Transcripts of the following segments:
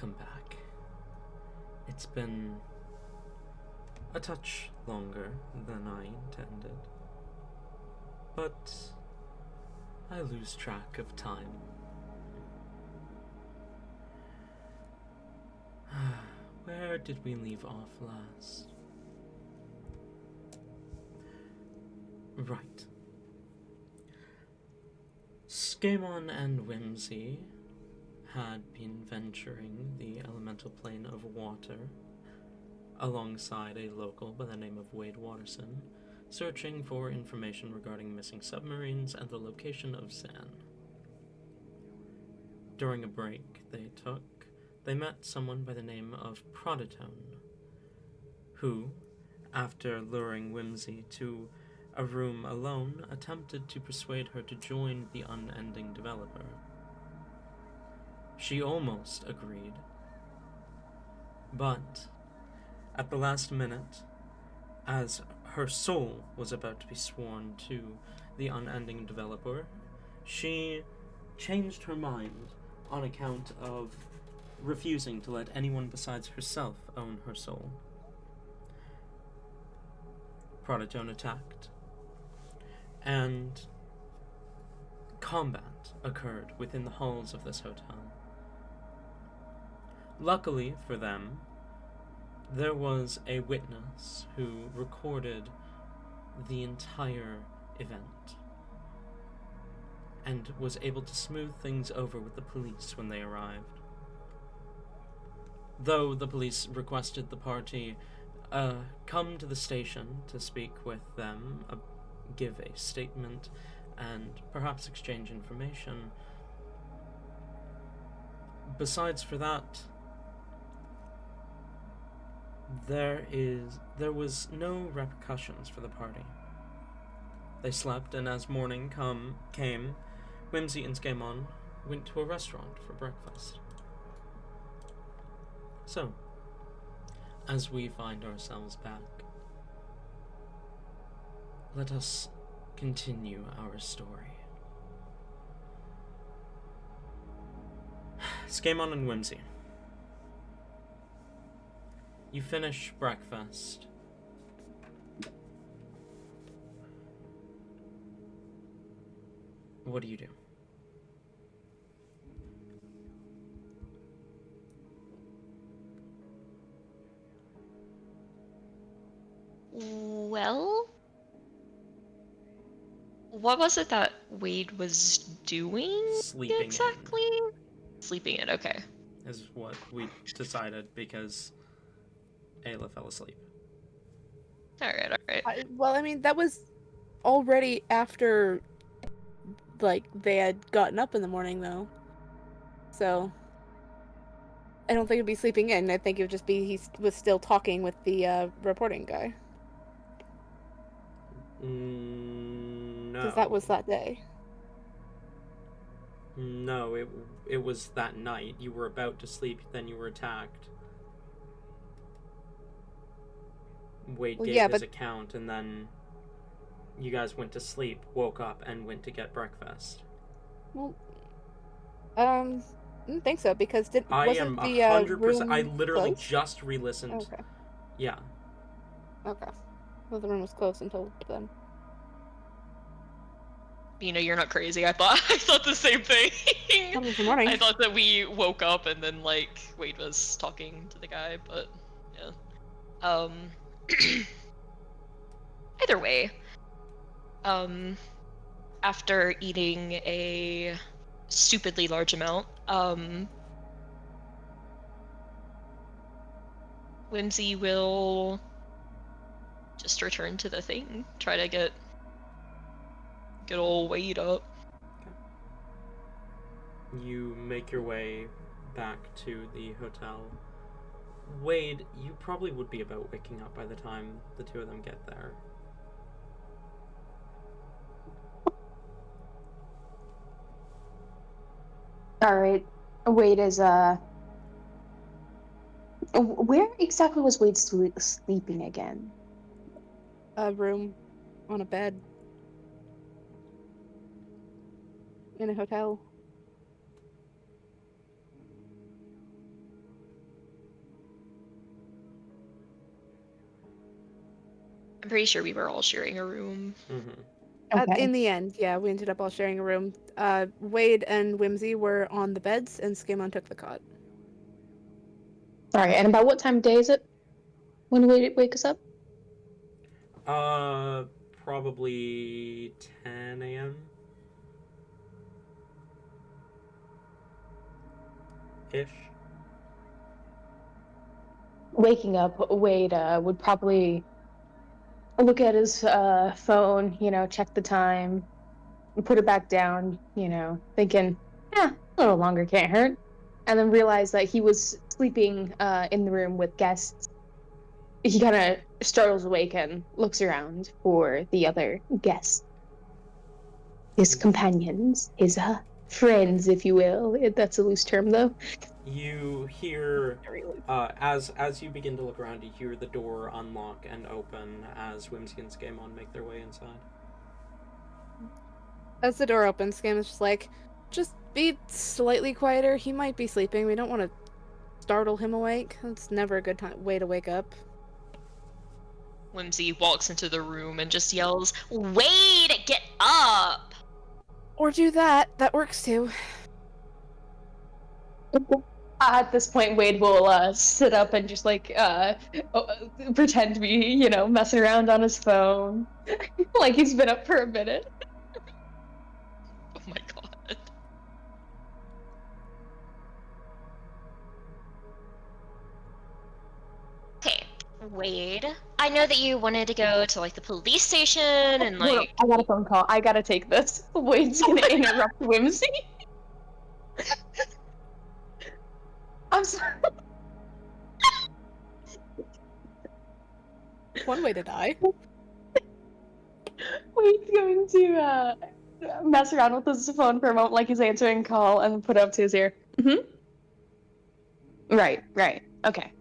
Welcome back. It's been a touch longer than I intended, but I lose track of time. Where did we leave off last? Right. Skamon and Whimsy had been venturing the elemental plane of water alongside a local by the name of Wade Watterson, searching for information regarding missing submarines and the location of Zan. During a break they took, they met someone by the name of Prodatone, who, after luring Whimsy to a room alone, attempted to persuade her to join the unending developer. She almost agreed, but at the last minute, as her soul was about to be sworn to the unending developer, she changed her mind on account of refusing to let anyone besides herself own her soul. Prodatone attacked, and combat occurred within the halls of this hotel. Luckily for them, there was a witness who recorded the entire event and was able to smooth things over with the police when they arrived. Though the police requested the party come to the station to speak with them, give a statement, and perhaps exchange information. Besides for that, there was no repercussions for the party. They slept, and as morning came, Whimsy and Skamon went to a restaurant for breakfast. So, as we find ourselves back, let us continue our story. Skamon and Whimsy, you finish breakfast. What do you do? Well, what was it that Wade was doing Sleeping exactly? Sleeping in, okay. is what we decided because Ayla fell asleep. Alright. That was already after, they had gotten up in the morning, though. So, I don't think it'd be sleeping in. I think it would just be he was still talking with the reporting guy. No. Because that was that day. No, it was that night. You were about to sleep, then you were attacked. Wade gave his account, and then you guys went to sleep, woke up, and went to get breakfast. Well, I don't think so, because I am 100%. I literally closed? just re-listened. Okay. Yeah. Okay. Well, the room was closed until then. You're not crazy. I thought the same thing. Good morning. I thought that we woke up and then Wade was talking to the guy, but yeah. Either way, after eating a stupidly large amount, Whimsy will just return to the thing, try to get old Wade up. Okay. You make your way back to the hotel. Wade, you probably would be about waking up by the time the two of them get there. Alright. Wade is, where exactly was Wade sleeping again? A room on a bed. In a hotel. I'm pretty sure we were all sharing a room. Mm-hmm. Okay. In the end, yeah, we ended up all sharing a room. Wade and Whimsy were on the beds, and Skimon took the cot. All right. And about what time of day is it when we wake us up? Probably 10 a.m. ish. Waking up, Wade would probably look at his phone, check the time, and put it back down, thinking, yeah, a little longer can't hurt. And then realize that he was sleeping in the room with guests. He kind of startles awake and looks around for the other guests, his companions, his friends, if you will. That's a loose term, though. You hear, as you begin to look around, you hear the door unlock and open as Whimsy and Skamon make their way inside. As the door opens, Skamon's just like, just be slightly quieter. He might be sleeping. We don't want to startle him awake. That's never a good way to wake up. Whimsy walks into the room and just yells, "Wade, get up!" Or do that. That works too. At this point, Wade will sit up and just pretend to be, messing around on his phone, like he's been up for a minute. Oh my god. Okay, Wade, I know that you wanted to go to like the police station and Hold on, like I got a phone call. I gotta take this. Wade's gonna interrupt Whimsy. I'm sorry. One way to die. Wade's going to mess around with his phone for a moment, like he's answering a call, and put it up to his ear. Right. Okay.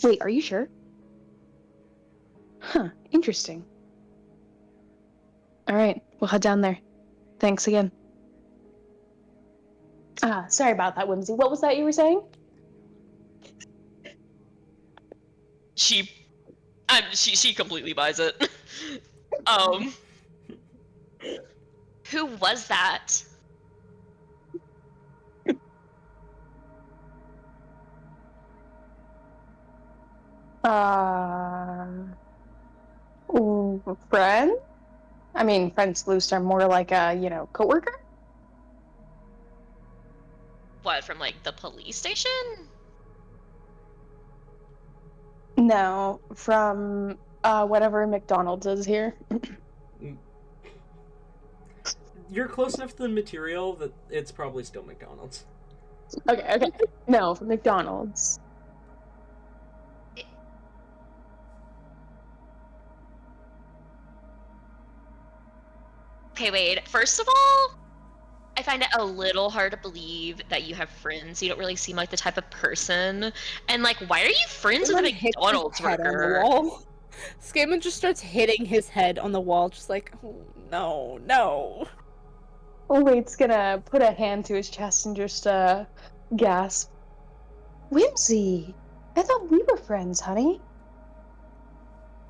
Wait, are you sure? Huh, interesting. All right, we'll head down there. Thanks again. Sorry about that, Whimsy. What was that you were saying? she completely buys it. Who was that? Friend? I mean, friends loose are more like a, coworker? What, from like the police station? No, from whatever McDonald's is here. You're close enough to the material that it's probably still McDonald's. Okay. No, from McDonald's. Okay, Wade, first of all, I find it a little hard to believe that you have friends. You don't really seem like the type of person. And like, why are you friends with a McDonald's worker? Skamon just starts hitting his head on the wall, just like, oh, no. Wade's gonna put a hand to his chest and just gasp. Whimsy! I thought we were friends, honey.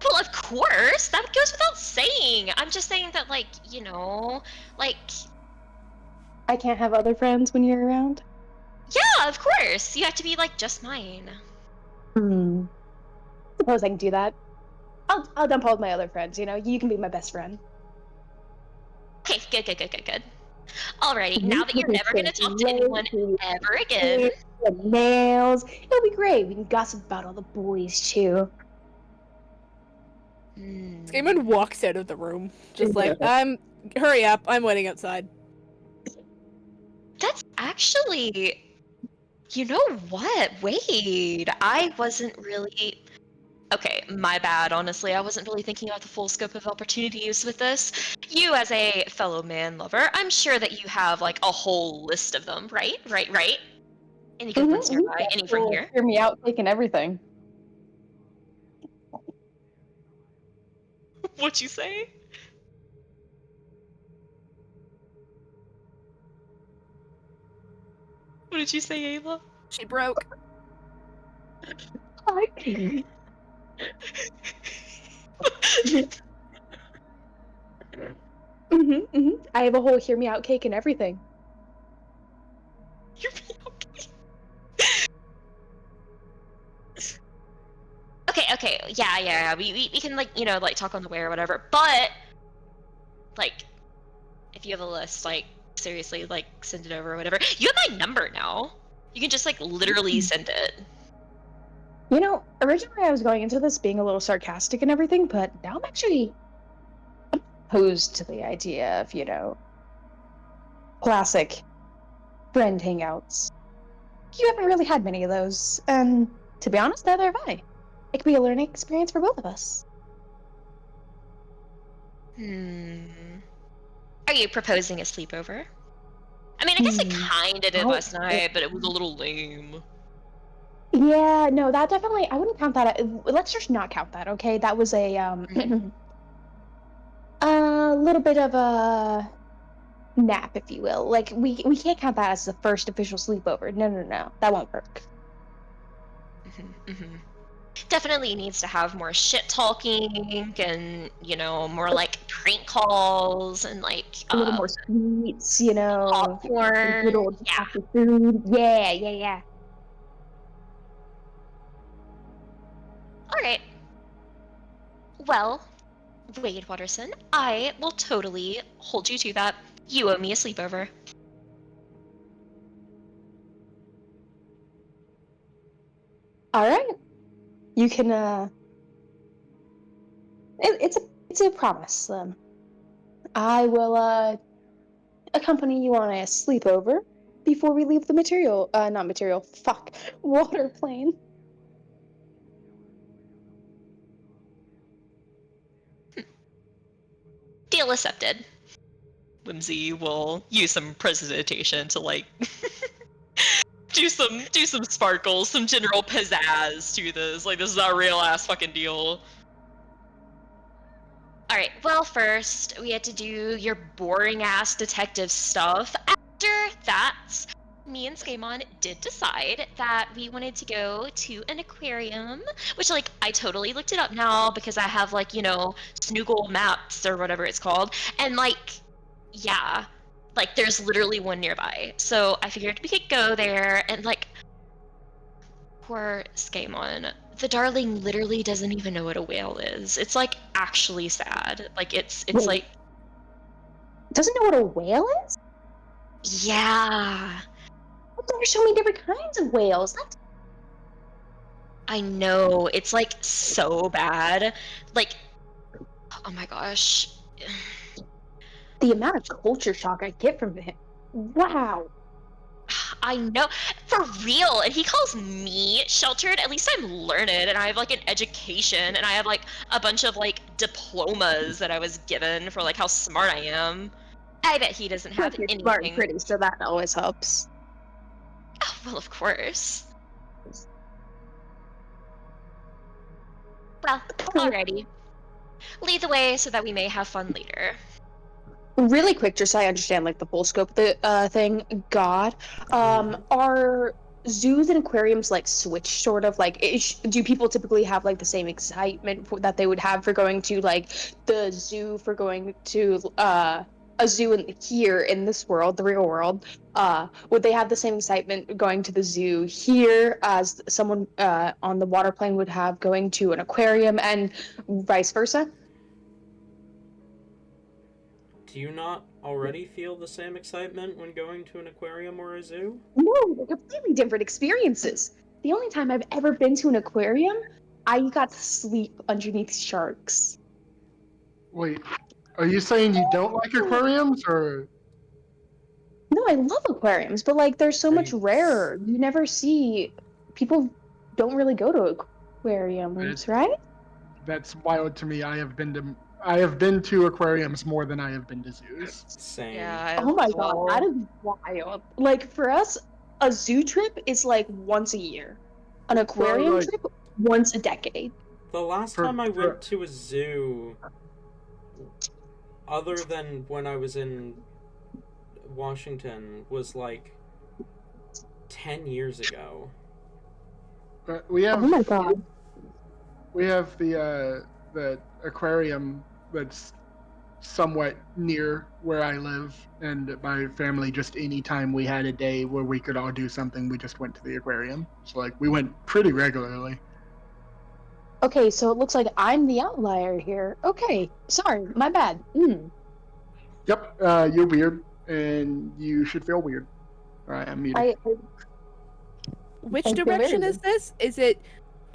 Well, of course, that goes without saying. I'm just saying that, like, like... I can't have other friends when you're around? Yeah, of course. You have to be, like, just mine. Suppose I can do that. I'll dump all of my other friends, you can be my best friend. Okay, good. Alrighty, now that you're never gonna talk to anyone ever again... Nails. It'll be great. We can gossip about all the boys, too. Skamon walks out of the room, just like, hurry up, I'm waiting outside. That's actually... You know what? Wait, I wasn't really... Okay, my bad, honestly. I wasn't really thinking about the full scope of opportunities with this. You, as a fellow man lover, I'm sure that you have, like, a whole list of them, right? Any good ones nearby? Any from here? Hear me out, taking everything. What'd you say? What did you say, Ayla? She broke. I have a whole hear me out cake and everything. You're okay. Okay, yeah. We can like, you know, like talk on the way or whatever. But like, if you have a list, like seriously, like send it over or whatever. You have my number now. You can just like literally send it. You know, originally I was going into this being a little sarcastic and everything, but now I'm actually opposed to the idea of, you know, classic friend hangouts. You haven't really had many of those, and to be honest, neither have I. It could be a learning experience for both of us. Are you proposing a sleepover? I mean, I guess I kinda did last night, but it was a little lame. Yeah, no, that definitely, I wouldn't count that. Let's just not count that, okay? That was a a little bit of a nap, if you will. Like we can't count that as the first official sleepover. No, that won't work. Definitely needs to have more shit talking and, you know, more like prank calls and like A little more sweets, you know, some good popcorn. old Yeah. classic food. Yeah. All right. Well, Wade Watterson, I will totally hold you to that. You owe me a sleepover. All right, you can. It's a promise. I will accompany you on a sleepover before we leave the not material. Fuck, water plane. Deal accepted. Whimsy will use some prestidigitation to like do some sparkles, some general pizzazz to this. Like, this is a real ass fucking deal. Alright, well, first, we had to do your boring ass detective stuff. After that, me and Skaemon did decide that we wanted to go to an aquarium, which, like, I totally looked it up now because I have, like, you know, Snoogle Maps or whatever it's called. And, like, yeah, like, there's literally one nearby. So I figured we could go there and, like, poor Skaemon. The darling literally doesn't even know what a whale is. It's like actually sad. Like it's Wait, like doesn't know what a whale is? yeah. But there are so many different kinds of whales. That's I know. It's like so bad. Like oh my gosh. the amount of culture shock I get from him. Wow. I know for real. And he calls me sheltered. At least I'm learned and I have like an education and I have like a bunch of like diplomas that I was given for like how smart I am. I bet he doesn't have You're anything. smart and pretty, so that always helps. Oh, well, of course. Well, alrighty. Lead the way so that we may have fun later. Really quick, just so I understand like the full scope of the thing. God, are zoos and aquariums like switch sort of like? Do people typically have like the same excitement that they would have for going to like the zoo for going to a zoo here in this world, the real world? Would they have the same excitement going to the zoo here as someone on the water plane would have going to an aquarium, and vice versa? Do you not already feel the same excitement when going to an aquarium or a zoo? No, they're completely different experiences. The only time I've ever been to an aquarium, I got to sleep underneath sharks. Wait, are you saying you don't like aquariums, or No, I love aquariums, but like they're so Are much you rarer. You never see people don't really go to aquariums, right? that's wild to me? I have been to aquariums more than I have been to zoos. Same. Yeah. Oh my god, that is wild. Like for us, a zoo trip is like once a year. An aquarium like- trip once a decade. The last For- time I for- went to a zoo, other than when I was in Washington, was like 10 years ago. We Oh have my god. we have the the aquarium that's somewhat near where I live, and my family, just any time we had a day where we could all do something, we just went to the aquarium. So like we went pretty regularly. Okay, so it looks like I'm the outlier here. Okay, sorry, my bad. Yep, you're weird, and you should feel weird. All right, I'm muted. Which I feel very direction is good. this? Is it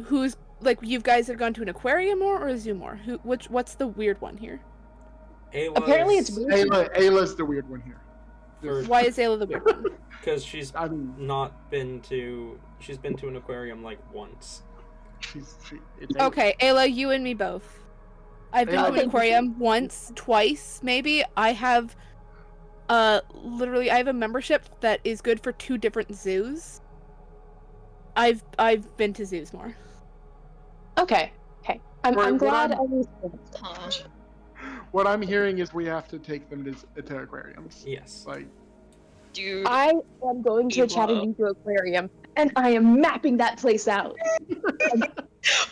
who's like you guys have gone to an aquarium more or a zoo more? What's the weird one here? Apparently it's weird. Ayla's the weird one here. Why is Ayla the weird one? Because she's I mean, she's been to an aquarium like once. it's Okay, Ayla, you and me both. I've been to Okay. an aquarium once, twice, maybe. I have literally I have a membership that is good for 2 different zoos. I've been to zoos more. Okay. I'm What glad I'm- I was. Huh. What I'm hearing is we have to take them to aquariums. Yes. Like, Dude, I am going to Eva. Chattanooga Aquarium, and I am mapping that place out.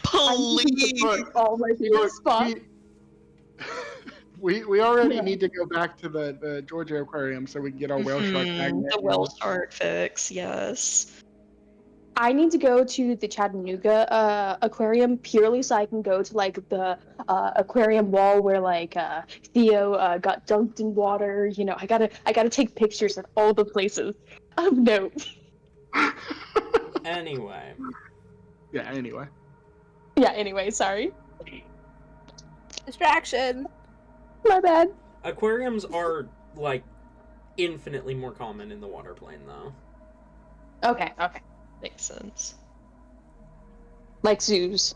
please. All my favorite look, spots. we already Yeah. need to go back to the Georgia Aquarium so we can get our whale shark magnet. The whale shark fix, yes. I need to go to the Chattanooga Aquarium purely so I can go to like the aquarium wall where like Theo got dunked in water. You know, I gotta take pictures of all the places of note. Anyway, Yeah. Anyway. Yeah. Anyway, sorry. Distraction. My bad. aquariums are like infinitely more common in the water plane, though. Okay. Makes sense. Like zoos.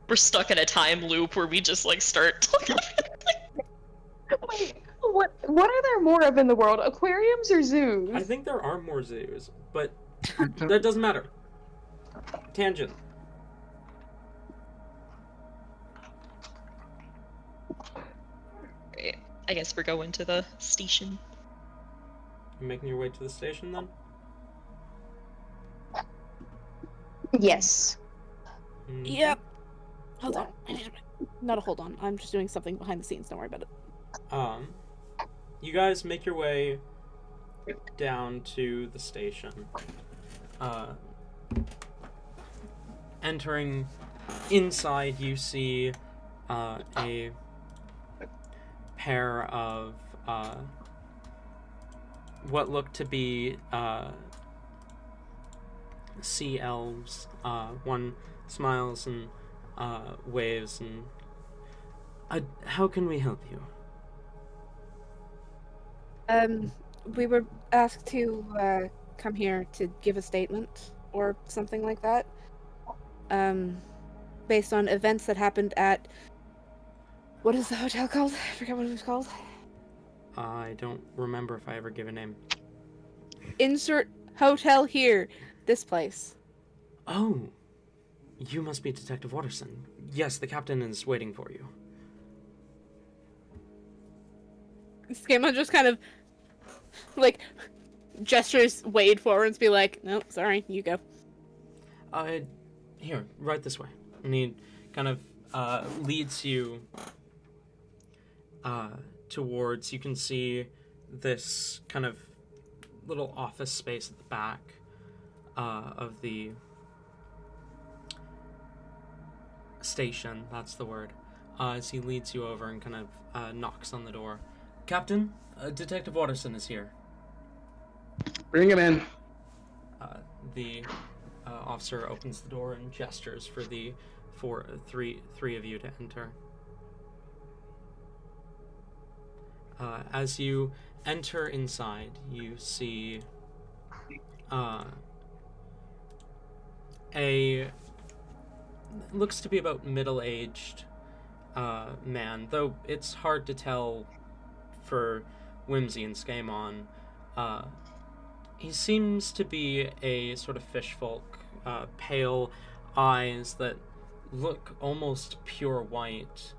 We're stuck in a time loop where we just like start talking. Wait, what are there more of in the world? Aquariums or zoos? I think there are more zoos, but that doesn't matter. Tangent. Great. I guess we're going to the station. You making your way to the station then? Yes. Mhm. Yep. Hold on. Not a hold on. I'm just doing something behind the scenes. Don't worry about it. You guys make your way down to the station. Entering inside, you see a pair of what look to be sea elves. One smiles and waves and how can we help you? We were asked to come here to give a statement or something like that. Based on events that happened at what is the hotel called? I forget what it was called. I don't remember if I ever give a name. Insert hotel here. This place. Oh, you must be Detective Watterson. Yes, the captain is waiting for you. Schema just kind of like gestures Wade forwards, be like, "No, sorry, you go." Here, right this way. And he kind of leads you towards. You can see this kind of little office space at the back of the station. That's the word. As he leads you over and kind of knocks on the door. Captain, Detective Watterson is here. Bring him in. The officer opens the door and gestures for the three of you to enter. As you enter inside, you see a looks to be about middle-aged man, though it's hard to tell for Whimsy and Scaemon. He seems to be a sort of fishfolk, pale eyes that look almost pure white,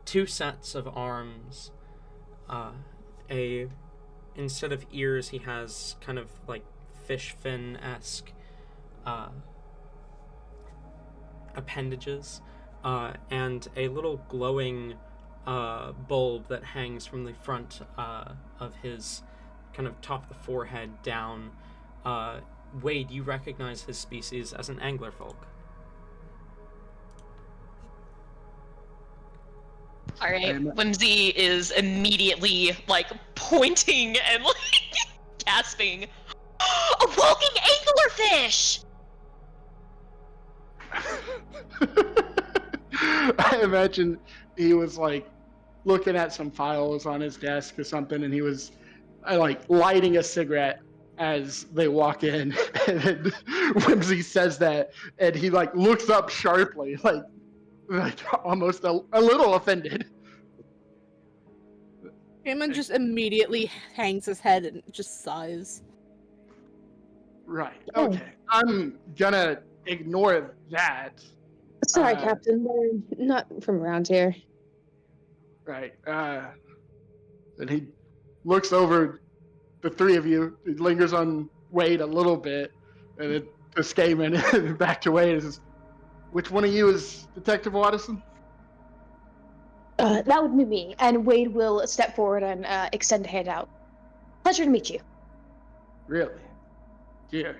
2 sets of arms, instead of ears he has kind of like fish fin-esque appendages, and a little glowing bulb that hangs from the front of his kind of top of the forehead down. Wade, you recognize his species as an anglerfolk. All right, Whimsy is immediately like pointing and like gasping. A walking anglerfish! I imagine he was like looking at some files on his desk or something, and he was like lighting a cigarette as they walk in, and then Whimsy says that, and he like looks up sharply, like almost a little offended. Shaman just immediately hangs his head and just sighs. Right. Okay. I'm gonna ignore that. Sorry, Captain. They're not from around here. Right. And he looks over the three of you. He lingers on Wade a little bit, and then to Skaman and back to Wade. And says, "Which one of you is Detective Watterson?" That would be me. And Wade will step forward and extend a hand out. Pleasure to meet you. Really? Yeah.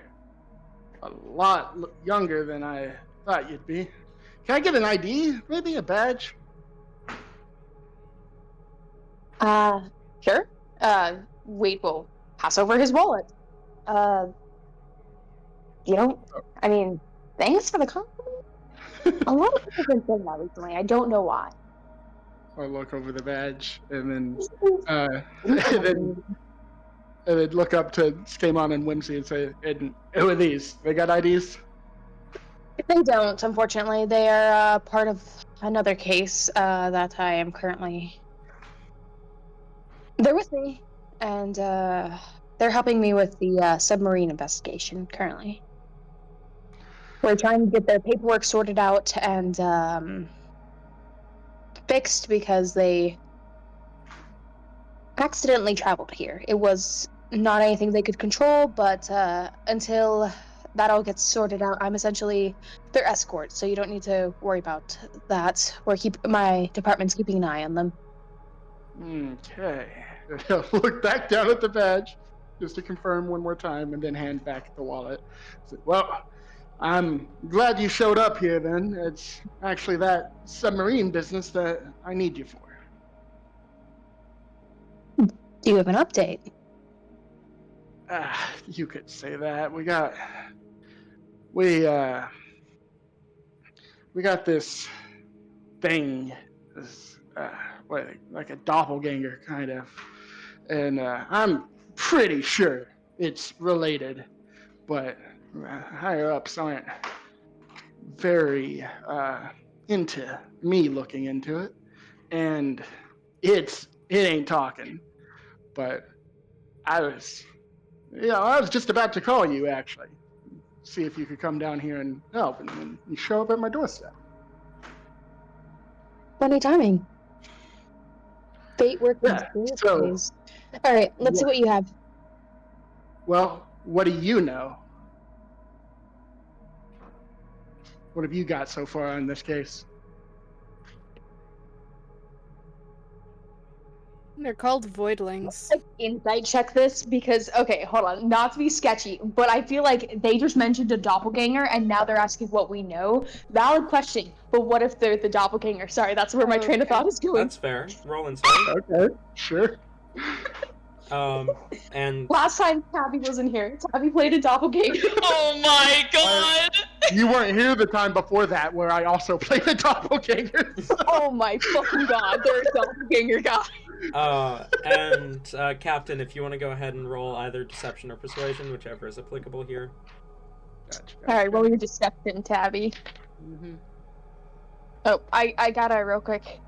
A lot younger than I thought you'd be. Can I get an ID? Maybe a badge? Sure. Wade will pass over his wallet. I mean, thanks for the compliment. A lot of people have been saying that recently. I don't know why. I look over the badge and then look up to Skamon and Whimsy and say, "And who are these? They got IDs?" They don't, unfortunately. They are part of another case that I am currently... They're with me, and they're helping me with the submarine investigation currently. We're trying to get their paperwork sorted out and fixed because they accidentally traveled here. It was not anything they could control, but until that all gets sorted out, I'm essentially their escort, so you don't need to worry about that. My department's keeping an eye on them. Okay. I'll look back down at the badge just to confirm one more time and then hand back the wallet. So, well, I'm glad you showed up here then. It's actually that submarine business that I need you for. Do you have an update? You could say that. We got this thing, this like a doppelganger kind of, and I'm pretty sure it's related, but higher ups aren't very into me looking into it, and it ain't talking. But I was just about to call you actually, see if you could come down here and help, and then you show up at my doorstep. Funny timing. Fate works in mysterious ways. All right, let's see what you have. Well, what do you know? What have you got so far on this case? They're called voidlings. Insight check this because, okay, hold on, not to be sketchy, but I feel like they just mentioned a doppelganger and now they're asking what we know. Valid question, but what if they're the doppelganger? Sorry, that's where my train of thought is going. That's fair. Roll insight. Okay, sure. And last time Tabby wasn't here, Tabby played a doppelganger. Oh my god! You weren't here the time before that where I also played a doppelganger. Oh my fucking god, they're a doppelganger guy. And Captain, if you want to go ahead and roll either deception or persuasion, whichever is applicable here. Gotcha. Alright, roll your deception, Tabby. Mm-hmm. Oh, I gotta real quick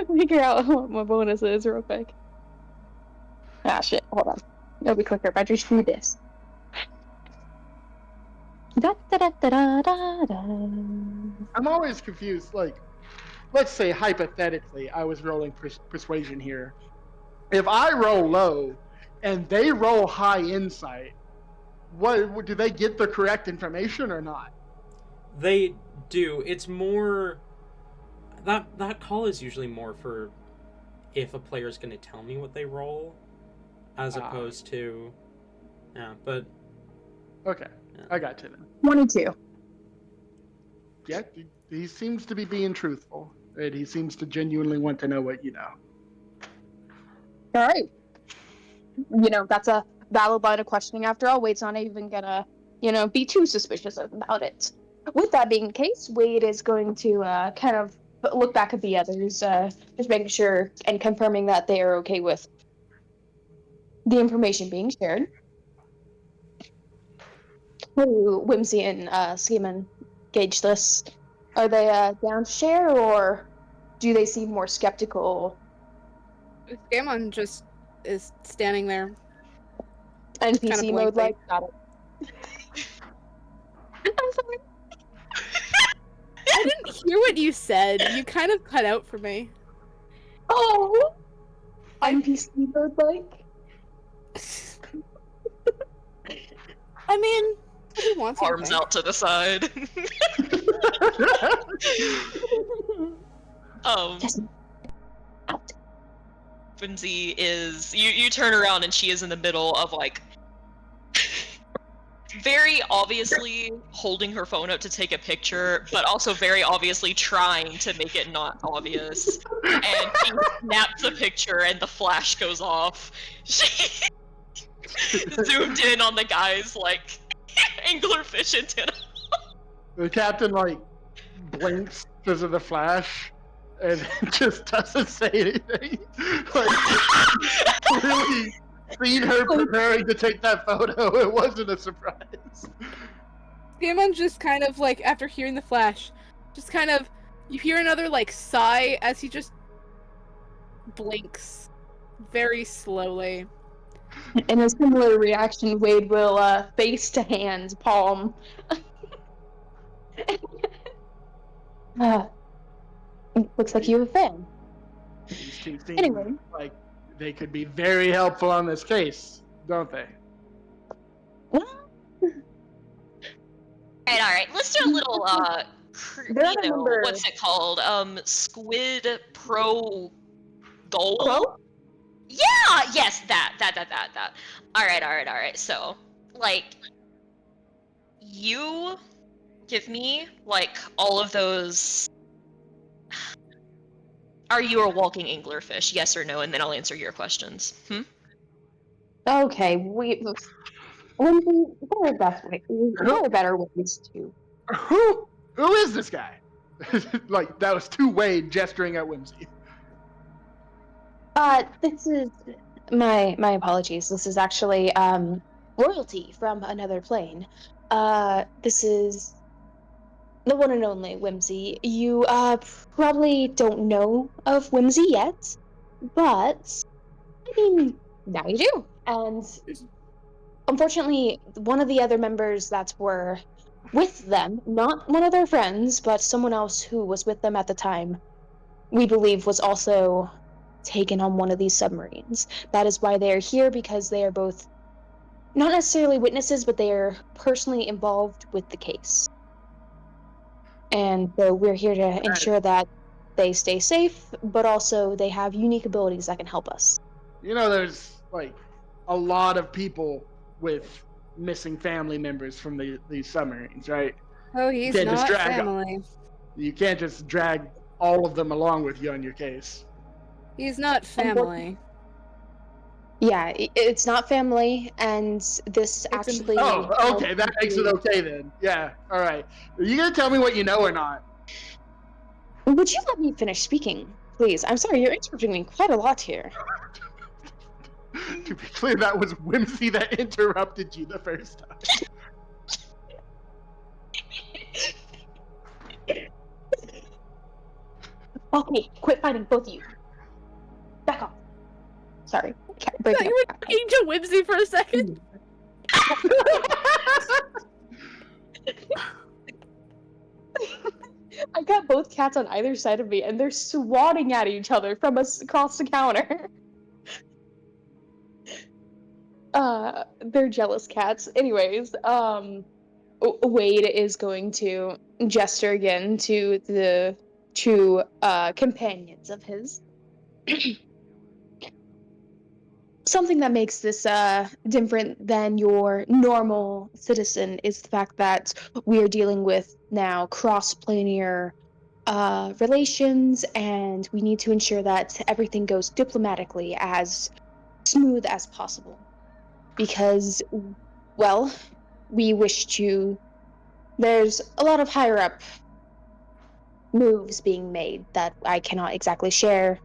figure out what my bonus is real quick. Ah, shit, hold on. It'll be quicker if I just do this. I'm always confused, like, let's say hypothetically I was rolling persuasion here. If I roll low and they roll high insight, what do they get the correct information or not? They do. It's more that call is usually more for if a player's going to tell me what they roll, as opposed to, yeah. But okay, yeah. I got you then. 22. Yeah, he seems to be being truthful, and he seems to genuinely want to know what you know. All right. That's a valid line of questioning after all. Wade's not even gonna, be too suspicious about it. With that being the case, Wade is going to kind of look back at the others, just making sure and confirming that they are okay with the information being shared. How do Whimsy and Seaman gauge this? Are they down to share, or do they seem more skeptical? Scammon just is standing there. NPC Kinda mode, blankly. like, got it. I'm sorry. I didn't hear what you said. You kind of cut out for me. Oh, I- NPC mode, like. I mean, if he wants Arms something. out to the side. Yes. Out. Whimsy is you turn around and she is in the middle of like very obviously holding her phone up to take a picture, but also very obviously trying to make it not obvious. And she snaps a picture and the flash goes off. She zoomed in on the guy's like anglerfish antenna. The captain like blinks because of the flash and just doesn't say anything. Like really seen her preparing to take that photo. It wasn't a surprise. Scammon just kind of like, after hearing the flash, just kind of, you hear another like sigh as he just blinks very slowly. In a similar reaction, Wade will face to hands, palm. Looks like you have a fan. These two seem Anyway. like they could be very helpful on this case, don't they? Alright, let's do a little what's it called? Squid Pro Goal? Pro? Yeah, yes, that. Alright. So, like, you give me, like, all of those. Are you a walking anglerfish? Yes or no, and then I'll answer your questions. Okay, there are better ways to. Who is this guy? Like that was two Wade gesturing at Whimsy. This is my apologies. This is actually royalty from another plane. This is the one and only Whimsy. You probably don't know of Whimsy yet, but I mean now you do. And unfortunately, one of the other members that were with them, not one of their friends, but someone else who was with them at the time, we believe was also taken on one of these submarines. That is why they are here, because they are both not necessarily witnesses, but they are personally involved with the case. And so we're here to ensure that they stay safe, but also they have unique abilities that can help us. You know, there's like a lot of people with missing family members from these submarines, right? Oh, he's Can't just not drag family. You can't just drag all of them along with you on your case. He's not family. Yeah, it's not family, and this actually. Oh, okay, that makes it okay then. Yeah, all right. Are you gonna tell me what you know or not? Would you let me finish speaking, please? I'm sorry, you're interrupting me quite a lot here. To be clear, that was Whimsy that interrupted you the first time. Okay, quit fighting, both of you. Back off. Sorry. I thought you were Angel Whimsy for a second. I got both cats on either side of me, and they're swatting at each other from across the counter. They're jealous cats. Anyways, Wade is going to gesture again to the two companions of his. Something that makes this different than your normal citizen is the fact that we are dealing with now cross-planar relations, and we need to ensure that everything goes diplomatically as smooth as possible. Because, well, we wish to. There's a lot of higher up moves being made that I cannot exactly share,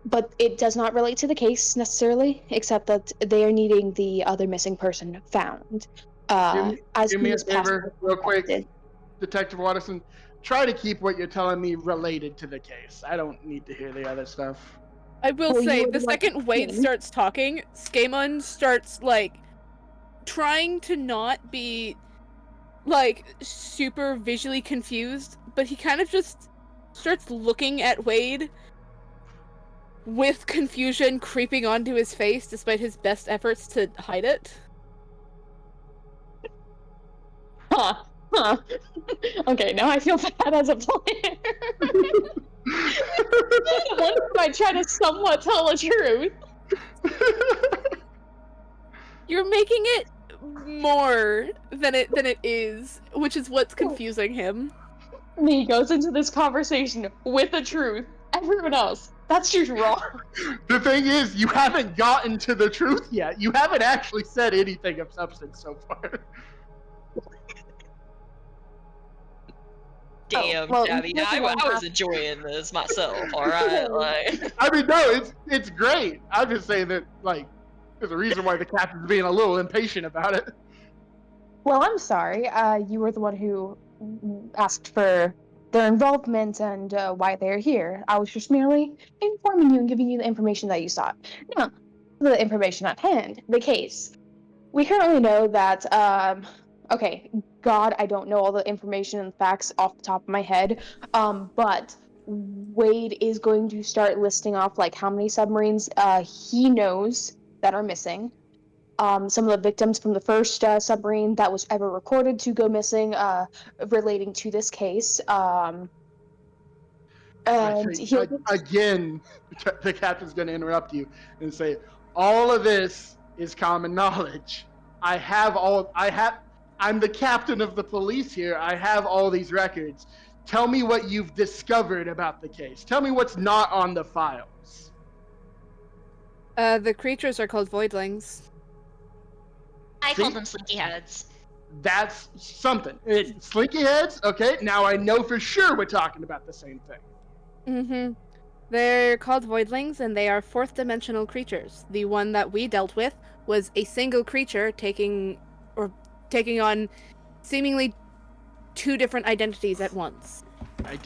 but it does not relate to the case necessarily, except that they are needing the other missing person found as Do soon me a as favor, possible. real quick, Detective Watterson. Try to keep what you're telling me related to the case. I don't need to hear the other stuff. I will Well, you say, were the the one second Wade asking. starts talking, Skamon starts, like, trying to not be, like, super visually confused, but he kind of just starts looking at Wade with confusion creeping onto his face despite his best efforts to hide it. Huh. Huh. Okay, now I feel bad as a player. One might try to somewhat tell the truth. You're making it more than it is, which is what's confusing him. He goes into this conversation with the truth. Everyone else, that's just wrong. The thing is, you haven't gotten to the truth yet. You haven't actually said anything of substance so far. Damn, well, Gabby. you I, know I was enjoying this myself, alright? Like, I mean, no, it's great. I'm just saying that, like, there's a reason why the captain's being a little impatient about it. Well, I'm sorry. You were the one who asked for their involvement and why they're here. I was just merely informing you and giving you the information that you sought. Now, the information at hand, the case. We currently know that, okay, God, I don't know all the information and facts off the top of my head, but Wade is going to start listing off, like, how many submarines he knows that are missing. Some of the victims from the first submarine that was ever recorded to go missing relating to this case. I And think, he'll again, the captain's going to interrupt you and say, all of this is common knowledge. I'm the captain of the police here. I have all these records. Tell me what you've discovered about the case. Tell me what's not on the files. The creatures are called voidlings. I See? called them slinky heads. That's something. Slinky heads? Okay, now I know for sure we're talking about the same thing. Mm-hmm. They're called voidlings, and they are fourth-dimensional creatures. The one that we dealt with was a single creature taking on seemingly two different identities at once,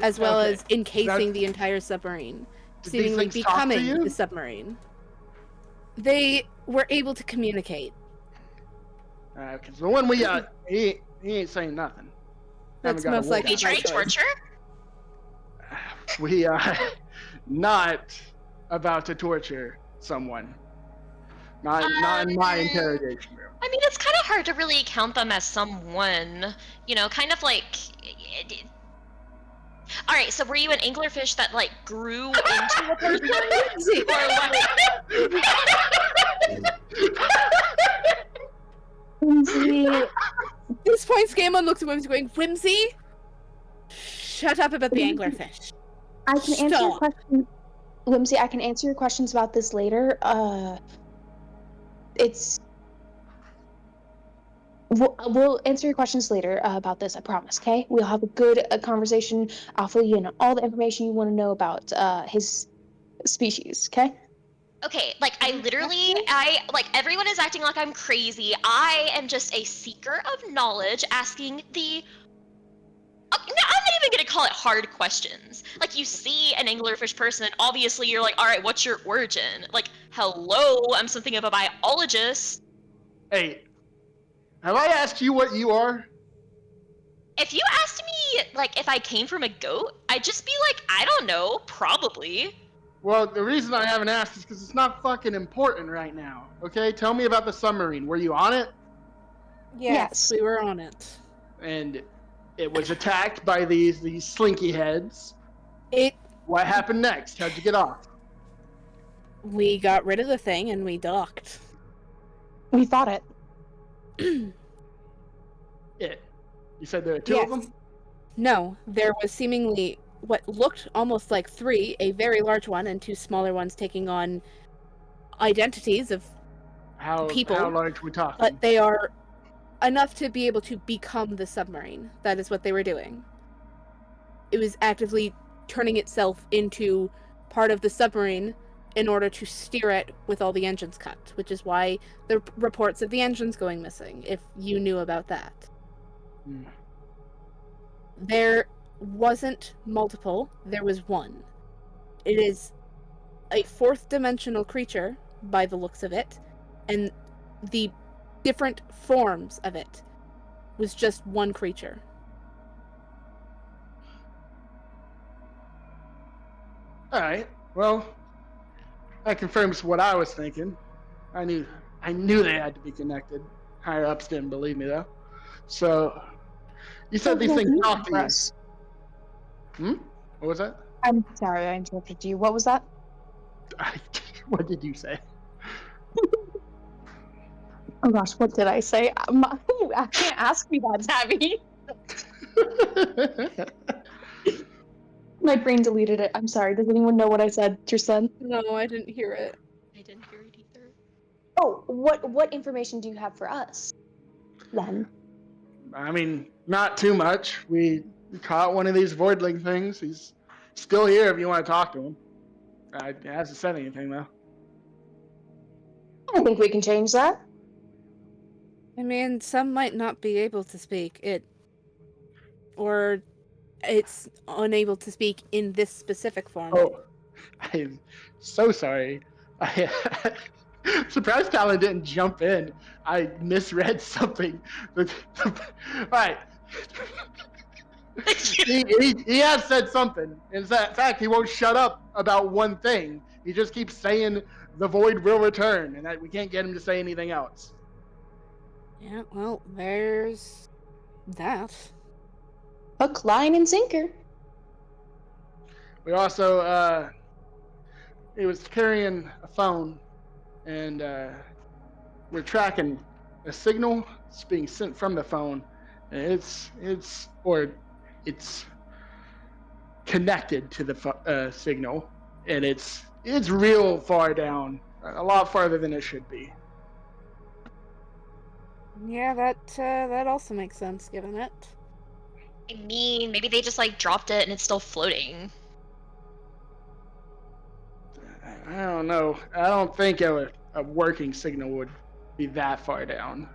as well as encasing the entire submarine, Did these seemingly things talk to becoming you? the submarine. They were able to communicate. Because the one we got, he ain't saying nothing. That's Haven't got a most word likely out. my Betrayed choice. torture? We are not about to torture someone. Not in my interrogation room. I mean, it's kind of hard to really count them as someone. You know, kind of like. All right, so were you an anglerfish that like grew into a person, or Whimsy. At this point, Skamon looks at Whimsy going, Whimsy? Shut up about the anglerfish. I can answer your Stop. question, Whimsy. I can answer your questions about this later. We'll answer your questions later about this. I promise. Okay, we'll have a good conversation. I'll fill you in on all the information you want to know about his species. Okay. Okay, like everyone is acting like I'm crazy. I am just a seeker of knowledge, asking the. No, I'm not even gonna call it hard questions. Like, you see an anglerfish person, and obviously you're like, all right, what's your origin? Like, hello, I'm something of a biologist. Hey, have I asked you what you are? If you asked me, like, if I came from a goat, I'd just be like, I don't know, probably. Well, the reason I haven't asked is because it's not fucking important right now. Okay, tell me about the submarine. Were you on it? Yes, we were on it. And it was attacked by these slinky heads. It. What happened next? How'd you get off? We got rid of the thing and we docked. We thought it. It. You said there were two of Yes. them? No, there was seemingly what looked almost like three, a very large one and two smaller ones taking on identities of people. How large are we talking? But they are enough to be able to become the submarine. That is what they were doing. It was actively turning itself into part of the submarine in order to steer it with all the engines cut, which is why the reports of the engines going missing, if you knew about that. There wasn't multiple, there was one. It is a fourth dimensional creature, by the looks of it, and the different forms of it was just one creature. Alright, well, that confirms what I was thinking. I knew they had to be connected. Higher ups didn't believe me though. So you said these things talk to you. What was that? I'm sorry, I interrupted you. What was that? What did you say? Oh gosh, what did I say? I can't ask me that, Tabby. My brain deleted it. I'm sorry. Does anyone know what I said, Tristan? No, I didn't hear it. I didn't hear it either. Oh, what information do you have for us, then? I mean, not too much. We caught one of these voidling things. He's still here if you want to talk to him. He hasn't said anything though. I think we can change that. I mean, some might not be able to speak it, or it's unable to speak in this specific form. Oh, I'm so sorry. I surprised Talon didn't jump in. I misread something. Right. he has said something. In fact, he won't shut up about one thing. He just keeps saying the void will return, and that we can't get him to say anything else. Yeah, well, there's that. Hook, line, and sinker. We also, he was carrying a phone, and we're tracking a signal that's being sent from the phone, and it's connected to the signal, and it's real far down, a lot farther than it should be. Yeah, that also makes sense, given it. I mean, maybe they just like dropped it and it's still floating. I don't know. I don't think a working signal would be that far down.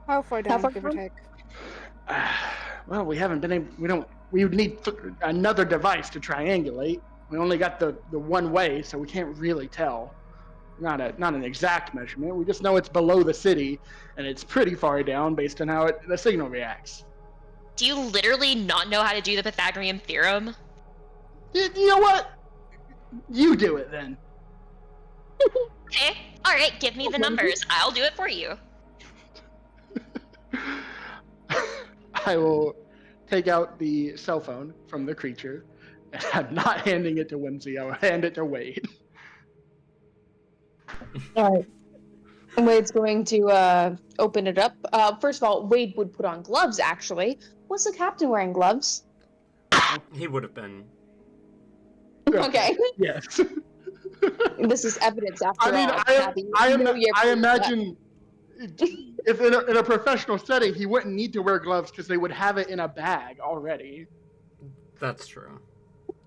How far down, give or down? take? Well, we haven't been able. We would need another device to triangulate. We only got the one way, so we can't really tell. Not an exact measurement. We just know it's below the city, and it's pretty far down based on how the signal reacts. Do you literally not know how to do the Pythagorean theorem? You know what? You do it then. Okay, alright, give me the numbers. I'll do it for you. I will take out the cell phone from the creature, and I'm not handing it to Whimsy. I will hand it to Wade. All right. And Wade's going to open it up. First of all, Wade would put on gloves, actually. Was the captain wearing gloves? He would have been. Okay. Yes. This is evidence after I mean, all. I imagine if in a professional setting, he wouldn't need to wear gloves because they would have it in a bag already. That's true.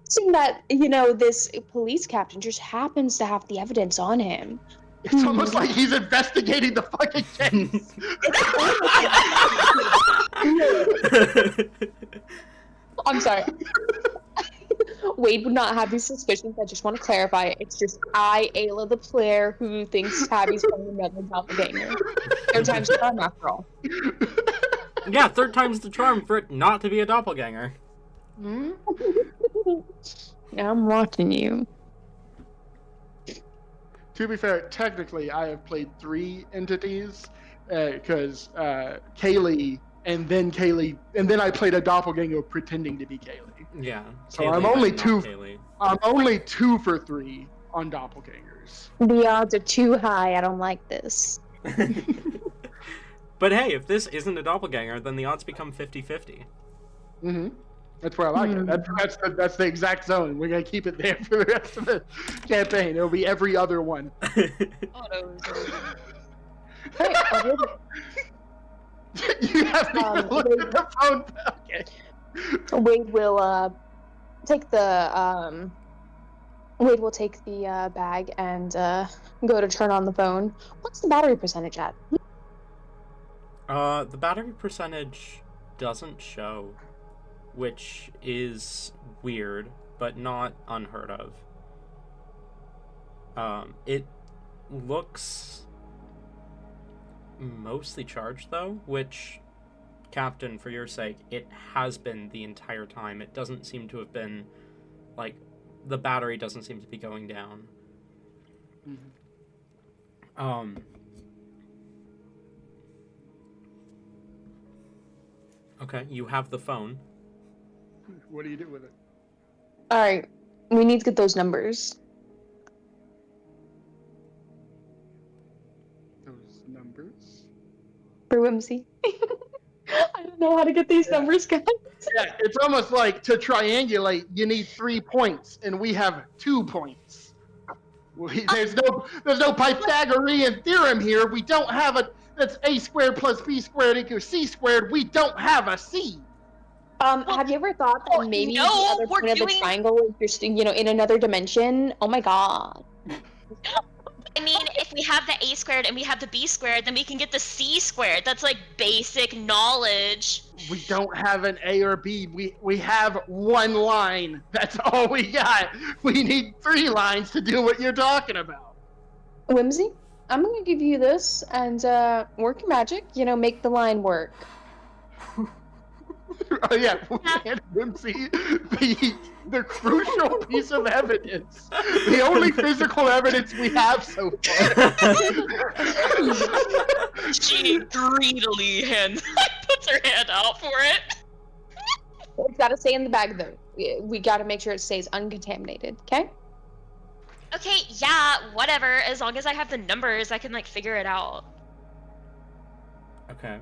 Seeing that, this police captain just happens to have the evidence on him. It's almost like he's investigating the fucking case. I'm sorry. Wade would not have these suspicions. I just want to clarify. It's just Ayla, the player, who thinks Tabby's from another doppelganger. Third time's the charm, after all. Yeah, third time's the charm for it not to be a doppelganger. I'm watching you. To be fair, technically, I have played 3 entities because Kaylee, and then I played a doppelganger pretending to be Kaylee. Yeah. So Kaylee, I'm but only not 2. Kaylee. I'm only 2 for 3 on doppelgangers. The odds are too high. I don't like this. But hey, if this isn't a doppelganger, then the odds become 50-50. Mm-hmm. That's where I like it. That's the exact zone. We're gonna keep it there for the rest of the campaign. It'll be every other one. Auto. Hey, You haven't even looked at the phone. Okay. Wade will take the Wade will take the bag and go to turn on the phone. What's the battery percentage at? The battery percentage doesn't show, which is weird, but not unheard of. It looks mostly charged, though, which, Captain, for your sake, it has been the entire time. It doesn't seem to have been, like, the battery doesn't seem to be going down. Mm-hmm. Okay, you have the phone. What do you do with it? All right, we need to get those numbers. Those numbers? For Whimsy. I don't know how to get these numbers, guys. Yeah, it's almost like to triangulate, you need 3 points, and we have 2 points. There's no Pythagorean theorem here. We don't have that's a squared plus b squared equals c squared. We don't have a c. Have you ever thought that maybe no, the other we're point of the doing- triangle is just, in another dimension? Oh my god. I mean, if we have the a squared and we have the b squared, then we can get the c squared. That's like basic knowledge. We don't have an A or B. We have 1 line. That's all we got. We need 3 lines to do what you're talking about. Whimsy, I'm gonna give you this and work your magic. Make the line work. Oh yeah, and Whimsy, the crucial piece of evidence, the only physical evidence we have so far. She greedily puts her hand out for it. It's gotta stay in the bag though. We gotta make sure it stays uncontaminated. Okay? Okay, yeah, whatever. As long as I have the numbers, I can figure it out. Okay.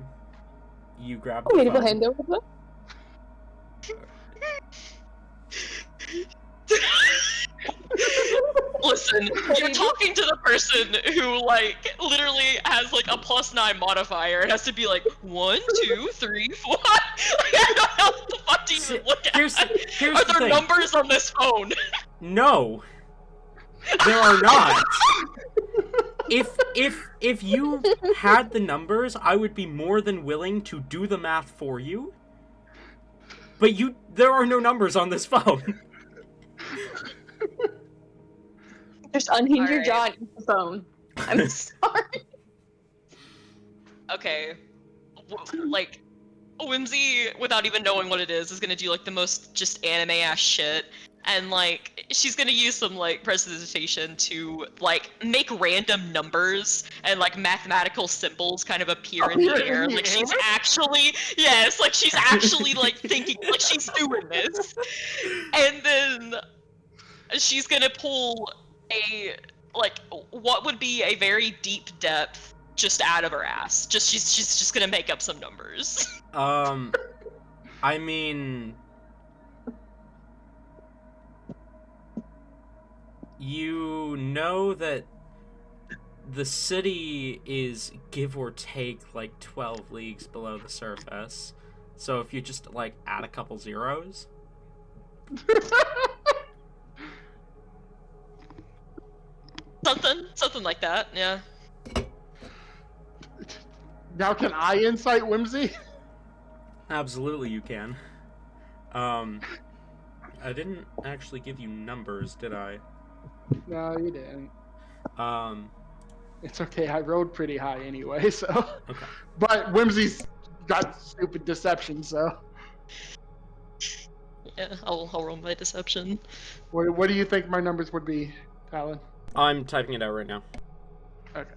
You grab I'm the gonna go phone. hand over the. Listen, you're talking to the person who literally has a +9 modifier. It has to be 1, 2, 3, 4. I don't know what the fuck to even look at. Here's Are the there thing. numbers on this phone? No, there are not. If you had the numbers, I would be more than willing to do the math for you. But there are no numbers on this phone. Just unhinge your Alright. jaw and eat the phone. I'm sorry. Okay. Whimsy, without even knowing what it is gonna do the most just anime-ass shit. And she's gonna use some prestidigitation to make random numbers and mathematical symbols kind of appear in the air. She's actually she's actually thinking she's doing this. And then she's gonna pull a what would be a very deep depth just out of her ass. She's just gonna make up some numbers. I mean, you know that the city is give or take 12 leagues below the surface. So if you just add a couple zeros. Something like that, yeah. Now can I incite Whimsy? Absolutely you can. I didn't actually give you numbers, did I? No, you didn't. Um, It's okay, I rolled pretty high anyway, so. okay. But Whimsy's got stupid deception, so. Yeah, I'll roll my deception. What do you think my numbers would be, Talon? I'm typing it out right now. Okay.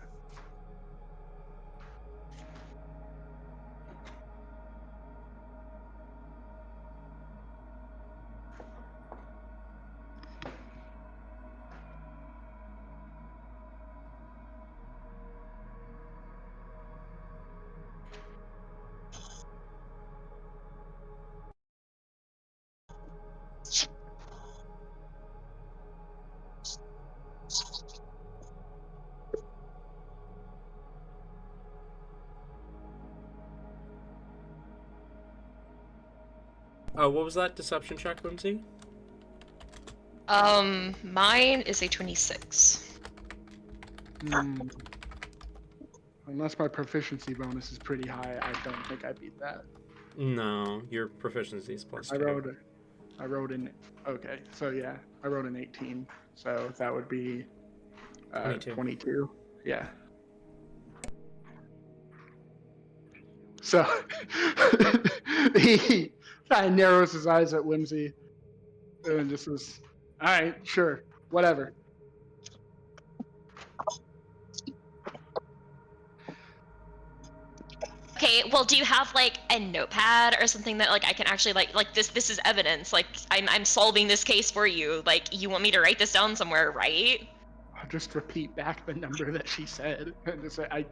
What was that deception check, Lindsay? Mine is a 26. Unless my proficiency bonus is pretty high, I don't think I beat that. No, your proficiency is plus 2. I wrote an. Okay, so yeah, I wrote an 18. So that would be 22. Yeah. So he kind of narrows his eyes at Whimsy and just says, "All right, sure, whatever." Okay, well, do you have like a notepad or something that like I can actually like this is evidence. Like I'm solving this case for you. Like you want me to write this down somewhere, right? I'll just repeat back the number that she said and just say,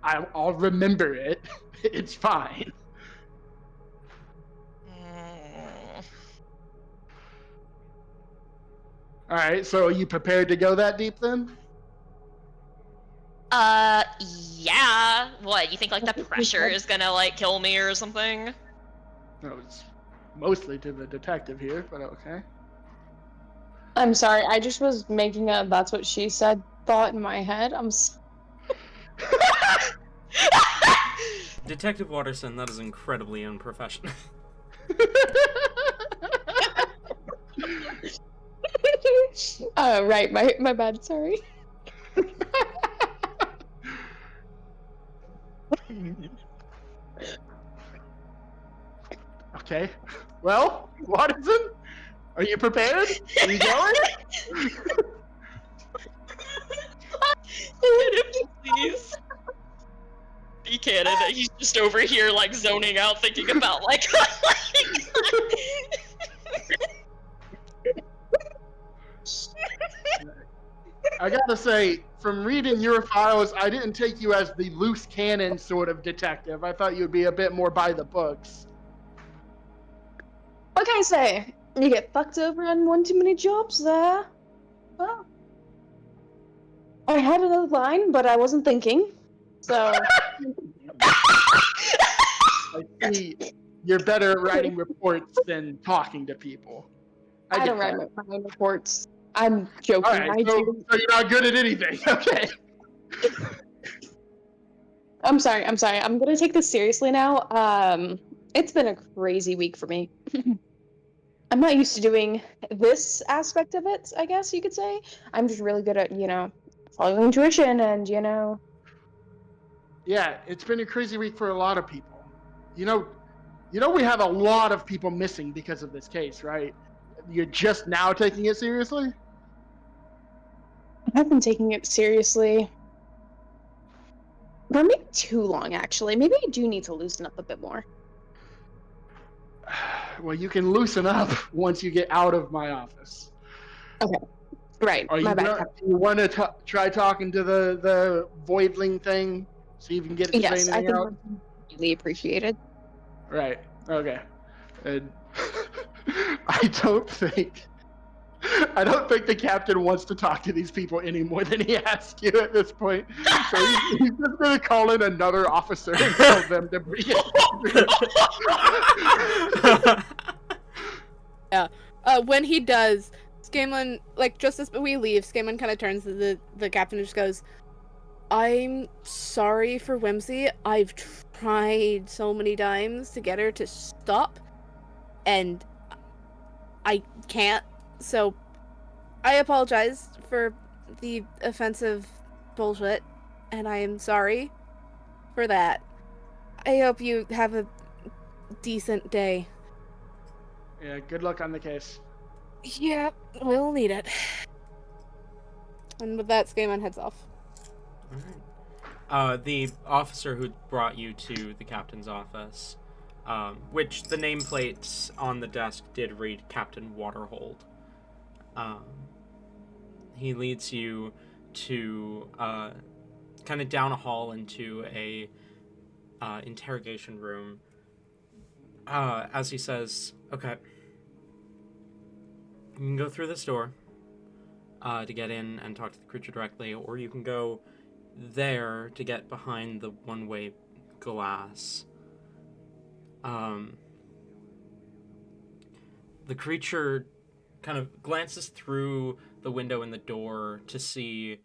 I'll remember it. It's fine. All right, so are you prepared to go that deep then? Yeah. What, you think like the pressure is gonna like kill me or something? No, it's mostly to the detective here, but okay. I'm sorry, I just was making a "that's what she said" thought in my head. Detective Watterson, that is incredibly unprofessional. Right, my bad, sorry. Okay. Well, Watson, are you prepared? Are you going? Please. Be canon that he's just over here like zoning out thinking about like I gotta say, from reading your files, I didn't take you as the loose cannon sort of detective. I thought you'd be a bit more by the books. What can I say? You get fucked over on one too many jobs there. Well, I had another line, but I wasn't thinking. So I see you're better at writing reports than talking to people. I don't write my own reports. I'm joking. All right, so you're not good at anything. Okay. I'm sorry. I'm gonna take this seriously now. It's been a crazy week for me. I'm not used to doing this aspect of it, I guess you could say. I'm just really good at, following intuition and, Yeah, it's been a crazy week for a lot of people. You know, we have a lot of people missing because of this case, right? You're just now taking it seriously? I've been taking it seriously. But maybe too long, actually. Maybe I do need to loosen up a bit more. Well, you can loosen up once you get out of my office. Okay. Right. Do you want to try talking to the voidling thing? See if you can get it to Yes, say I anything think out? that's really appreciated. Right. Okay. And I don't think the captain wants to talk to these people any more than he has to at this point. So he's just going to call in another officer and tell them to bring it. Yeah. When he does, Scanlan, like, just as we leave, Scanlan kind of turns to the captain and just goes, "I'm sorry for Whimsy. I've tried so many times to get her to stop, and I can't. So, I apologize for the offensive bullshit, and I am sorry for that. I hope you have a decent day." Yeah, good luck on the case. Yeah, we'll need it. And with that, Skaemon heads off. Alright. The officer who brought you to the captain's office, which the nameplate on the desk did read Captain Waterhold. He leads you to kind of down a hall into a interrogation room. As he says, "Okay, you can go through this door to get in and talk to the creature directly, or you can go there to get behind the one-way glass." The creature kind of glances through the window in the door to see,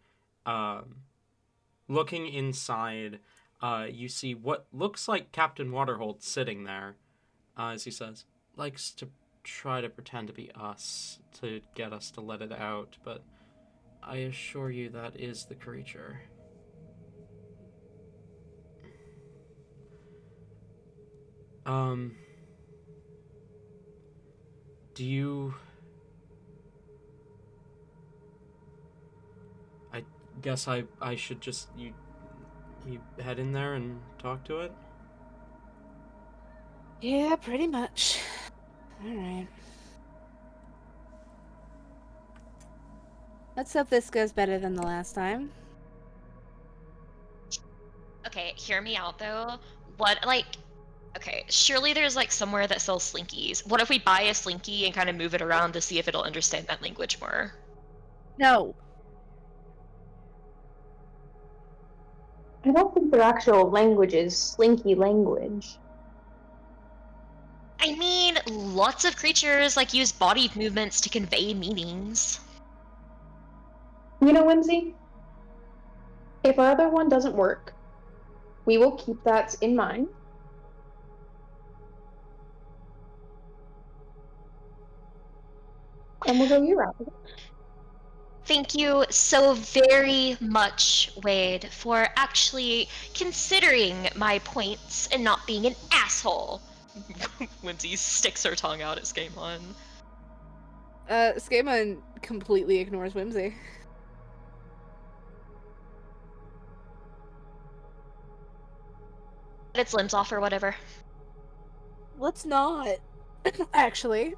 looking inside, you see what looks like Captain Waterhold sitting there, as he says, likes to try to pretend to be us to get us to let it out, but I assure you that is the creature. Do you... I guess I should just... You head in there and talk to it? Yeah, pretty much. Alright. Let's hope this goes better than the last time. Okay, hear me out though. What, like, okay, surely there's like somewhere that sells slinkies. What if we buy a slinky and kind of move it around to see if it'll understand that language more? No. I don't think their actual language is slinky language. I mean, lots of creatures like use body movements to convey meanings. You know, Whimsy, if our other one doesn't work, we will keep that in mind. And we'll go year round. Thank you so very much, Wade, for actually considering my points and not being an asshole. Whimsy sticks her tongue out at Skaemon. Skaemon completely ignores Whimsy. Its limbs off or whatever. Let's not. Actually.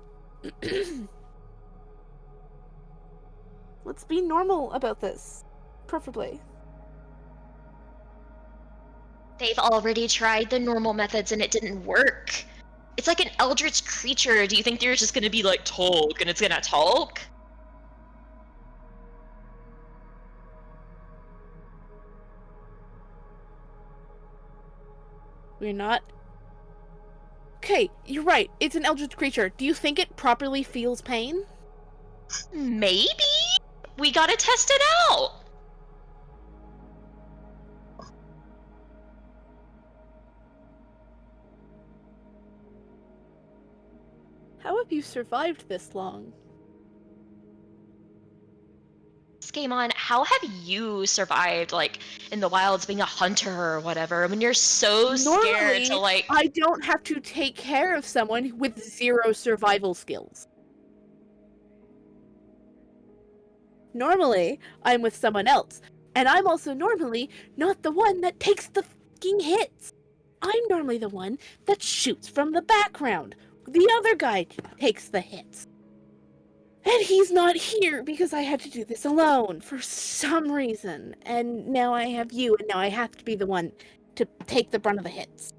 Let's be normal about this. Preferably. They've already tried the normal methods and it didn't work. It's like an eldritch creature. Do you think they're just gonna be like, talk, and it's gonna talk? We're not. Okay, you're right. It's an eldritch creature. Do you think it properly feels pain? Maybe? We gotta test it out! How have you survived this long? Skaemon, how have you survived, like, in the wilds being a hunter or whatever, when you're so scared to, like... I don't have to take care of someone with 0 survival skills. Normally, I'm with someone else, and I'm also normally not the one that takes the fucking hits. I'm normally the one that shoots from the background. The other guy takes the hits. And he's not here because I had to do this alone for some reason. And now I have you, and now I have to be the one to take the brunt of the hits.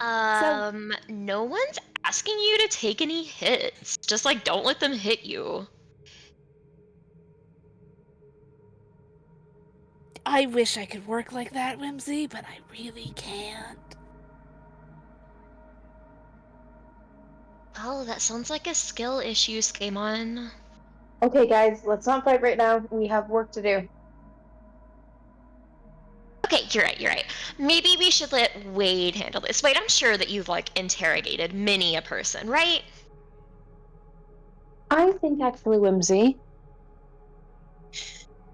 No one's asking you to take any hits. Just, like, don't let them hit you. I wish I could work like that, Whimsy, but I really can't. Oh, that sounds like a skill issue, Skaemon. Okay, guys, let's not fight right now. We have work to do. Okay, you're right. Maybe we should let Wade handle this. Wade, I'm sure that you've, like, interrogated many a person, right? I think, actually, Whimsy,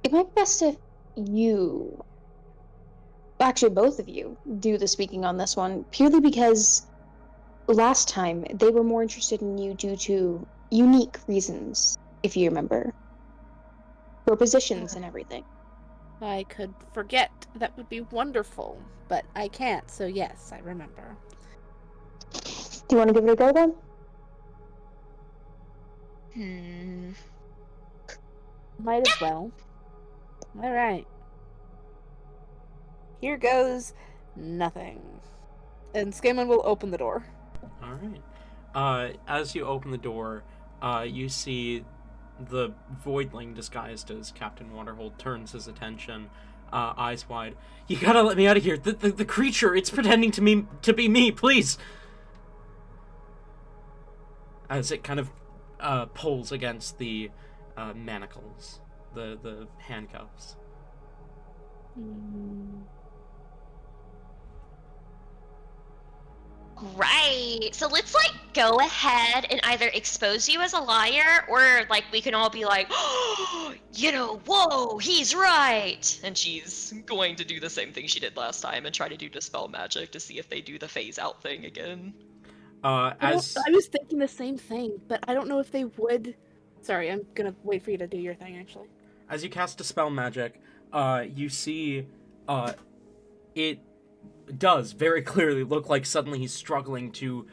it might be best if you, actually both of you, do the speaking on this one, purely because, last time they were more interested in you due to unique reasons, if you remember. Your positions and everything. I could forget. That would be wonderful. But I can't, so yes, I remember. Do you want to give it a go then? Might as well. Alright. Here goes nothing. And Scammon will open the door. All right. As you open the door, you see the Voidling disguised as Captain Waterhold turns his attention, eyes wide. You gotta let me out of here. The creature, it's pretending to be me, please. As it kind of pulls against the manacles, the handcuffs. Right. So let's like go ahead and either expose you as a liar, or like we can all be like, oh, whoa, he's right. And she's going to do the same thing she did last time and try to do dispel magic to see if they do the phase out thing again. I was thinking the same thing, but I don't know if they would. Sorry, I'm gonna wait for you to do your thing, actually. As you cast dispel magic, you see it does very clearly look like suddenly he's struggling to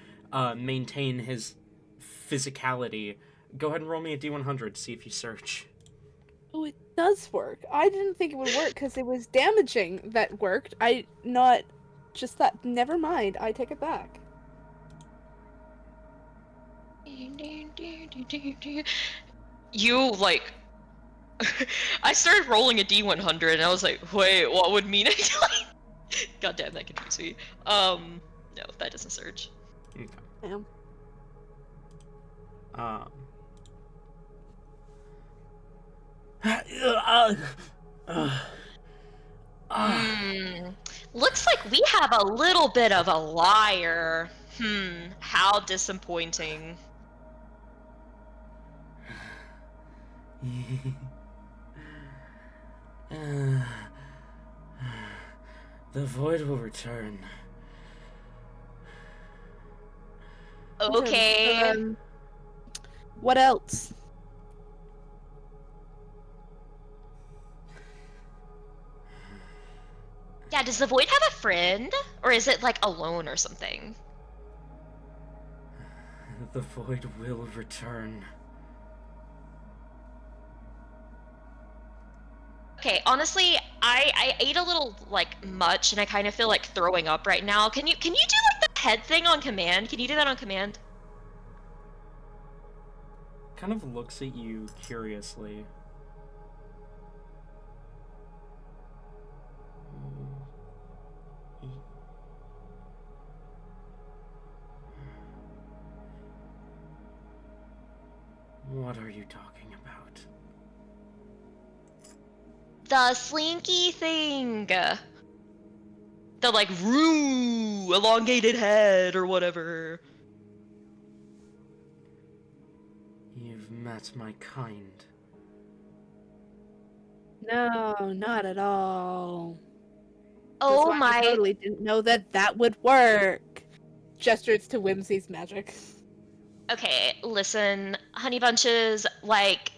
maintain his physicality. Go ahead and roll me a d100 to see if you search. Oh, it does work. I didn't think it would work because it was damaging that worked. Just that. Never mind. I take it back. You like I started rolling a d100 and I was like, wait, what would mean it? God damn, that confused me. No, that doesn't surge. Okay. Damn. Looks like we have a little bit of a liar. How disappointing. The void will return. Okay. What else? Yeah, does the void have a friend? Or is it like alone or something? The void will return. Okay, honestly, I ate a little like much and I kind of feel like throwing up right now. Can you do like the head thing on command? Can you do that on command? Kind of looks at you curiously. What are you talking about? The slinky thing. The like roo elongated head or whatever. You've met my kind. No, not at all. Oh That's why I my. totally didn't know that would work. Gestures to Whimsy's magic. Okay, listen, honey bunches, like,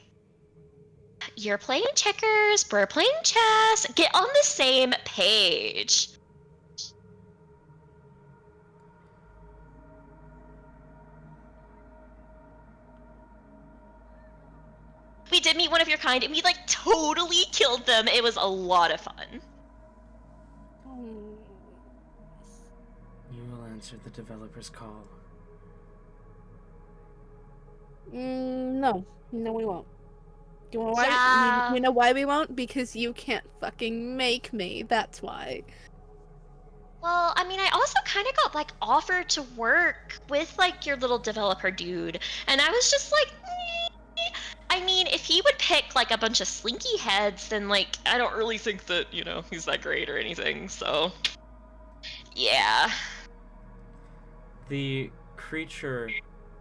you're playing checkers, we're playing chess. Get on the same page. We did meet one of your kind, and we, like, totally killed them. It was a lot of fun. You will answer the developer's call. No, we won't. Do you know why? Yeah. You know why we won't? Because you can't fucking make me. That's why. Well, I mean, I also kind of got, like, offered to work with, like, your little developer dude, and I was just like, I mean, if he would pick, like, a bunch of slinky heads, then, like, I don't really think that, he's that great or anything, so... Yeah. The creature,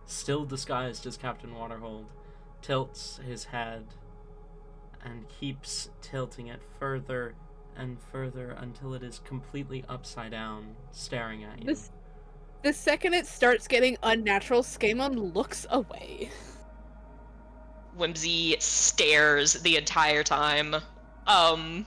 still disguised as Captain Waterhold, tilts his head and keeps tilting it further and further until it is completely upside down, staring at you. The second it starts getting unnatural, Skamon looks away. Whimsy stares the entire time, kind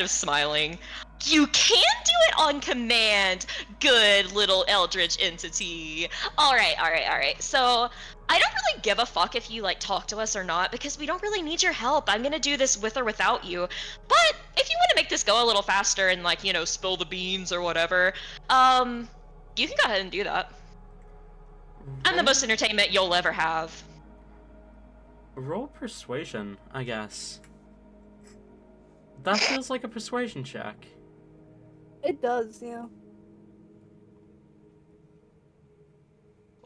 of smiling. You can do it on command, good little eldritch entity. All right. So I don't really give a fuck if you like talk to us or not, because we don't really need your help. I'm gonna do this with or without you. But if you want to make this go a little faster and like, you know, spill the beans or whatever, you can go ahead and do that. I'm the most entertainment you'll ever have. Roll persuasion, I guess. That feels like a persuasion check. It does, yeah.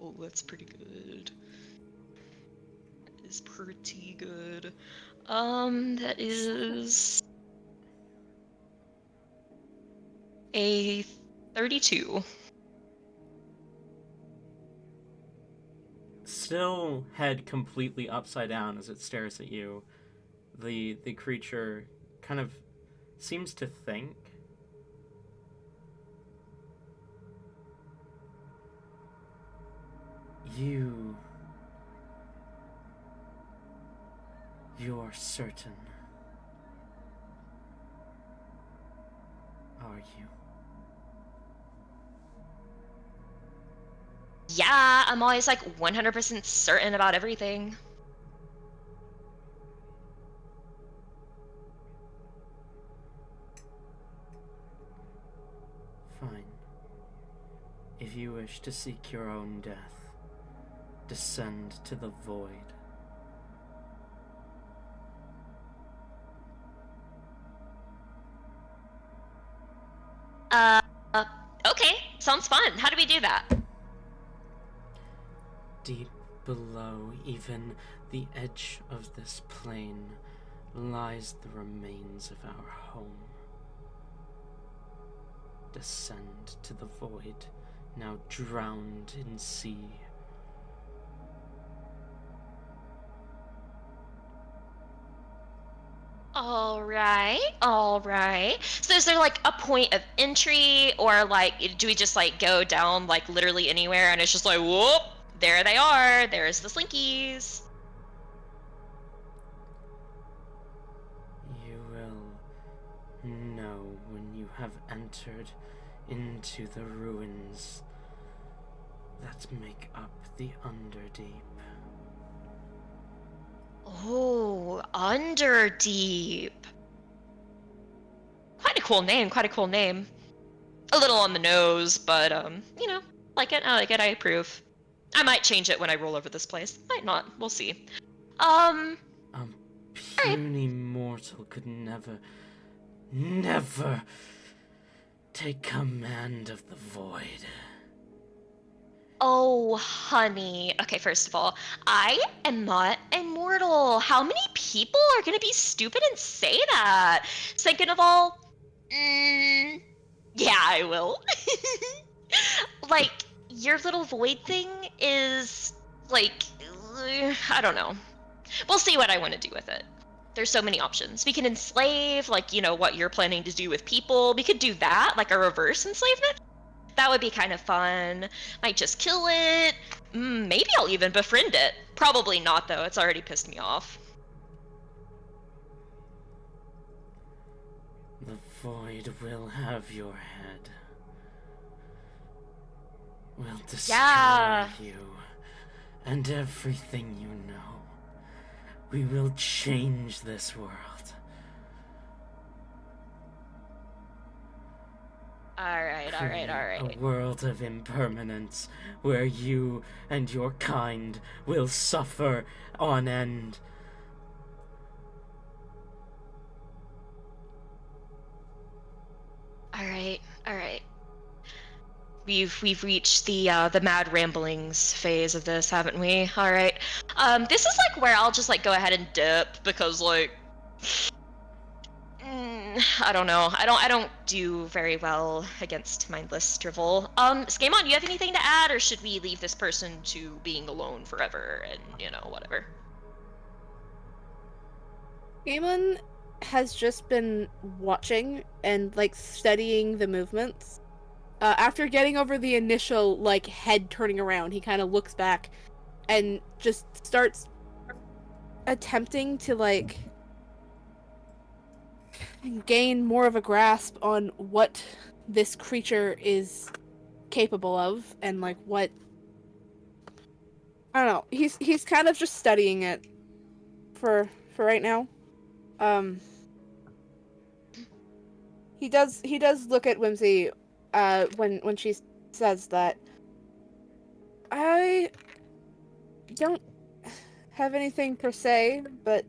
Oh, that's pretty good. That is pretty good. That is a 32. Still head completely upside down as it stares at you. The creature kind of seems to think. You're certain, are you? Yeah, I'm always like 100% certain about everything. Fine. If you wish to seek your own death, descend to the void. Okay, sounds fun. How do we do that? Deep below even the edge of this plane lies the remains of our home. Descend to the void, now drowned in sea. All right. So is there like a point of entry, or like do we just like go down like literally anywhere and it's just like whoop, there they are, there's the slinkies. You will know when you have entered into the ruins that make up the Underdeep. Oh, Underdeep. Quite a cool name. A little on the nose, but you know, I like it, I approve. I might change it when I roll over this place. Might not, we'll see. A puny mortal could never take command of the void. Oh, honey. Okay, first of all, I am not immortal. How many people are gonna be stupid and say that? Second of all, yeah, I will. Like, your little void thing is, like, I don't know. We'll see what I want to do with it. There's so many options. We can enslave, like, you know, what you're planning to do with people. We could do that, like a reverse enslavement. That would be kind of fun. Might just kill it. Maybe I'll even befriend it. Probably not, though. It's already pissed me off. The void will have your head. Will destroy you and everything you know. We will change this world. All right. A world of impermanence where you and your kind will suffer on end. All right. We've reached the mad ramblings phase of this, haven't we? All right. This is like where I'll just like go ahead and dip because like I don't know. I don't do very well against mindless drivel. Skamon, do you have anything to add, or should we leave this person to being alone forever and, you know, whatever? Gamon has just been watching and like studying the movements after getting over the initial, like, head turning around, he kind of looks back and just starts attempting to, like, gain more of a grasp on what this creature is capable of, and, like, what... I don't know. He's kind of just studying it for right now. He does look at Whimsy when she says that. I don't have anything per se, but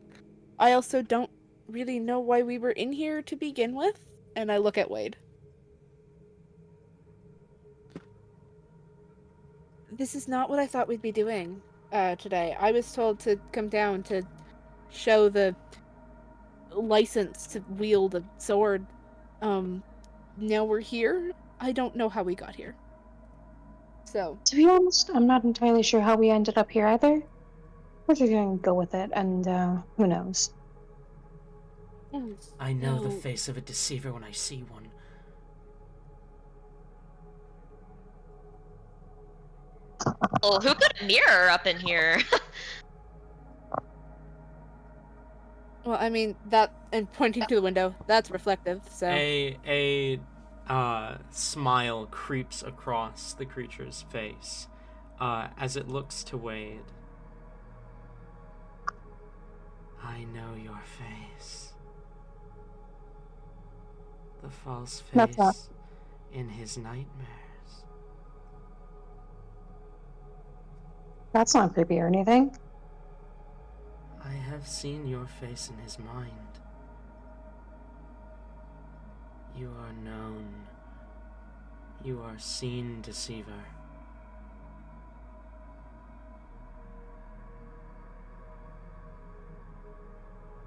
I also don't really know why we were in here to begin with. And I look at Wade. This is not what I thought we'd be doing today. I was told to come down to show the license to wield a sword. Now we're here. I don't know how we got here. So, To be honest, I'm not entirely sure how we ended up here either. We're just gonna go with it, and who knows? I know the no. face of a deceiver when I see one. Well, who put a mirror up in here? Well, I mean, that, and pointing to the window, that's reflective, so... A smile creeps across the creature's face as it looks to Wade. I know your face. The false That's not. face in his nightmares. That's not creepy or anything. I have seen your face in his mind. You are known. You are seen, deceiver.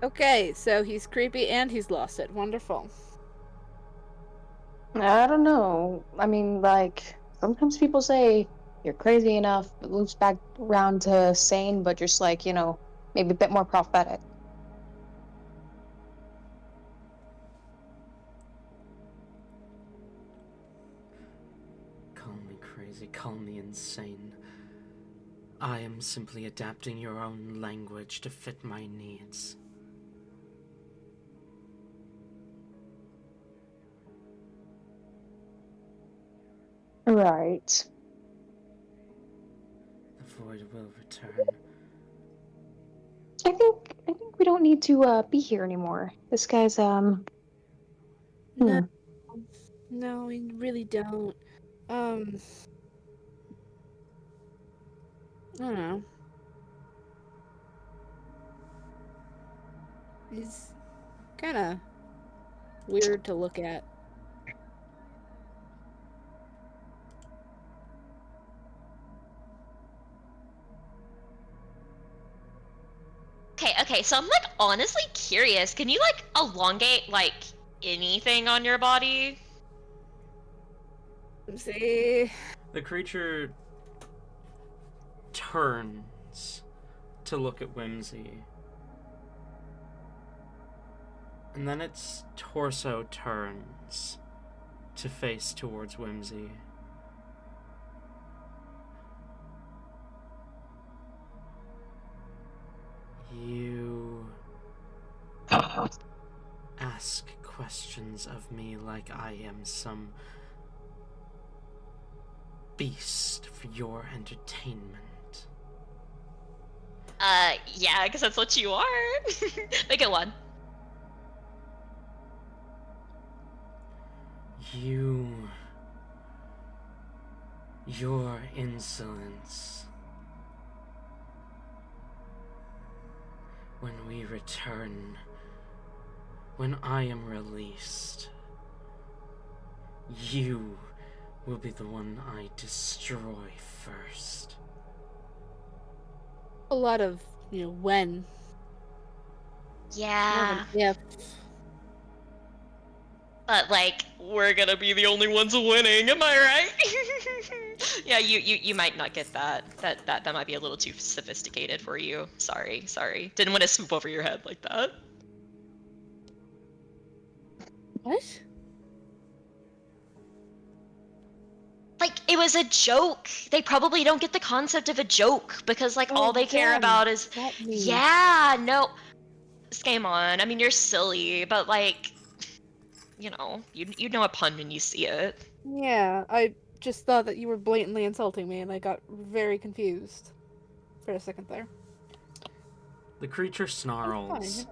Okay, so he's creepy and he's lost it. Wonderful. I don't know. I mean, like, sometimes people say you're crazy enough, it loops back around to sane, but just like, maybe a bit more prophetic. Call me crazy, call me insane. I am simply adapting your own language to fit my needs. Right. The void will return. I think we don't need to be here anymore. This guy's No, no, we really don't. I don't know. He's kind of weird to look at. Okay, so I'm like honestly curious. Can you like elongate like anything on your body? See? The creature turns to look at Whimsy. And then its torso turns to face towards Whimsy. You ask questions of me like I am some beast for your entertainment. Yeah, because that's what you are. Make it one. Your insolence. When we return, when I am released, you will be the one I destroy first. A lot of, when. Yeah. Yeah. But like, we're gonna be the only ones winning, am I right? Yeah, you might not get that. That might be a little too sophisticated for you. Sorry. Didn't want to swoop over your head like that. What? like, it was a joke. They probably don't get the concept of a joke because, like, all they care about is, yeah, no, game on. I mean, you're silly, but, like, you know a pun when you see it. Yeah, I just thought that you were blatantly insulting me, and I got very confused for a second there. The creature snarls,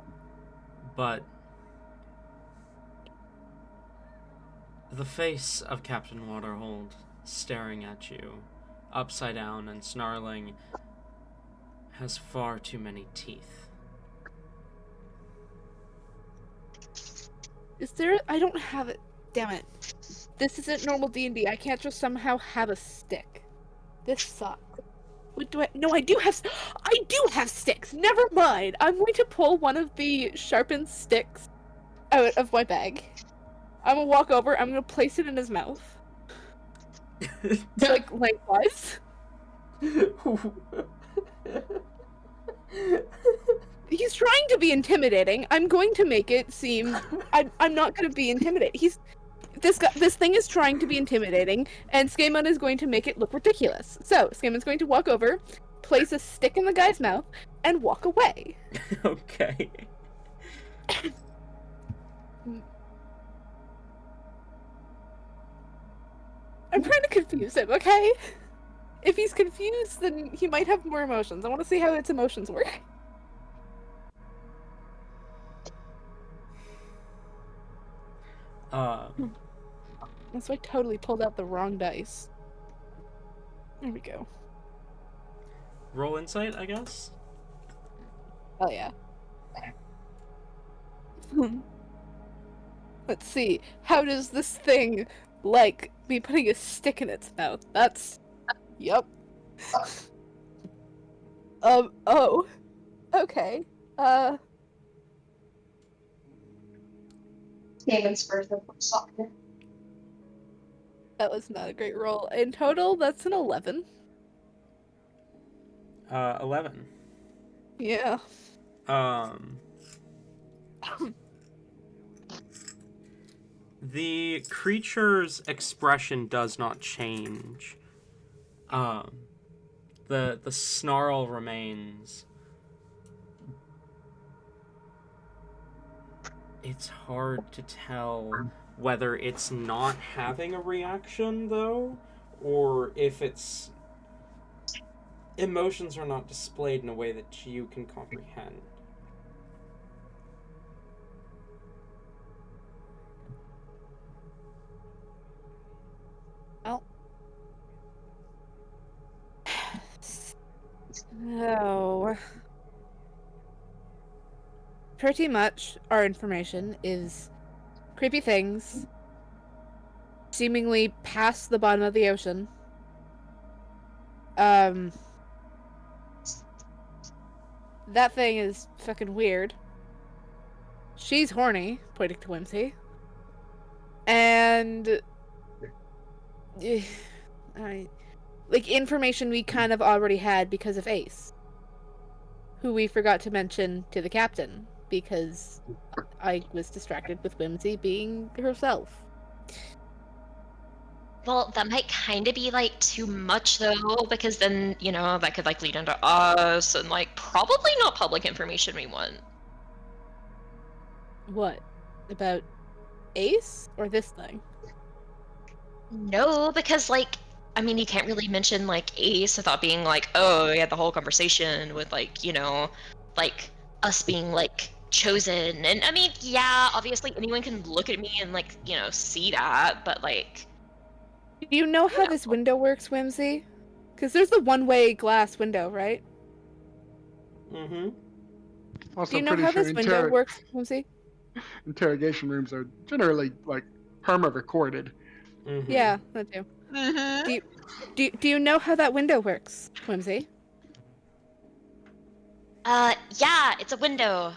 but the face of Captain Waterhold staring at you, upside down and snarling, has far too many teeth. Is there? I don't have it. Damn it. This isn't normal D&D. I can't just somehow have a stick. This sucks. What do I... No, I do have sticks! Never mind! I'm going to pull one of the sharpened sticks out of my bag. I'm gonna walk over, I'm gonna place it in his mouth. Like, lengthwise. He's trying to be intimidating. I'm going to make it seem... I'm not gonna be intimidated. This thing is trying to be intimidating, and Skaemon is going to make it look ridiculous. So, Skaemon's going to walk over, place a stick in the guy's mouth, and walk away. Okay. I'm trying to confuse him, okay? If he's confused, then he might have more emotions. I want to see how its emotions work. So I totally pulled out the wrong dice. There we go. Roll insight, I guess? Oh yeah. Let's see. How does this thing like me putting a stick in its mouth? That's... Yup. Oh. Okay. Damon's birthday soccer. That was not a great roll. In total, that's an 11. 11. Yeah. The creature's expression does not change. The snarl remains. It's hard to tell whether it's not having a reaction, though, or if its emotions are not displayed in a way that you can comprehend. Well. So... pretty much our information is creepy things seemingly past the bottom of the ocean. That thing is fucking weird. She's horny, pointing to Whimsy. And... like, information we kind of already had because of Ace. Who we forgot to mention to the captain, because I was distracted with Whimsy being herself. Well, that might kind of be, like, too much, though, because then, that could, like, lead into us, and, like, probably not public information we want. What? About Ace? Or this thing? No, because, like, I mean, you can't really mention, like, Ace without being like, oh, we had the whole conversation with, like, like, us being, like, chosen. And, I mean, yeah, obviously anyone can look at me and, like, see that, but, like... Do you know how this window works, Whimsy? Because there's the one-way glass window, right? Mm-hmm. Also, Do you know how this window works, Whimsy? Interrogation rooms are generally, like, perma-recorded. Mm-hmm. Yeah, that too. Mm-hmm. Do you know how that window works, Whimsy? Yeah, it's a window.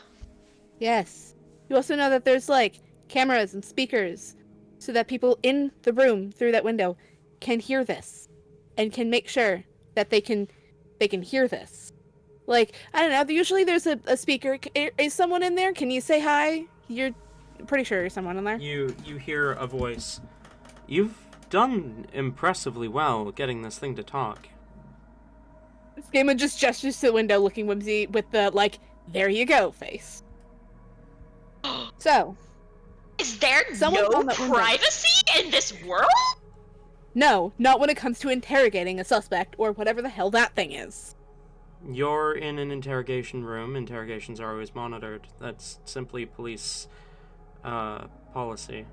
Yes. You also know that there's, like, cameras and speakers, so that people in the room through that window can hear this, and can make sure that they can hear this. Like, I don't know, usually there's a speaker. Is someone in there? Can you say hi? You're pretty sure there's someone in there. You hear a voice. You've done impressively well getting this thing to talk. Skema just gestures to the window, looking whimsy with the, like, there you go face. So, Is there Someone no on that window. privacy in this world? no, not when it comes to interrogating a suspect or whatever the hell that thing is. You're in an interrogation room. Interrogations are always monitored. That's simply police policy.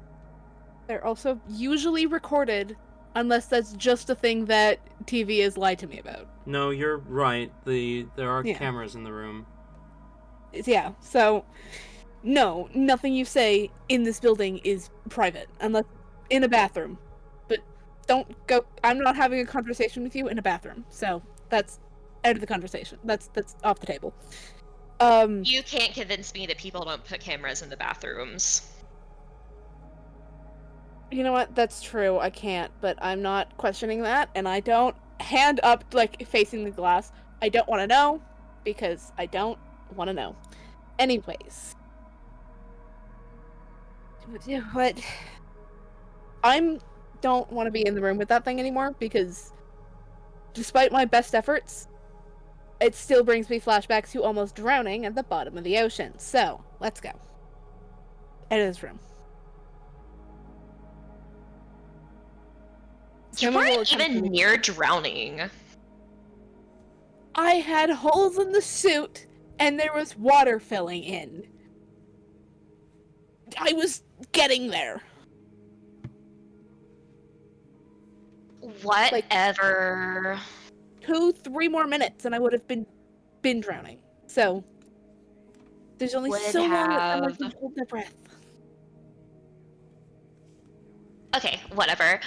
They're also usually recorded, unless that's just a thing that TV has lied to me about. No, you're right. There are Yeah. cameras in the room. Yeah, so no, nothing you say in this building is private, unless in a bathroom. But don't go. I'm not having a conversation with you in a bathroom, so that's out of the conversation. That's off the table. You can't convince me that people don't put cameras in the bathrooms. You know what? That's true. I can't, but I'm not questioning that, and I don't hand up, like, facing the glass. I don't want to know, because I don't want to know. Anyways. But I don't want to be in the room with that thing anymore, because despite my best efforts, it still brings me flashbacks to almost drowning at the bottom of the ocean. So, let's go. Out of this room. You Someone will weren't attempt even to- near drowning. I had holes in the suit, and there was water filling in. I was getting there. Whatever. 2-3 more minutes, and I would have been drowning. So there's only Would so long that someone have- can hold their breath. Okay, whatever.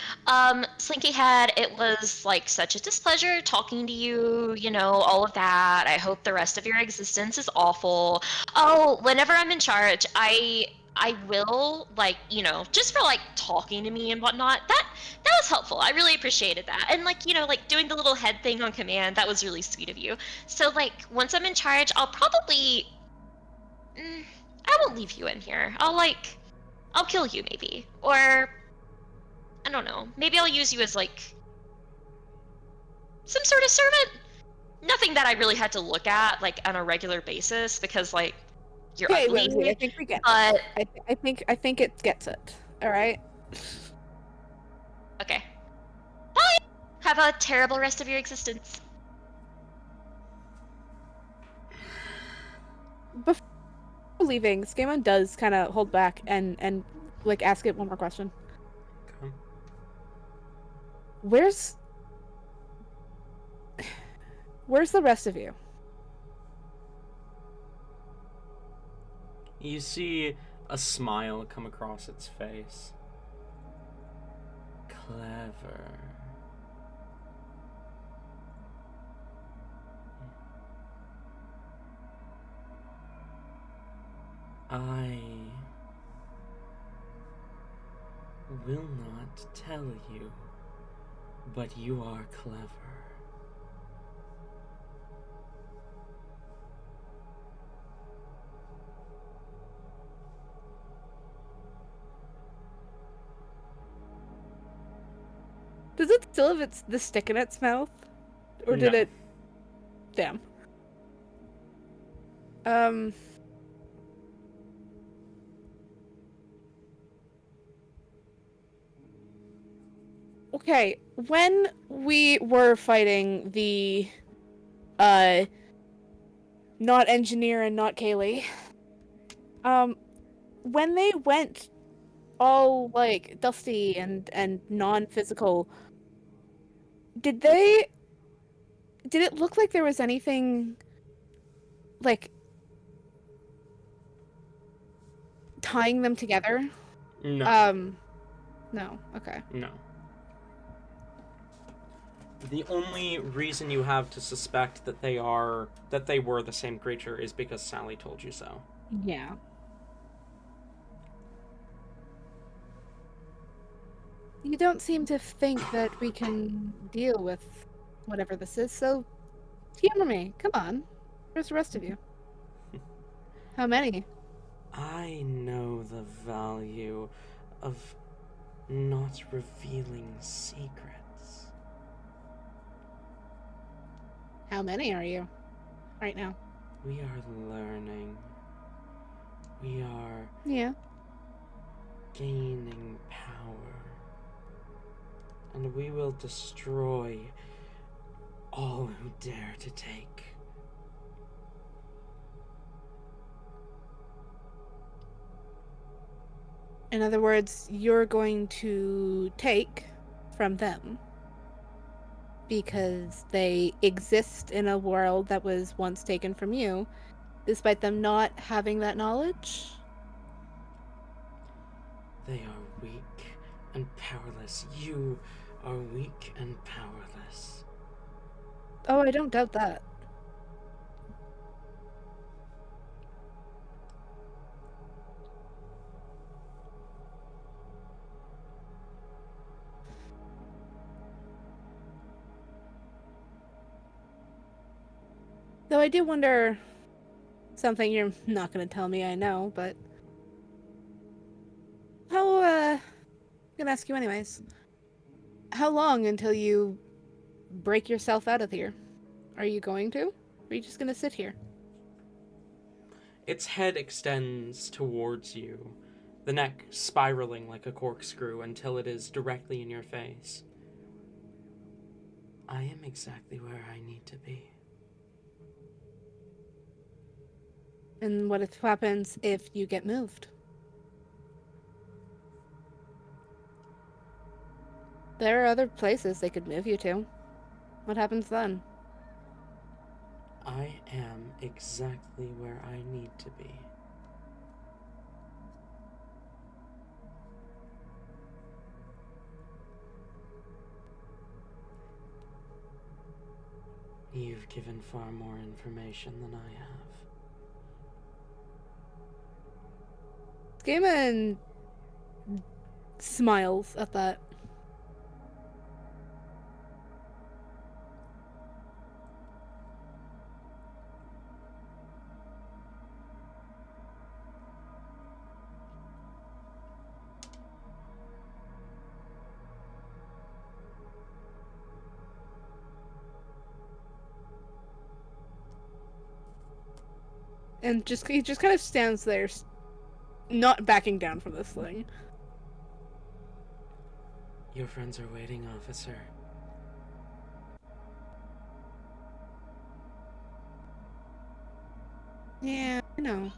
Slinky Head, it was like such a displeasure talking to you, you know, all of that. I hope the rest of your existence is awful. Oh, whenever I'm in charge, I will, like, you know, just for like talking to me and whatnot. That was helpful. I really appreciated that. And like, you know, like doing the little head thing on command, that was really sweet of you. So like once I'm in charge, I'll probably I won't leave you in here. I'll kill you maybe. Or I don't know. Maybe I'll use you as, like, some sort of servant? Nothing that I really had to look at, like, on a regular basis, because, like, you're Okay, ugly. Whimsy, I think we get But, it. I think it gets it. Alright? okay. Bye! Have a terrible rest of your existence. Before leaving, Skamon does kind of hold back and like ask it one more question. Okay. Where's the rest of you? You see a smile come across its face. Clever. I will not tell you, but you are clever. Does it still have the stick in its mouth? Or did No. it... Damn. Okay, when we were fighting the, not engineer and not Kaylee, when they went all, like, dusty and non-physical, did it look like there was anything, like, tying them together? No. No, okay. No. The only reason you have to suspect that they were the same creature is because Sally told you so. Yeah. You don't seem to think that we can deal with whatever this is, so humor me. Come on. Where's the rest of you? How many? I know the value of not revealing secrets. How many are you right now? We are learning. We are Yeah. gaining power. And we will destroy all who dare to take. In other words, you're going to take from them because they exist in a world that was once taken from you, despite them not having that knowledge? They are weak and powerless. You are weak and powerless. Oh, I don't doubt that. Though I do wonder something you're not going to tell me, I know, but how, I'm going to ask you anyways. How long until you break yourself out of here? Are you going to? Or are you just going to sit here? Its head extends towards you, the neck spiraling like a corkscrew until it is directly in your face. I am exactly where I need to be. And what happens if you get moved? There are other places they could move you to. What happens then? I am exactly where I need to be. You've given far more information than I have. Gaiman smiles at that. And he just kind of stands there, not backing down from this thing. Your friends are waiting, officer. Yeah, I know.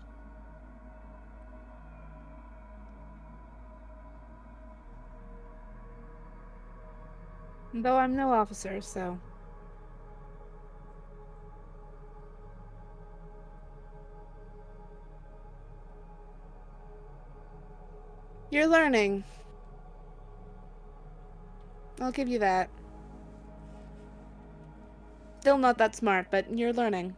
Though I'm no officer, so... You're learning. I'll give you that. Still not that smart, but you're learning.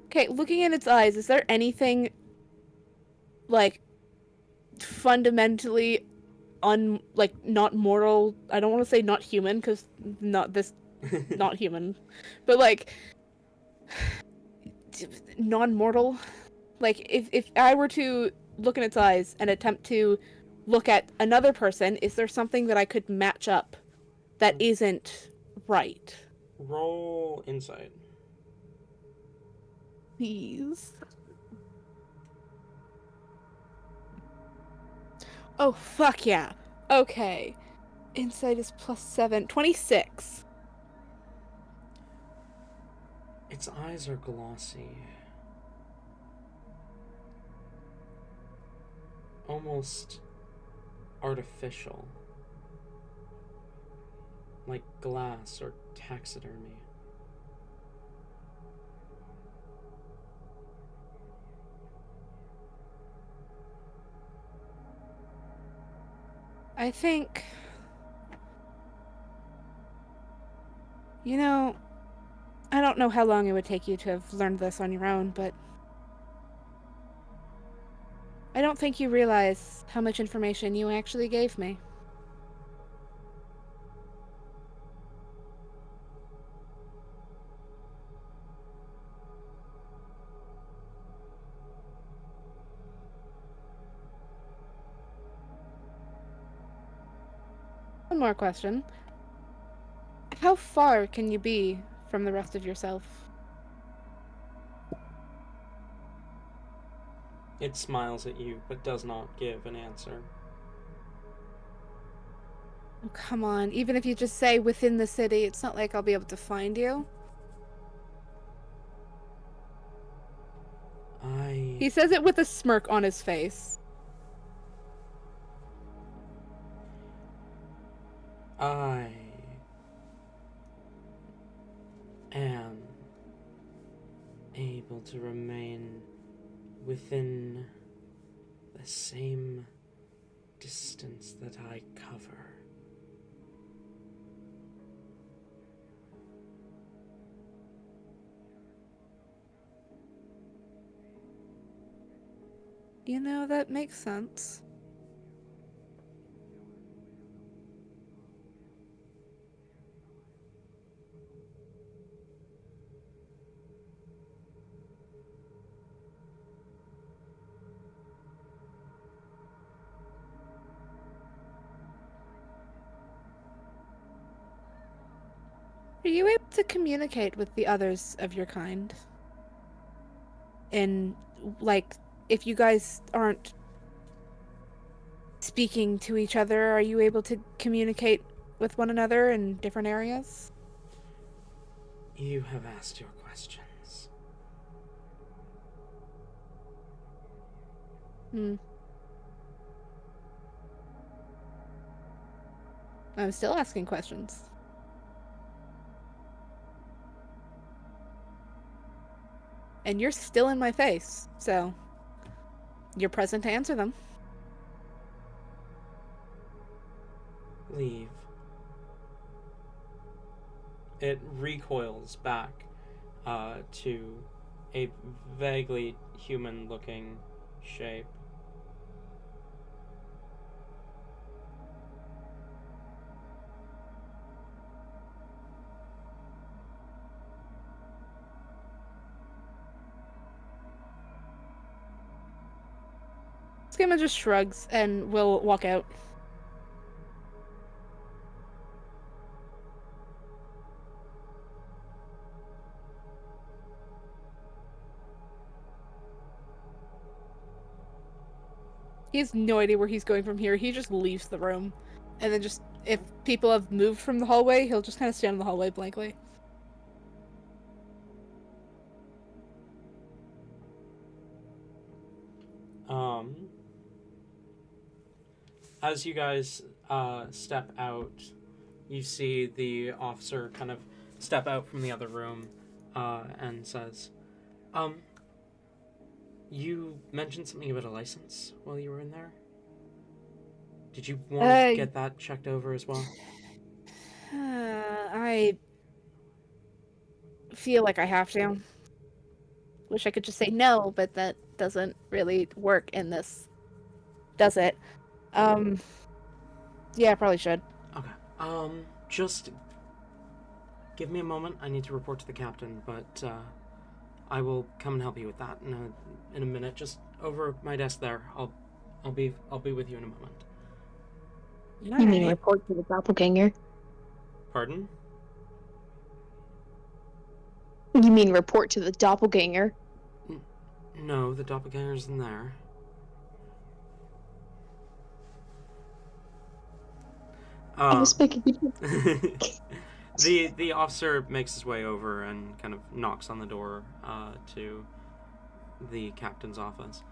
Okay, looking in its eyes, is there anything, like, fundamentally not mortal? I don't want to say not human, because not human. But, like, non-mortal? Like, if I were to look in its eyes and attempt to look at another person, is there something that I could match up that isn't right? Roll insight. Please. Oh, fuck yeah. Okay. Insight is +7. 26. Its eyes are glossy. Almost artificial. Like glass or taxidermy. I think... You know, I don't know how long it would take you to have learned this on your own, but... I don't think you realize how much information you actually gave me. one more question. How far can you be from the rest of yourself? It smiles at you, but does not give an answer. Oh, come on. Even if you just say within the city, it's not like I'll be able to find you. He says it with a smirk on his face. I am able to remain within the same distance that I cover. You know, that makes sense. Are you able to communicate with the others of your kind? And, like, if you guys aren't speaking to each other, are you able to communicate with one another in different areas? You have asked your questions. I'm still asking questions. And you're still in my face, so you're present to answer them. Leave. It recoils back to a vaguely human-looking shape. Skimma just shrugs and will walk out. He has no idea where he's going from here. He just leaves the room. And then just, if people have moved from the hallway, he'll just kind of stand in the hallway blankly. As you guys step out, you see the officer kind of step out from the other room and says, you mentioned something about a license while you were in there? Did you want to get that checked over as well? I feel like I have to. Wish I could just say no, but that doesn't really work in this, does it? Yeah, I probably should. Okay. Just give me a moment. I need to report to the captain, but I will come and help you with that in a minute. Just over my desk there. I'll be with you in a moment. You mean report to the doppelganger? Pardon? You mean report to the doppelganger? No, the doppelganger's in there. I was making The officer makes his way over and kind of knocks on the door to the captain's office.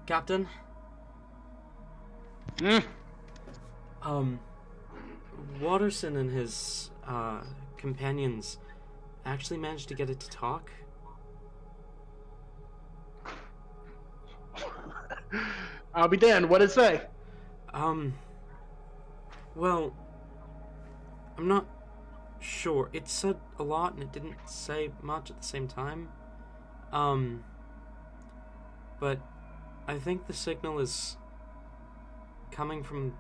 Captain? Watterson and his companions actually managed to get it to talk. I'll be damned. What did it say? Well, I'm not sure. It said a lot and it didn't say much at the same time. But I think the signal is coming from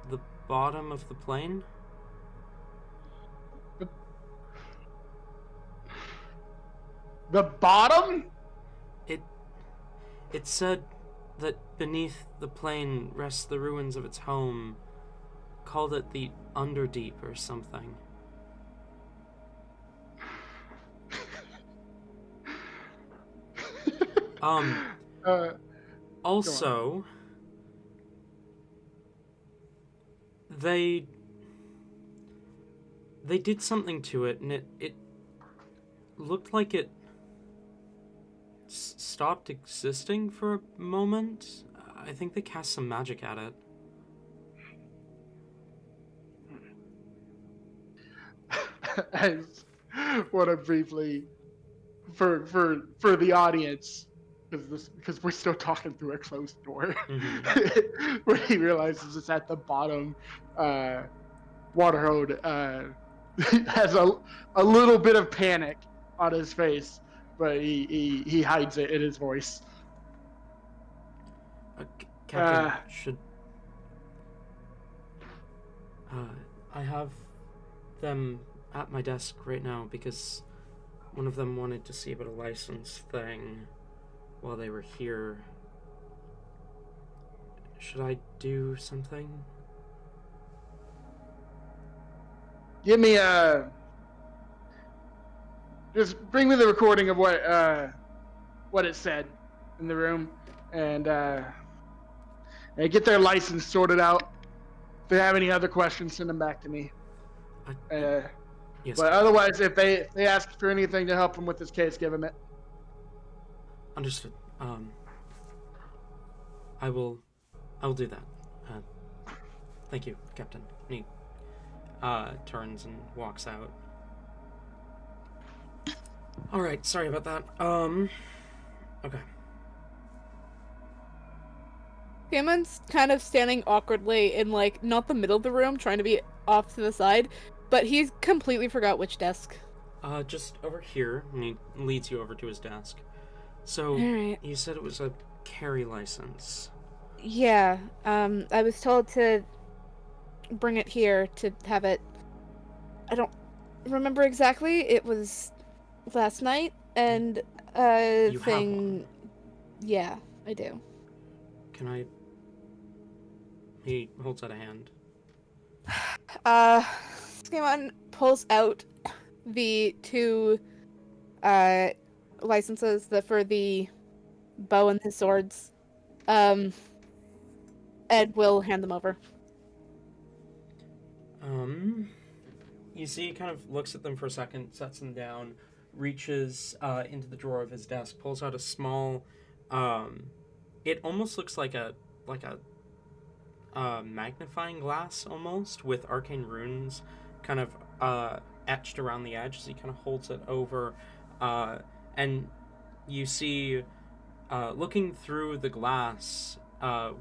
the bottom of the plane. The bottom? It said that beneath the plane rests the ruins of its home, called it the Underdeep or something. Also, they did something to it, and it looked like it stopped existing for a moment. I think they cast some magic at it. I want to briefly, for the audience, because we're still talking through a closed door, when he realizes it's at the bottom, Waterhold has a little bit of panic on his face, but he hides it in his voice. Captain, should I have them at my desk right now because one of them wanted to see about a license thing while they were here. Should I do something? Give me just bring me the recording of what it said in the room, and get their license sorted out. If they have any other questions, send them back to me. Yes. But otherwise, if they ask for anything to help them with this case, give them it. Understood. I will do that. Thank you, Captain. And he turns and walks out. All right, sorry about that. Okay. Scamon's kind of standing awkwardly in, like, not the middle of the room, trying to be off to the side, but he's completely forgot which desk. Just over here, and he leads you over to his desk. So, Alright. You said it was a carry license. Yeah, I was told to bring it here to have it. I don't remember exactly. It was last night, and You have one. Yeah, I do. Can I? He holds out a hand. Scamon pulls out the two licenses for the bow and his swords. Ed will hand them over. You see, he kind of looks at them for a second, sets them down, reaches into the drawer of his desk, pulls out a small, it almost looks like a magnifying glass almost, with arcane runes kind of etched around the edge as he kind of holds it over, and you see, looking through the glass,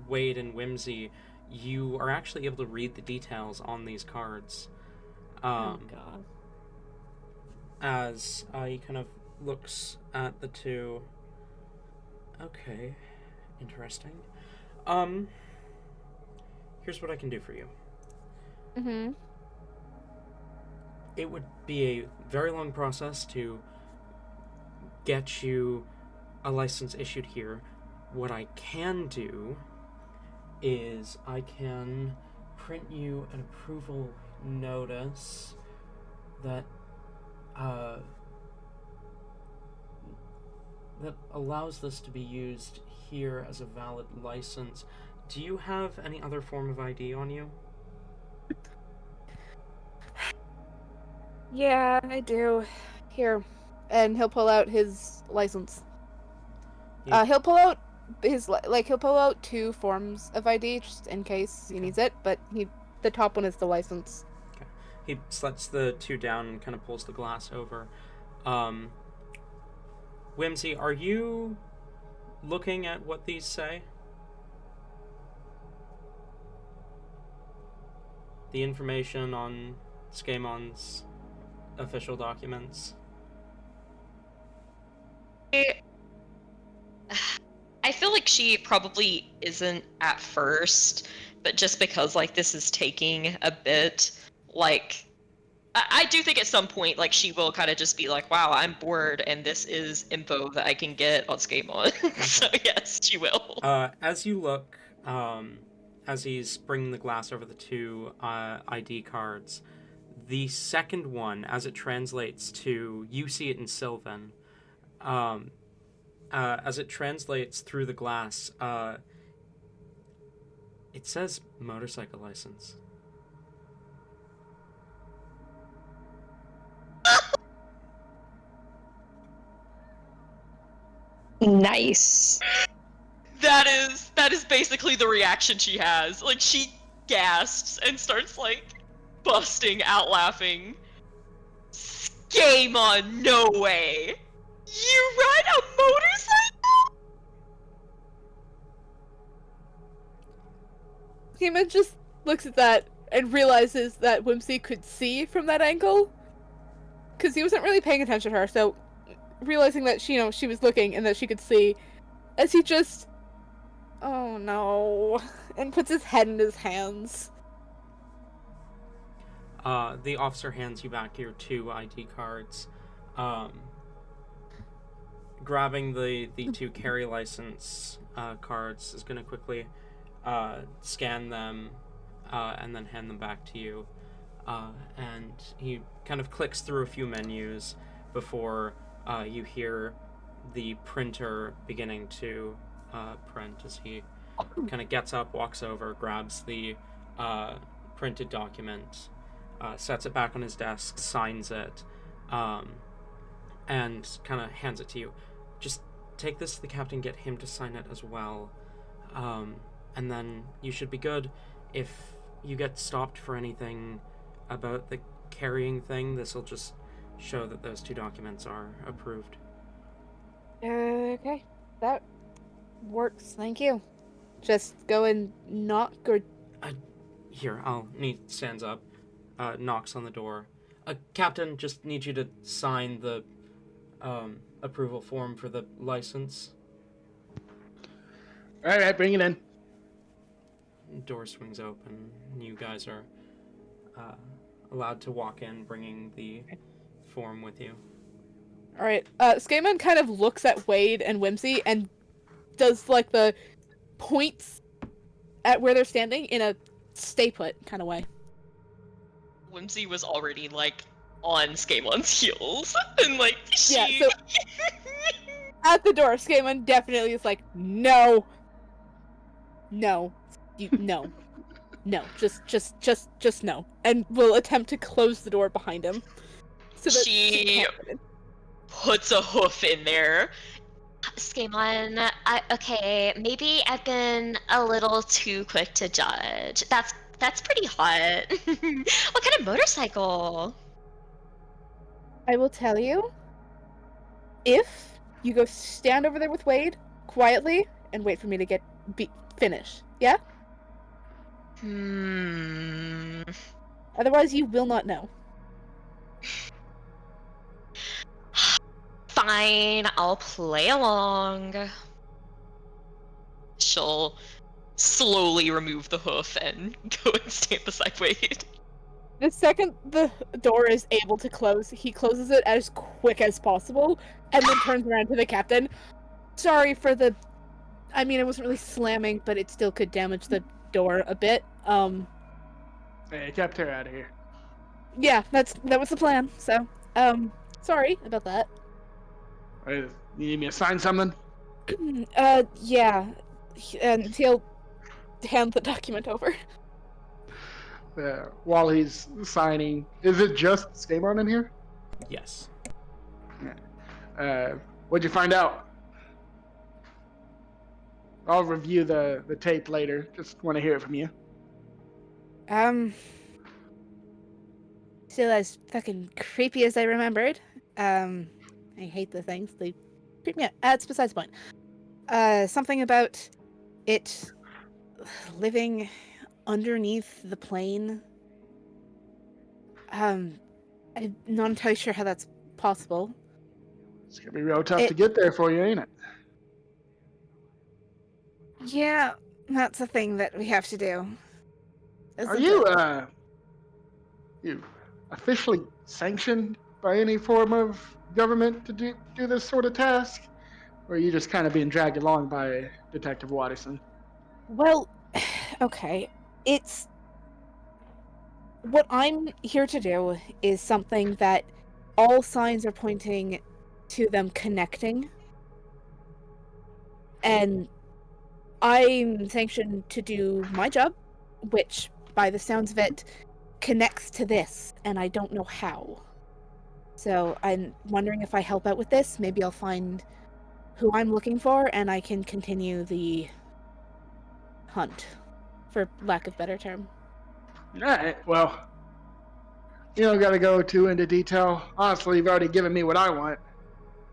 Wade and Whimsy, you are actually able to read the details on these cards. Oh god. As he kind of looks at the two. Okay, interesting. Here's what I can do for you. Mm-hmm. It would be a very long process to get you a license issued here. What I can do is I can print you an approval notice that that allows this to be used here as a valid license. Do you have any other form of ID on you? Yeah, I do. Here. And he'll pull out his license. Yeah. He'll pull out he'll pull out two forms of ID just in case he needs it, but the top one is the license. Okay. He lets the two down and kind of pulls the glass over. Whimsy, are you looking at what these say? The information on Skamon's official documents? I feel like she probably isn't at first, but just because like this is taking a bit, like I do think at some point like she will kind of just be like, wow, I'm bored and this is info that I can get on Skamon. So yes, she will. As you look as he's bringing the glass over the two ID cards, the second one, as it translates to, you see it in Sylvan, as it translates through the glass, it says motorcycle license. Nice. That is basically the reaction she has. Like, she gasps and starts, like, busting out laughing. Skema, no way! You ride a motorcycle? Skema just looks at that and realizes that Whimsy could see from that angle. Because he wasn't really paying attention to her, so realizing that she was looking and that she could see, as he just, oh no, and puts his head in his hands. The officer hands you back your two ID cards. Grabbing the two carry license cards is going to quickly scan them and then hand them back to you. And he kind of clicks through a few menus before you hear the printer beginning to print as he kind of gets up, walks over, grabs the printed document, sets it back on his desk, signs it, and kind of hands it to you. Just take this to the captain, get him to sign it as well, and then you should be good. If you get stopped for anything about the carrying thing, this will just show that those two documents are approved. Okay, that works, thank you. Just go and knock or... Here, stands up, knocks on the door. Captain, just need you to sign the approval form for the license. All right, bring it in. Door swings open. You guys are allowed to walk in, bringing the form with you. Alright, Skaman kind of looks at Wade and Whimsy and does, like, the points at where they're standing in a stay put kind of way. Whimsy was already, like, on Skamon's heels, and, like, she... Yeah, so at the door, Skaman definitely is like, no, no, just no, and will attempt to close the door behind him. So that She can't get in. puts a hoof in there. Skemon, okay, maybe I've been a little too quick to judge. That's pretty hot. What kind of motorcycle? I will tell you, if you go stand over there with Wade quietly and wait for me to finish, yeah? Otherwise, you will not know. Fine, I'll play along. She'll slowly remove the hoof and go and stand beside Wade. The second the door is able to close, he closes it as quick as possible, and then turns around to the captain. Sorry for the... I mean, it wasn't really slamming, but it still could damage the door a bit. Hey, kept her out of here. Yeah, that was the plan, so, sorry about that. You need me to sign something? Yeah. And he'll hand the document over. While he's signing, is it just Skamon in here? Yes. What'd you find out? I'll review the tape later. Just want to hear it from you. Still as fucking creepy as I remembered. I hate the things. They creep me out. It's besides the point. Something about it living underneath the plane. I'm not entirely sure how that's possible. It's gonna be real tough to get there for you, ain't it? Yeah, that's a thing that we have to do. Are you you officially sanctioned by any form of government to do this sort of task? Or are you just kind of being dragged along by Detective Watterson? Well, Okay. It's... What I'm here to do is something that all signs are pointing to them connecting. And I'm sanctioned to do my job, which, by the sounds of it, connects to this, and I don't know how. So I'm wondering if I help out with this, maybe I'll find who I'm looking for, and I can continue the hunt, for lack of better term. Alright, well, you don't gotta go too into detail. Honestly, you've already given me what I want.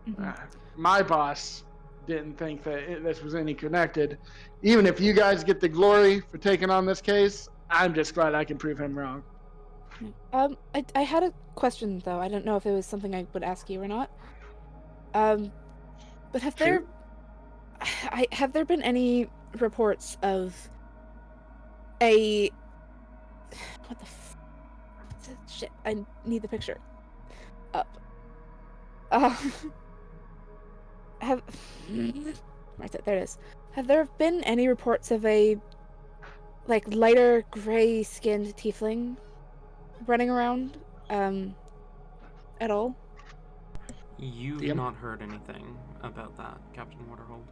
Mhm. My boss didn't think that this was any connected. Even if you guys get the glory for taking on this case, I'm just glad I can prove him wrong. I had a question, though. I don't know if it was something I would ask you or not. But have Shoot. have there been any reports of a... What the shit, I need the picture up. Have... Right there it is. Have there been any reports of a, like, lighter gray-skinned tiefling running around, at all? You've DM? not heard anything about that, Captain Waterhold.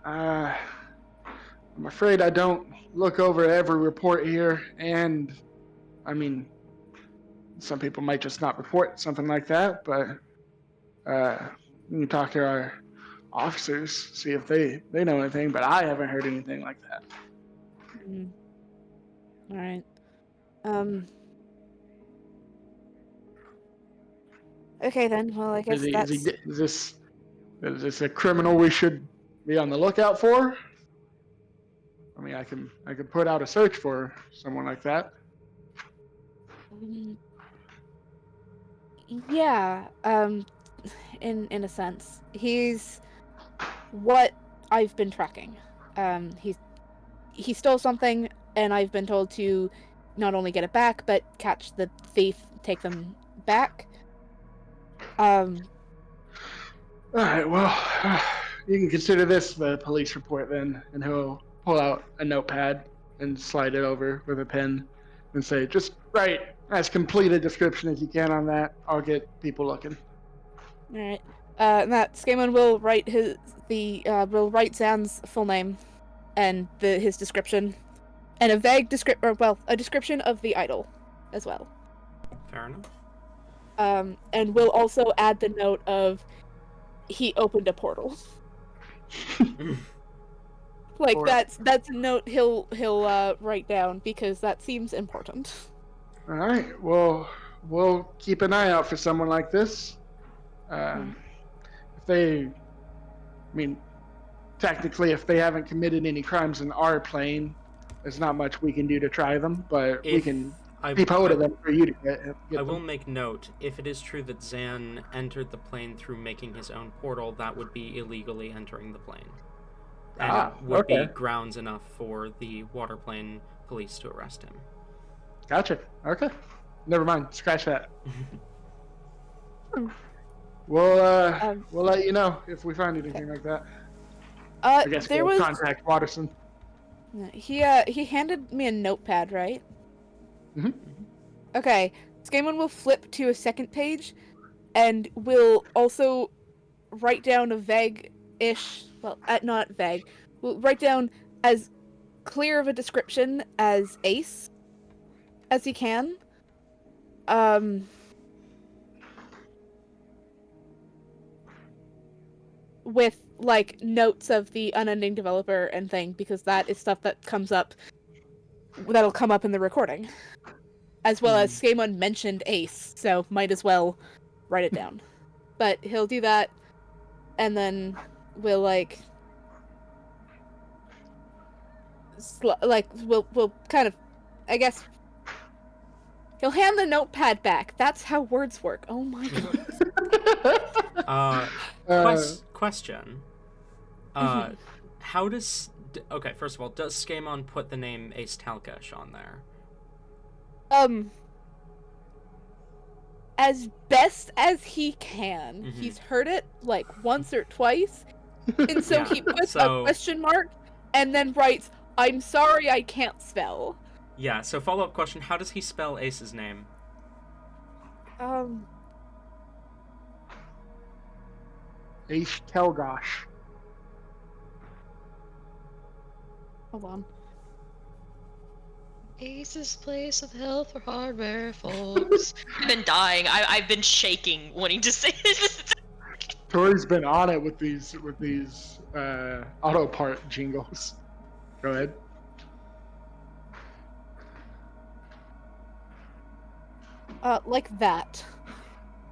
I'm afraid I don't look over every report here, and I mean, some people might just not report something like that, but we can talk to our officers, see if they know anything, but I haven't heard anything like that. Alright. Okay then, well, I guess that's... Is this a criminal we should be on the lookout for? I mean, I can put out a search for someone like that. Yeah, in a sense. He's what I've been tracking. He stole something, and I've been told to not only get it back, but catch the thief, take them back. All right, well, you can consider this the police report then, and he'll pull out a notepad and slide it over with a pen and say, just write as complete a description as you can on that. I'll get people looking. Alright. That Skamon will write will write Zan's full name and his description. And a vague a description of the idol as well. Fair enough. And we'll also add the note of he opened a portal. Like that's a note he'll write down because that seems important. All right, well, we'll keep an eye out for someone like this. Technically, if they haven't committed any crimes in our plane, there's not much we can do to try them, but we can keep hold of them for you to get I will them. make note, if it is true that Zan entered the plane through making his own portal, that would be illegally entering the plane. And would be grounds enough for the waterplane police to arrest him. Gotcha. Okay. Never mind. Scratch that. We'll let you know if we find anything like that. I guess we'll contact Watterson. He handed me a notepad, right? Mm-hmm. Okay. Skamon will flip to a second page, and will also write down a vague-ish... Well, not vague. We'll write down as clear of a description as Ace as he can. With, like, notes of the unending developer and thing, because that is stuff that that'll come up in the recording. As well as Skamon mentioned Ace, so might as well write it down. But he'll do that, and then we'll, like... we'll kind of... I guess... He'll hand the notepad back. That's how words work. Oh my god. Question. How does... Okay, first of all, does Skamon put the name Ace Talkesh on there? As best as he can. Mm-hmm. He's heard it, like, once or twice. And so he puts a question mark and then writes I'm sorry I can't spell. Yeah, so follow-up question, how does he spell Ace's name? Ace Telgosh. Hold on. Ace's place of health for hardware, folks. I've been dying. I've been shaking, wanting to say this. Tori's been on it with these auto part jingles. Go ahead. Like that.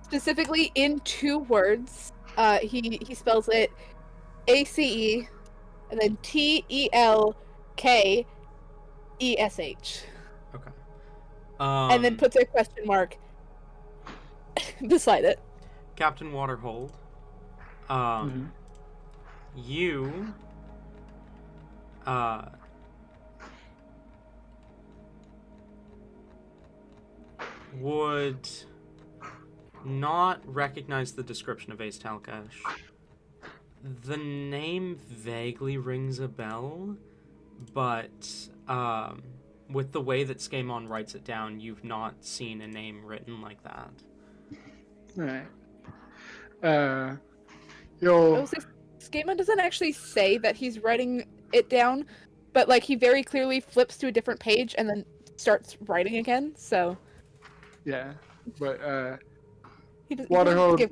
Specifically in 2 words. He spells it ACE and then TELKESH. Okay. And then puts a question mark beside it. Captain Waterhold, you would not recognize the description of Ace Talkesh. The name vaguely rings a bell, but with the way that Skemon writes it down, you've not seen a name written like that. Alright. You'll... Skema doesn't actually say that he's writing it down, but like he very clearly flips to a different page and then starts writing again, so... Yeah, but Waterhold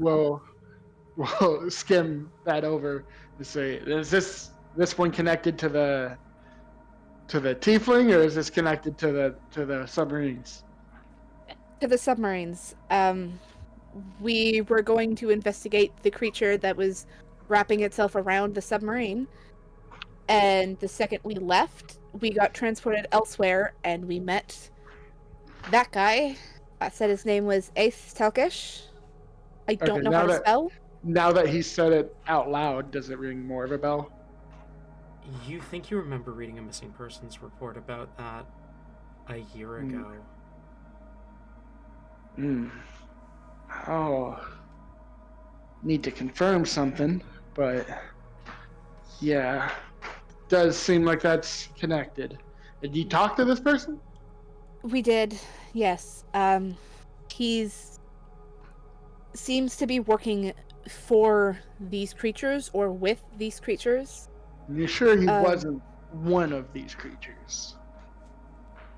will skim that over and say, is this one connected to the tiefling, or is this connected to the submarines? To the submarines. We were going to investigate the creature that was wrapping itself around the submarine, and the second we left, we got transported elsewhere, and we met that guy. I said his name was Ace Telkish. I don't know how to spell. Now that he said it out loud, does it ring more of a bell? You think you remember reading a missing persons report about that a year ago. Oh. Need to confirm something, but yeah. Does seem like that's connected. Did you talk to this person? We did, yes. He's seems to be working for these creatures or with these creatures. You're sure he wasn't one of these creatures?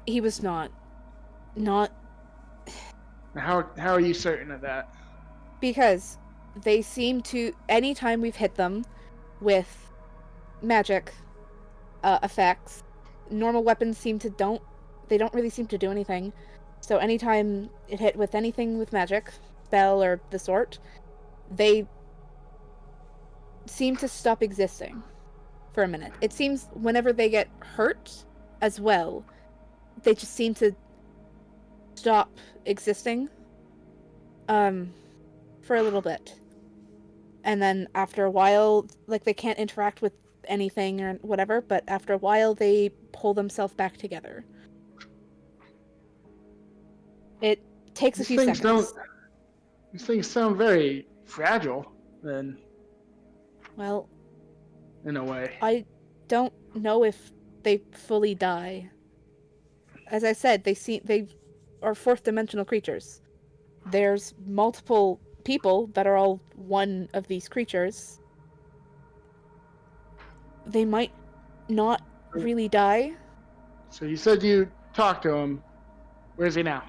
He was not. Not. How are you certain of that? Because they seem to, anytime we've hit them with magic effects, normal weapons don't really seem to do anything. So anytime it hit with anything with magic, spell or the sort, they seem to stop existing for a minute. It seems whenever they get hurt as well, they just seem to stop existing for a little bit. And then after a while, like, they can't interact with anything or whatever, but after a while they pull themselves back together. It takes a few seconds. These things sound very fragile, then. Well, in a way. I don't know if they fully die. As I said, they are fourth-dimensional creatures. There's multiple people that are all one of these creatures. They might not really die. So you said you talked to him. Where's he now?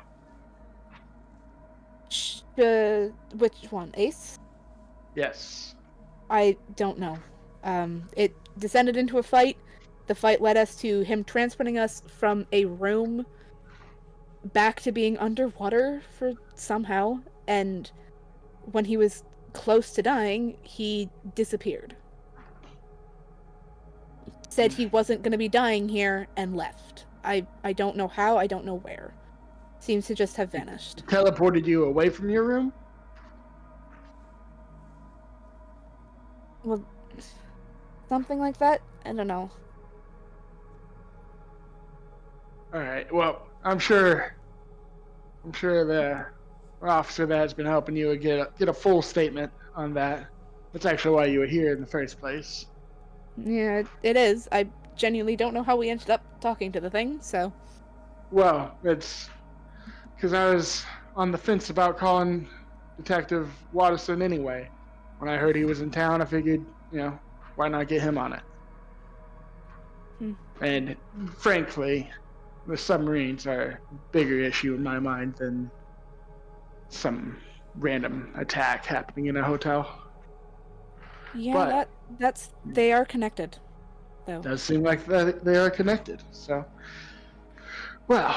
Which one? Ace? Yes. I don't know. It descended into a fight. The fight led us to him transporting us from a room back to being underwater for somehow, and when he was close to dying, he disappeared. Said he wasn't going to be dying here and left. I don't know how, I don't know where. Seems to just have vanished. Teleported you away from your room? Well, something like that? I don't know. Alright, well, I'm sure the officer that has been helping you would get a full statement on that. That's actually why you were here in the first place. Yeah, it is. I genuinely don't know how we ended up talking to the thing, so... Well, it's because I was on the fence about calling Detective Watterson anyway. When I heard he was in town, I figured, why not get him on it? And frankly, the submarines are a bigger issue in my mind than some random attack happening in a hotel. Yeah, But they are connected, though. does seem like they are connected. So, well,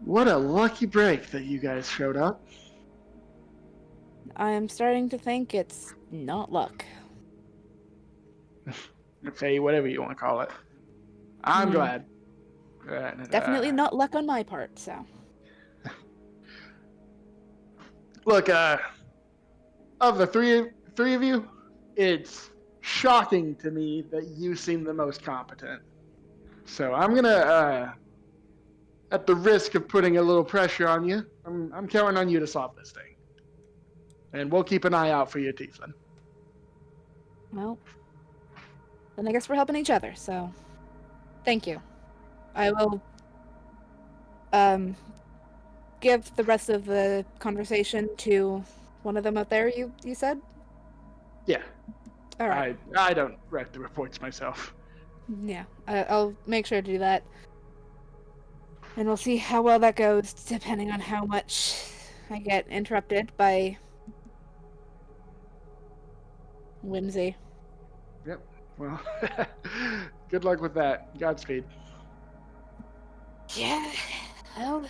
what a lucky break that you guys showed up. I am starting to think it's not luck. Say whatever you want to call it. I'm glad. Definitely not luck on my part, so... Look, of the three of you, it's shocking to me that you seem the most competent. So I'm gonna, at the risk of putting a little pressure on you, I'm counting on you to solve this thing, and we'll keep an eye out for you, Tieflin. Well, then I guess we're helping each other, so... Thank you. I will, give the rest of the conversation to one of them up there, you said? Yeah. All right. I don't write the reports myself. Yeah, I'll make sure to do that. And we'll see how well that goes, depending on how much I get interrupted by whimsy. Yep. Well, good luck with that. Godspeed. Yeah, well...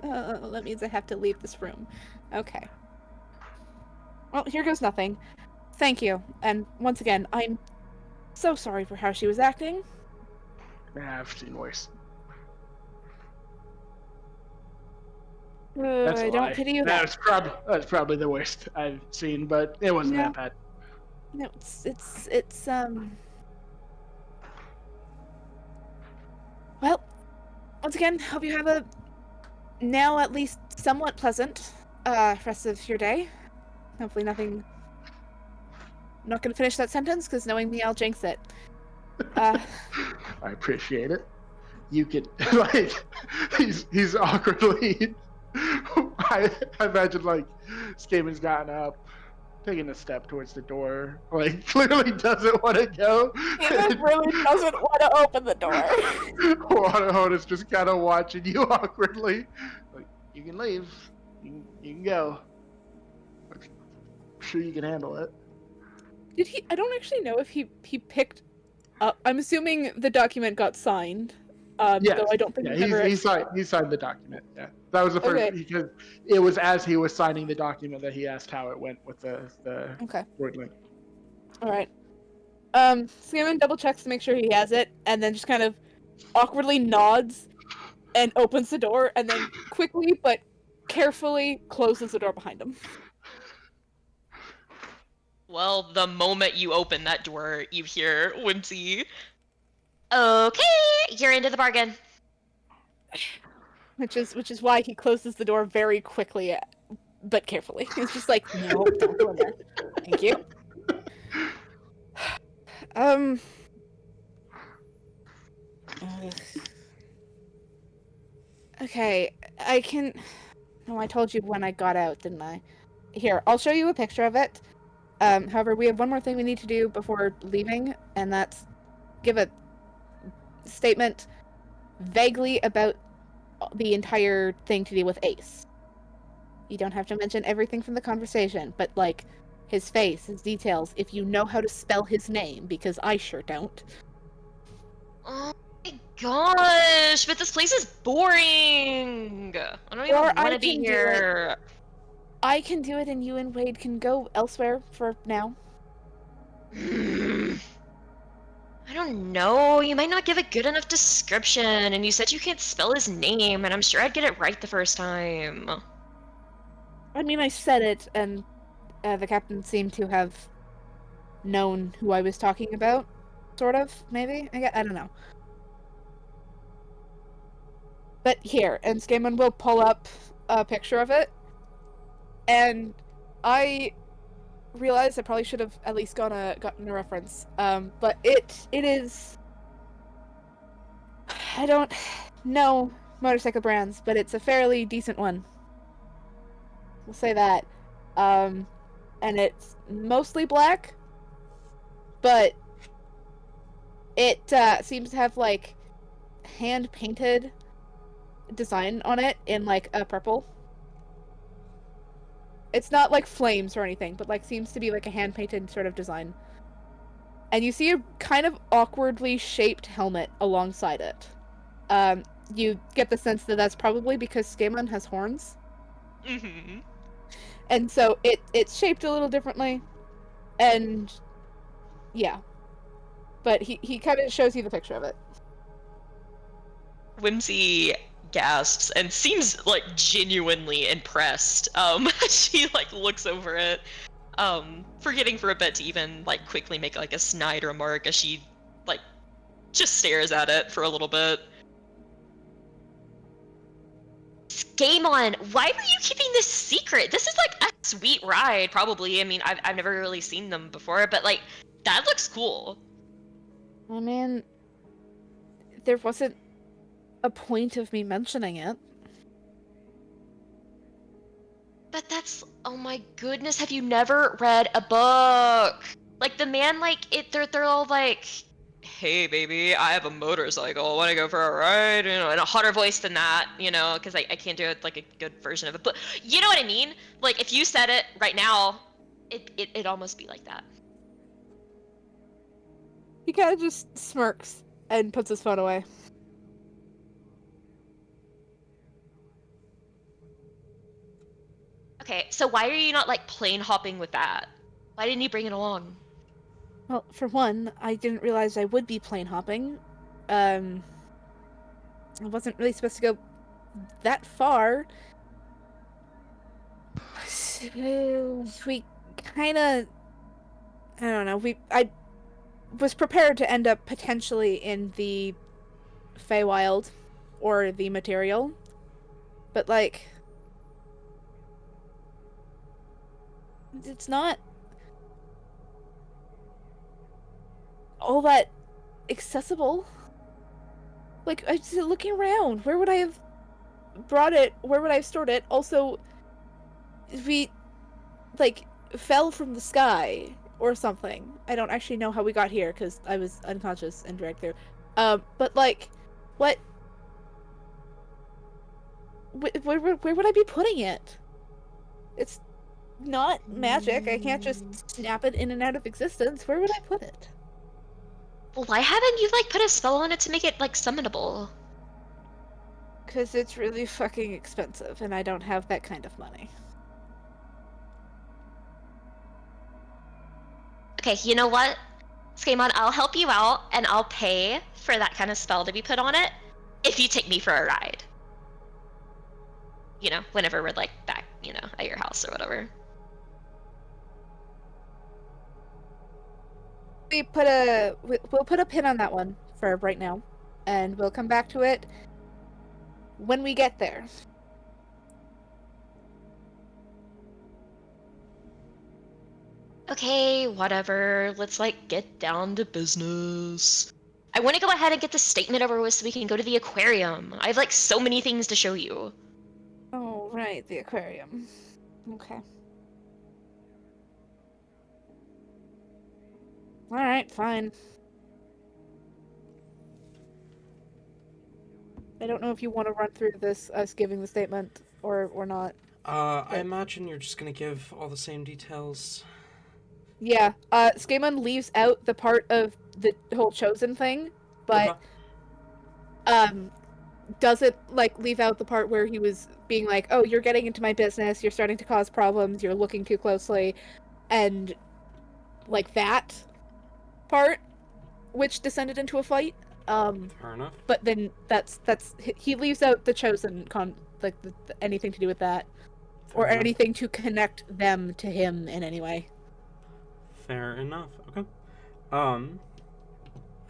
that means I have to leave this room. Okay. Well, here goes nothing. Thank you. And once again, I'm so sorry for how she was acting. I've seen worse. I don't pity you that. That's probably the worst I've seen, but it wasn't that bad. No, it's well, once again, hope you have a now at least somewhat pleasant rest of your day. Hopefully nothing... I'm not gonna finish that sentence, because knowing me, I'll jinx it. I appreciate it. You could, like, he's awkwardly... I imagine, like, Skaven's gotten up, taking a step towards the door, like, clearly doesn't want to go. He really doesn't want to open the door. Waterhorn is just kind of watching you awkwardly. Like, you can leave. You can go. I'm sure you can handle it. Did he... I don't actually know if he picked up... I'm assuming the document got signed. Yes. Though I don't think he signed the document. Yeah, that was the first, because it was as he was signing the document that he asked how it went with the word link. All right. Scammon double checks to make sure he has it, and then just kind of awkwardly nods and opens the door, and then quickly but carefully closes the door behind him. Well, the moment you open that door, you hear Whimsy. Okay, you're into the bargain. Which is why he closes the door very quickly, but carefully. He's just like, no, don't go in there. Thank you. Okay, I can... No, I told you when I got out, didn't I? Here, I'll show you a picture of it. However, we have one more thing we need to do before leaving, and that's give a statement vaguely about the entire thing to do with Ace. You don't have to mention everything from the conversation, but, like, his face, his details, if you know how to spell his name, because I sure don't. Oh my gosh, but this place is boring. I don't even want to be here. I can do it, and you and Wade can go elsewhere for now. I don't know. You might not give a good enough description, and you said you can't spell his name, and I'm sure I'd get it right the first time. I mean, I said it, and the captain seemed to have known who I was talking about. Sort of, maybe? I don't know. But here, and Skaman will pull up a picture of it. And I realize I probably should have at least gotten a reference. But it is. I don't know motorcycle brands, but it's a fairly decent one. We'll say that. And it's mostly black, but it seems to have like hand painted design on it in like a purple. It's not like flames or anything, but like seems to be like a hand painted sort of design. And you see a kind of awkwardly shaped helmet alongside it. You get the sense that that's probably because Skaemon has horns. Mm-hmm. And so it's shaped a little differently. And yeah. But he kind of shows you the picture of it. Whimsy gasps and seems like genuinely impressed. She like looks over it, forgetting for a bit to even like quickly make like a snide remark as she like just stares at it for a little bit. Game on. Why were you keeping this secret? This is like a sweet ride, probably. I mean, I've never really seen them before, but like that looks cool. I mean, there wasn't a point of me mentioning it. But that's, oh my goodness, have you never read a book? Like the man, like they're all like, Hey baby, I have a motorcycle. Want to go for a ride? You know, in a hotter voice than that, you know, because I can't do it like a good version of it. But you know what I mean? Like if you said it right now, it'd almost be like that. He kind of just smirks and puts his phone away. Okay, so why are you not like plane hopping with that? Why didn't you bring it along? Well, for one, I didn't realize I would be plane hopping. I wasn't really supposed to go that far. So we kind of, I don't know. I was prepared to end up potentially in the Feywild or the Material, but like, it's not all that accessible. Like, I just looking around. Where would I have brought it? Where would I have stored it? Also, we like fell from the sky or something. I don't actually know how we got here because I was unconscious and dragged through. But like, what? Where would I be putting it? It's not magic. I can't just snap it in and out of existence. Where would I put it? Well, why haven't you like put a spell on it to make it like summonable? Because it's really fucking expensive, and I don't have that kind of money. Okay, you know what? Skaemon, I'll help you out, and I'll pay for that kind of spell to be put on it if you take me for a ride. You know, whenever we're like back, you know, at your house or whatever. We'll put a pin on that one for right now, and we'll come back to it when we get there. Okay, whatever. Let's like get down to business. I want to go ahead and get the statement over with so we can go to the aquarium. I have like so many things to show you. Oh, right, the aquarium. Okay. Alright, fine. I don't know if you want to run through this, us giving the statement, or not. I imagine you're just gonna give all the same details. Yeah, Skaemon leaves out the part of the whole chosen thing, but, doesn't, like, leave out the part where he was being like, oh, you're getting into my business, you're starting to cause problems, you're looking too closely, and, like, that part, which descended into a fight. Fair enough. But then he leaves out the chosen anything to do with that, Fair or enough. anything to connect them to him in any way. Fair enough. Okay.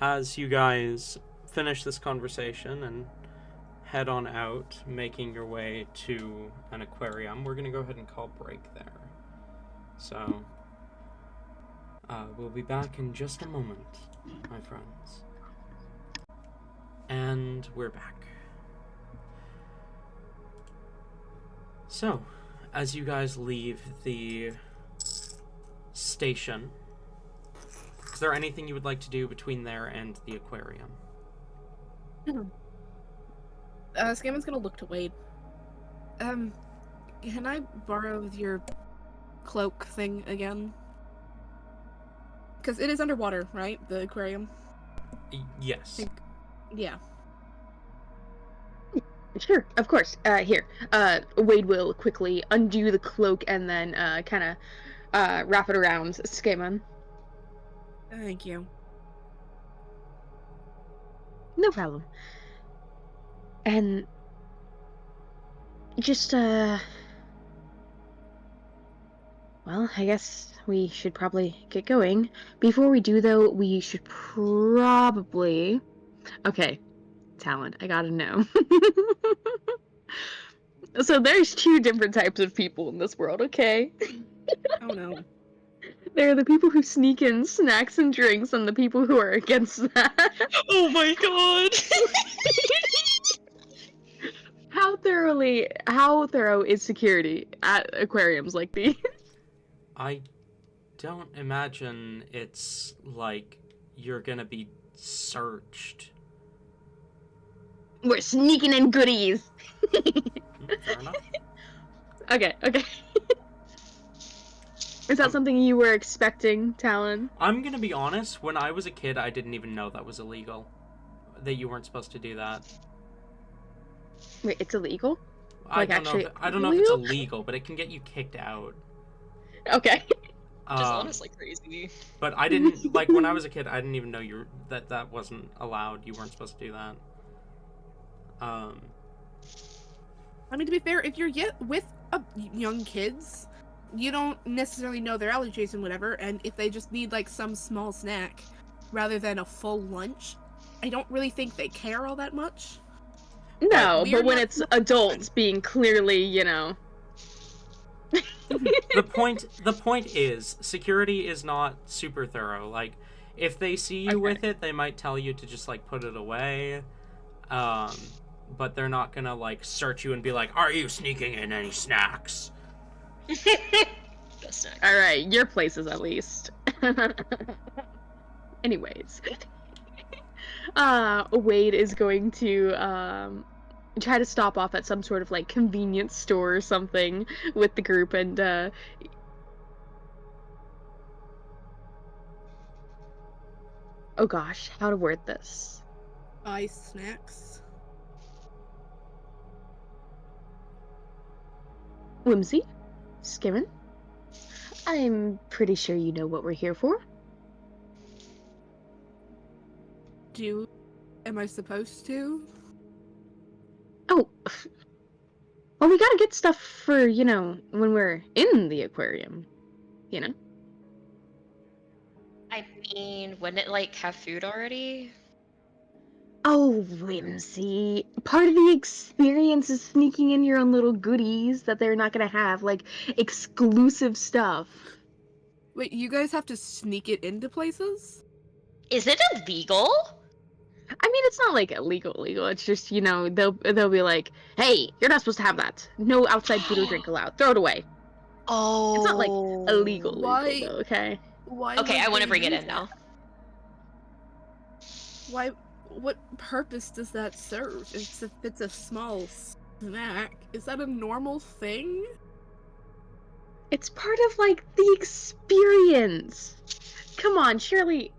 As you guys finish this conversation and head on out, making your way to an aquarium, we're gonna go ahead and call break there. So, We'll be back in just a moment, my friends. And we're back. So, as you guys leave the station, is there anything you would like to do between there and the aquarium? Scammond's gonna look to Wade. Can I borrow your cloak thing again? Because it is underwater, right? The aquarium? Yes. Yeah. Sure, of course. Here. Wade will quickly undo the cloak and then kind of wrap it around Skaemon. Thank you. No problem. And just well, I guess we should probably get going. Before we do, though, we should probably... Okay, Talon, I gotta know. So there's two different types of people in this world, okay? Oh no. There are the people who sneak in snacks and drinks and the people who are against that. Oh my god! How thorough is security at aquariums like these? I don't imagine it's like you're gonna be searched. We're sneaking in goodies. Fair enough. Okay. Is that something you were expecting, Talon? I'm gonna be honest, when I was a kid, I didn't even know that was illegal. That you weren't supposed to do that. Wait, it's illegal? I don't know if it's illegal, but it can get you kicked out. Okay. Which is honestly crazy. But I didn't, like, when I was a kid, I didn't even know that wasn't allowed. You weren't supposed to do that. I mean, to be fair, if you're with young kids, you don't necessarily know their allergies and whatever, and if they just need, like, some small snack rather than a full lunch, I don't really think they care all that much. No, but when it's adults being clearly, you know... The point is, security is not super thorough. Like, if they see you with it, they might tell you to just, like, put it away. But they're not gonna, like, search you and be like, are you sneaking in any snacks? Alright, your places at least. Anyways. Wade is going to, try to stop off at some sort of, like, convenience store or something with the group and, oh gosh, how to word this. Buy snacks. Whimsy? Skimmon? I'm pretty sure you know what we're here for. Am I supposed to? Oh, well, we gotta get stuff for, you know, when we're in the aquarium, you know? I mean, wouldn't it, like, have food already? Oh, Whimsy. Part of the experience is sneaking in your own little goodies that they're not gonna have, like, exclusive stuff. Wait, you guys have to sneak it into places? Is it illegal? I mean, it's not, like, illegal. It's just, you know, they'll be like, hey, you're not supposed to have that. No outside food or drink allowed. Throw it away. Oh. It's not, like, illegal, Why? though, okay? Why? Okay, would I want they to bring it do in now. Why? What purpose does that serve? It's a small snack. Is that a normal thing? It's part of, like, the experience. Come on, surely...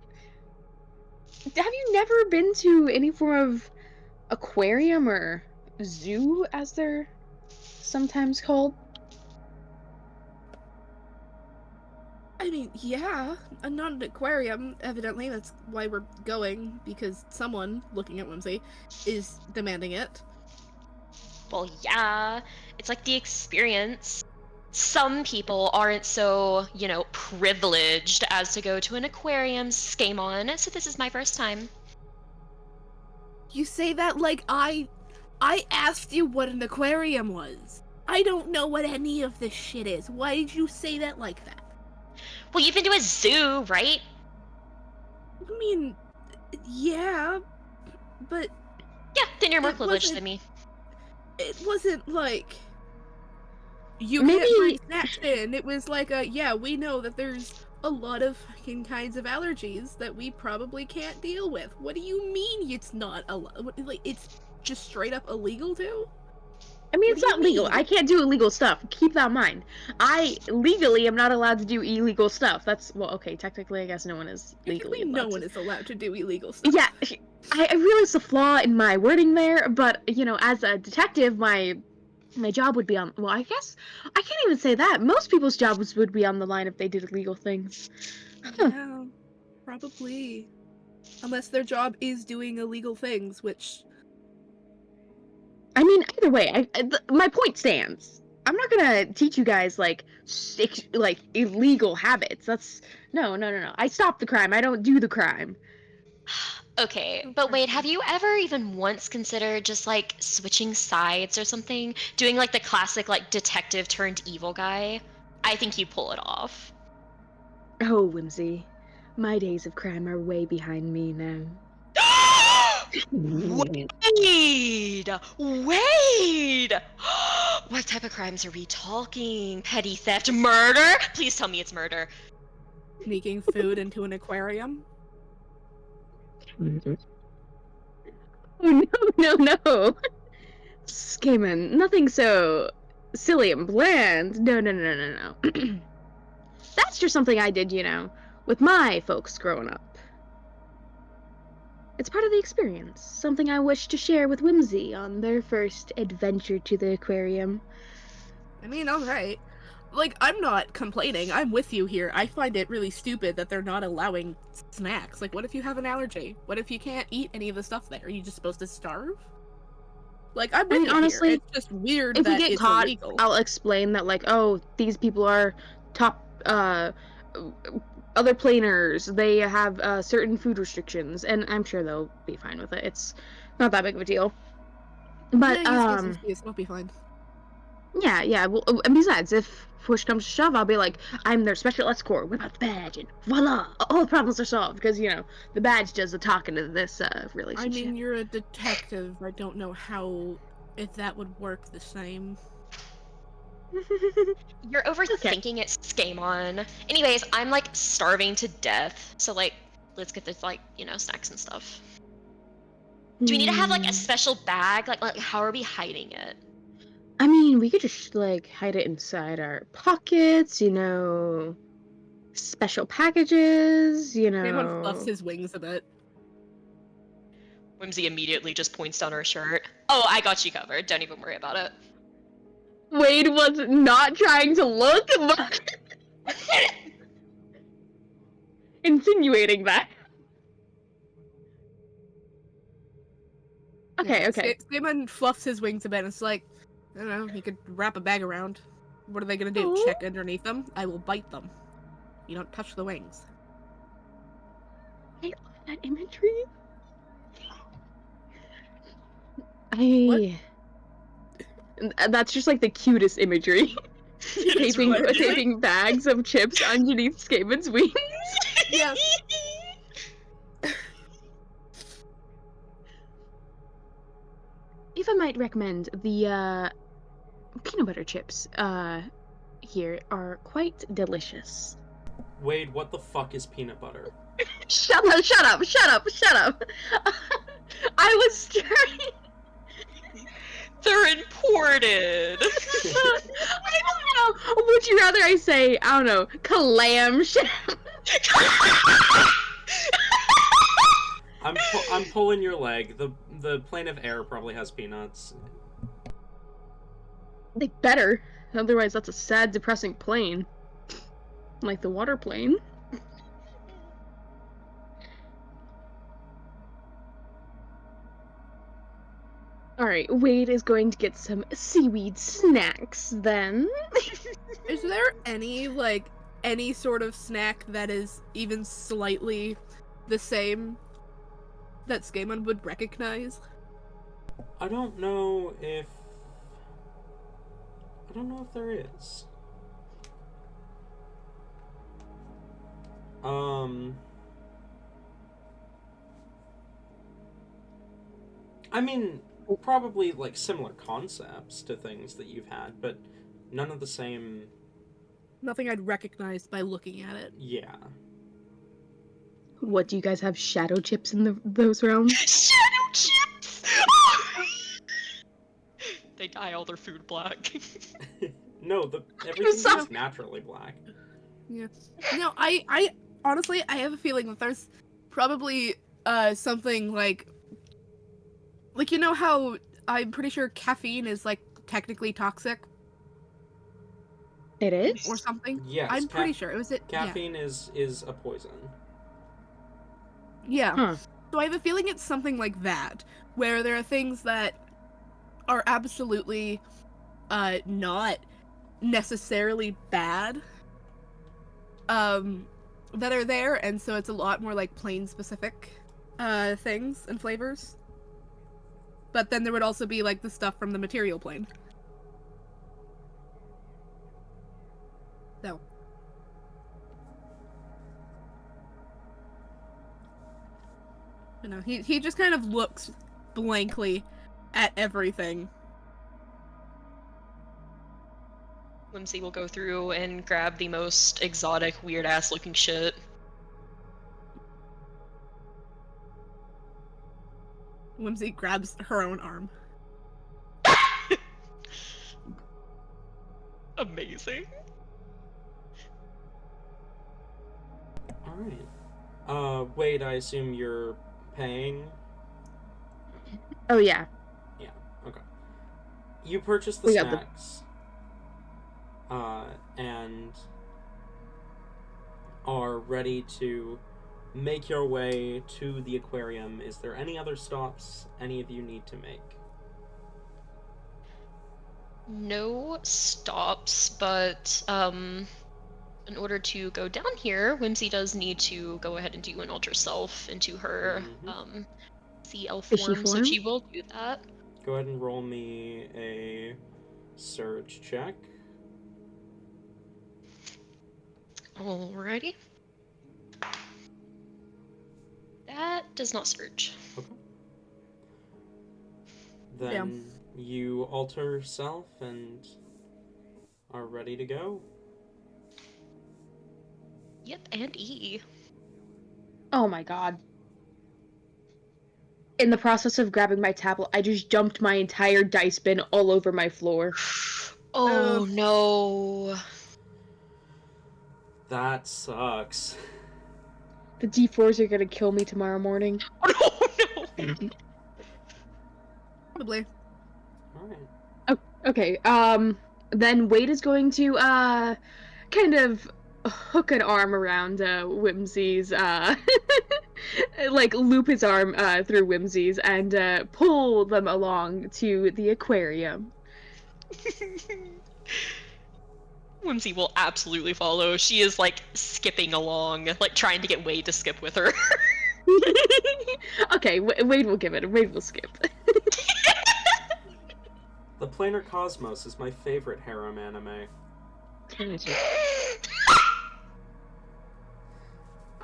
Have you never been to any form of aquarium or zoo, as they're sometimes called? I mean, yeah, not an aquarium, evidently. That's why we're going, because someone, looking at Whimsy, is demanding it. Well, yeah. It's like the experience. Some people aren't so, you know, privileged as to go to an aquarium, Skaemon, so this is my first time. You say that like I asked you what an aquarium was. I don't know what any of this shit is. Why did you say that like that? Well, you've been to a zoo, right? I mean, yeah, but Yeah, then you're more It privileged wasn't- than me. it wasn't like you Maybe- can't bring snacks in. It was like yeah, we know that there's a lot of fucking kinds of allergies that we probably can't deal with. What do you mean it's not like it's just straight up illegal to? I mean, What it's do you not legal. mean? I can't do illegal stuff. Keep that in mind. I legally am not allowed to do illegal stuff. That's, well, okay, technically, I guess no one is legally Technically, no allowed one to. is allowed to do illegal stuff. Yeah, I realize the flaw in my wording there, but, you know, as a detective, my job would be on, well, I guess, I can't even say that. Most people's jobs would be on the line if they did illegal things. Huh. Yeah, probably. Unless their job is doing illegal things, which I mean, either way, my point stands. I'm not gonna teach you guys like illegal habits. That's no. I stop the crime. I don't do the crime. Okay, but wait, have you ever even once considered just like switching sides or something? Doing like the classic like detective turned evil guy? I think you pull it off. Oh, Whimsy, my days of crime are way behind me now. Wait! Wait! What type of crimes are we talking? Petty theft? Murder? Please tell me it's murder. sneaking food into an aquarium. Oh no! Skaman, nothing so silly and bland. No. That's just something I did, you know, with my folks growing up. It's part of the experience, something I wish to share with Whimsy on their first adventure to the aquarium. I mean, alright. Like, I'm not complaining. I'm with you here. I find it really stupid that they're not allowing snacks. Like, what if you have an allergy? What if you can't eat any of the stuff there? Are you just supposed to starve? Like, I'm with mean, you honestly, here. It's just weird If we that get it's caught, illegal. I'll explain that, like, oh, these people are top, other planers. They have certain food restrictions, and I'm sure they'll be fine with it. It's not that big of a deal. But, Yeah, it'll be fine. yeah. Well, and besides, if push comes to shove, I'll be like, I'm their special escort. Whip out the badge, and voila, all problems are solved. Because you know, the badge does the talking to this relationship. I mean, you're a detective. I don't know how if that would work the same. You're overthinking it, Skamon. Anyways, I'm like starving to death, so like, let's get this like, you know, snacks and stuff. Do we need to have like a special bag? Like how are we hiding it? I mean, we could just like hide it inside our pockets, you know, special packages, you Someone know. fluffs his wings a bit. Whimsy immediately just points down her shirt. Oh, I got you covered. Don't even worry about it. Wade was not trying to look, but insinuating that. Okay. Skaman fluffs his wings a bit and it's like, I don't know, he could wrap a bag around. What are they gonna do? Oh. Check underneath them? I will bite them. You don't touch the wings. I love that imagery. That's just like the cutest imagery. taping bags of chips underneath Skaven's wings. Yes. If I might recommend, the peanut butter chips here are quite delicious. Wade, what the fuck is peanut butter? Shut up! I was trying. They're imported. I don't know. Would you rather I say, I don't know, clam shell? I'm pulling your leg. The plane of air probably has peanuts. They better. Otherwise, that's a sad, depressing plane. Like the water plane. Alright, Wade is going to get some seaweed snacks then. Is there any sort of snack that is even slightly the same that Skaman would recognize? I don't know if there is. I mean, probably like similar concepts to things that you've had, but none of the same. Nothing I'd recognize by looking at it. Yeah. What, do you guys have shadow chips in those realms? Shadow chips! They dye all their food black. No, everything's So- just naturally black. Yeah. No, I honestly, I have a feeling that there's probably something like you know how I'm pretty sure caffeine is like technically toxic It is? or something. Yes, I'm pretty sure it was it. Caffeine is a poison. Yeah. Huh. So I have a feeling it's something like that, where there are things that are absolutely not necessarily bad that are there, and so it's a lot more like plane specific things and flavors. But then there would also be like the stuff from the material plane. So you know, he just kind of looks blankly at everything. Whimsy will go through and grab the most exotic, weird-ass looking shit. Whimsy grabs her own arm. Amazing. Alright. Wade, I assume you're paying? Oh, yeah. Yeah, okay. You purchase the We got the- snacks. And are ready to make your way to the aquarium. Is there any other stops any of you need to make? No stops, but in order to go down here, Whimsy does need to go ahead and do an alter self into her CL Fishy form, so form? she will do that. Go ahead and roll me a surge check. Alrighty. That does not surge. Then you alter yourself and are ready to go. Yep, and E. Oh my god. In the process of grabbing my tablet, I just dumped my entire dice bin all over my floor. Oh no. That sucks. The D4s are gonna kill me tomorrow morning. Oh no. Probably. Alright. Okay, then Wade is going to, kind of hook an arm around, Whimsy's, like, loop his arm, through Whimsy's and, pull them along to the aquarium. Whimsy will absolutely follow. She is like skipping along, like trying to get Wade to skip with her. Okay, Wade will give it. Wade will skip. The Planar Cosmos is my favorite harem anime.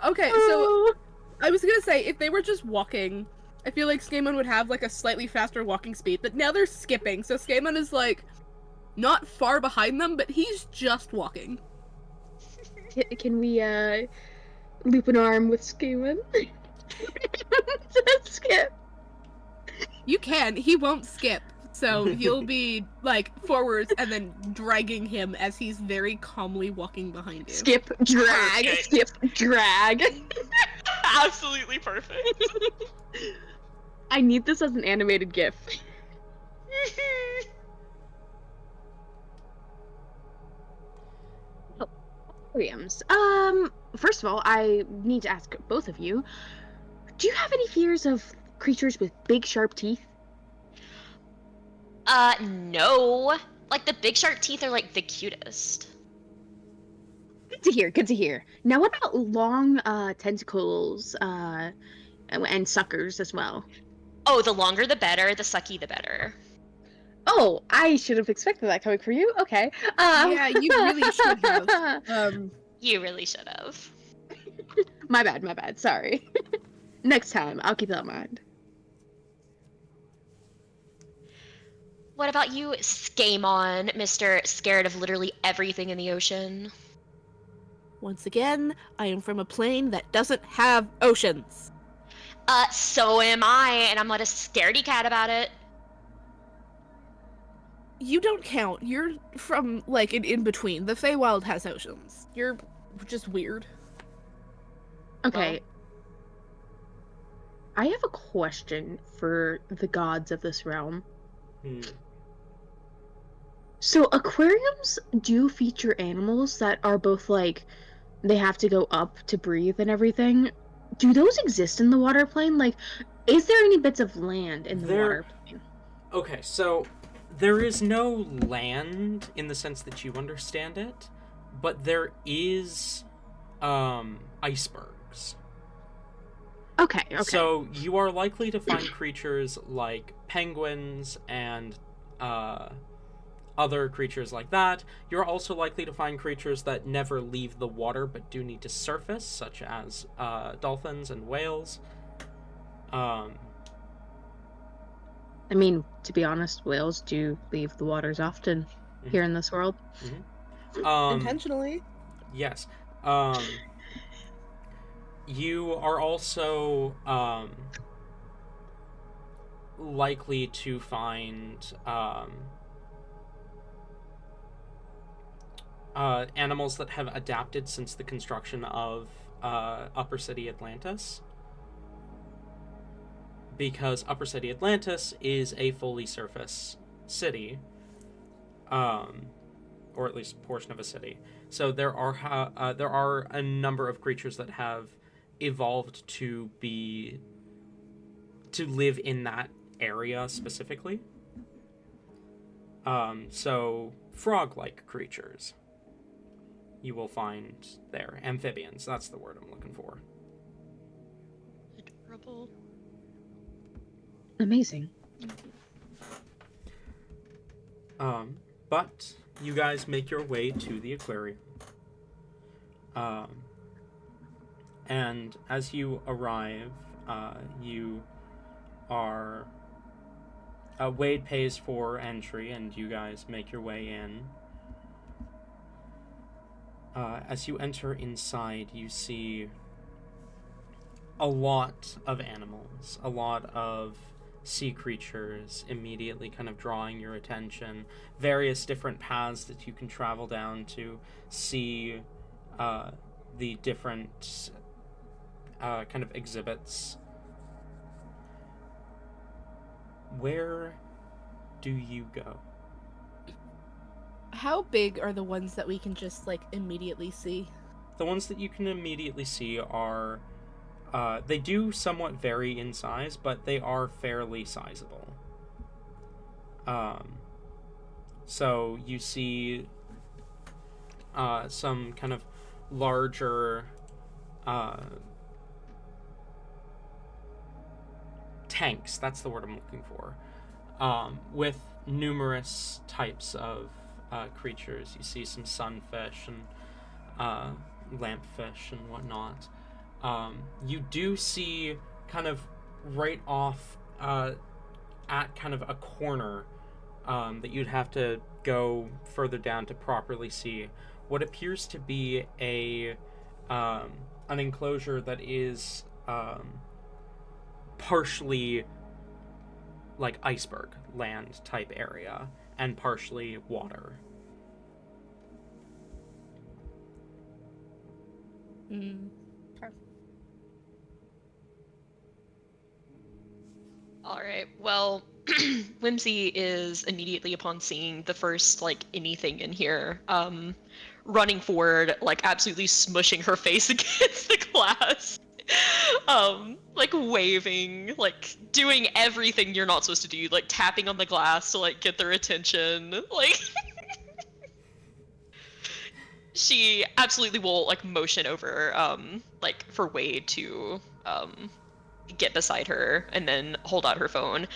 Okay, so I was gonna say, if they were just walking, I feel like Skaemon would have like a slightly faster walking speed, but now they're skipping, so Skaemon is like not far behind them, but he's just walking. Can we, loop an arm with Skaemon? To skip. You can, he won't skip, so you'll be like forwards and then dragging him as he's very calmly walking behind you. Skip, drag, Perfect. skip, drag. Absolutely perfect. I need this as an animated GIF. Aquariums. First of all, I need to ask both of you, do you have any fears of creatures with big, sharp teeth? No. Like, the big sharp teeth are, like, the cutest. Good to hear, good to hear. Now, what about long, tentacles, and suckers as well? Oh, the longer the better, the sucky the better. Oh, I should have expected that coming from you. Okay. Yeah, you really should have. You really should have. My bad. Sorry. Next time, I'll keep that in mind. What about you, Skamon, Mr. Scared of literally everything in the ocean? Once again, I am from a plane that doesn't have oceans. So am I, and I'm not a scaredy cat about it. You don't count. You're from, like, an in-between. The Feywild has oceans. You're just weird. Okay. I have a question for the gods of this realm. So aquariums do feature animals that are both like they have to go up to breathe and everything. Do those exist in the water plane? Like, is there any bits of land in the water plane? Okay, so there is no land in the sense that you understand it, but there is icebergs. Okay. So you are likely to find creatures like penguins and other creatures like that. You're also likely to find creatures that never leave the water but do need to surface, such as dolphins and whales. I mean, to be honest, whales do leave the waters often here in this world. Intentionally. Yes. You are also likely to find animals that have adapted since the construction of Upper City Atlantis. Because Upper City Atlantis is a fully surface city, or at least a portion of a city. So there are a number of creatures that have evolved to live in that area specifically. So frog-like creatures you will find there. Amphibians, that's the word I'm looking for. Adorable. Amazing. But you guys make your way to the aquarium. And as you arrive, you are... Wade pays for entry, and you guys make your way in. As you enter inside, you see a lot of animals, a lot of sea creatures immediately kind of drawing your attention, various different paths that you can travel down to see the different kind of exhibits. Where do you go? How big are the ones that we can just, like, immediately see? The ones that you can immediately see are... they do somewhat vary in size, but they are fairly sizable. So you see some kind of larger tanks, that's the word I'm looking for, with numerous types of creatures. You see some sunfish and lampfish and whatnot. You do see kind of right off at kind of a corner that you'd have to go further down to properly see what appears to be an enclosure that is partially like iceberg land type area and partially water. All right. Well, Whimsy is immediately upon seeing the first like anything in here, running forward, like absolutely smushing her face against the glass, like waving, like doing everything you're not supposed to do, like tapping on the glass to like get their attention, like. She absolutely will like motion over, like for Wade to get beside her and then hold out her phone.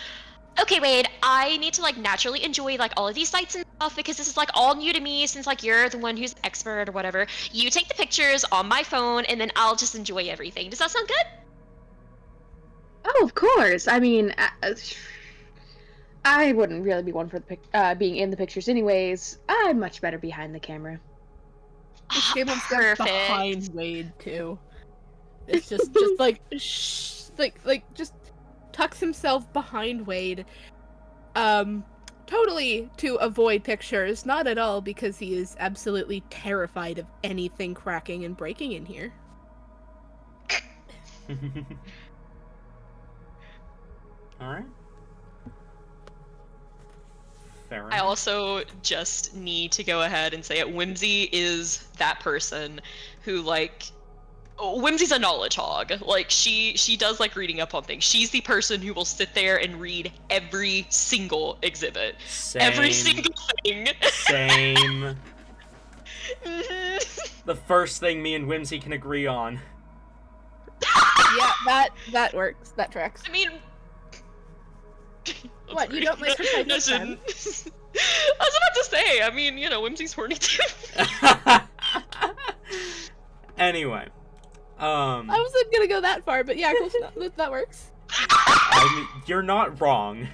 Okay, Wade, I need to like naturally enjoy like all of these sites and stuff because this is like all new to me since like you're the one who's expert or whatever. You take the pictures on my phone and then I'll just enjoy everything. Does that sound good? Oh, of course. I mean, I wouldn't really be one for the being in the pictures anyways. I'm much better behind the camera. This game wants to Perfect. behind Wade too. It's just like just tucks himself behind Wade. Totally to avoid pictures, not at all because he is absolutely terrified of anything cracking and breaking in here. Alright. Fair I enough. also just need to go ahead and say it. Whimsy is that person who like Whimsy's a knowledge hog. Like she does like reading up on things. She's the person who will sit there and read every single exhibit. Same. Every single thing. Same. The first thing me and Whimsy can agree on. Yeah, that works. That tracks. I mean, What, you don't like Respite I with shouldn't. I was about to say, I mean, you know, Whimsy's horny too. Anyway. I wasn't gonna go that far, but yeah, close enough. That works. I mean, you're not wrong.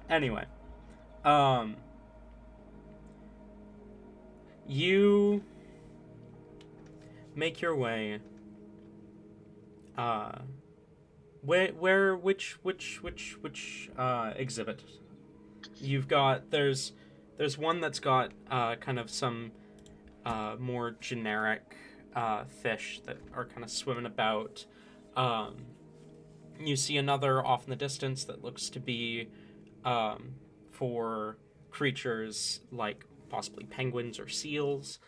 Anyway. You make your way which exhibit? You've got there's one that's got kind of some more generic fish that are kind of swimming about. You see another off in the distance that looks to be for creatures like possibly penguins or seals.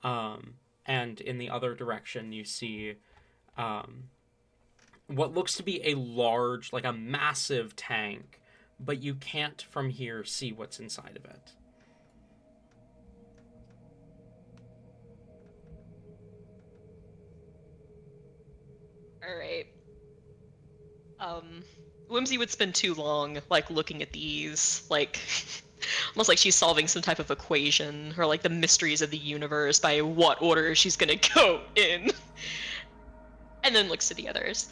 And in the other direction, you see what looks to be a large, like a massive tank, but you can't from here see what's inside of it. All right. Whimsy would spend too long, like, looking at these, like, almost like she's solving some type of equation, or, like, the mysteries of the universe by what order she's gonna go in. And then looks to the others.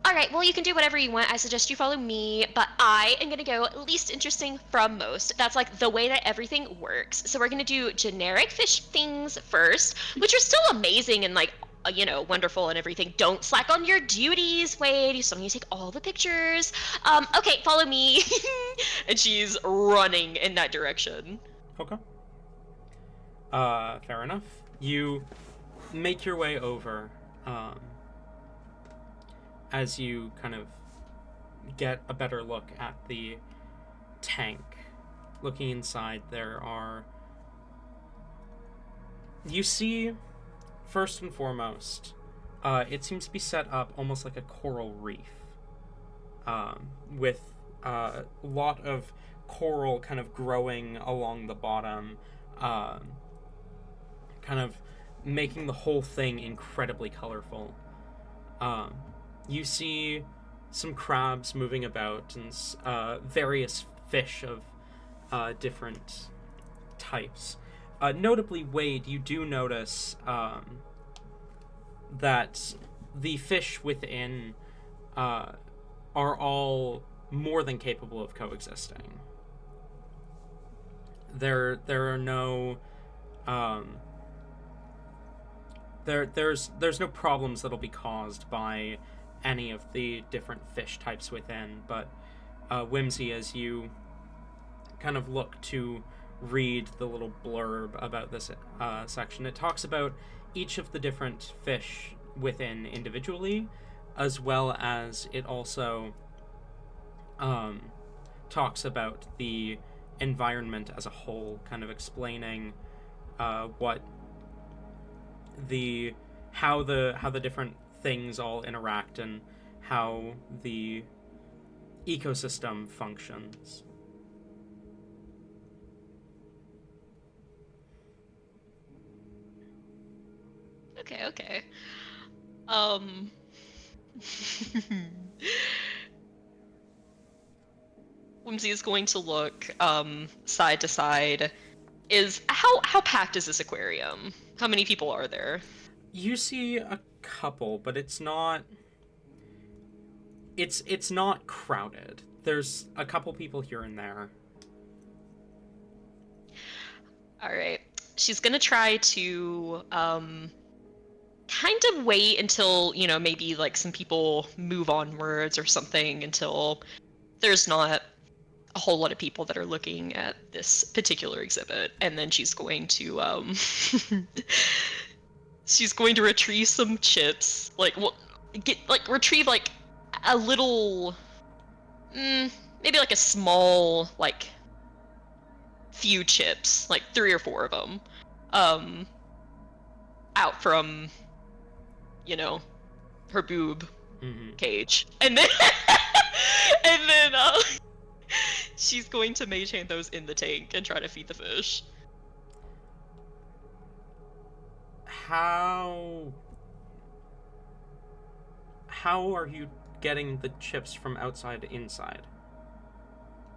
Alright, well, you can do whatever you want. I suggest you follow me, but I am gonna go least interesting from most. That's, like, the way that everything works. So we're gonna do generic fish things first, which are still amazing and, like, you know, wonderful and everything. Don't slack on your duties, Wade. You still need to take all the pictures. Okay, follow me. And she's running in that direction. Okay. Fair enough. You make your way over, as you kind of get a better look at the tank. Looking inside, you see, first and foremost, it seems to be set up almost like a coral reef, with a lot of coral kind of growing along the bottom, kind of making the whole thing incredibly colorful. You see some crabs moving about and various fish of different types. Notably, Wade, you do notice that the fish within are all more than capable of coexisting. There are no there's no problems that'll be caused by any of the different fish types within, but Whimsy, as you kind of look to read the little blurb about this section, it talks about each of the different fish within individually, as well as it also talks about the environment as a whole, kind of explaining how the different things all interact and how the ecosystem functions. Okay. Whimsy is going to look side to side. Is how packed is this aquarium? How many people are there? You see a couple, but it's not. It's not crowded. There's a couple people here and there. All right. She's gonna try to kind of wait until, you know, maybe like some people move onwards or something until there's not a whole lot of people that are looking at this particular exhibit, and then she's going to she's going to retrieve some chips, like retrieve like a little, maybe like a small, like few chips, like 3 or 4 of them, out from, you know, her boob cage, and then and then she's going to mage hand those in the tank and try to feed the fish. How are you getting the chips from outside to inside?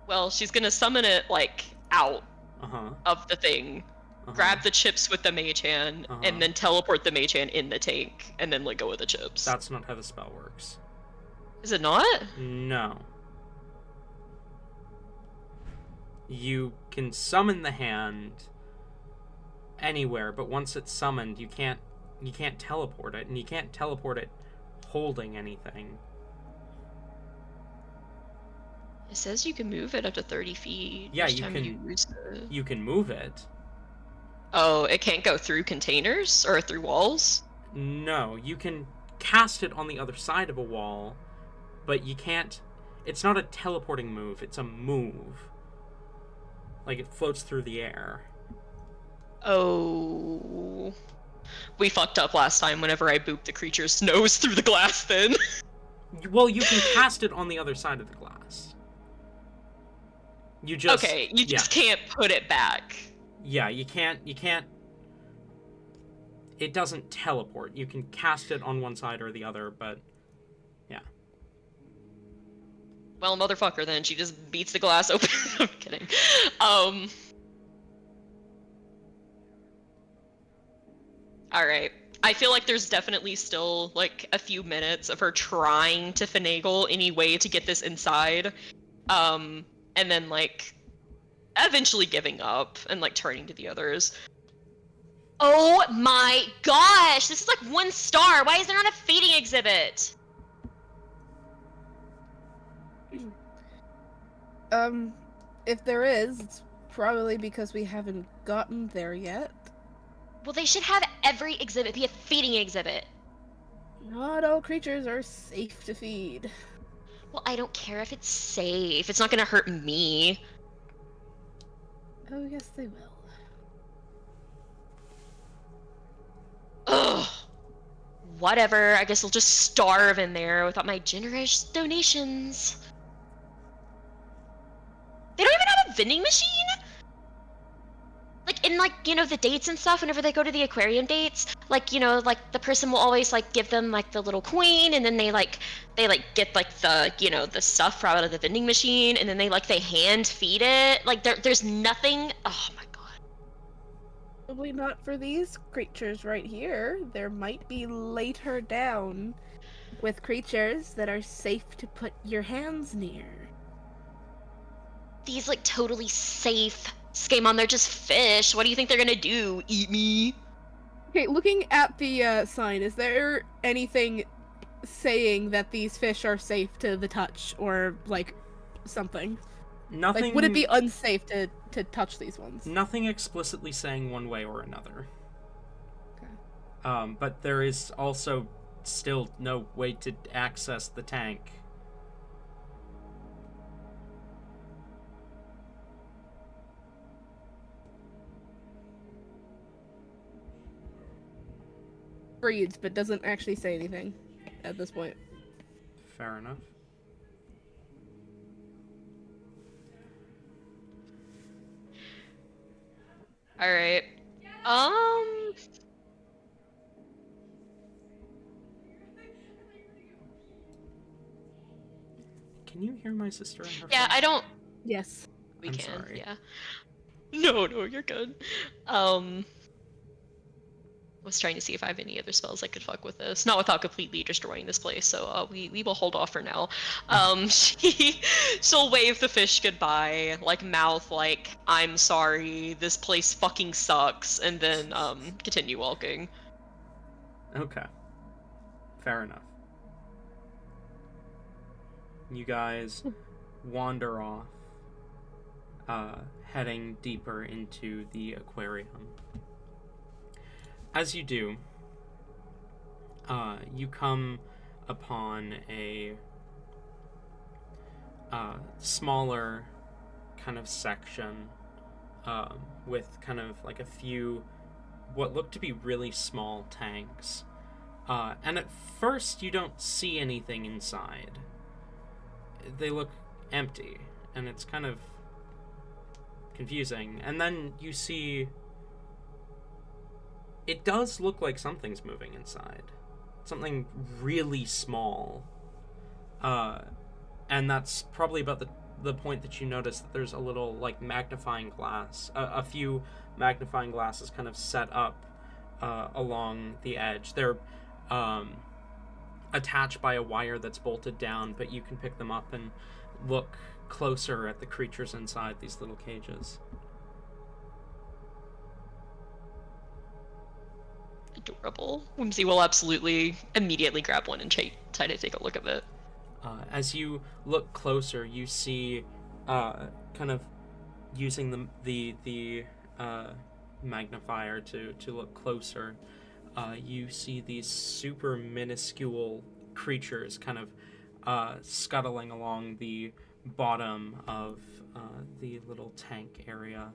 Well, she's gonna summon it like out Uh-huh. of the thing, grab the chips with the mage hand, and then teleport the mage hand in the tank, and then let go of the chips. That's not how the spell works. Is it not? No. You can summon the hand anywhere, but once it's summoned, you can't teleport it, and you can't teleport it holding anything. It says you can move it up to 30 feet. Yeah, each you time can. use it. You can move it. Oh, it can't go through containers or through walls? No, you can cast it on the other side of a wall, but you can't. It's not a teleporting move, it's a move. Like, it floats through the air. Oh. We fucked up last time whenever I booped the creature's nose through the glass then. Well, you can cast it on the other side of the glass. You just... Okay, you just can't put it back. Yeah, you can't... It doesn't teleport. You can cast it on one side or the other, but... Yeah. Well, motherfucker, then. She just beats the glass open. I'm kidding. Alright. I feel like there's definitely still, like, a few minutes of her trying to finagle any way to get this inside. And then, like, eventually giving up and, like, turning to the others. Oh my gosh! This is, like, 1 star! Why is there not a feeding exhibit? If there is, it's probably because we haven't gotten there yet. Well, they should have every exhibit be a feeding exhibit. Not all creatures are safe to feed. Well, I don't care if it's safe. It's not gonna hurt me. Oh, yes, they will. Ugh. Whatever. I guess I'll just starve in there without my generous donations. They don't even have a vending machine? Like, in, like, you know, the dates and stuff, whenever they go to the aquarium dates, like, you know, like, the person will always, like, give them, like, the little coin, and then they get, like, the, you know, the stuff out of the vending machine, and then they hand feed it. Like, there's nothing. Oh, my God. Probably not for these creatures right here. There might be later down with creatures that are safe to put your hands near. These, like, totally safe Skaemon, they're just fish. What do you think they're gonna do? Eat me? Okay, looking at the sign, is there anything saying that these fish are safe to the touch or, like, something? Nothing... Like, would it be unsafe to touch these ones? Nothing explicitly saying one way or another. Okay. But there is also still no way to access the tank. Breeds, but doesn't actually say anything at this point. Fair enough. Alright. Can you hear my sister in her Yeah, phone? I don't... Yes. We I'm can, sorry. yeah. No, you're good. Was trying to see if I have any other spells I could fuck with this. Not without completely destroying this place, so we will hold off for now. She'll wave the fish goodbye, like mouth like, I'm sorry, this place fucking sucks, and then continue walking. Okay. Fair enough. You guys wander off, heading deeper into the aquarium. As you do, you come upon a smaller kind of section with kind of like a few what look to be really small tanks. And at first, you don't see anything inside. They look empty, and it's kind of confusing. And then you see it does look like something's moving inside. Something really small. And that's probably about the point that you notice that there's a little, like, magnifying glass. A few magnifying glasses kind of set up along the edge. They're attached by a wire that's bolted down, but you can pick them up and look closer at the creatures inside these little cages. Adorable. Whimsy will absolutely immediately grab one and try to take a look at it. As you look closer, you see, kind of using the magnifier to look closer, you see these super minuscule creatures kind of scuttling along the bottom of the little tank area.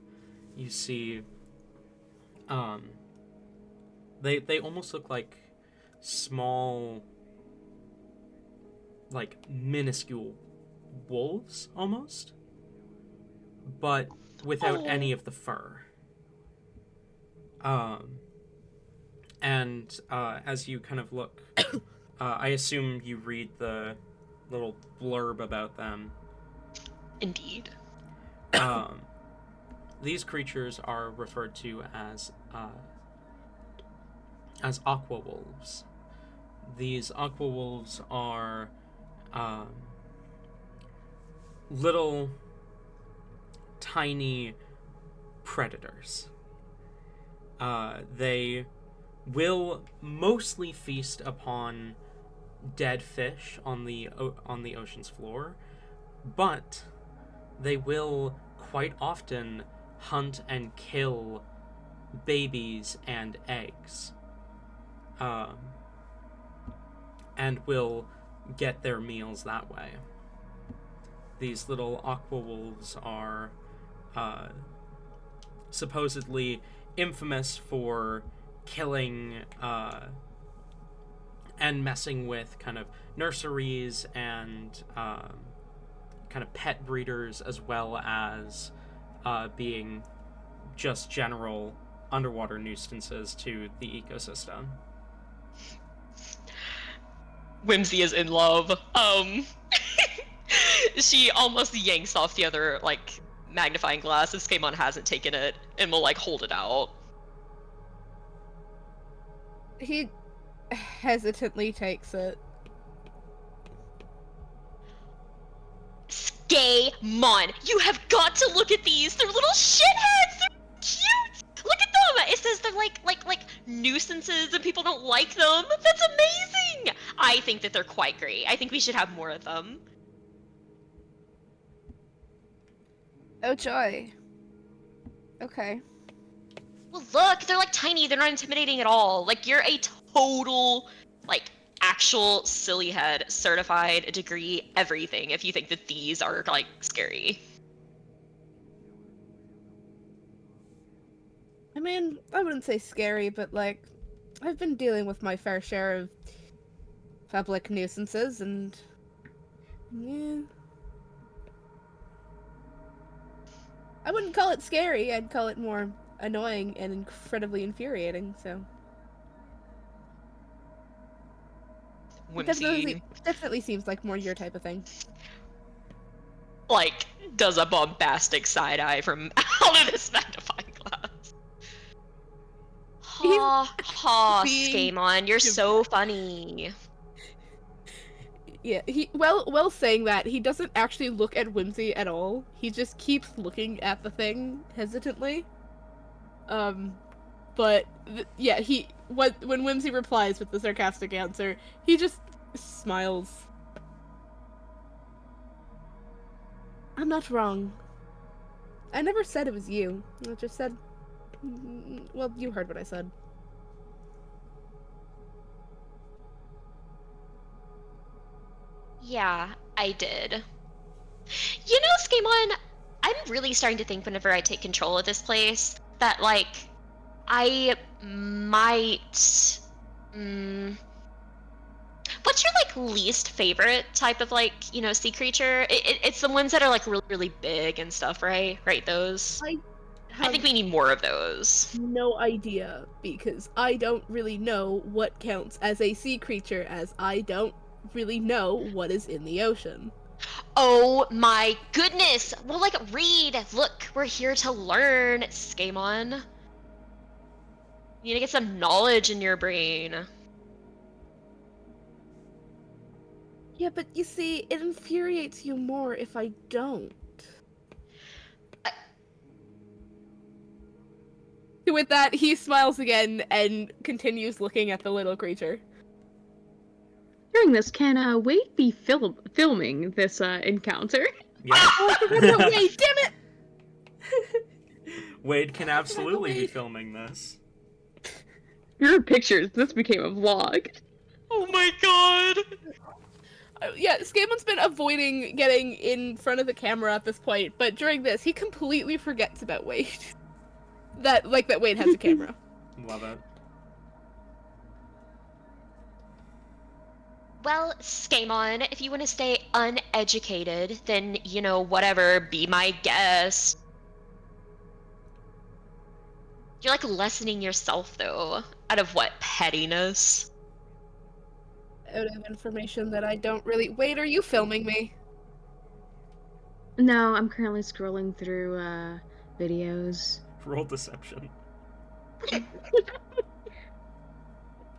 You see, they almost look like small, like minuscule wolves almost, but without any of the fur. And as you kind of look, I assume you read the little blurb about them. Indeed. These creatures are referred to as aqua wolves. These aqua wolves are little tiny predators. They will mostly feast upon dead fish on the ocean's floor, but they will quite often hunt and kill babies and eggs, and will get their meals that way. These little aqua wolves are supposedly infamous for killing and messing with kind of nurseries and kind of pet breeders, as well as being just general underwater nuisances to the ecosystem. Whimsy is in love. She almost yanks off the other, like, magnifying glass if Skaemon hasn't taken it, and will, like, hold it out. He hesitantly takes it. Skaemon, you have got to look at these! They're little shitheads! They're cute! Look at them! It says they're like nuisances and people don't like them. That's amazing! I think that they're quite great. I think we should have more of them. Oh joy. Okay. Well, look, they're like tiny. They're not intimidating at all. Like, you're a total, like, actual silly head, certified, degree, everything, if you think that these are, like, scary. I mean, I wouldn't say scary, but like, I've been dealing with my fair share of public nuisances, and yeah, I wouldn't call it scary. I'd call it more annoying and incredibly infuriating. So Whimsy. definitely seems like more your type of thing. like, does a bombastic side eye from out of this magnifying glass. Ha ha, being Skamon, you're so funny. Yeah, well saying that, he doesn't actually look at Whimsy at all. He just keeps looking at the thing hesitantly. But yeah, when Whimsy replies with the sarcastic answer, he just smiles. I'm not wrong. I never said it was you. I just said, well, you heard what I said. Yeah, I did. You know, Skamon, I'm really starting to think whenever I take control of this place that, like, I might. What's your, like, least favorite type of, like, sea creature? It's the ones that are, like, really, really big and stuff, right? Right, those? I think we need more of those. No idea, because I don't really know what counts as a sea creature, as I don't really know what is in the ocean. Oh my goodness! Well, like, read! Look, we're here to learn, Skamon. You need to get some knowledge in your brain. Yeah, but you see, it infuriates you more if I don't. With that, he smiles again and continues looking at the little creature. During this, can Wade be filming this encounter? Yeah. Oh, I forgot about Wade, damn it! Wade can absolutely be Wade. filming this. Your pictures. This became a vlog. Oh my god! Yeah, Skamon's been avoiding getting in front of the camera at this point, but during this, he completely forgets about Wade. that Wade has a camera. Love it. Well, Skamon, if you want to stay uneducated, then, whatever, be my guest. You're, like, lessening yourself, though. Out of what, pettiness? Out of information that I don't really... Wade, are you filming me? No, I'm currently scrolling through videos. Roll deception.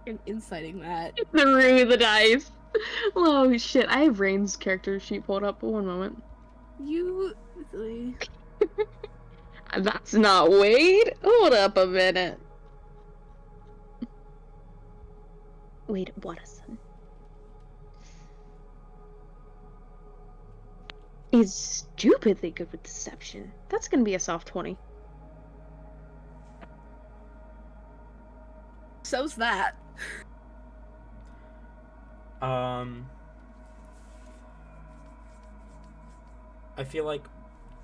And inciting that. Through the dice. Oh shit! I have Rain's character sheet pulled up. One moment. You... That's not Wade. Hold up a minute. Wade Watterson is stupidly good with deception. That's gonna be a soft 20. So's that. I feel like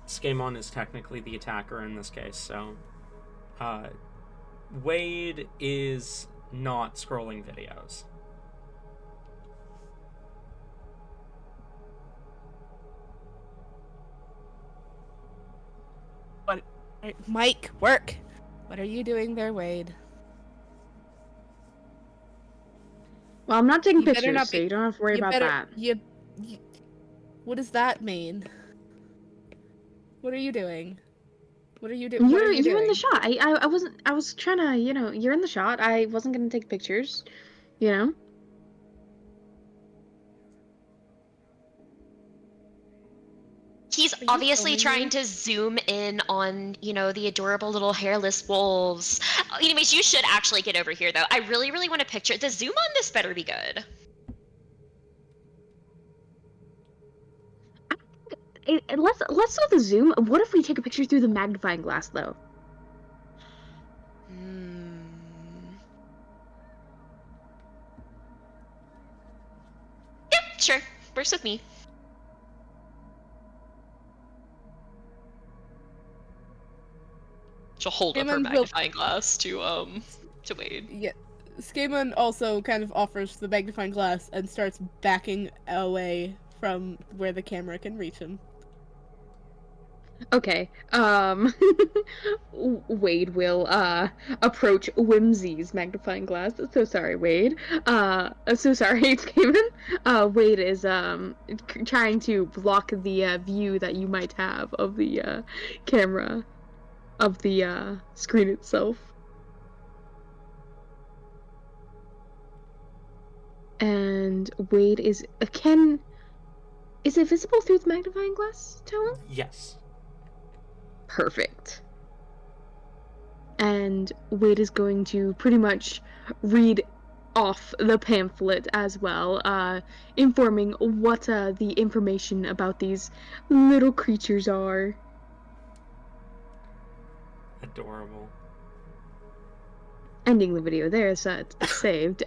Skamon is technically the attacker in this case, so Wade is not scrolling videos. What? Mike, work! What are you doing there, Wade? Well, I'm not taking You better pictures, not so be- you don't have to worry about that. What does that mean? What are you doing? What are you doing? You're in the shot. I wasn't. I was trying to. You're in the shot. I wasn't gonna take pictures. He's you obviously filming trying me? to zoom in on, the adorable little hairless wolves. Anyways, you should actually get over here, though. I really, really want to picture... The zoom on this better be good. Let's do the zoom. What if we take a picture through the magnifying glass, though? Yep, sure. Works with me. She'll hold up her Skamon will- magnifying glass to Wade. Yeah. Skamon also kind of offers the magnifying glass and starts backing away from where the camera can reach him. Okay. Wade will approach Whimsy's magnifying glass. So sorry, Wade. So sorry, Skaven. Wade is trying to block the view that you might have of the camera of the screen itself. And Wade is is it visible through the magnifying glass, Talon? Yes. Perfect. And Wade is going to pretty much read off the pamphlet as well, informing what the information about these little creatures are. Adorable. Ending the video there, so it's saved.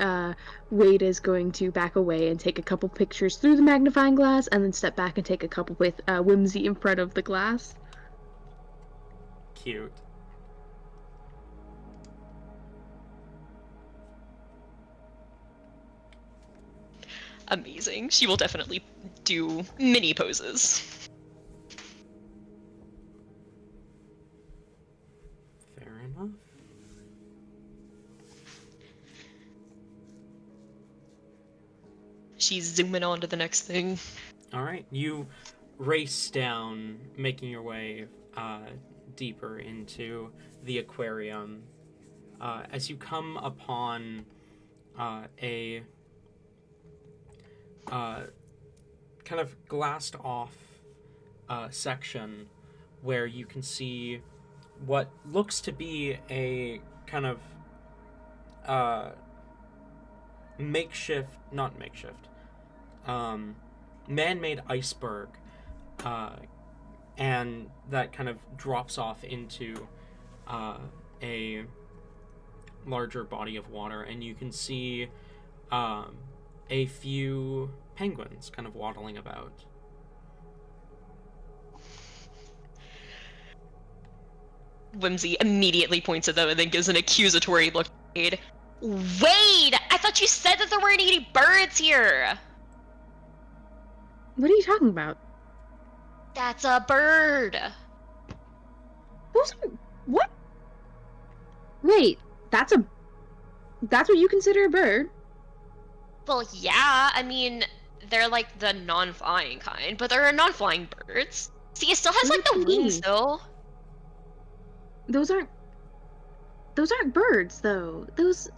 Wade is going to back away and take a couple pictures through the magnifying glass, and then step back and take a couple with Whimsy in front of the glass. Cute. Amazing. She will definitely do mini poses. Fair enough. She's zooming on to the next thing. All right, you race down, making your way deeper into the aquarium. As you come upon a kind of glassed off section where you can see what looks to be a kind of man-made iceberg, and that kind of drops off into a larger body of water, and you can see a few penguins kind of waddling about. Whimsy immediately points at them and then gives an accusatory look to Wade. Wade! I thought you said that there weren't any birds here! What are you talking about? That's a bird! Those are... What? Wait, that's what you consider a bird? Well, yeah, I mean, they're like the non-flying kind, but there are non-flying birds. See, it still has like the wings, though. Those aren't birds, though. Those...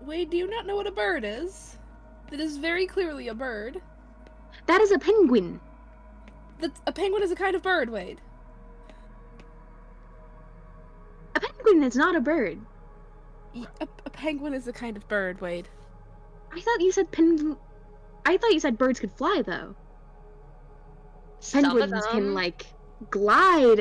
Wade, do you not know what a bird is? It is very clearly a bird. That is a penguin. A penguin is a kind of bird, Wade. A penguin is not a bird. A penguin is a kind of bird, Wade. I thought you said birds could fly, though. Penguins can, like, glide,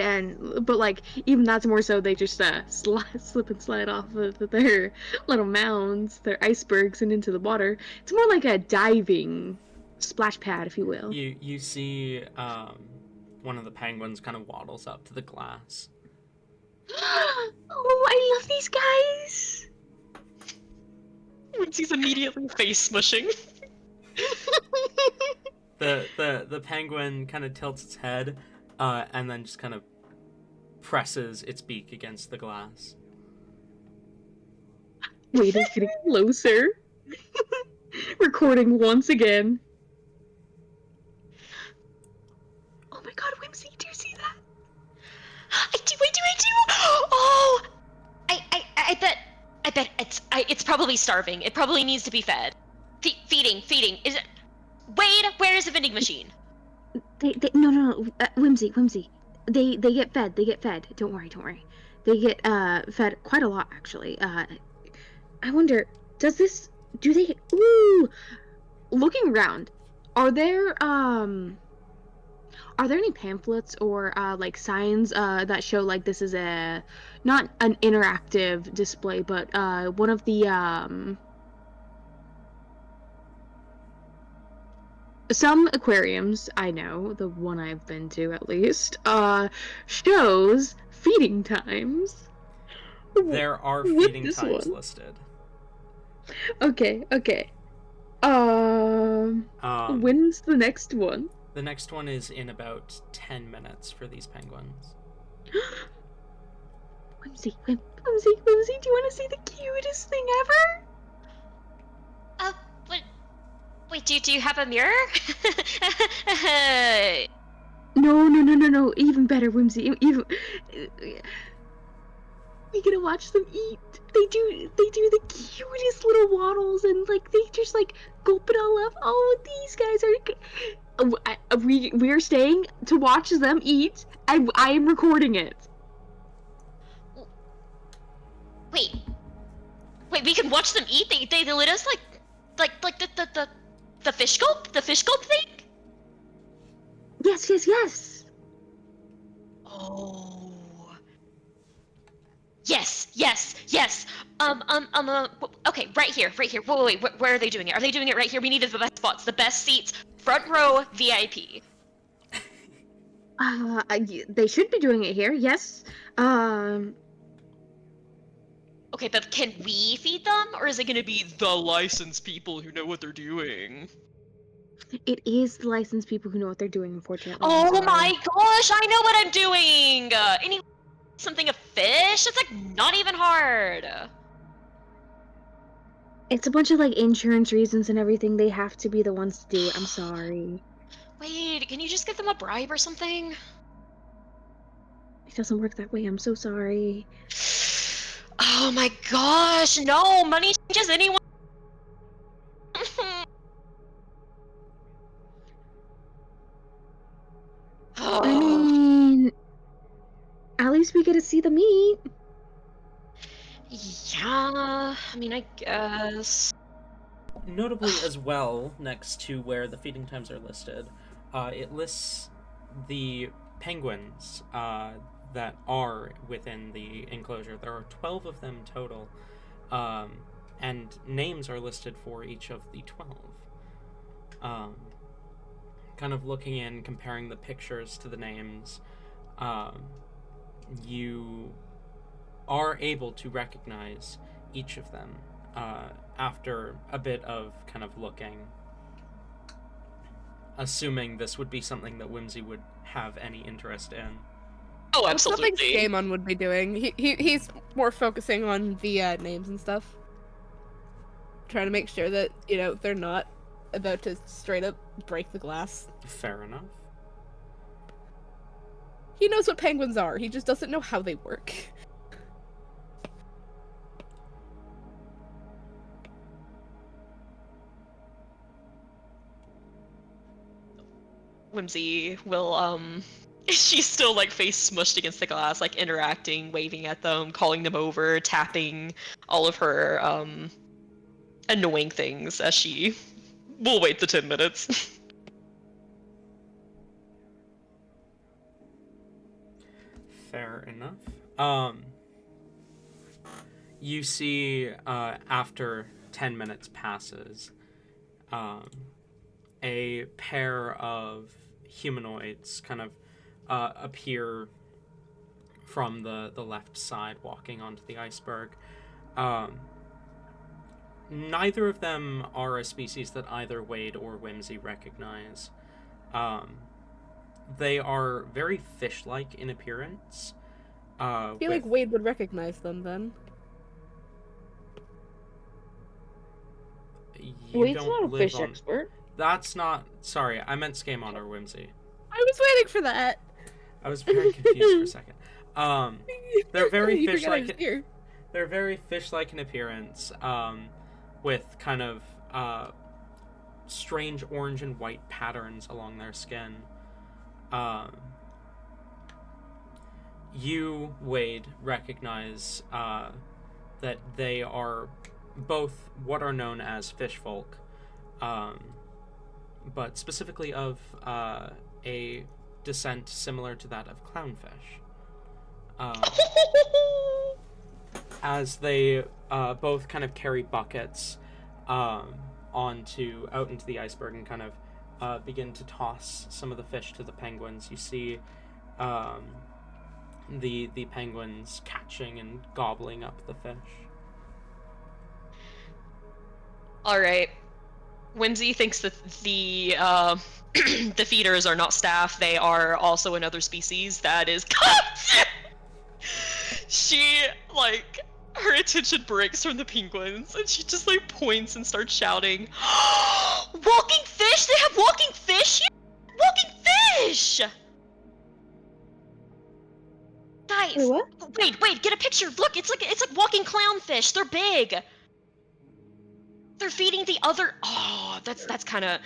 but, like, even that's more so they just slip and slide off of their little mounds, their icebergs, and into the water. It's more like a diving splash pad, if you will. You see one of the penguins kind of waddles up to the glass. Oh, I love these guys! Whimsy's immediately face smushing. The penguin kind of tilts its head, and then just kind of presses its beak against the glass. Wade is getting closer. Recording once again. Oh my god, Whimsy, do you see that? I do! Oh! I bet it's probably starving. It probably needs to be fed. Feeding. Is it... Wade, where is the vending machine? No. Whimsy. They get fed. Don't worry. They get fed quite a lot, actually. I wonder, looking around, are there any pamphlets or like signs that show like this is not an interactive display, but one of the some aquariums, I know, the one I've been to at least, shows feeding times. There are feeding times listed. Okay. When's the next one? The next one is in about 10 minutes for these penguins. Whimsy, do you want to see the cutest thing ever? What? Wait, do you have a mirror? No. Even better, Whimsy. Even we gonna watch them eat. They do the cutest little waddles and like they just like gulp it all up. Oh, these guys are. We're staying to watch them eat. I am recording it. Wait, we can watch them eat. They let us like the fish gulp thing. Yes. Oh. Yes. Okay, right here. Wait. Where are they doing it? Are they doing it right here? We needed the best spots, the best seats, front row, VIP. They should be doing it here. Yes. Okay, but can we feed them, or is it gonna be the licensed people who know what they're doing? It is the licensed people who know what they're doing. Unfortunately. Oh I'm sorry. my gosh, I know what I'm doing! Something a fish? That's like not even hard. It's a bunch of like insurance reasons and everything. They have to be the ones to do it. I'm sorry. Wait, can you just give them a bribe or something? It doesn't work that way. I'm so sorry. Oh my gosh, no! Money changes anyone! I mean, at least we get to see the meat. Yeah, I mean, I guess. Notably as well, next to where the feeding times are listed, it lists the penguins that are within the enclosure. There are 12 of them total, and names are listed for each of the 12. Kind of looking in, comparing the pictures to the names, you are able to recognize each of them after a bit of kind of looking, assuming this would be something that Whimsy would have any interest in. Oh, It's something absolutely. Skamon would be doing. He's more focusing on the names and stuff. Trying to make sure that, they're not about to straight up break the glass. Fair enough. He knows what penguins are, he just doesn't know how they work. Whimsy will, she's still like face smushed against the glass, like interacting, waving at them, calling them over, tapping all of her, annoying things as she will wait the 10 minutes. Fair enough. You see, after 10 minutes passes, a pair of humanoids kind of appear from the left side, walking onto the iceberg. Neither of them are a species that either Wade or Whimsy recognize. They are very fish-like in appearance. I feel like Wade would recognize them then. Wade's not a fish expert. That's not... Sorry, I meant Skamon or Whimsy. I was waiting for that. I was very confused for a second. They're very fish-like. They're very fish-like in appearance, with kind of strange orange and white patterns along their skin. You, Wade, recognize that they are both what are known as fish folk, but specifically of a descent similar to that of clownfish. As they both kind of carry buckets out into the iceberg and kind of begin to toss some of the fish to the penguins, you see the penguins catching and gobbling up the fish. All right. Whimsy thinks that the the feeders are not staff. They are also another species that is. She, like, her attention breaks from the penguins, and she just, like, points and starts shouting, "Walking fish! They have walking fish here! Walking fish!" Guys, Wait, what? wait, get a picture. Look, it's like walking clownfish. They're big. They're feeding the other. Oh, that's kind of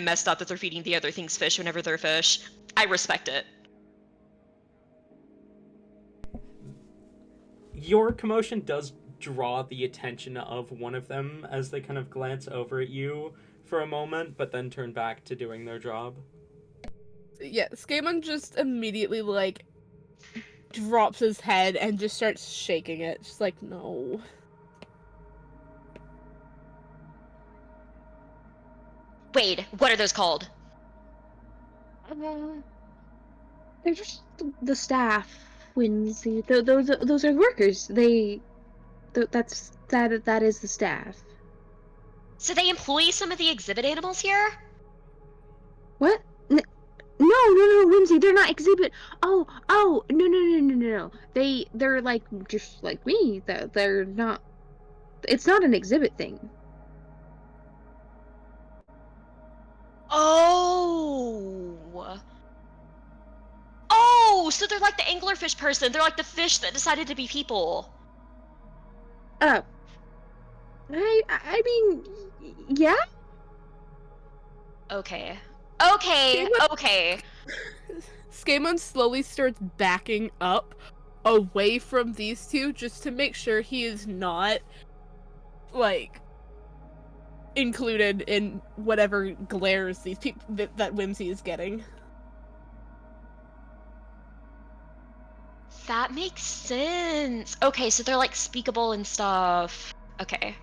messed up that they're feeding the other things fish whenever they're fish. I respect it. Your commotion does draw the attention of one of them as they kind of glance over at you for a moment, but then turn back to doing their job. Yeah, Skamon just immediately, like, drops his head and just starts shaking it. Just like, no. Wade, what are those called? They're just the staff. Whimsy. Those are workers. That is the staff. So they employ some of the exhibit animals here? What? No, Whimsy. They're not exhibit. Oh, no. They're like just like me. They're not. It's not an exhibit thing. Oh. Oh, so they're like the anglerfish person. They're like the fish that decided to be people. I mean, yeah. Okay. Skamon slowly starts backing up away from these two just to make sure he is not, like, included in whatever glares these people that Whimsy is getting. That makes sense. Okay, so they're like speakable and stuff. Okay.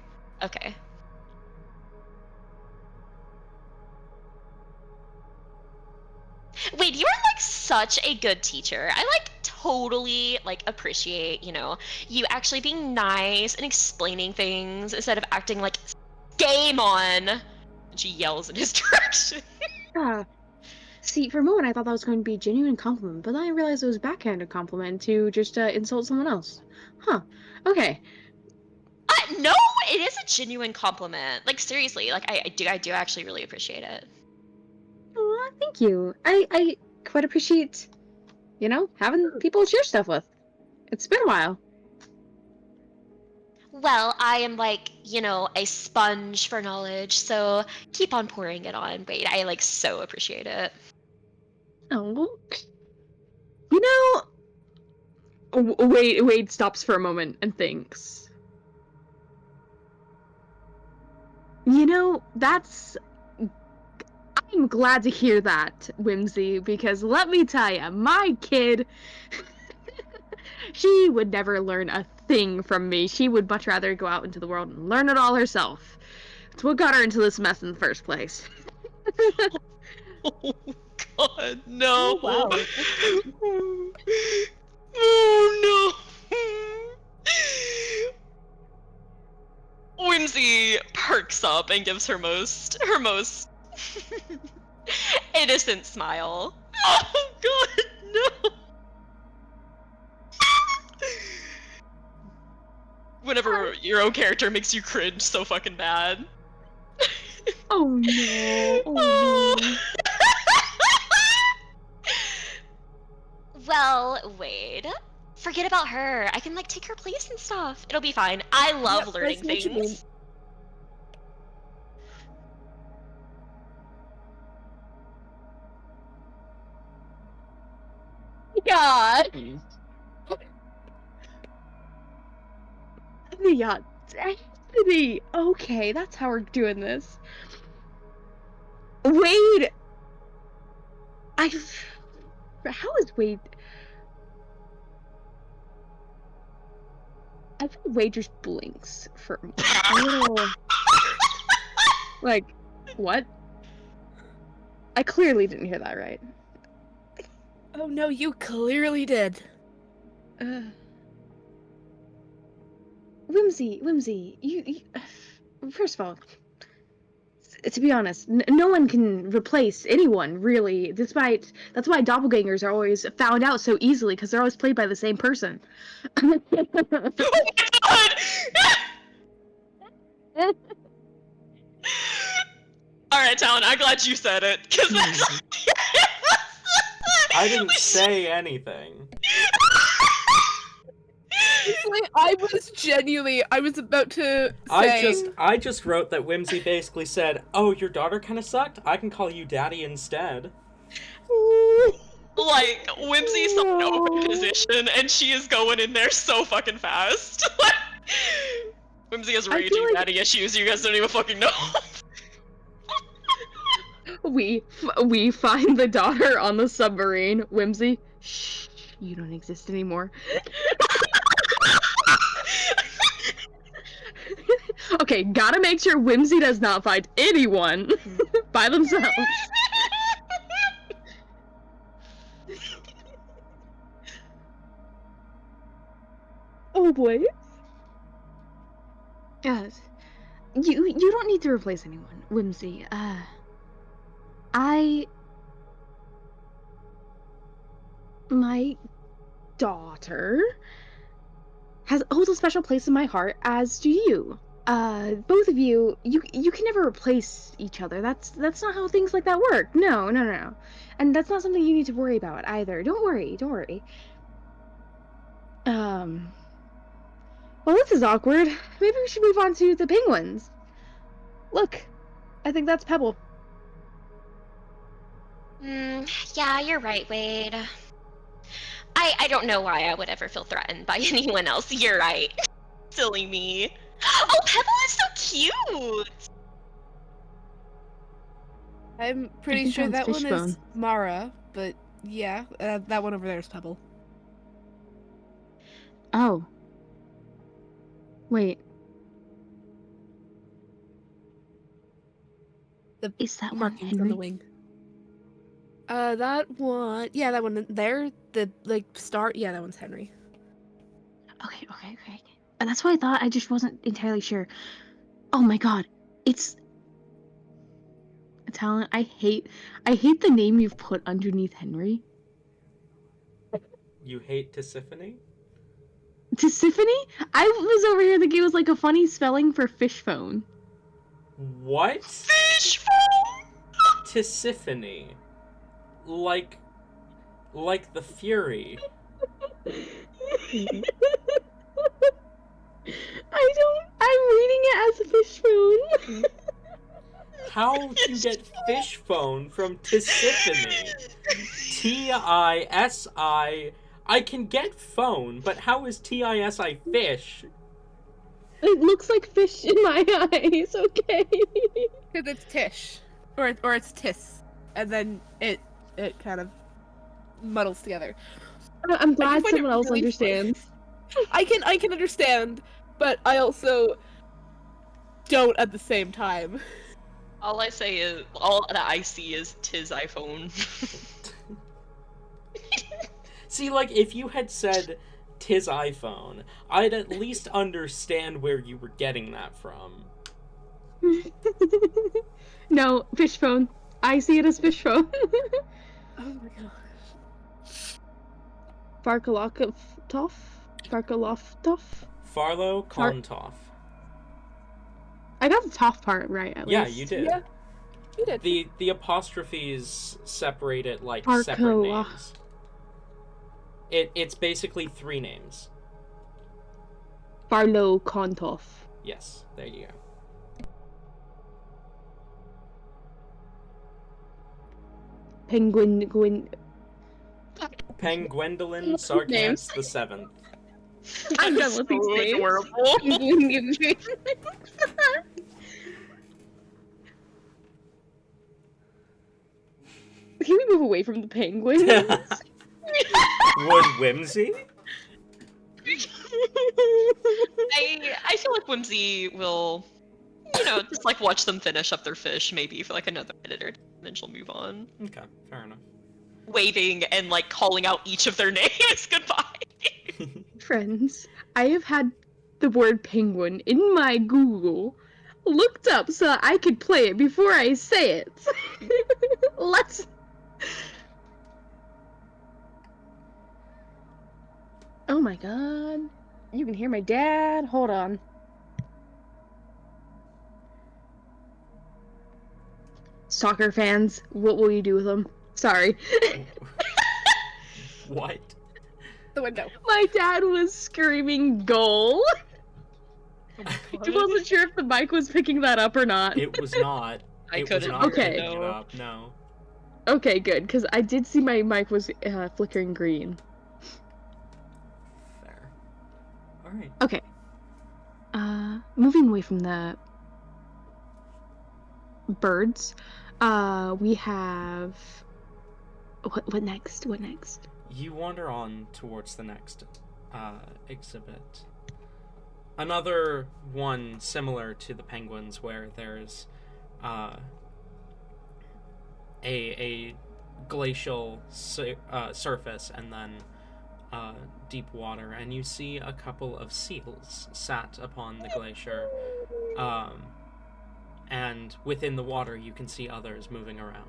Wait, you're like such a good teacher. I like totally like appreciate, you actually being nice and explaining things instead of acting like game on. And she yells in his direction. See, for a moment I thought that was going to be a genuine compliment, but then I realized it was a backhanded compliment to just insult someone else. Huh. Okay. No, it is a genuine compliment. Like seriously, like I do actually really appreciate it. Oh, thank you. I quite appreciate, having people share stuff with. It's been a while. Well, I am like, a sponge for knowledge, so keep on pouring it on. Wait, I like so appreciate it. Oh. Wade stops for a moment and thinks. I'm glad to hear that, Whimsy, because let me tell you, my kid, she would never learn a thing from me. She would much rather go out into the world and learn it all herself. It's what got her into this mess in the first place. Oh God, no! Oh, wow. Oh no! Whimsy perks up and gives her most innocent smile. Oh God, no! Whenever your own character makes you cringe so fucking bad. Oh no! Oh no! Well, Wade, forget about her. I can like take her place and stuff. It'll be fine. I love Yep, learning I see what you mean. things. God. Yeah, Destiny. Okay, that's how we're doing this. Wade. How is Wade? I think Wade just blinks for a little. Like, what? I clearly didn't hear that right. Oh no, you clearly did. Whimsy, you first of all, to be honest, no one can replace anyone, really. That's why doppelgangers are always found out so easily, because they're always played by the same person. Oh my god! Alright, Talon, I'm glad you said it, because that's... I didn't say anything. I was about to say... I just wrote that Whimsy basically said, "Oh, your daughter kind of sucked? I can call you daddy instead." Like, Whimsy's on an open position, and she is going in there so fucking fast. Whimsy has raging daddy issues, you guys don't even fucking know. We find the daughter on the submarine. Whimsy, shh, you don't exist anymore. Okay, gotta make sure Whimsy does not find anyone by themselves. Oh boy. Yes. You don't need to replace anyone, Whimsy. My daughter holds a special place in my heart, as do you. Both of you can never replace each other. That's not how things like that work. No. And that's not something you need to worry about either. Don't worry. Well, this is awkward. Maybe we should move on to the penguins. Look, I think that's Pebble. Yeah, you're right, Wade. I don't know why I would ever feel threatened by anyone else. You're right. Silly me. Oh, Pebble is so cute! I'm pretty sure that one is Mara, but yeah, that one over there is Pebble. Oh. Wait. Is that one markings on the wing? That one, yeah, that one there, the star, yeah, that one's Henry. Okay. And that's what I thought. I just wasn't entirely sure. Oh my god, it's Talon. I hate the name you've put underneath Henry. You hate Tisiphone? Tisiphone? I was over here thinking it was like a funny spelling for fish phone. What? Fish phone? Tisiphone. Like the Fury. I'm reading it as fish phone. How do you get fish phone from Tisiphone? Tisi. I can get phone, but how is Tisi fish? It looks like fish in my eyes, okay? Because it's Tish. Or it's Tis. And then it kind of muddles together. I'm glad someone else understands. I can understand, but I also don't at the same time. All that I see is tis iPhone. See, like, if you had said tis iPhone, I'd at least understand where you were getting that from. No, fish phone. I see it as fish phone. Oh my gosh. Farkaloftov? Farlow Kontoff. I got the Toff part right, at least. Yeah, you did. Yeah, you did. The apostrophes separate it like Farkaloff. separate names. It's basically 3 names. Farlow Kontoff. Yes, there you go. Penguendolyn Sarkance the 7th. I'm done with these names. Adorable. Can we move away from the penguins? Would Whimsy? I feel like Whimsy will, just like watch them finish up their fish maybe for like another minute or two, and then she'll move on. Okay, fair enough. Waving and like calling out each of their names goodbye. Friends, I have had the word penguin in my Google looked up so that I could play it before I say it. Let's. Oh my god. You can hear my dad. Hold on. Soccer fans, what will you do with them? Sorry. What? The window. My dad was screaming goal. Oh my I wasn't sure if the mic was picking that up or not. It was not. I It was couldn't not hear Okay. picking it, it no. up. No. Okay, good, because I did see my mic was flickering green. Fair. All right. Okay. Moving away from the birds, we have what next? What next? You wander on towards the next exhibit. Another one similar to the penguins, where there's a glacial surface and then deep water, and you see a couple of seals sat upon the glacier. And within the water, you can see others moving around.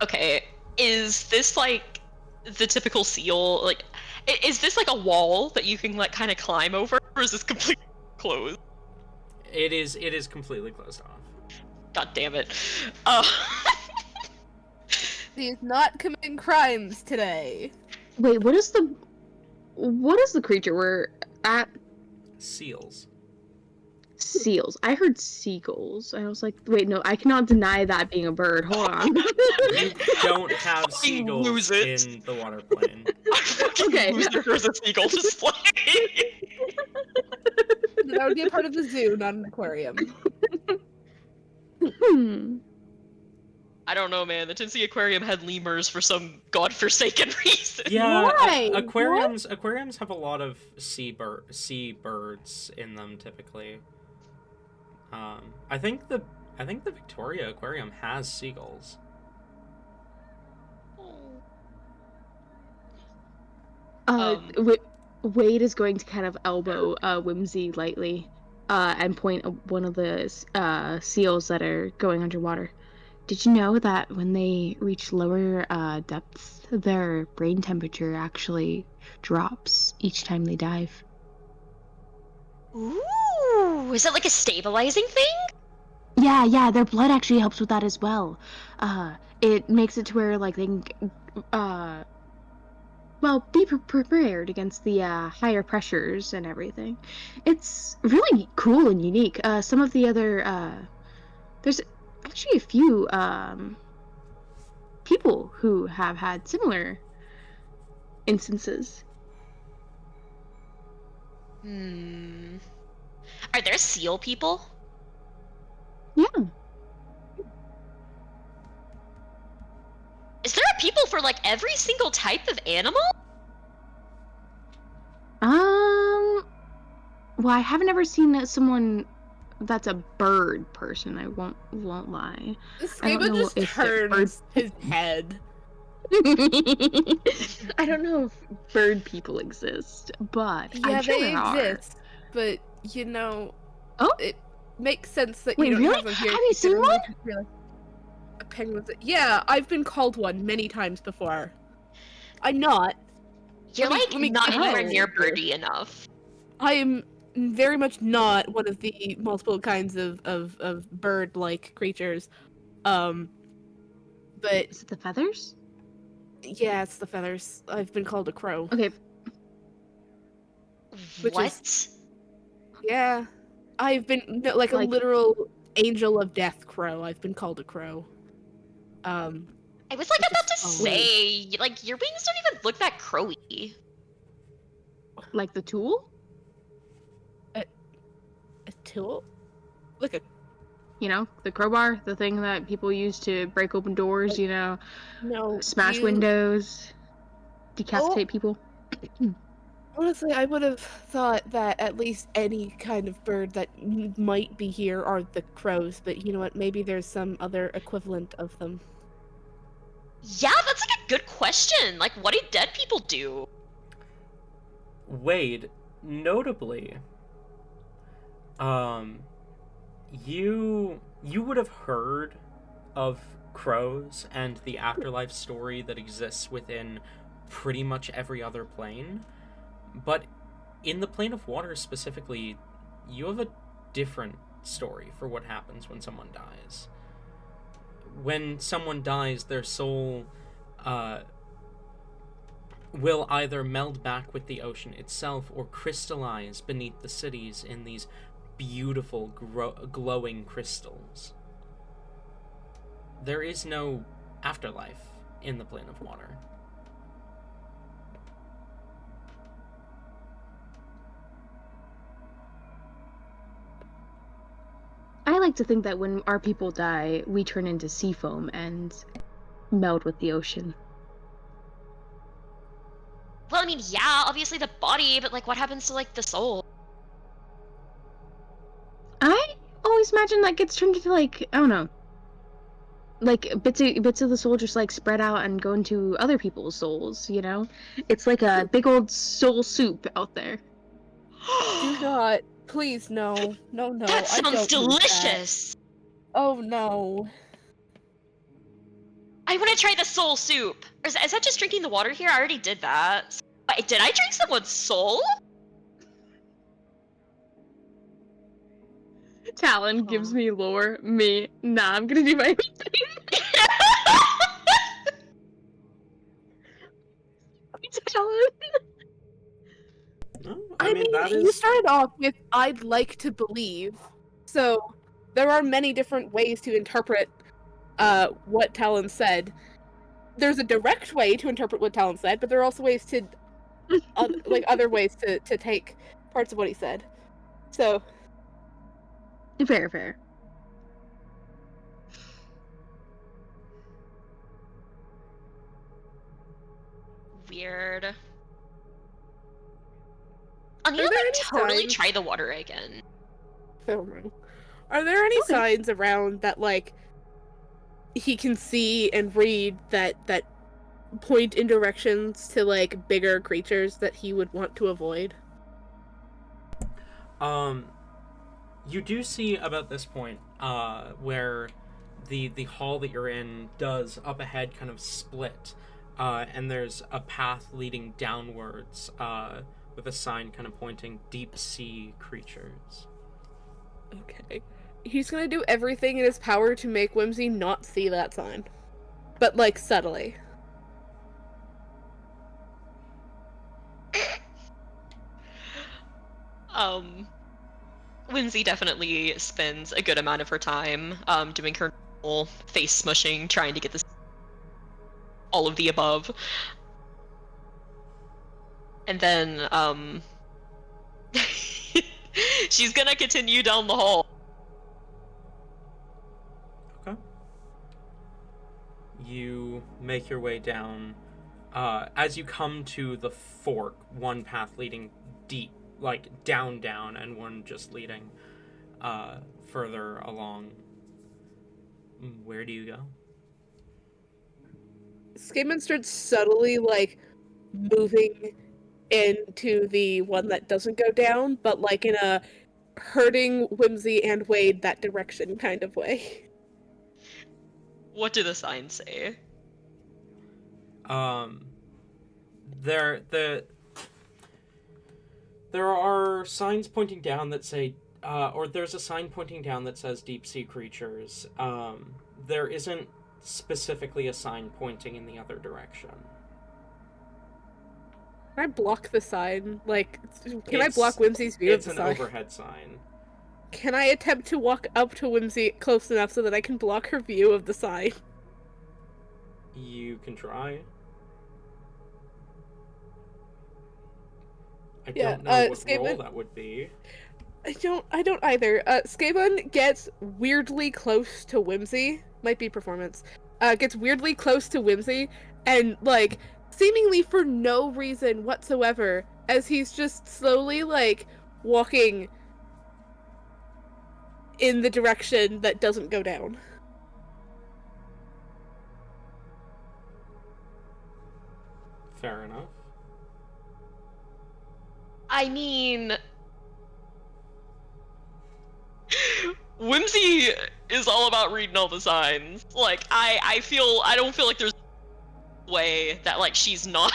Okay, is this like the typical seal? Like, is this like a wall that you can like kind of climb over, or is this completely closed? It is completely closed off. God damn it. He's not committing crimes today. Wait, what is the creature we're at? Seals. Seals. I heard seagulls. I was like, wait, no, I cannot deny that being a bird. Hold on. You don't have Fucking seagulls lose it. in the water plane. Okay. There's a seagull display. That would be a part of the zoo, not an aquarium. I don't know, man. The Tennessee Aquarium had lemurs for some godforsaken reason. Yeah, Why? aquariums have a lot of sea birds in them typically. I think the Victoria Aquarium has seagulls. Wade is going to kind of elbow Whimsy lightly and point at one of the seals that are going underwater. Did you know that when they reach lower depths, their brain temperature actually drops each time they dive? Ooh, is it like a stabilizing thing? Yeah, their blood actually helps with that as well. It makes it to where, like, they can, be prepared against the higher pressures and everything. It's really cool and unique. Some of the other, there's actually a few, people who have had similar instances. Are there seal people? Yeah. Is there a people for like every single type of animal? Well, I haven't ever seen someone that's a bird person. I won't lie. Scuba just turns his head. I don't know if bird people exist, but Yeah, I'm sure they there exist, but you know, Oh? it makes sense that Wait, you don't really? have them here. Have you seen one? A penguin. Yeah, I've been called one many times before. I'm not. You're Let like me not get anywhere out. near birdie enough. I am very much not one of the multiple kinds of bird-like creatures. But Is it the feathers? yeah, it's the feathers. I've been called a crow. Okay. Which What? Yeah, I've been a literal angel of death crow. I've been called a crow. I was like about to Oh. say, like your wings don't even look that crowy. Like the tool? A tool? Look at You know, the crowbar, the thing that people use to break open doors, you know, no smash you- windows, decapitate Oh. people. Honestly, I would have thought that at least any kind of bird that might be here are the crows, but you know what? Maybe there's some other equivalent of them. Yeah, that's like a good question. Like, what do dead people do? Wade, notably, you would have heard of crows and the afterlife story that exists within pretty much every other plane, but in the plane of water specifically, you have a different story for what happens when someone dies. When someone dies, their soul will either meld back with the ocean itself or crystallize beneath the cities in these beautiful glowing crystals. There is no afterlife in the plane of water. I like to think that when our people die, we turn into sea foam and meld with the ocean. Well, I mean, yeah, obviously the body, but like, what happens to like the soul? I always imagine that gets turned into like, I don't know, like bits of the soul just like spread out and go into other people's souls, you know? It's like a big old soul soup out there. Do not. Please, no. No, no. That I sounds don't need that. delicious. Oh, no. I want to try the soul soup. Is that just drinking the water here? I already did that. Wait, did I drink someone's soul? Talon gives me lore. Me, nah, I'm gonna do my own thing. Talon. No, I mean, that you is... started off with, I'd like to believe. So, there are many different ways to interpret what Talon said. There's a direct way to interpret what Talon said, but there are also ways to, other ways to take parts of what he said. So, Fair. Weird. I need Are to there like any totally signs? try the water again. I don't know. Are there any Okay. signs around that, like, he can see and read that point in directions to, like, bigger creatures that he would want to avoid? You do see about this point, where the hall that you're in does up ahead kind of split, and there's a path leading downwards, with a sign kind of pointing deep sea creatures. Okay. He's gonna do everything in his power to make Whimsy not see that sign. But, like, subtly. Whimsy definitely spends a good amount of her time doing her normal face smushing, trying to get this all of the above. And then she's gonna continue down the hall. Okay. You make your way down. As you come to the fork, one path leading deep, like down, and one just leading further along. Where do you go? Skaman starts subtly, like, moving into the one that doesn't go down, but, like, in a hurting Whimsy and Wade that direction kind of way. What do the signs say? There are signs pointing down that say, or there's a sign pointing down that says deep sea creatures. There isn't specifically a sign pointing in the other direction. Can I block the sign? Like, can I block Whimsy's view of the sign? It's an overhead sign. Can I attempt to walk up to Whimsy close enough so that I can block her view of the sign? You can try. I Yeah, don't know what Skaven- role that would be. I don't either. Skaban gets weirdly close to Whimsy. Might be performance. Gets weirdly close to Whimsy, and, like, seemingly for no reason whatsoever, as he's just slowly, like, walking in the direction that doesn't go down. Fair enough. I mean, Whimsy is all about reading all the signs. Like, I don't feel like there's a way that, like, she's not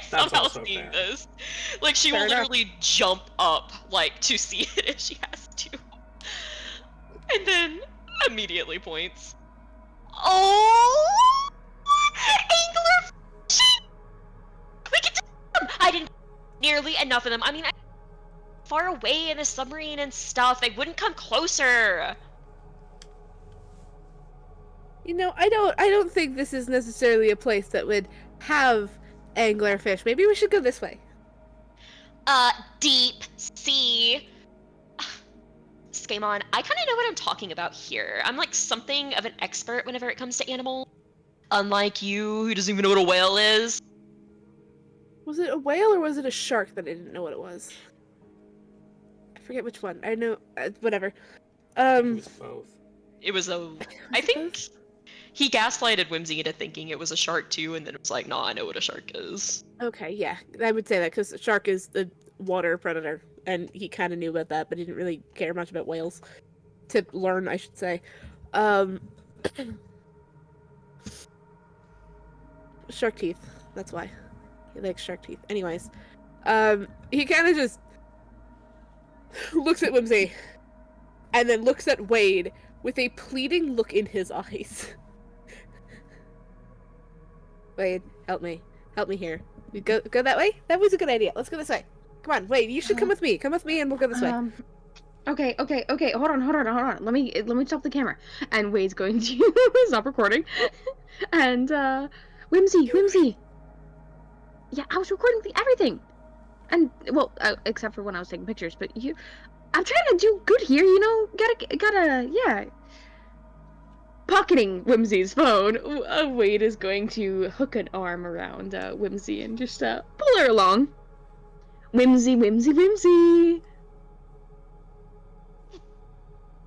somehow also seeing fair. this. Like, she Fair will enough. literally jump up, like, to see it if she has to. And then immediately points. Oh! Angler! We can do them! I didn't nearly enough of them. I mean, far away in a submarine and stuff. They wouldn't come closer. You know, I don't think this is necessarily a place that would have anglerfish. Maybe we should go this way. Deep sea. Skemon, I kind of know what I'm talking about here. I'm like something of an expert whenever it comes to animals. Unlike you, who doesn't even know what a whale is. Was it a whale or was it a shark that I didn't know what it was? I forget which one. I know, whatever. It was both. It was a... I think he gaslighted Whimsy into thinking it was a shark too, and then it was like, nah, I know what a shark is. Okay, yeah, I would say that because a shark is the water predator, and he kind of knew about that, but he didn't really care much about whales. To learn, I should say. Shark teeth. That's why he likes shark teeth. Anyways, he kind of just looks at Whimsy, and then looks at Wade with a pleading look in his eyes. Wade, help me here. We go that way. That was a good idea. Let's go this way. Come on, Wade. You should come with me. Come with me, and we'll go this way. Okay. Hold on. Let me stop the camera. And Wade's going to stop recording. And Whimsy. Yeah, I was recording everything. And well, except for when I was taking pictures. But I'm trying to do good here. You know, gotta yeah. Pocketing Whimsy's phone, Wade is going to hook an arm around Whimsy and just pull her along. Whimsy.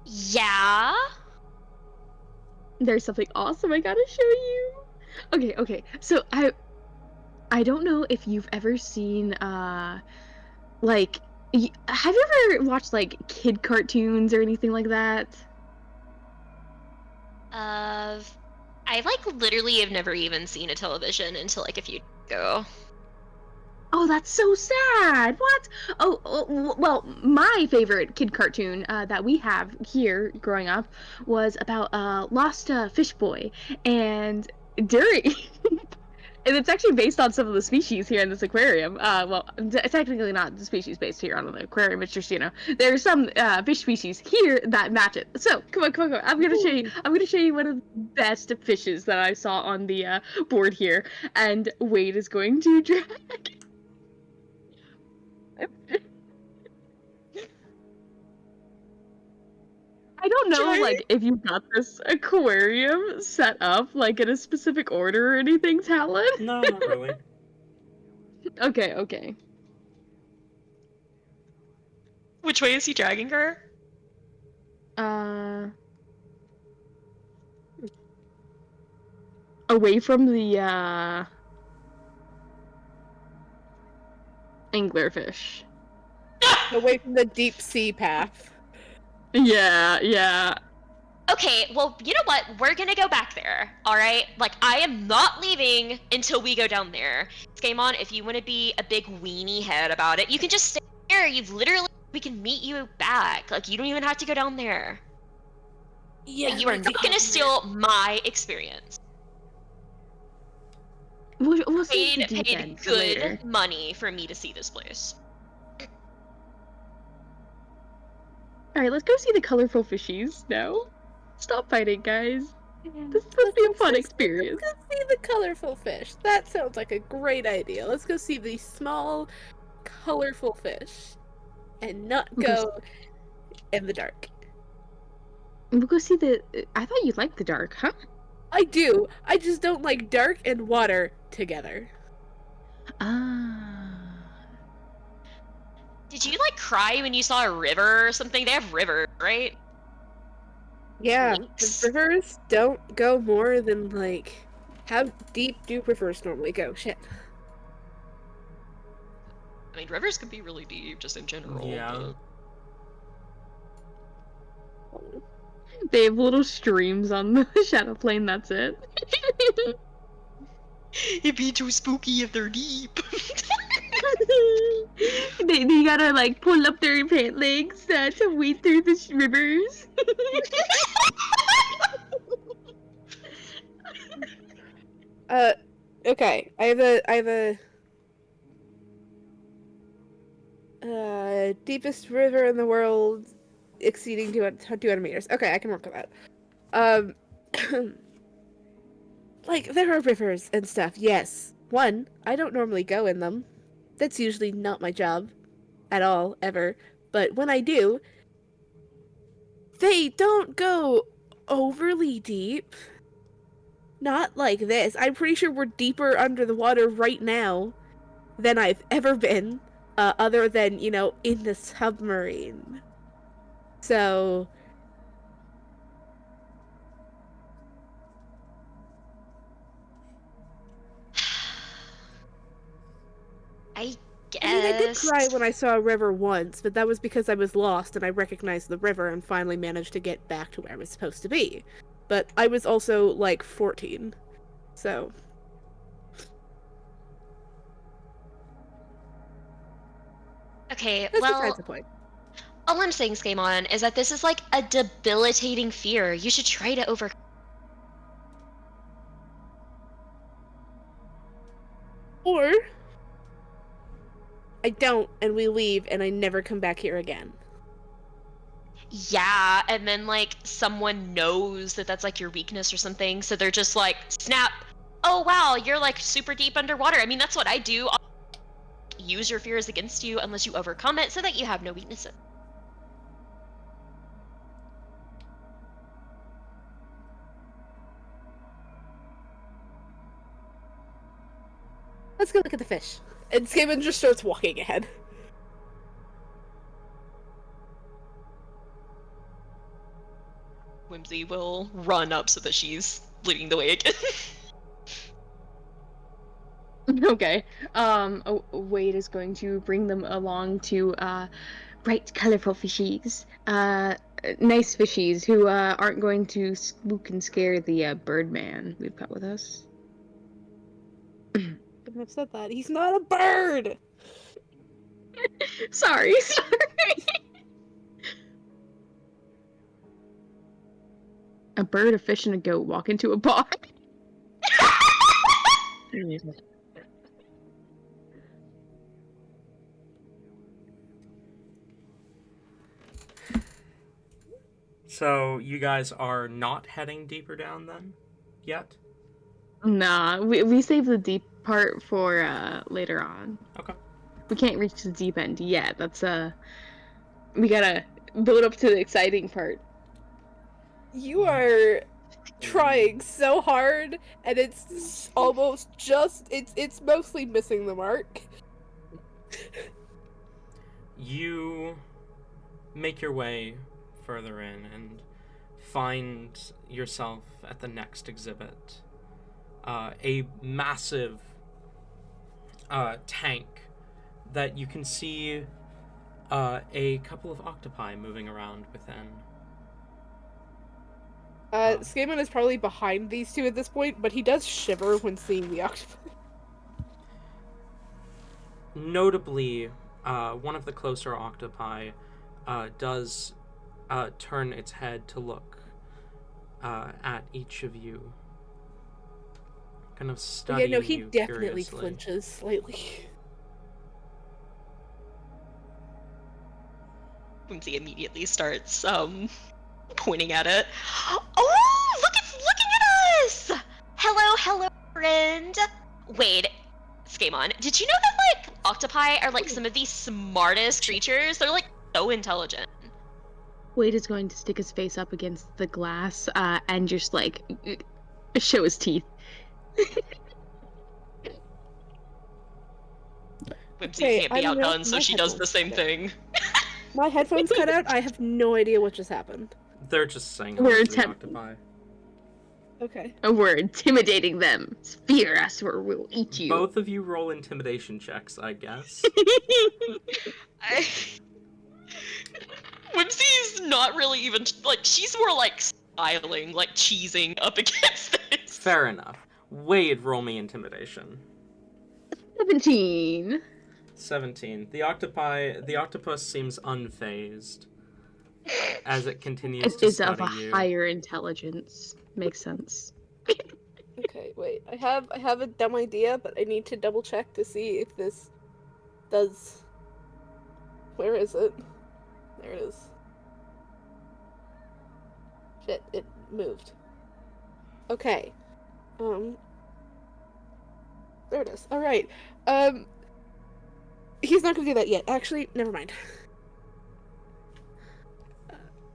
Yeah? There's something awesome I gotta show you. Okay. So I don't know if you've ever seen like have you ever watched like kid cartoons or anything like that? I like literally have never even seen a television until like a few days ago. Oh, that's so sad. What? Well, my favorite kid cartoon that we have here growing up was about Lost Fish Boy, and during and it's actually based on some of the species here in this aquarium. Well, technically not the species based here on the aquarium. It's just, you know, there's some fish species here that match it. So come on. I'm gonna show you one of the best fishes that I saw on the board here. And Wade is going to drag. I don't know, like, if you got this aquarium set up, like, in a specific order or anything, Talon? No, not really. Okay. Which way is he dragging her? Away from the, anglerfish. Away from the deep sea path. Yeah. Okay, well, you know what? We're gonna go back there, alright? Like, I am not leaving until we go down there. Skemon, if you want to be a big weenie head about it, you can just stay here. We can meet you back. Like, you don't even have to go down there. Yeah, you are not gonna steal my experience. We'll see the deep Paid end good later. money for me to see this place. Alright, let's go see the colorful fishies now. Stop fighting, guys. This will be a fun experience. Let's go see the colorful fish. That sounds like a great idea. Let's go see the small, colorful fish. And not go in the dark. We'll go see the... I thought you liked the dark, huh? I do. I just don't like dark and water together. Did you, like, cry when you saw a river or something? They have rivers, right? Yeah, Lakes? the rivers don't go more than, like... How deep do rivers normally go? Shit. I mean, rivers can be really deep, just in general. Yeah. But... They have little streams on the shadow plane, that's it. It'd be too spooky if they're deep. they gotta like pull up their pant legs to wade through the rivers. Okay. I have a deepest river in the world exceeding 200 meters. Okay, I can work with that. Like, there are rivers and stuff, yes. One, I don't normally go in them. That's usually not my job. At all, ever. But when I do, they don't go overly deep. Not like this. I'm pretty sure we're deeper under the water right now than I've ever been, other than, you know, in the submarine. So... I guess. I mean, I did cry when I saw a river once, but that was because I was lost and I recognized the river and finally managed to get back to where I was supposed to be. But I was also, like, 14, so... Okay, That's well, besides the point. all I'm saying, Skaemon, is that this is like a debilitating fear. You should try to overcome. Or... I don't, and we leave, and I never come back here again. Yeah, and then like someone knows that that's like your weakness or something, so they're just like, snap. Oh wow, you're like super deep underwater. I mean, that's what I do. I'll use your fears against you unless you overcome it, so that you have no weaknesses. Let's go look at the fish. And Skaven just starts walking ahead. Whimsy will run up so that she's leading the way again. Okay. Wade is going to bring them along to bright, colorful fishies. Nice fishies who aren't going to spook and scare the birdman we've got with us. I have said that. He's not a bird! Sorry. A bird, a fish, and a goat walk into a bar. So you guys are not heading deeper down then? Yet? Nah, we save the deep part for later on. Okay. We can't reach the deep end yet. That's we gotta build up to the exciting part. You are trying so hard, and it's almost just... It's mostly missing the mark. You make your way further in and find yourself at the next exhibit. A massive tank that you can see a couple of octopi moving around within. Skaemon is probably behind these two at this point, but he does shiver when seeing the octopus. Notably, one of the closer octopi does turn its head to look at each of you. Kind of studying Yeah, no, he you definitely curiously. flinches slightly. Whimsy immediately starts pointing at it. Oh, looking at us! Hello, friend. Wait, Skaemon, did you know that like octopi are like some of the smartest creatures? They're like so intelligent. Wade is going to stick his face up against the glass and just like show his teeth. Whimsy Hey, can't be I'm outdone, so my she does the headphones same cut out. thing. My headphones cut out. I have no idea what just happened. They're just saying We're hello to the attempt- octopi. Okay. And we're intimidating them. Fear us or we'll eat you. Both of you roll intimidation checks, I guess. I... Whimsy's not really even like she's more like smiling, like cheesing up against this. Fair enough. Wade, roll me intimidation. 17. 17. The octopus seems unfazed as it continues It to is of study a you. higher intelligence. Makes sense. Okay, wait. I have a dumb idea, but I need to double check to see if this does. Where is it? There it is. Shit, it moved. Okay. There it is. Alright. He's not gonna do that yet. Actually, never mind.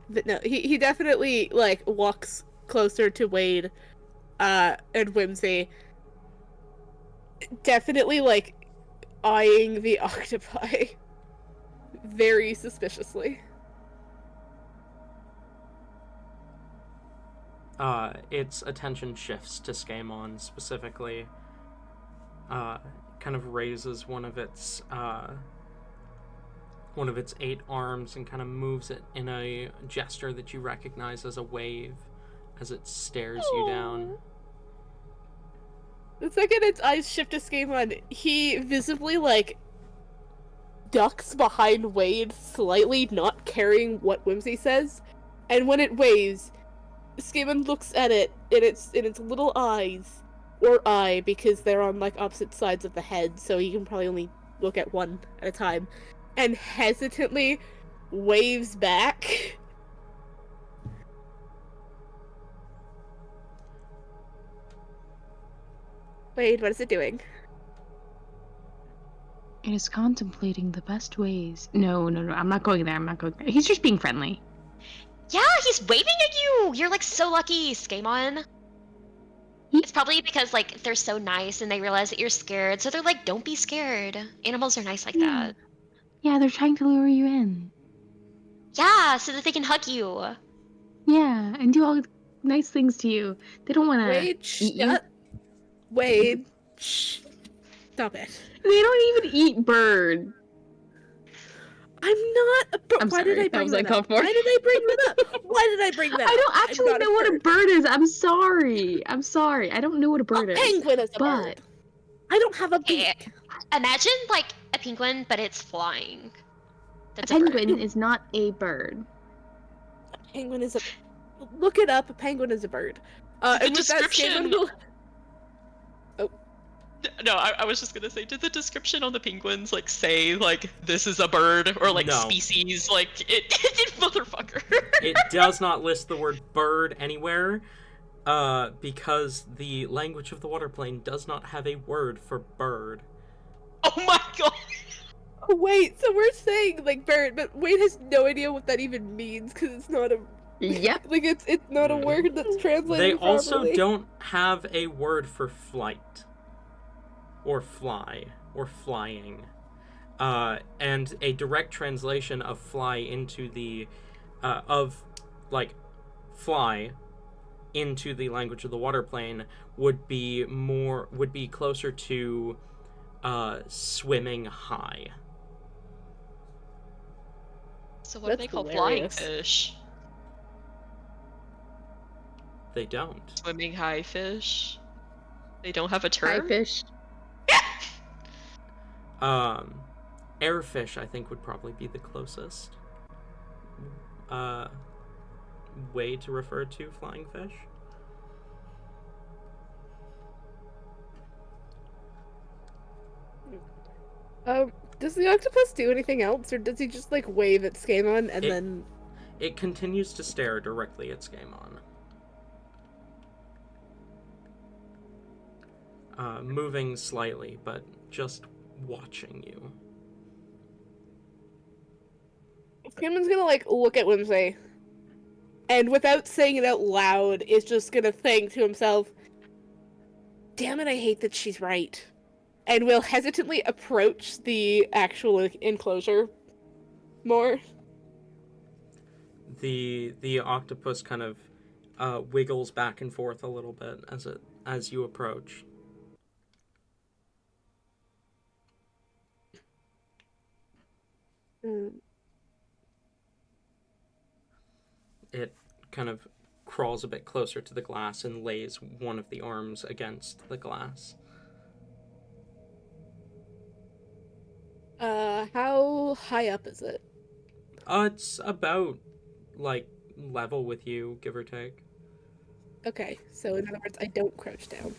But no, he definitely, like, walks closer to Wade, and Whimsy. Definitely, like, eyeing the octopi very suspiciously. Its attention shifts to Scamon specifically. Kind of raises one of its 8 arms and kind of moves it in a gesture that you recognize as a wave as it stares you down. The second its eyes shift to Scamon, he visibly, like, ducks behind Wade slightly, not caring what Whimsy says. And when it waves, Scamon looks at it in its little eyes, or eye, because they're on, like, opposite sides of the head, so he can probably only look at one at a time, and hesitantly waves back. Wade, what is it doing? It is contemplating the best ways. No, I'm not going there. He's just being friendly. Yeah, he's waving at you! You're like so lucky, Scamon. It's probably because like they're so nice and they realize that you're scared, so they're like, don't be scared. Animals are nice like that. Yeah, they're trying to lure you in. Yeah, so that they can hug you. Yeah, and do all nice things to you. They don't want to Wade, eat you. Wade, shh. Stop it. They don't even eat bird. I'm not a bird. I'm Why sorry, did I that bring was that uncalled up? for. Why did I bring that up? Why did I bring that up? I don't actually I'm not know what a bird is. I'm sorry. I don't know what a bird a is. penguin is a bird. I don't have a beak. Imagine like a penguin, but it's flying. That's a a bird. penguin is not a bird. A penguin is a... Look it up. A penguin is a bird. The and with description... that, Scamon will... No, I was just gonna say, did the description on the penguins like say like this is a bird or like No. species? Like it motherfucker. It does not list the word bird anywhere, because the language of the water plane does not have a word for bird. Oh my god. Oh, wait, so we're saying like bird, but Wade has no idea what that even means because it's not a... Yep. Like it's not a word that's translated They properly. also don't have a word for flight. Or fly, or flying. And a direct translation of fly into the, fly into the language of the water plane would be closer to, swimming high. So what do they That's call hilarious. flying fish? They don't. Swimming high fish? They don't have a term? Hi, fish. Airfish, I think, would probably be the closest way to refer to flying fish. Does the octopus do anything else, or does he just like wave at Scamon and then... It continues to stare directly at Scamon. Moving slightly, but just watching you. Scamon's gonna like look at Whimsy, and without saying it out loud, is just gonna think to himself, "Damn it, I hate that she's right," and will hesitantly approach the actual enclosure more. The octopus kind of wiggles back and forth a little bit as you approach. It kind of crawls a bit closer to the glass and lays one of the arms against the glass. How high up is it? It's about, like, level with you, give or take. Okay, so in other words, I don't crouch down.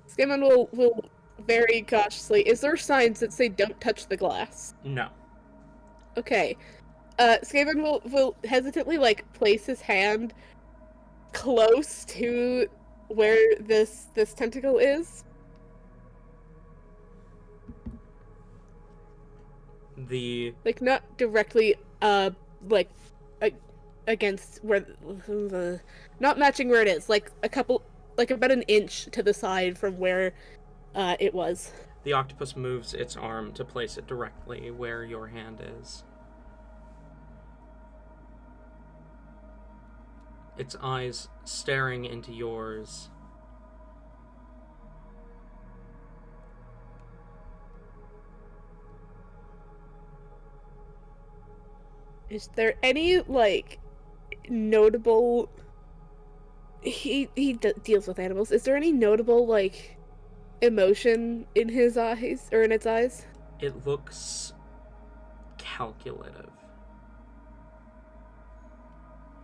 Scammon will very cautiously. Is there signs that say "Don't touch the glass"? No. Okay. Skaven will hesitantly place his hand close to where this tentacle is. Not directly against where not matching where it is, about an inch to the side from where it was. The octopus moves its arm to place it directly where your hand is. Its eyes staring into yours. Is there any notable? He deals with animals. Is there any notable emotion in his eyes or in its eyes? It looks calculative.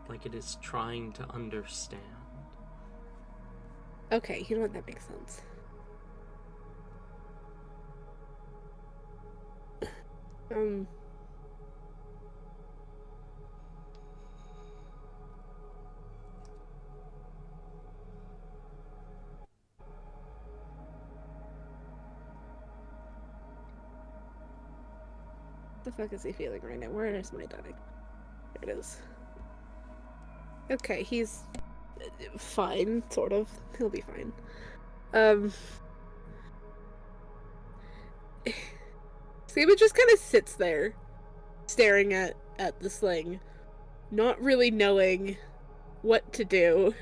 Like it is trying to understand. Okay, you know what? That makes sense. What the fuck is he feeling right now? Where is my dying? There it is. Okay, he's fine, sort of. He'll be fine. Steven just kind of sits there, staring at the sling, not really knowing what to do.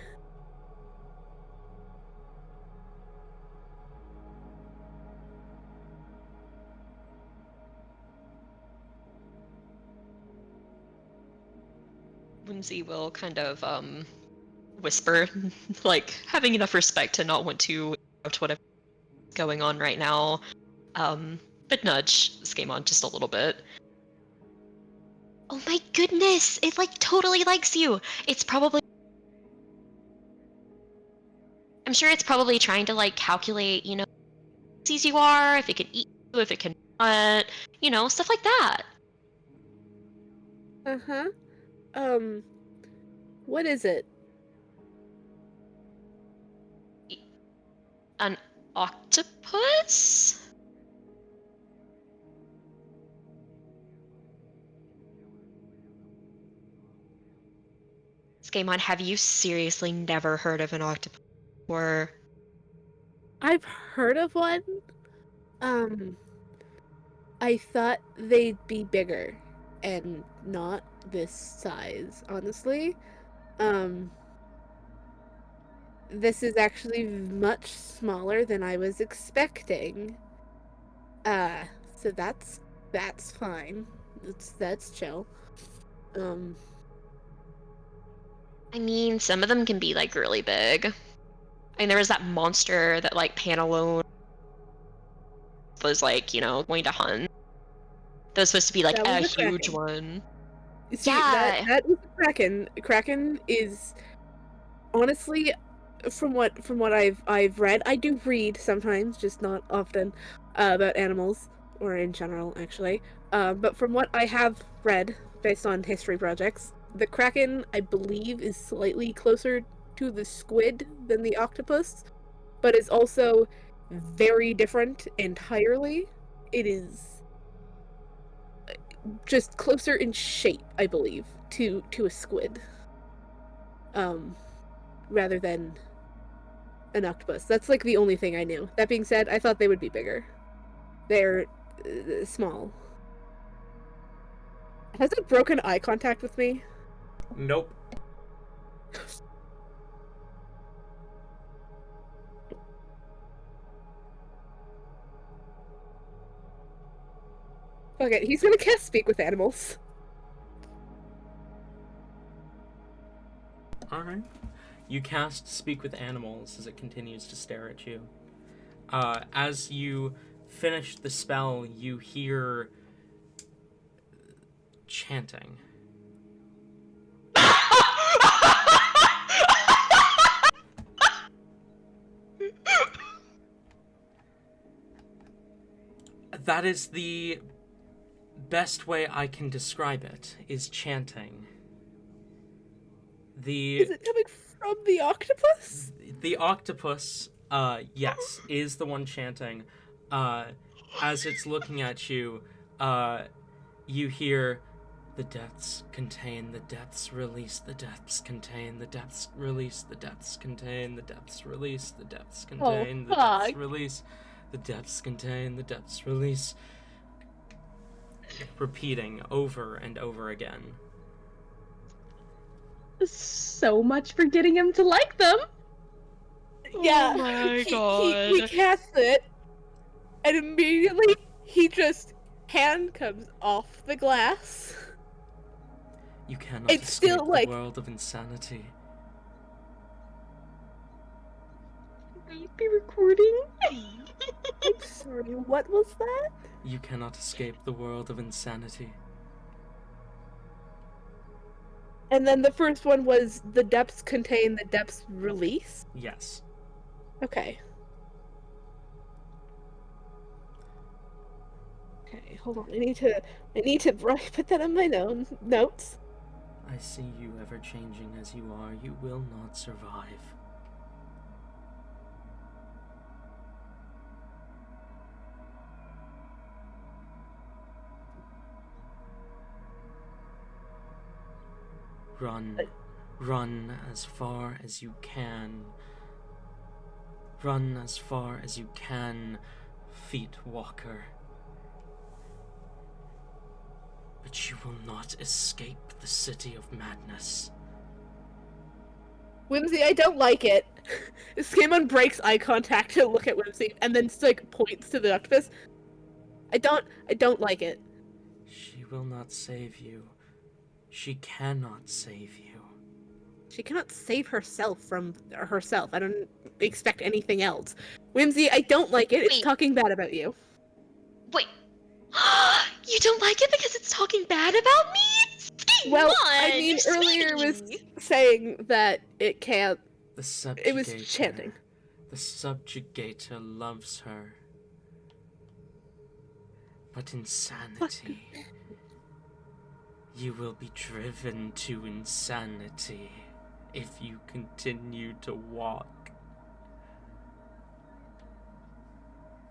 Whimsy will kind of whisper, having enough respect to not want to interrupt whatever's going on right now, but nudge Skamon just a little bit. Oh my goodness! It totally likes you! I'm sure it's probably trying to calculate, how species you are, if it can eat you, if it can not, stuff like that. Uh-huh. What is it? An octopus? Skamon, have you seriously never heard of an octopus before? I've heard of one. I thought they'd be bigger and not this size, honestly. This is actually much smaller than I was expecting. So that's fine. That's chill. I mean, some of them can be really big. I mean, there was that monster that Panalone was going to hunt. That was supposed to be That a was a huge kraken. one. See, Yeah. that is a kraken. Kraken is honestly, from what I've read, I do read sometimes, just not often, about animals or in general, actually. But from what I have read, based on history projects, the kraken, I believe, is slightly closer to the squid than the octopus, but is also very different entirely. It is just closer in shape, I believe, to a squid. Rather than an octopus. That's the only thing I knew. That being said, I thought they would be bigger. They're small. Has it broken eye contact with me? Nope. Okay, he's gonna cast Speak with Animals. Alright. You cast Speak with Animals as it continues to stare at you. As you finish the spell, you hear chanting. That is the best way I can describe it, is chanting. Is it coming from the octopus? The octopus, yes, is the one chanting. As it's looking at you, you hear, the depths contain, the depths release, the depths contain, the depths release, the depths contain, the depths release, the depths contain, the depths release, the depths contain, the depths release. Repeating over and over again. So much for getting him to like them. Yeah. Oh my He god. casts it, and immediately hand comes off the glass. You cannot It's escape still, the like- world of insanity. Might be recording. I'm sorry, what was that? You cannot escape the world of insanity. And then the first one was the depths contain, the depths release. Yes. Okay. Okay, hold on. I need to put that in my notes. I see you ever changing as you are. You will not survive. Run. Run as far as you can. Run as far as you can, Feet Walker. But you will not escape the city of madness. Whimsy, I don't like it. Skamon breaks eye contact to look at Whimsy and then points to the octopus. I don't like it. She will not save you. She cannot save you. She cannot save herself from herself. I don't expect anything else. Whimsy, I don't like it. It's Wait. talking bad about you. Wait. You don't like it because it's talking bad about me? Well, Come I on, mean, you're earlier was sweetie. saying that it can't. The subjugator. It was chanting. The subjugator loves her. But insanity. You will be driven to insanity if you continue to walk.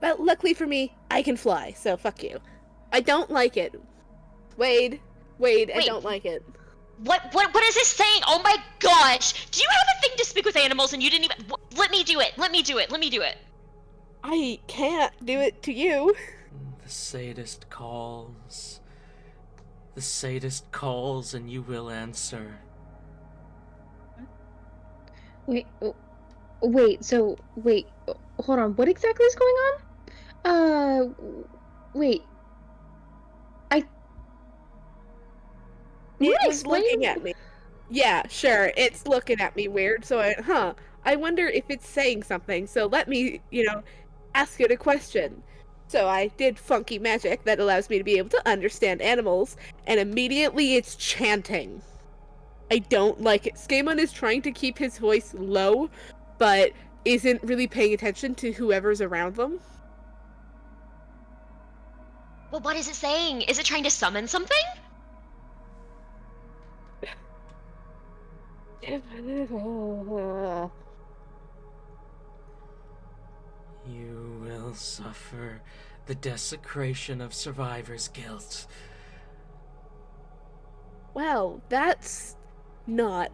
Well, luckily for me, I can fly, so fuck you. I don't like it. Wade, I Wait. don't like it. What is this saying? Oh my gosh! Do you have a thing to speak with animals and you didn't even... Let me do it! Let me do it! I can't do it to you. The sadist calls. The sadist calls and you will answer. Wait, hold on. What exactly is going on? Wait. It was explain- looking at me. Yeah, sure, it's looking at me weird, so I wonder if it's saying something, so let me, ask it a question. So I did funky magic that allows me to be able to understand animals, and immediately it's chanting. I don't like it. Skamon is trying to keep his voice low, but isn't really paying attention to whoever's around them. Well, what is it saying? Is it trying to summon something? You will suffer the desecration of survivor's guilt. Well, that's not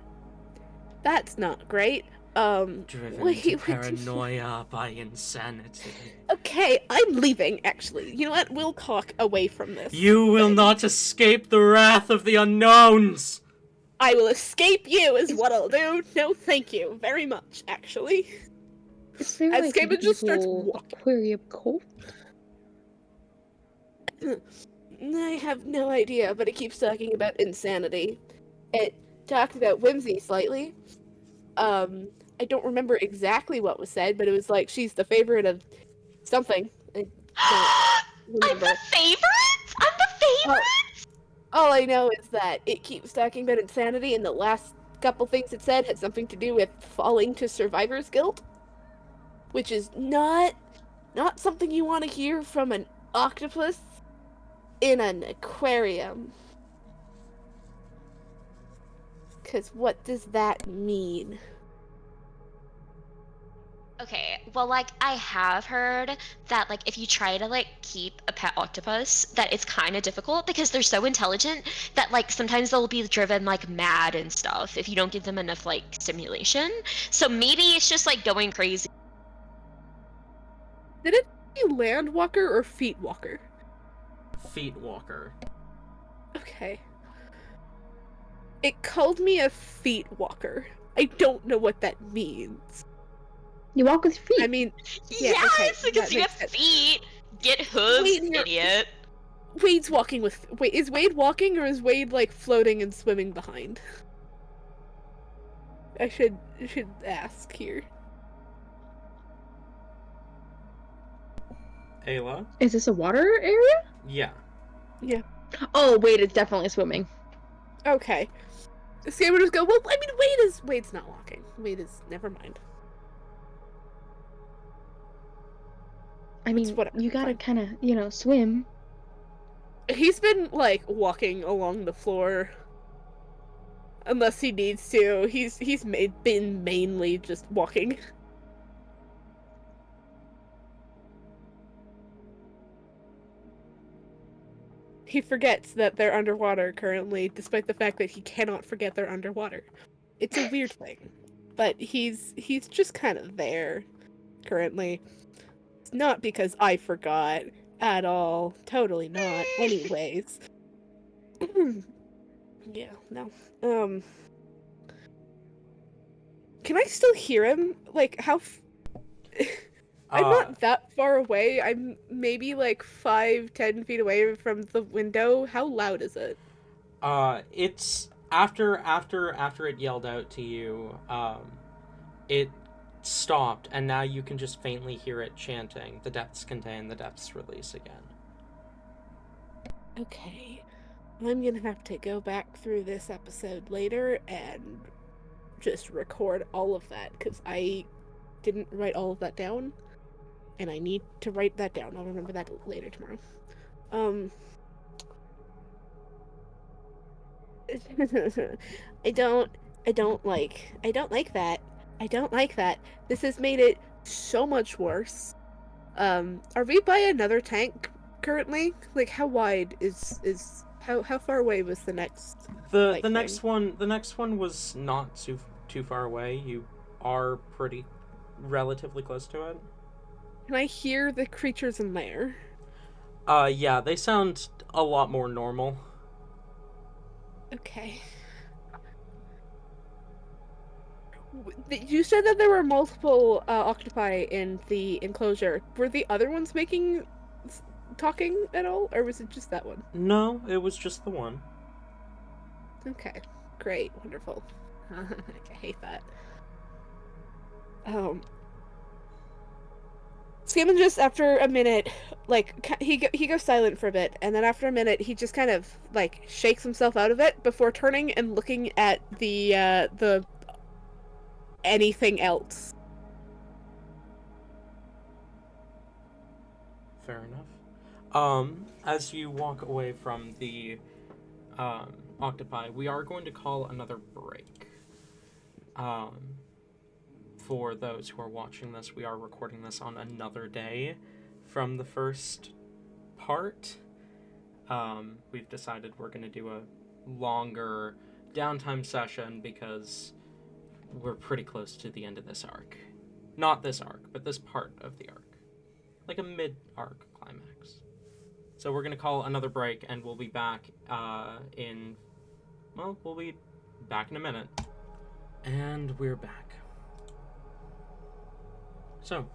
great. Driven wait, to what did you- paranoia by insanity. Okay, I'm leaving, actually. You know what? We'll talk away from this. You will not escape the wrath of the unknowns! I will escape you is what I'll do. No, thank you very much, actually. Is there As like Skaven an just starts evil walking. Aquarium cult? I have no idea, but it keeps talking about insanity. It talked about whimsy slightly. I don't remember exactly what was said, but it was like she's the favorite of something. I don't I'm the remember. favorite? I'm the Oh, favorite? all I know is that it keeps talking about insanity, and the last couple things it said had something to do with falling to survivor's guilt, which is not something you want to hear from an octopus in an aquarium. Because what does that mean? Okay, well, like, I have heard that, like, if you try to, like, keep a pet octopus, that it's kind of difficult because they're so intelligent that, like, sometimes they'll be driven, like, mad and stuff if you don't give them enough, like, stimulation. So maybe it's just, like, going crazy. Did it say land walker or feet walker? Feet walker. Okay. It called me a feet walker. I don't know what that means. You walk with feet. I mean, yeah, okay, Yes, because that you have makes sense. feet. Get hooves, Wait, here- idiot. Wade's walking with. Wait, is Wade walking or is Wade like floating and swimming behind? I should ask here. Ayla? Is this a water area? Yeah. Yeah. Oh, wait, it's definitely swimming. Okay. Sam would just go. Well, I mean, Wade's not walking. Wade is. Never mind. I mean, whatever, you gotta fine. kind of, swim. He's been like walking along the floor. Unless he needs to. He's been mainly just walking. He forgets that they're underwater currently, despite the fact that he cannot forget they're underwater. It's a weird thing. But he's just kind of there currently. It's not because I forgot at all. Totally not. Anyways. Yeah, no. Can I still hear him? Like, I'm not that far away. I'm maybe like 5-10 feet away from the window. How loud is it? It's after it yelled out to you, it stopped, and now you can just faintly hear it chanting, "The depths contain, the depths release" again. Okay. I'm gonna have to go back through this episode later and just record all of that, because I didn't write all of that down, and I need to write that down. I'll remember that later tomorrow. I don't like that. I don't like that. This has made it so much worse. Are we by another tank currently? Like, how wide is how far away was the next The thing? next one was not too far away. You are pretty relatively close to it. Can I hear the creatures in there? Yeah, they sound a lot more normal. Okay. You said that there were multiple octopi in the enclosure. Were the other ones talking at all, or was it just that one? No, it was just the one. Okay, great, wonderful. I hate that. Scammon just, after a minute, like, he goes silent for a bit, and then after a minute, he just kind of, like, shakes himself out of it before turning and looking at the anything else. Fair enough. As you walk away from the octopi, we are going to call another break. For those who are watching this, we are recording this on another day from the first part. We've decided we're going to do a longer downtime session because we're pretty close to the end of this arc. Not this arc, but this part of the arc. Like a mid-arc climax. So we're going to call another break, and we'll be back we'll be back in a minute. And we're back. So,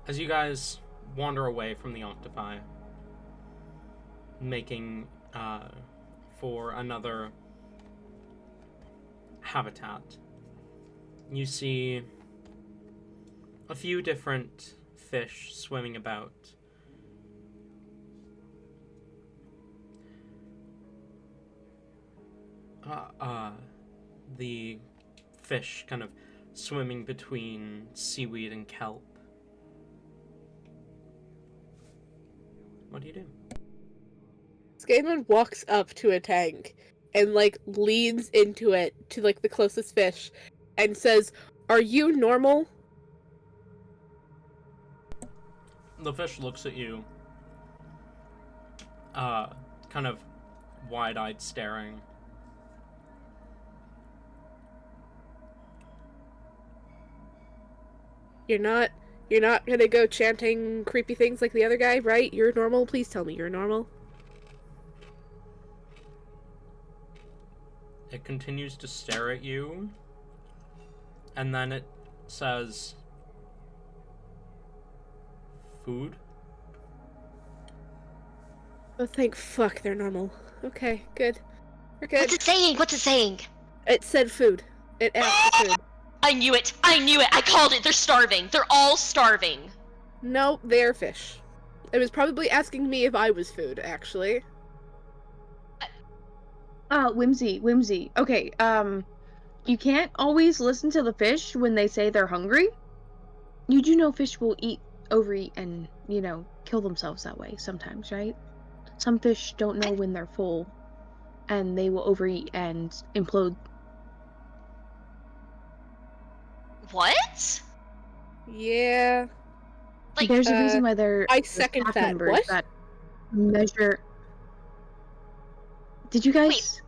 as you guys wander away from the octopi, making for another habitat. You see a few different fish swimming about. The fish kind of swimming between seaweed and kelp. What do you do? Skaman walks up to a tank and, like, leans into it to, like, the closest fish and says, "Are you normal?" The fish looks at you, kind of wide-eyed staring. You're not gonna go chanting creepy things like the other guy, right? You're normal? Please tell me you're normal. It continues to stare at you, and then it says, "Food?" Oh, thank fuck they're normal. Okay, good. We're good. What's it saying? What's it saying? It said food. It asked for food. I knew it! I knew it! I called it! They're starving! They're all starving! No, they're fish. It was probably asking me if I was food, actually. Whimsy. Okay, you can't always listen to the fish when they say they're hungry. You do know fish will overeat, and, kill themselves that way sometimes, right? Some fish don't know when they're full, and they will overeat and implode. What? Yeah. Like, There's a reason why they're I the second staff that. members What? that measure. Did you guys?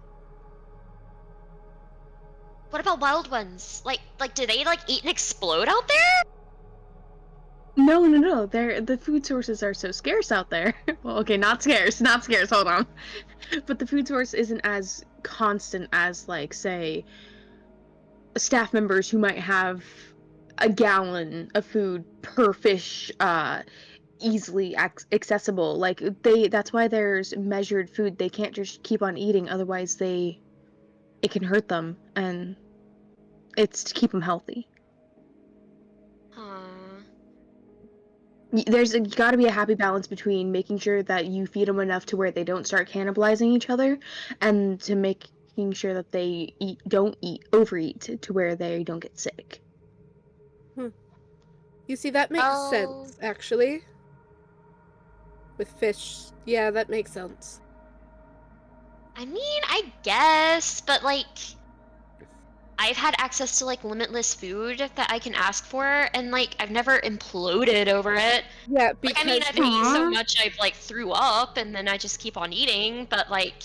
what about wild ones? Like, do they, like, eat and explode out there? No. The food sources are so scarce out there. Well, okay, not scarce. Hold on. But the food source isn't as constant as, like, say, staff members who might have a gallon of food per fish, easily accessible. Like, that's why there's measured food. They can't just keep on eating, otherwise it can hurt them, and it's to keep them healthy. There's got to be a happy balance between making sure that you feed them enough to where they don't start cannibalizing each other, and to making sure that they don't overeat to where they don't get sick. You see, that makes sense, actually. With fish. Yeah, that makes sense. I mean, I guess, but, like, I've had access to, like, limitless food that I can ask for, and, like, I've never imploded over it. Yeah, Like, because I mean, I've eaten so much I've, like, threw up, and then I just keep on eating, but, like,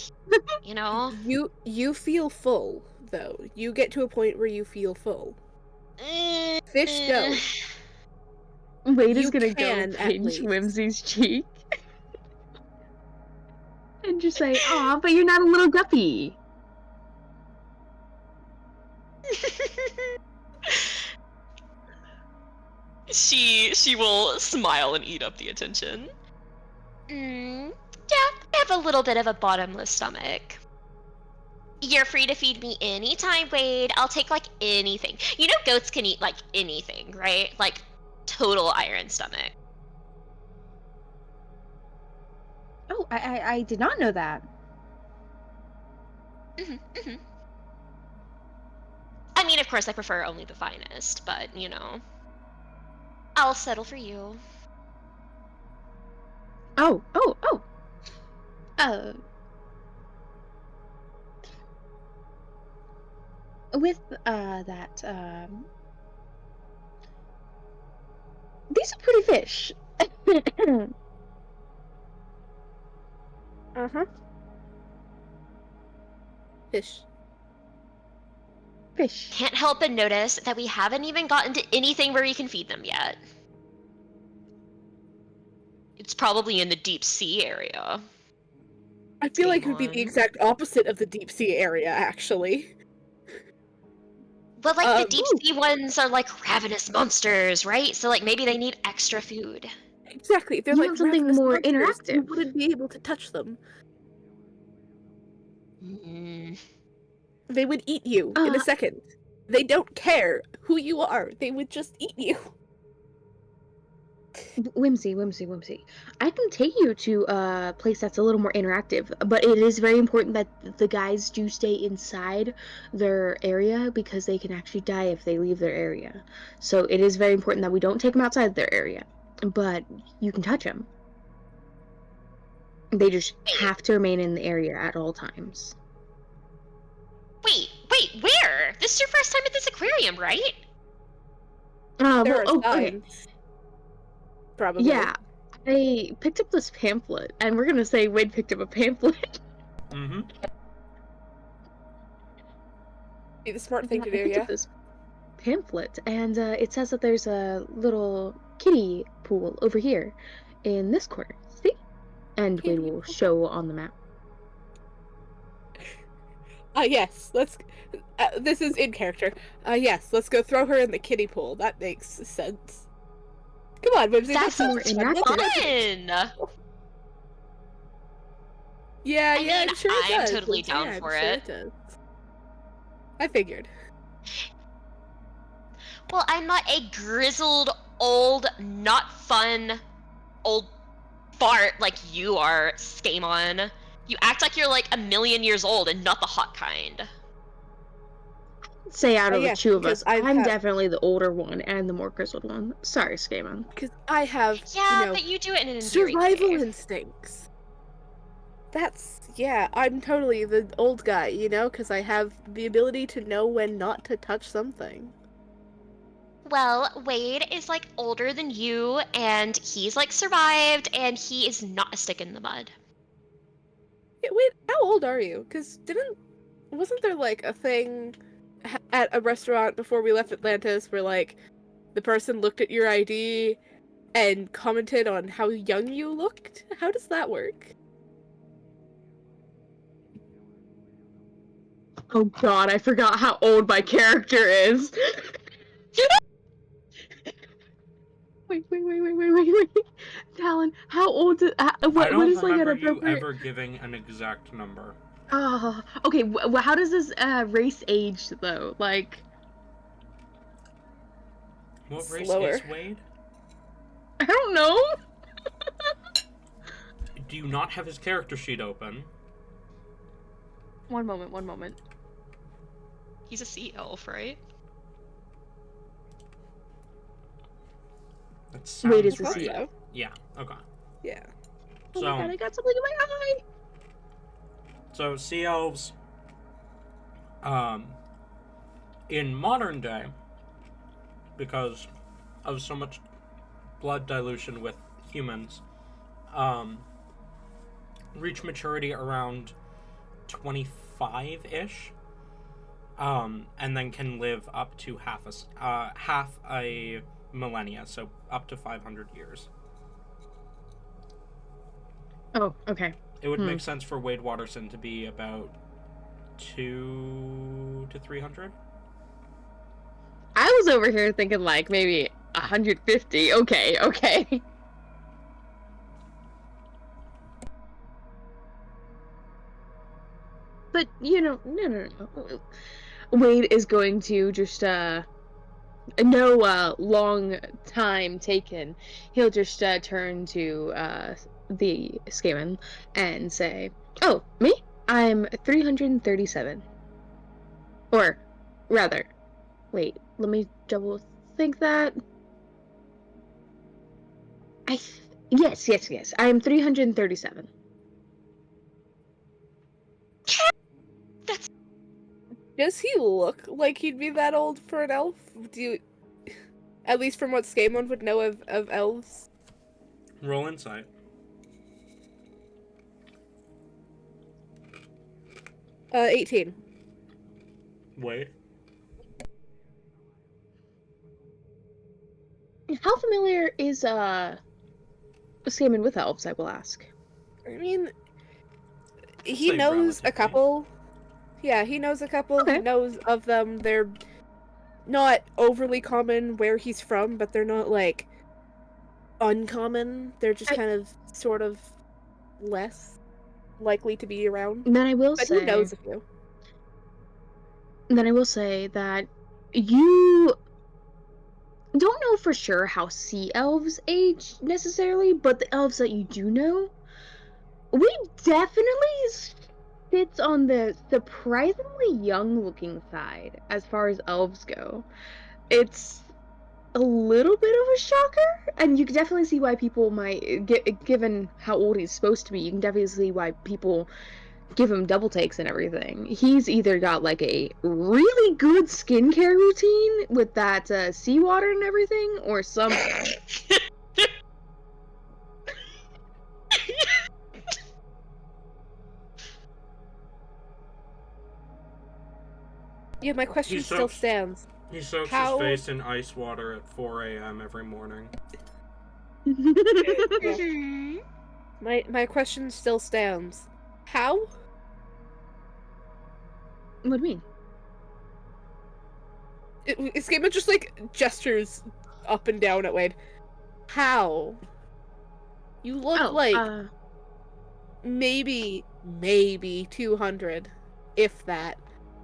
you know? you feel full, though. You get to a point where you feel full. Fish don't. Wade is You gonna can, go at pinch least. Whimsy's cheek and just say, "Aw, but you're not a little guppy." She will smile and eat up the attention. Yeah, I have a little bit of a bottomless stomach. You're free to feed me anytime, Wade. I'll take, like, anything. You know goats can eat, like, anything, right? Like, total iron stomach. Oh, I did not know that. I mean, of course, I prefer only the finest, but, you know. I'll settle for you. Oh. With that, these are pretty fish. Uh-huh. Fish. Can't help but notice that we haven't even gotten to anything where we can feed them yet. It's probably in the deep sea area. I feel like it would be the exact opposite of the deep sea area, actually. But, like, the deep sea ones are, like, ravenous monsters, right? So, like, maybe they need extra food. Exactly. They're You like want something ravenous more monsters. You interactive. wouldn't be able to touch them. They would eat you in a second. They don't care who you are. They would just eat you. Whimsy. I can take you to a place that's a little more interactive, but it is very important that the guys do stay inside their area because they can actually die if they leave their area. So it is very important that we don't take them outside their area, but you can touch them. They just have to remain in the area at all times. Wait, where? This is your first time at this aquarium, right? There are Okay. signs. Probably. Yeah, I picked up this pamphlet, and we're gonna say Wade picked up a pamphlet. Mm-hmm. Be the smart thing to I do, picked yeah. up this pamphlet, and it says that there's a little kiddie pool over here in this corner. See? And Wade will show on the map. Yes, let's. This is in character. Yes, let's go throw her in the kiddie pool. That makes sense. Come on, Whimsy. That sounds more fun. interactive. Fun! Yeah, I yeah, mean, I'm sure it I'm does. totally Whimsy. down Yeah, I'm for sure it. does. I figured. Well, I'm not a grizzled, old, not fun, old fart like you are, Skamon. You act like you're like a million years old and not the hot kind. Say out of the Yes, two of because us, I I'm have- definitely the older one and the more grizzled one. Sorry, Skaman. Because I have, Yeah, you know, but you do it in an endearing survival way. instincts. I'm totally the old guy, you know, because I have the ability to know when not to touch something. Well, Wade is like older than you, and he's like survived, and he is not a stick in the mud. Yeah, wait, how old are you? Because wasn't there like a thing at a restaurant before we left Atlantis where like the person looked at your ID and commented on how young you looked? How does that work? Oh god, I forgot how old my character is. Wait. Talon, how old is, I what don't is like an remember you appropriate... ever giving an exact number. Okay, how does this race age, though? Like... What race Slower. is Wade? I don't know! Do you not have his character sheet open? One moment. He's a sea elf, right? That sounds Wade is the right. CEO. Yeah, okay. Yeah. Oh So, my god, I got something in my eye! so sea elves, in modern day, because of so much blood dilution with humans, reach maturity around 25-ish, and then can live up to half a millennia, so up to 500 years. Oh, okay. It would make sense for Wade Watterson to be about 200 to 300. I was over here thinking like maybe 150. Okay. But, you know, no. Wade is going to just, no long time taken. He'll just turn to the Skaman and say, "Oh, me? I'm 337." Or, rather, wait, let me double think that. Yes. I'm 337. Does he look like he'd be that old for an elf? Do you... At least from what Skamon would know of elves? Roll insight. Uh, 18. Wade. How familiar is Skaman with elves, I will ask? I mean, he Say knows a relatively. couple. Yeah, he knows a couple. Okay. He knows of them. They're not overly common where he's from, but they're not like uncommon. They're just kind of sort of less likely to be around. Then I will But say, who knows a few? then I will say that you don't know for sure how sea elves age necessarily, but the elves that you do know, we definitely sits on the surprisingly young looking side as far as elves go. It's a little bit of a shocker, and you can definitely see why people might, given how old he's supposed to be, you can definitely see why people give him double takes and everything. He's either got like a really good skincare routine with that seawater and everything, or something. Yeah, my question still soaks- stands. He soaks How- his face in ice water at 4 a.m. every morning. My question still stands. How? What do you mean? Escapement just like gestures up and down at Wade. How? You look like maybe 200, if that.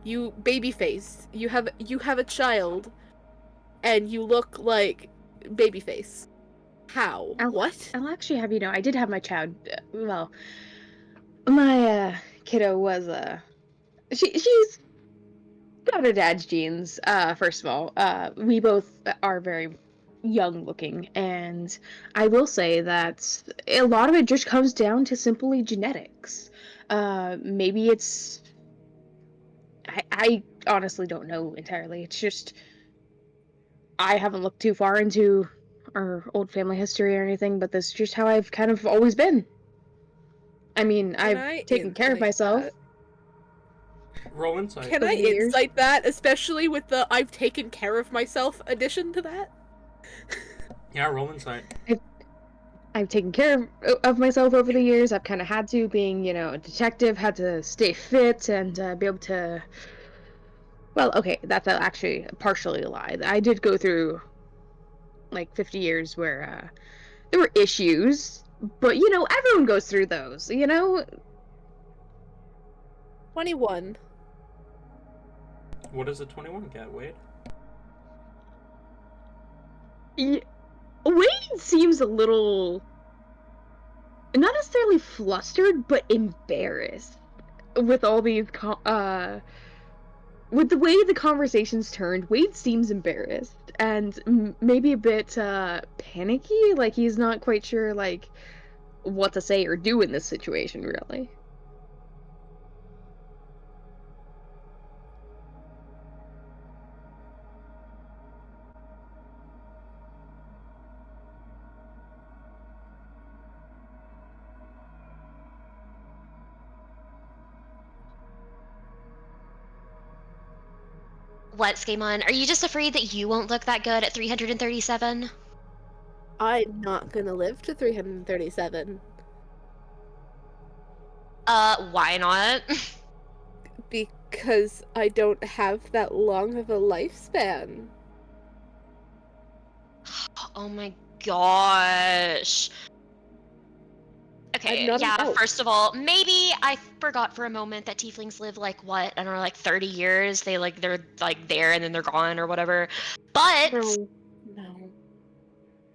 You babyface. You have a child, and you look like babyface. How? What? I'll actually have you know, I did have my child. Well, my kiddo was she's got her dad's genes. First of all, we both are very young looking, and I will say that a lot of it just comes down to simply genetics. Maybe it's I honestly don't know entirely. It's just I haven't looked too far into our old family history or anything, but that's just how I've kind of always been. I mean, Can I've I taken care of insight myself. that? Roll insight. Can Over I the years? insight that, especially with the "I've taken care of myself" addition to that? Yeah, roll insight. I've taken care of myself over the years. I've kind of had to, being, you know, a detective, had to stay fit and be able to. Well, okay, that's actually partially a lie. I did go through like 50 years where there were issues, but you know, everyone goes through those, you know? 21. What does a 21 get, Wade? Wade seems a little. Not necessarily flustered, but embarrassed with all these with the way the conversations turned. Wade seems embarrassed and maybe a bit panicky, like he's not quite sure like what to say or do in this situation, really. What, Skamon? Are you just afraid that you won't look that good at 337? I'm not gonna live to 337 Why not? because I don't have that long of a lifespan. Oh my gosh. Okay, I'm not an yeah, elf. first of all, maybe I forgot for a moment that tieflings live like what? I don't know, like 30 years. They're like there and then they're gone or whatever. But No.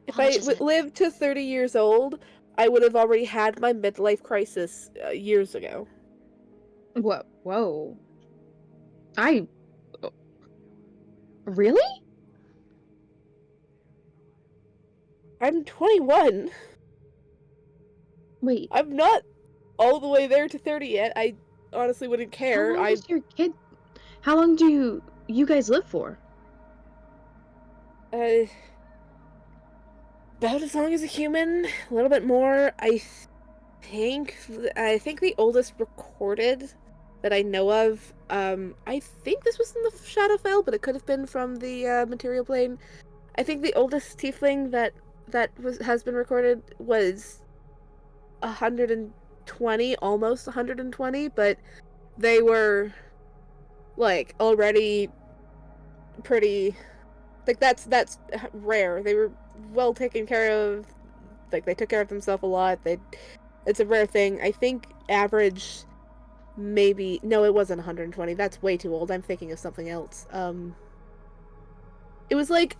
If how I much is it? lived to 30 years old, I would have already had my midlife crisis years ago. What? Whoa. I. Really? I'm 21. Wait, I'm not all the way there to 30 yet. I honestly wouldn't how care. long does your kid. How long do you guys live for? Uh, about as long as a human, a little bit more. I think the oldest recorded that I know of. I think this was in the Shadowfell, but it could have been from the material plane. I think the oldest tiefling has been recorded was 120, almost 120, but they were like already pretty. Like that's rare. They were well taken care of. Like, they took care of themselves a lot. It's a rare thing. I think average, maybe... No, it wasn't 120. That's way too old. I'm thinking of something else. It was, like,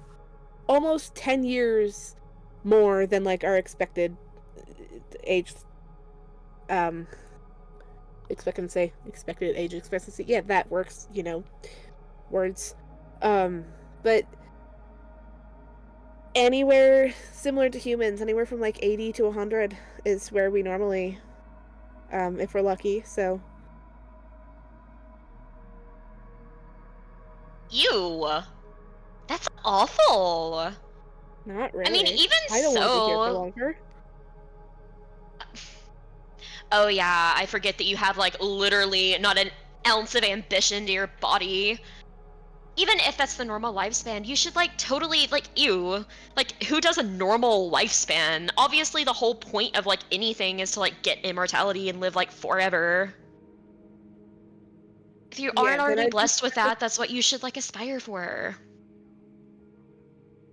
almost 10 years more than, like, our expected age... expected age expectancy. Yeah, that works, words. But anywhere similar to humans, anywhere from like 80 to 100 is where we normally, if we're lucky, so. Ew. That's awful. Not really. I mean, even I don't want to be here for so. longer. Oh yeah, I forget that you have like literally not an ounce of ambition to your body. Even if that's the normal lifespan, you should like totally like ew. Like who does a normal lifespan? Obviously the whole point of like anything is to like get immortality and live like forever. If you Yeah, aren't then already I blessed with that, that's what you should like aspire for.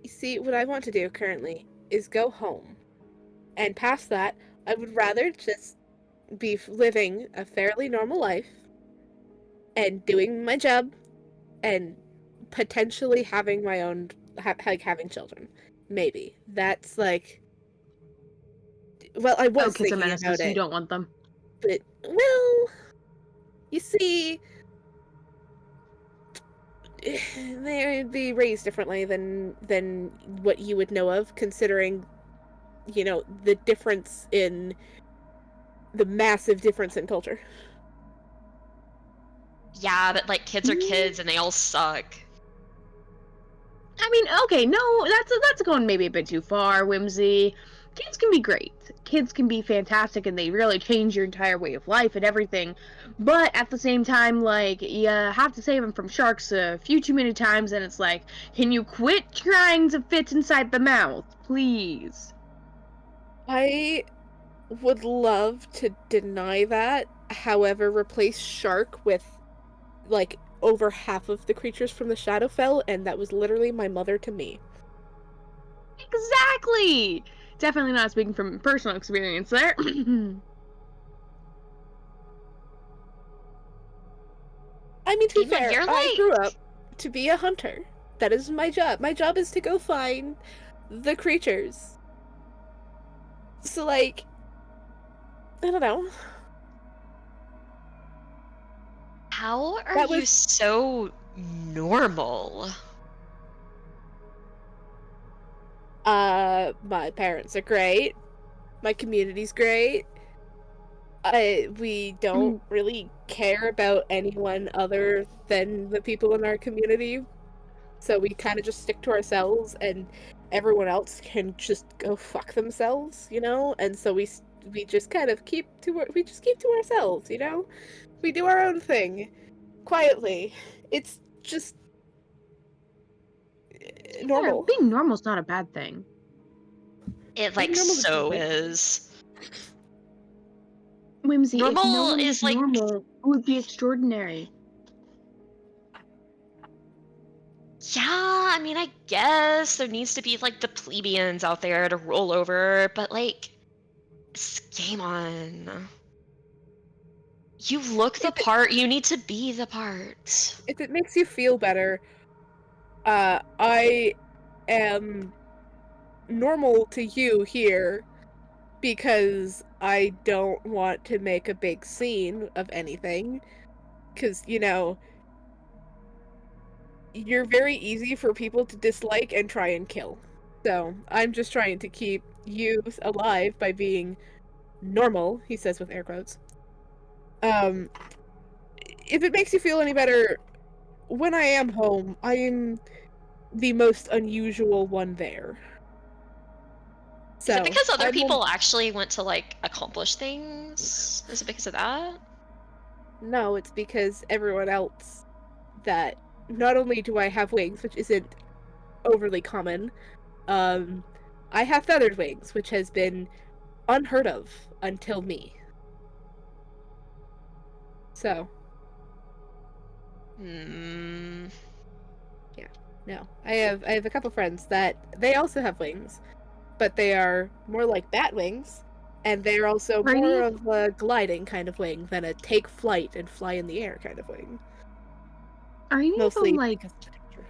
You see, what I want to do currently is go home. And past that, I would rather just be living a fairly normal life and doing my job and potentially having my own, like having children. Maybe. That's like, well, I was kids are thinking menaces. about You it, don't want them. but, well, you see, they'd be raised differently than what you would know of, considering, the difference in the massive difference in culture. Yeah, but like kids are kids and they all suck. I mean, okay, no, that's going maybe a bit too far, Whimsy. Kids can be great. Kids can be fantastic, and they really change your entire way of life and everything. But at the same time, like, you have to save them from sharks a few too many times, and it's like, can you quit trying to fit inside the mouth, please? I would love to deny that, however, replace shark with, like, over half of the creatures from the Shadowfell, and that was literally my mother to me. Exactly! Definitely not speaking from personal experience there. I mean, to be Demon, fair, you're I like grew up to be a hunter. That is my job. My job is to go find the creatures. So, like, I don't know. how are That you was so normal? My parents are great. My community's great. We don't really care about anyone other than the people in our community. So we kind of just stick to ourselves, and everyone else can just go fuck themselves, And so we just kind of keep to ourselves, We do our own thing quietly. It's just normal. Being normal's not a bad thing. It Being like normal is so good. is. Whimsy, if no Normal one is was like normal, it would be extraordinary. yeah, I mean, I guess there needs to be like the plebeians out there to roll over, but like, game on. You look the If it, part, you need to be the part. if it makes you feel better, I am normal to you here because I don't want to make a big scene of anything. Because, you're very easy for people to dislike and try and kill. So, I'm just trying to keep you alive by being normal, he says with air quotes. If it makes you feel any better, when I am home, I am the most unusual one there. Is it So, because other I'm people actually want to like accomplish things? Is it because of that? No, it's because everyone else that not only do I have wings, which isn't overly common, I have feathered wings, which has been unheard of until me. So, Hmm. yeah. No. I have a couple friends that they also have wings, but they are more like bat wings, and they're also Are more you- of a gliding kind of wing than a take flight and fly in the air kind of wing. Are any of Mostly them like because of the texture.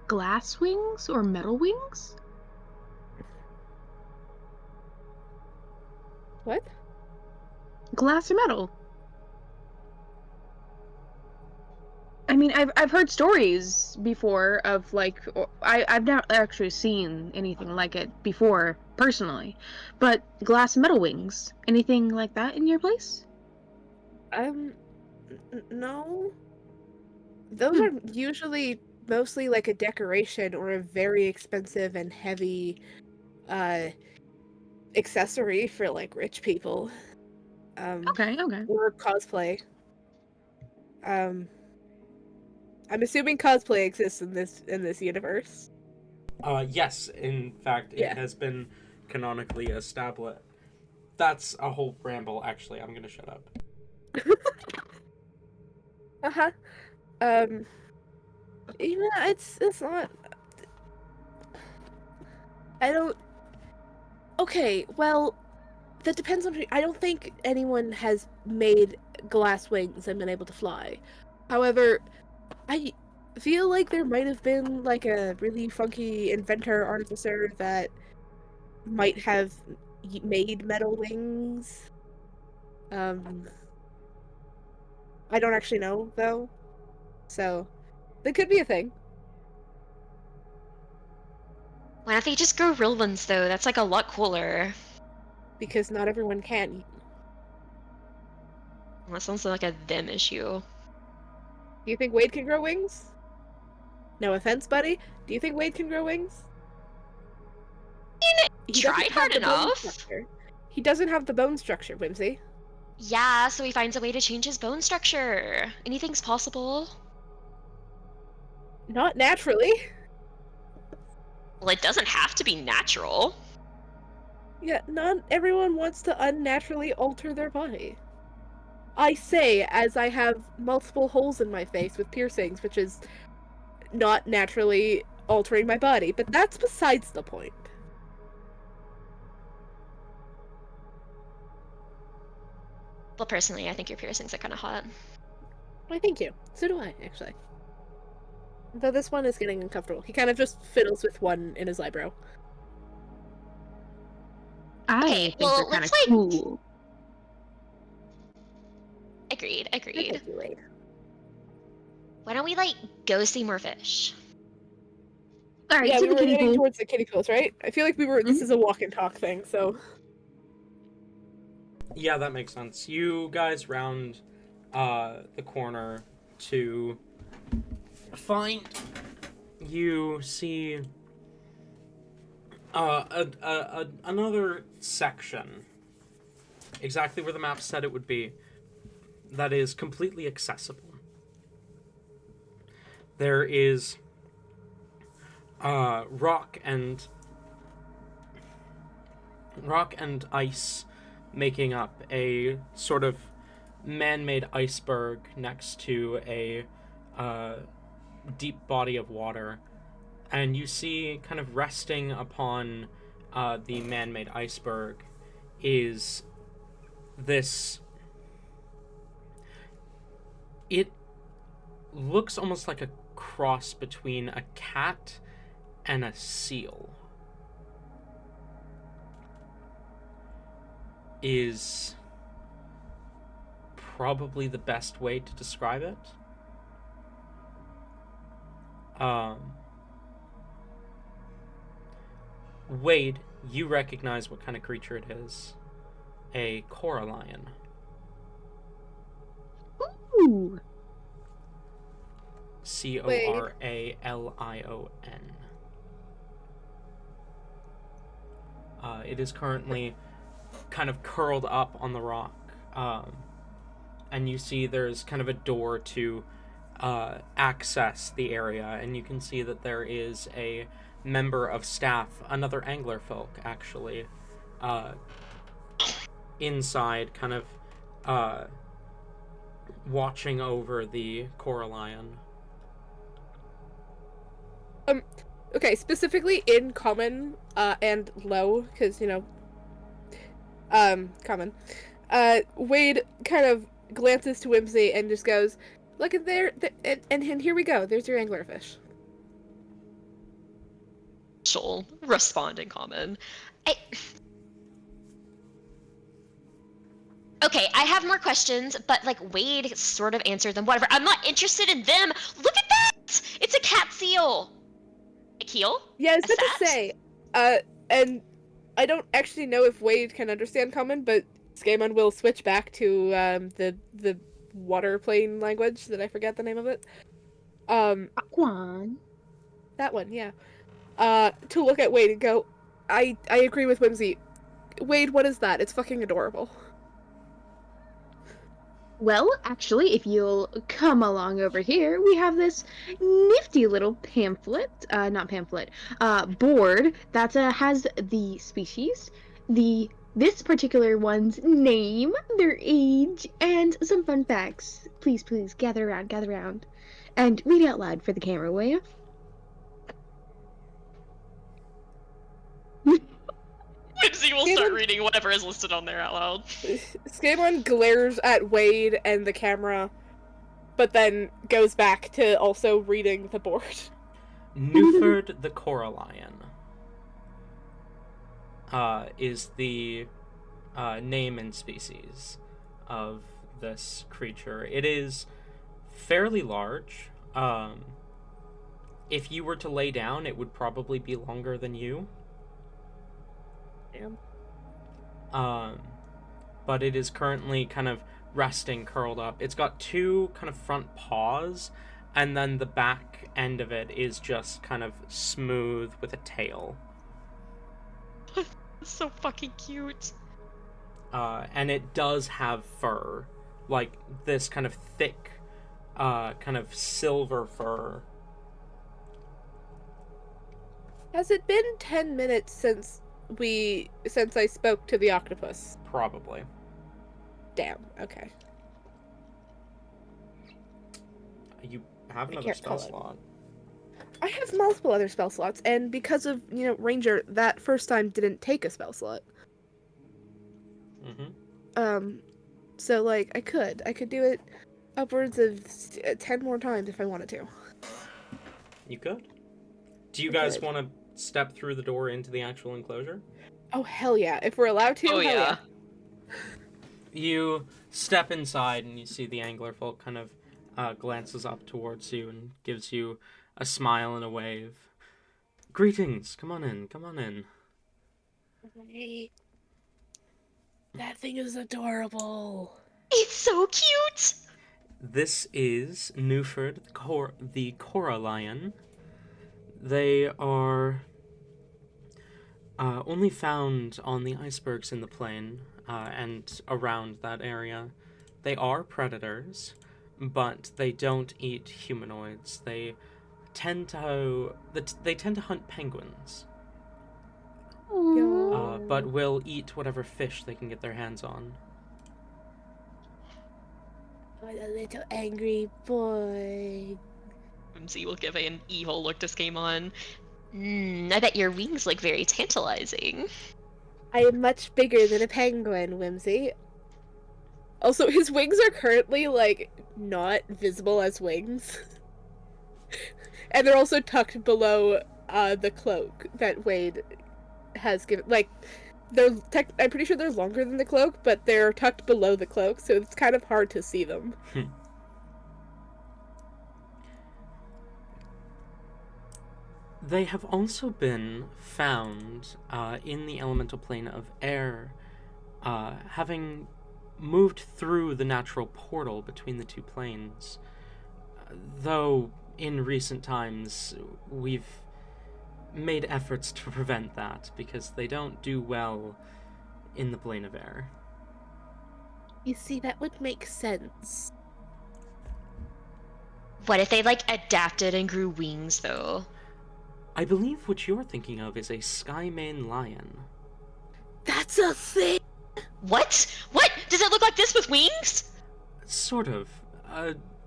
glass wings or metal wings? What? Glass or metal? I mean, I've heard stories before of like I've not actually seen anything like it before personally, but glass and metal wings. Anything like that in your place? No. Those Hmm. are usually mostly like a decoration or a very expensive and heavy uh accessory for like rich people. Okay, okay. Or cosplay. I'm assuming cosplay exists in this universe. Yes, in fact, it Yeah. has been canonically established. That's a whole ramble, actually. I'm gonna shut up. Uh-huh. Um yeah, it's not I don't Okay, well, that depends on I don't think anyone has made glass wings and been able to fly. However, I feel like there might have been like a really funky inventor artificer that might have made metal wings. Um, I don't actually know though, so that could be a thing. Why don't they just grow real ones though? That's like a lot cooler. Because not everyone can. Well, that sounds like a them issue. Do you think Wade can grow wings? No offense, buddy. Do you think Wade can grow wings? He Tried doesn't hard have the bone enough. structure. He doesn't have the bone structure, Whimsy. Yeah, so he finds a way to change his bone structure. Anything's possible. Not naturally. Well, it doesn't have to be natural. Yeah, not everyone wants to unnaturally alter their body. I say as I have multiple holes in my face with piercings, which is not naturally altering my body, but that's besides the point. Well, personally, I think your piercings are kind of hot. Why, thank you. So do I, actually. Though this one is getting uncomfortable. He kind of just fiddles with one in his eyebrow. I Okay, think well, they're kind of let's, like- cool. Agreed, I agreed. thank you, Wade. Why don't we, like, go see more fish? All right, Yeah, to we the were kiddie heading pool. towards the kiddie pools, right? I feel like we were. This is a walk and talk thing, so. Yeah, that makes sense. You guys round the corner to find. You see another section, exactly where the map said it would be, that is completely accessible. There is rock and ice making up a sort of man-made iceberg next to a deep body of water, and you see kind of resting upon the man-made iceberg is this. It looks almost like a cross between a cat and a seal. Is probably the best way to describe it. Wade, you recognize what kind of creature it is. A corallion. Ooh. Coralion. It is currently kind of curled up on the rock. And you see there's kind of a door to access the area, and you can see that there is a member of staff, another angler folk actually, inside, kind of watching over the corallion. Okay, specifically in common, and low, because, common. Wade kind of glances to Whimsy and just goes, look at there, and here we go, there's your anglerfish. She'll respond in common. Okay, I have more questions, but like Wade sort of answered them. Whatever. I'm not interested in them. Look at that! It's a cat seal. A keel? Yeah, I was A about to sat? say, and I don't actually know if Wade can understand common, but Skamon will switch back to the water plane language that I forget the name of it. Aquan. That one, yeah. To look at Wade and go, I agree with Whimsy. Wade, what is that? It's fucking adorable. Well, actually, if you'll come along over here, we have this nifty little board that has the species, this particular one's name, their age, and some fun facts. Please, gather around, and read out loud for the camera, will you? Whimsy will start reading whatever is listed on there out loud. Skamon glares at Wade and the camera, but then goes back to also reading the board. Newford the Corallion is the name and species of this creature. It is fairly large. If you were to lay down, it would probably be longer than you. Damn. But it is currently kind of resting, curled up. It's got two kind of front paws, and then the back end of it is just kind of smooth with a tail. It's so fucking cute. And it does have fur, like this kind of thick, kind of silver fur. Has it been 10 minutes since I spoke to the octopus? Probably. Damn, okay. You have another spell slot. I have multiple other spell slots, and because of, Ranger, that first time didn't take a spell slot. So, like, I could do it upwards of 10 more times if I wanted to. You could. Do you guys want to step through the door into the actual enclosure? Oh, hell yeah. If we're allowed to, Oh, hell yeah. You step inside and you see the anglerfolk kind of glances up towards you and gives you a smile and a wave. Greetings, come on in. Hey. That thing is adorable. It's so cute. This is Newford, the Corallion. They are only found on the icebergs in the plain and around that area. They are predators, but they don't eat humanoids. They tend to hunt penguins, but will eat whatever fish they can get their hands on. What a little angry boy. Whimsy will give an evil look to Skamon. I bet your wings look very tantalizing. I am much bigger than a penguin, Whimsy. Also, his wings are currently, like, not visible as wings. And they're also tucked below the cloak that Wade has given. Like, I'm pretty sure they're longer than the cloak, but they're tucked below the cloak, so it's kind of hard to see them. They have also been found in the elemental plane of air, having moved through the natural portal between the two planes. Though in recent times we've made efforts to prevent that because they don't do well in the plane of air. You see, that would make sense. What if they, like, adapted and grew wings, though? I believe what you're thinking of is a Skymane lion. That's a thing! What? What? Does it look like this with wings? Sort of.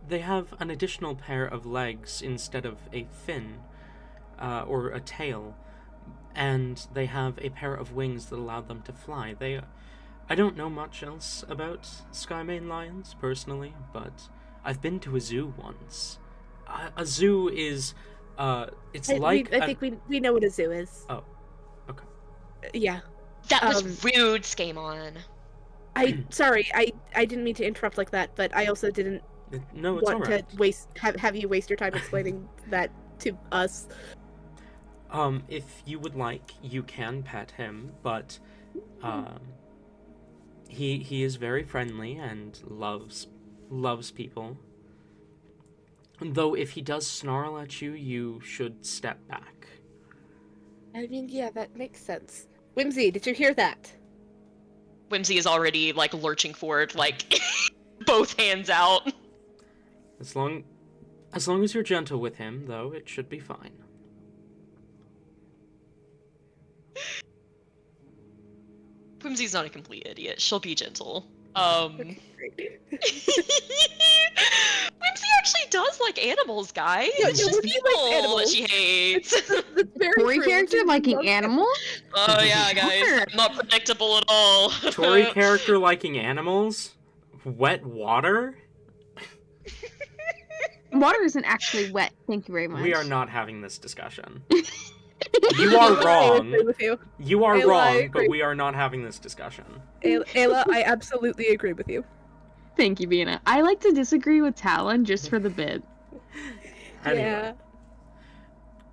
They have an additional pair of legs instead of a fin. or a tail, and they have a pair of wings that allow them to fly. I don't know much else about Skymane lions, personally, but I've been to a zoo once. A zoo is, it's I think we know what a zoo is. Oh, okay. Yeah. That was rude, Skamon. Sorry, I didn't mean to interrupt like that, but I also didn't No, it's want alright. to have you waste your time explaining that to us. If you would like, you can pet him, but, he is very friendly and loves people. Though if he does snarl at you, you should step back. I mean, yeah, that makes sense. Whimsy, did you hear that? Whimsy is already, like, lurching forward, like, both hands out. As long as you're gentle with him, though, it should be fine. Whimsy's not a complete idiot. She'll be gentle. Okay, great. Whimsy actually does like animals, guys. Yeah, It's just Whimsy likes people that animals. she hates. That's very Tori true. character Whimsy liking loves animals? Oh yeah, guys. Sure. I'm not predictable at all. Tori character liking animals? Wet water? Water isn't actually wet. Thank you very much. We are not having this discussion. You are wrong. I agree with you. You are Ayla, I wrong, agree. but we are not having this discussion. Ayla, I absolutely agree with you. Thank you, Vina. I like to disagree with Talon just for the bit. Anyway, Yeah.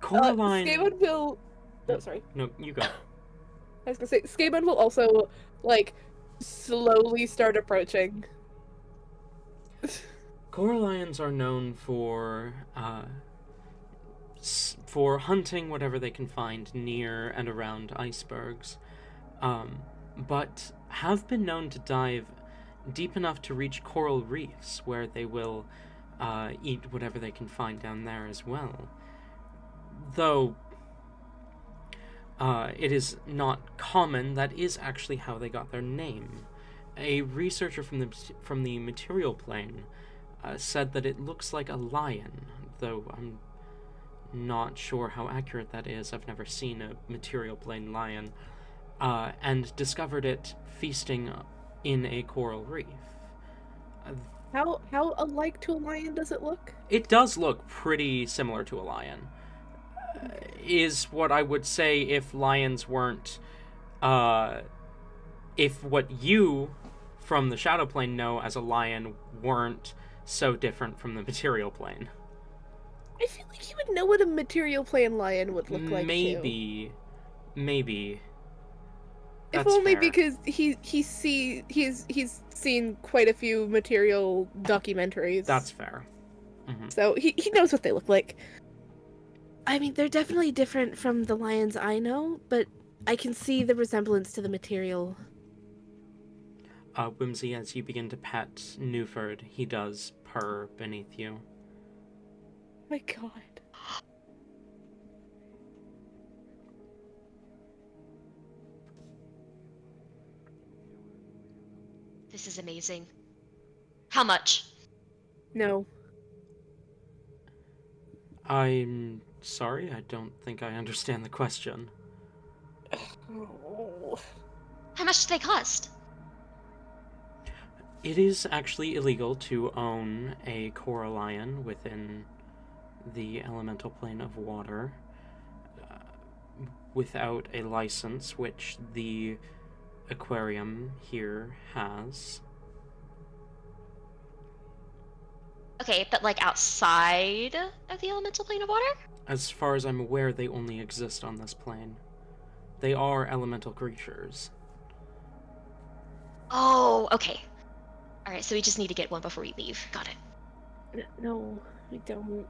Coraline. Skaven will... Oh, sorry. No, you go. I was gonna say, Skaven will also, like, slowly start approaching. Coralions are known for hunting whatever they can find near and around icebergs, but have been known to dive deep enough to reach coral reefs, where they will eat whatever they can find down there as well. Though it is not common, that is actually how they got their name. A researcher from the material plane said that it looks like a lion, though I'm not sure how accurate that is. I've never seen a material plane lion, and discovered it feasting in a coral reef. How alike to a lion does it look? It does look pretty similar to a lion. Is what I would say if lions weren't, if what you from the shadow plane know as a lion weren't so different from the material plane. I feel like you would know what a material plane lion would look like. Maybe. If That's only fair. because he's seen quite a few material documentaries. That's fair. Mm-hmm. So he knows what they look like. I mean, they're definitely different from the lions I know, but I can see the resemblance to the material. Whimsy, as you begin to pet Newford, he does purr beneath you. My God. This is amazing. How much? No. I'm sorry, I don't think I understand the question. Oh. How much do they cost? It is actually illegal to own a corallion within the elemental plane of water without a license, which the aquarium here has. Okay, but like outside of the elemental plane of water? As far as I'm aware, they only exist on this plane. They are elemental creatures. Oh, okay. Alright, so we just need to get one before we leave. Got it. No, we don't.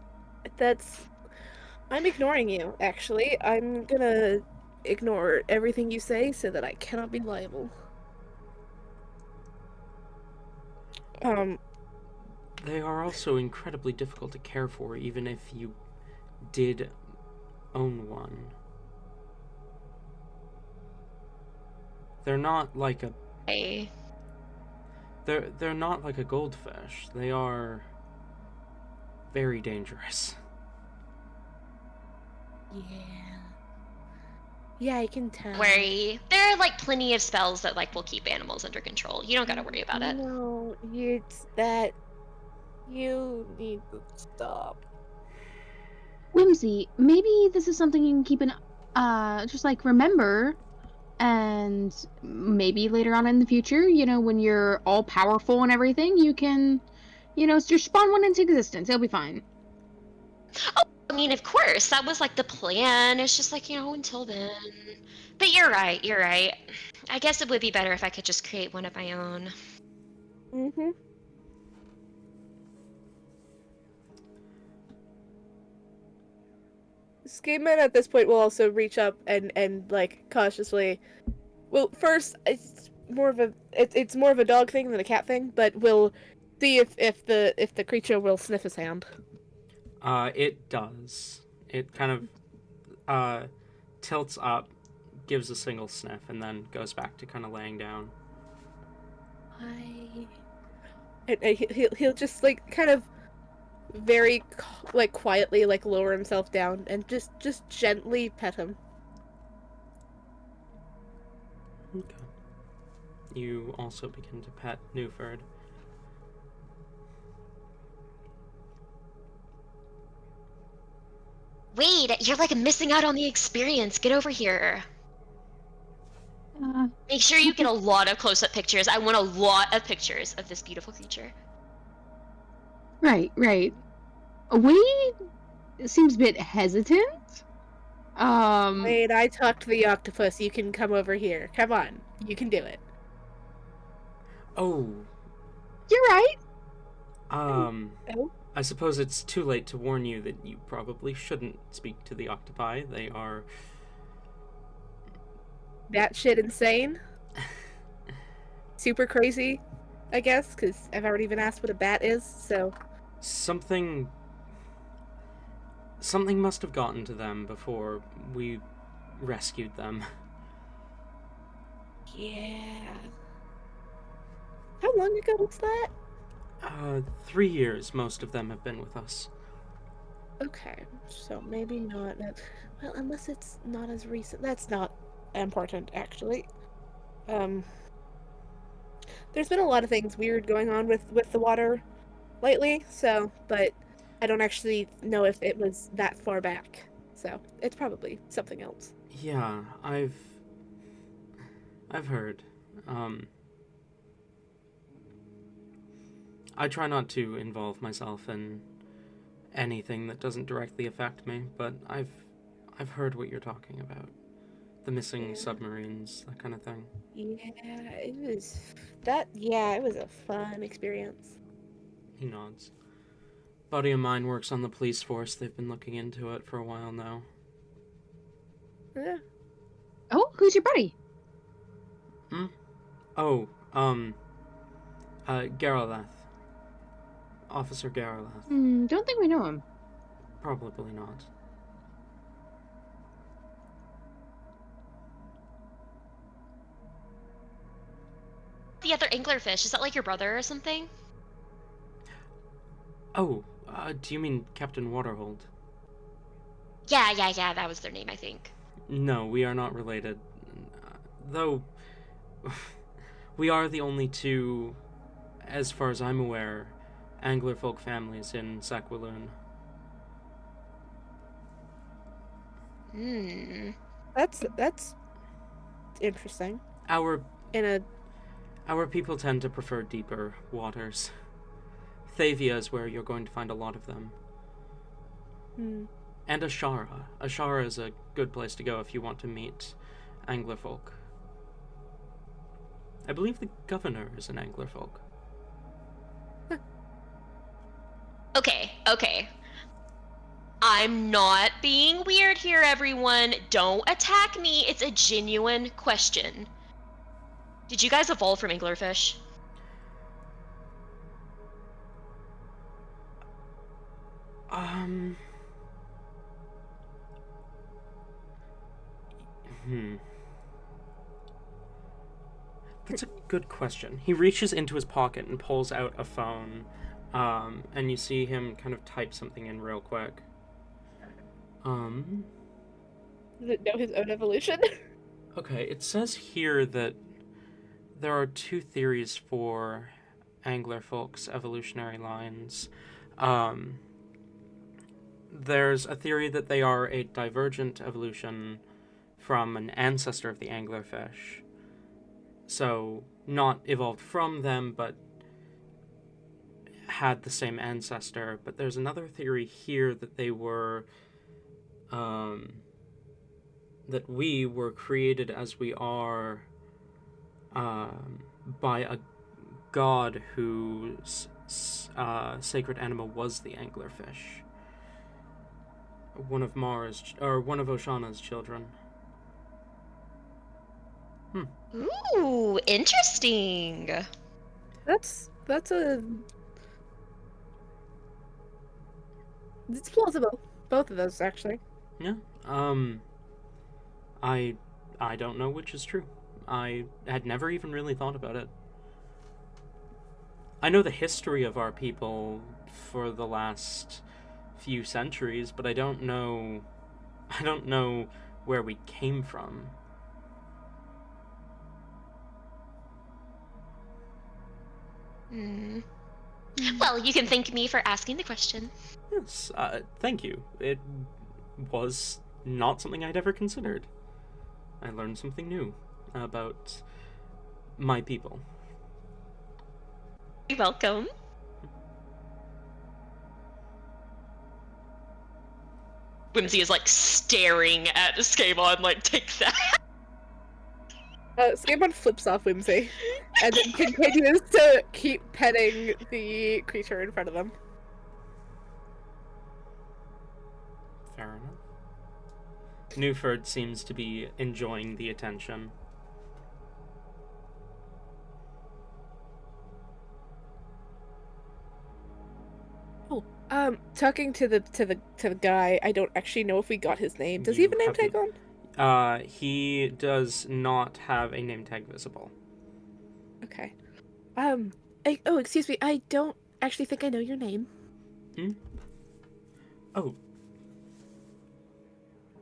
I'm ignoring you, actually. I'm gonna ignore everything you say so that I cannot be liable. They are also incredibly difficult to care for, even if you did own one. They're not like a... Hey. They're not like a goldfish. They are very dangerous. Yeah. Yeah, I can tell. Worry. There are like plenty of spells that like will keep animals under control. You don't gotta worry about it. No, it's that you need to stop. Whimsy, maybe this is something you can keep an just like remember, and maybe later on in the future, when you're all powerful and everything, you can, just spawn one into existence. It'll be fine. Oh, I mean, of course, that was like the plan. It's just like, until then. But you're right, you're right. I guess it would be better if I could just create one of my own. Mm-hmm. Skateman at this point will also reach up and like cautiously. Well, first it's more of a dog thing than a cat thing, but we'll see if the creature will sniff his hand. It does. It kind of tilts up, gives a single sniff, and then goes back to kind of laying down. And he'll just like kind of very like quietly like lower himself down and just gently pet him. Okay. You also begin to pet Newford. Wait, you're like missing out on the experience. Get over here. Make sure you get a lot of close-up pictures. I want a lot of pictures of this beautiful creature. Right. We seems a bit hesitant. Wait, I talked to the octopus. You can come over here. Come on, you can do it. Oh. You're right. Oh. I suppose it's too late to warn you that you probably shouldn't speak to the octopi. They are That shit insane. Super crazy, I guess, because I've already been asked what a bat is, so... something must have gotten to them before we rescued them. Yeah... How long ago was that? 3 years most of them have been with us. Okay, so maybe not... Well, unless it's not as recent. That's not important, actually. There's been a lot of things weird going on with the water lately, so... But I don't actually know if it was that far back. So, it's probably something else. Yeah, I've heard. I try not to involve myself in anything that doesn't directly affect me, but I've heard what you're talking about. The missing submarines, that kind of thing. Yeah, it was a fun experience. He nods. Buddy of mine works on the police force. They've been looking into it for a while now. Yeah. Oh, who's your buddy? Oh, Garalath. Officer Garalath. Don't think we know him. Probably not. The other anglerfish, is that like your brother or something? Oh, do you mean Captain Waterhold? Yeah, that was their name, I think. No, we are not related. Though, we are the only two, as far as I'm aware, anglerfolk families in Saqualoon. That's interesting. Our people tend to prefer deeper waters. Thavia is where you're going to find a lot of them. And Ashara. Ashara is a good place to go if you want to meet anglerfolk. I believe the governor is an anglerfolk. Okay. I'm not being weird here, everyone. Don't attack me. It's a genuine question. Did you guys evolve from anglerfish? That's a good question. He reaches into his pocket and pulls out a phone, and you see him kind of type something in real quick. Does it know his own evolution? Okay, it says here that there are two theories for anglerfolk's evolutionary lines. There's a theory that they are a divergent evolution from an ancestor of the anglerfish. So, not evolved from them, but had the same ancestor. But there's another theory here that they were, that we were created as we are, by a god whose sacred animal was the anglerfish. One of Oshana's children. Ooh, interesting. That's it's plausible. Both of those, actually. Yeah. I don't know which is true. I had never even really thought about it. I know the history of our people for the last few centuries, but I don't know where we came from. Well, you can thank me for asking the question. Yes, thank you. It was not something I'd ever considered. I learned something new about my people. You're welcome. Whimsy is like staring at Skabon, like, take that. Skabon flips off Whimsy and then continues to keep petting the creature in front of them. Fair enough. Newford seems to be enjoying the attention. Oh, talking to the guy, I don't actually know if we got his name. Does he have a name tag on? He does not have a name tag visible. Okay. Excuse me. I don't actually think I know your name. Oh.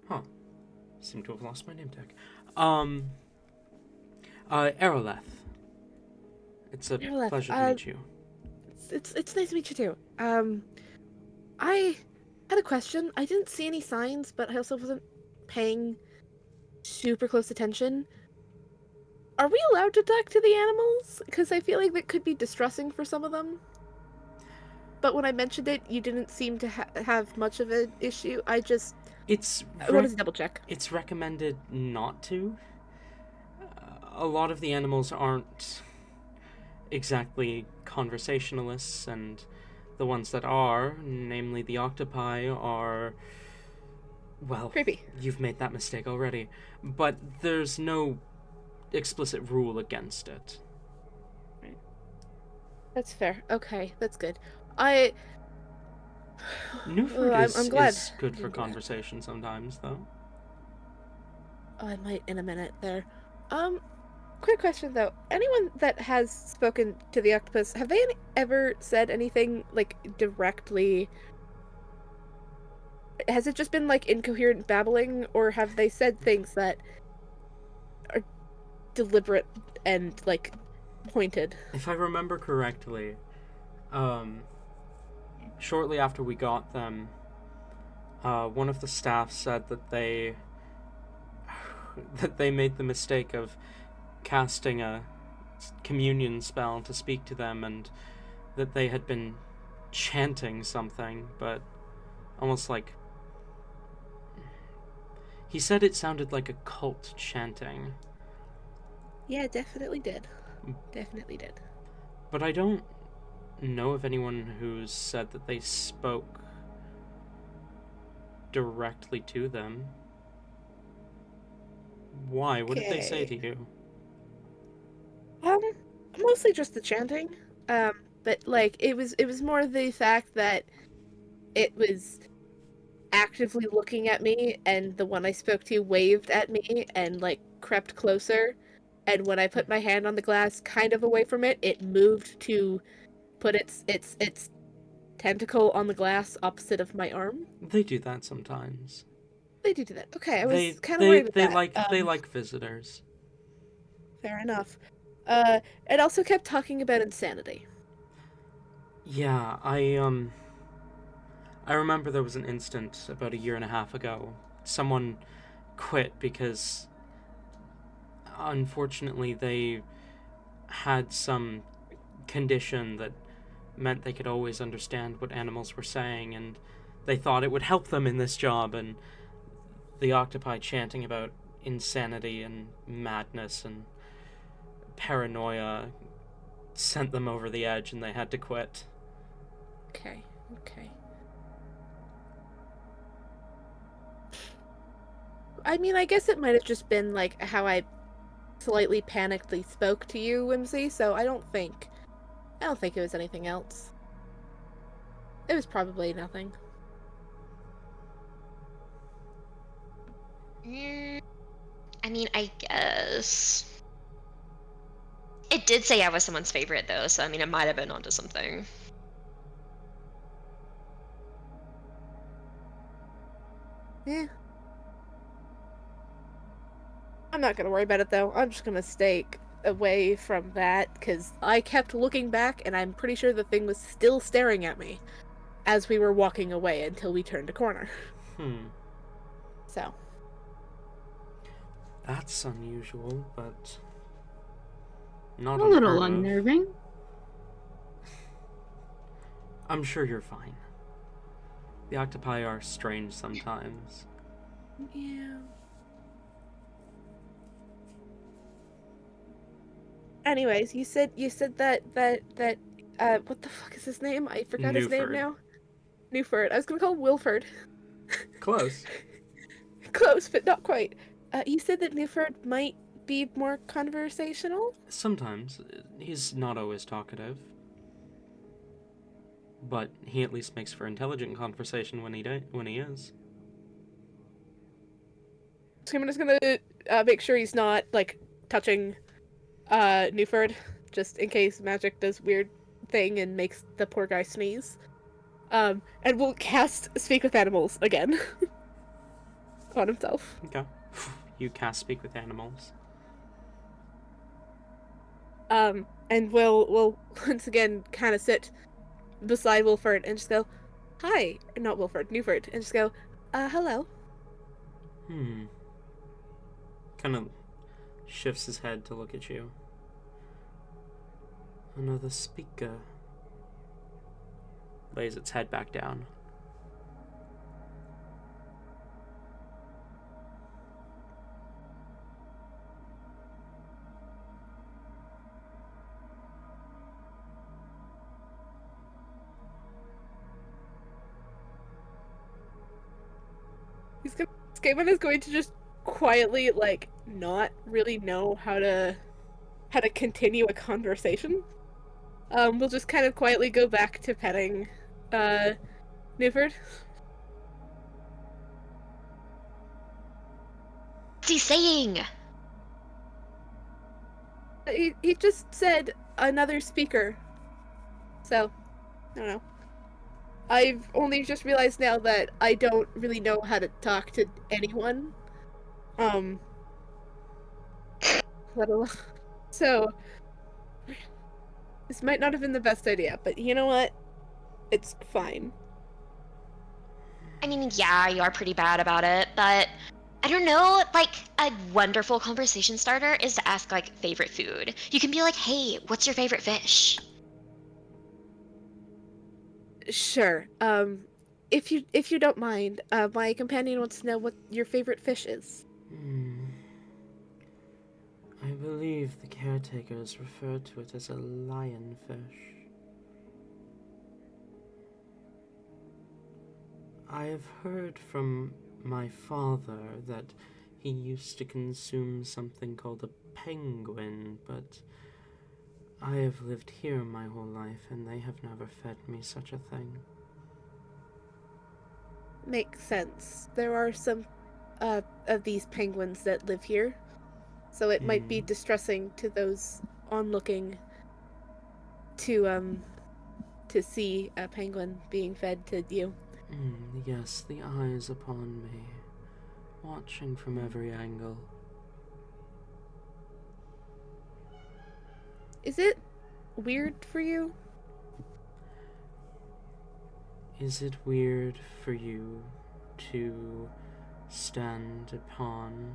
Huh. Seem to have lost my name tag. Aeroleth. It's a Aeroleth, pleasure to meet you. It's nice to meet you too. I had a question. I didn't see any signs, but I also wasn't paying super close attention. Are we allowed to talk to the animals? Because I feel like that could be distressing for some of them. But when I mentioned it, you didn't seem to have much of an issue. I wanted to double check. It's recommended not to. A lot of the animals aren't exactly conversationalists, and the ones that are, namely the octopi, are... Well, creepy. You've made that mistake already. But there's no explicit rule against it. Right. That's fair. Okay, that's good. Newford I'm glad. is good for conversation sometimes, though. Oh, I might in a minute there. Quick question though. Anyone that has spoken to the octopus, have they ever said anything like directly? Has it just been like incoherent babbling, or have they said things that are deliberate and like pointed? If I remember correctly, shortly after we got them, one of the staff said that they made the mistake of casting a communion spell to speak to them, and that they had been chanting something, but almost like... He said it sounded like a cult chanting. Yeah, definitely did. Definitely did. But I don't know of anyone who's said that they spoke directly to them. Why? What did they say to you? Mostly just the chanting. But like it was more the fact that it was actively looking at me, and the one I spoke to waved at me and like crept closer. And when I put my hand on the glass, kind of away from it, it moved to put its tentacle on the glass opposite of my arm. They do that sometimes. They do that. Okay, I They was kind of worried about they that. like visitors. Fair enough. It also kept talking about insanity. Yeah, I remember there was an instance about a year and a half ago. Someone quit because unfortunately they had some condition that meant they could always understand what animals were saying, and they thought it would help them in this job, and the octopi chanting about insanity and madness and paranoia sent them over the edge and they had to quit. Okay. I mean, I guess it might have just been like how I slightly panickedly spoke to you, Whimsy, so I don't think it was anything else. It was probably nothing. I mean, I guess. It did say I was someone's favorite, though, so I mean, it might have been onto something. Yeah. I'm not gonna worry about it though. I'm just gonna stay away from that because I kept looking back and I'm pretty sure the thing was still staring at me as we were walking away until we turned a corner. So. That's unusual, but not A little unheard of. unnerving. I'm sure you're fine. The octopi are strange sometimes. Yeah. Anyways, you said that what the fuck is his name? I forgot his name Newford. now. Newford. I was gonna call him Wilford. Close. Close, but not quite. You said that Newford might be more conversational? Sometimes. He's not always talkative. But he at least makes for intelligent conversation when he is. So I'm just gonna make sure he's not, like, touching Newford, just in case magic does weird thing and makes the poor guy sneeze. And we'll cast Speak with Animals again. On himself. Okay. You cast Speak with Animals. And we'll once again kind of sit beside Wilford and just go, hi, not Wilford, Newford, and just go, hello. Kind of shifts his head to look at you. Another speaker. Lays its head back down. Skaven is going to just quietly, like, not really know how to continue a conversation. We'll just kind of quietly go back to petting Newford. What's he saying? He just said another speaker. So, I don't know. I've only just realized now that I don't really know how to talk to anyone. Let alone... So, this might not have been the best idea, but you know what? It's fine. I mean, yeah, you are pretty bad about it, but I don't know, like, a wonderful conversation starter is to ask, like, favorite food. You can be like, hey, what's your favorite fish? Sure. If you don't mind, my companion wants to know what your favorite fish is. I believe the caretakers refer to it as a lionfish. I have heard from my father that he used to consume something called a penguin, but I have lived here my whole life and they have never fed me such a thing. Makes sense. There are some of these penguins that live here, so it might be distressing to those onlooking to see a penguin being fed to you. Yes, the eyes upon me. watching from every angle. Is it weird for you? Is it weird for you to stand upon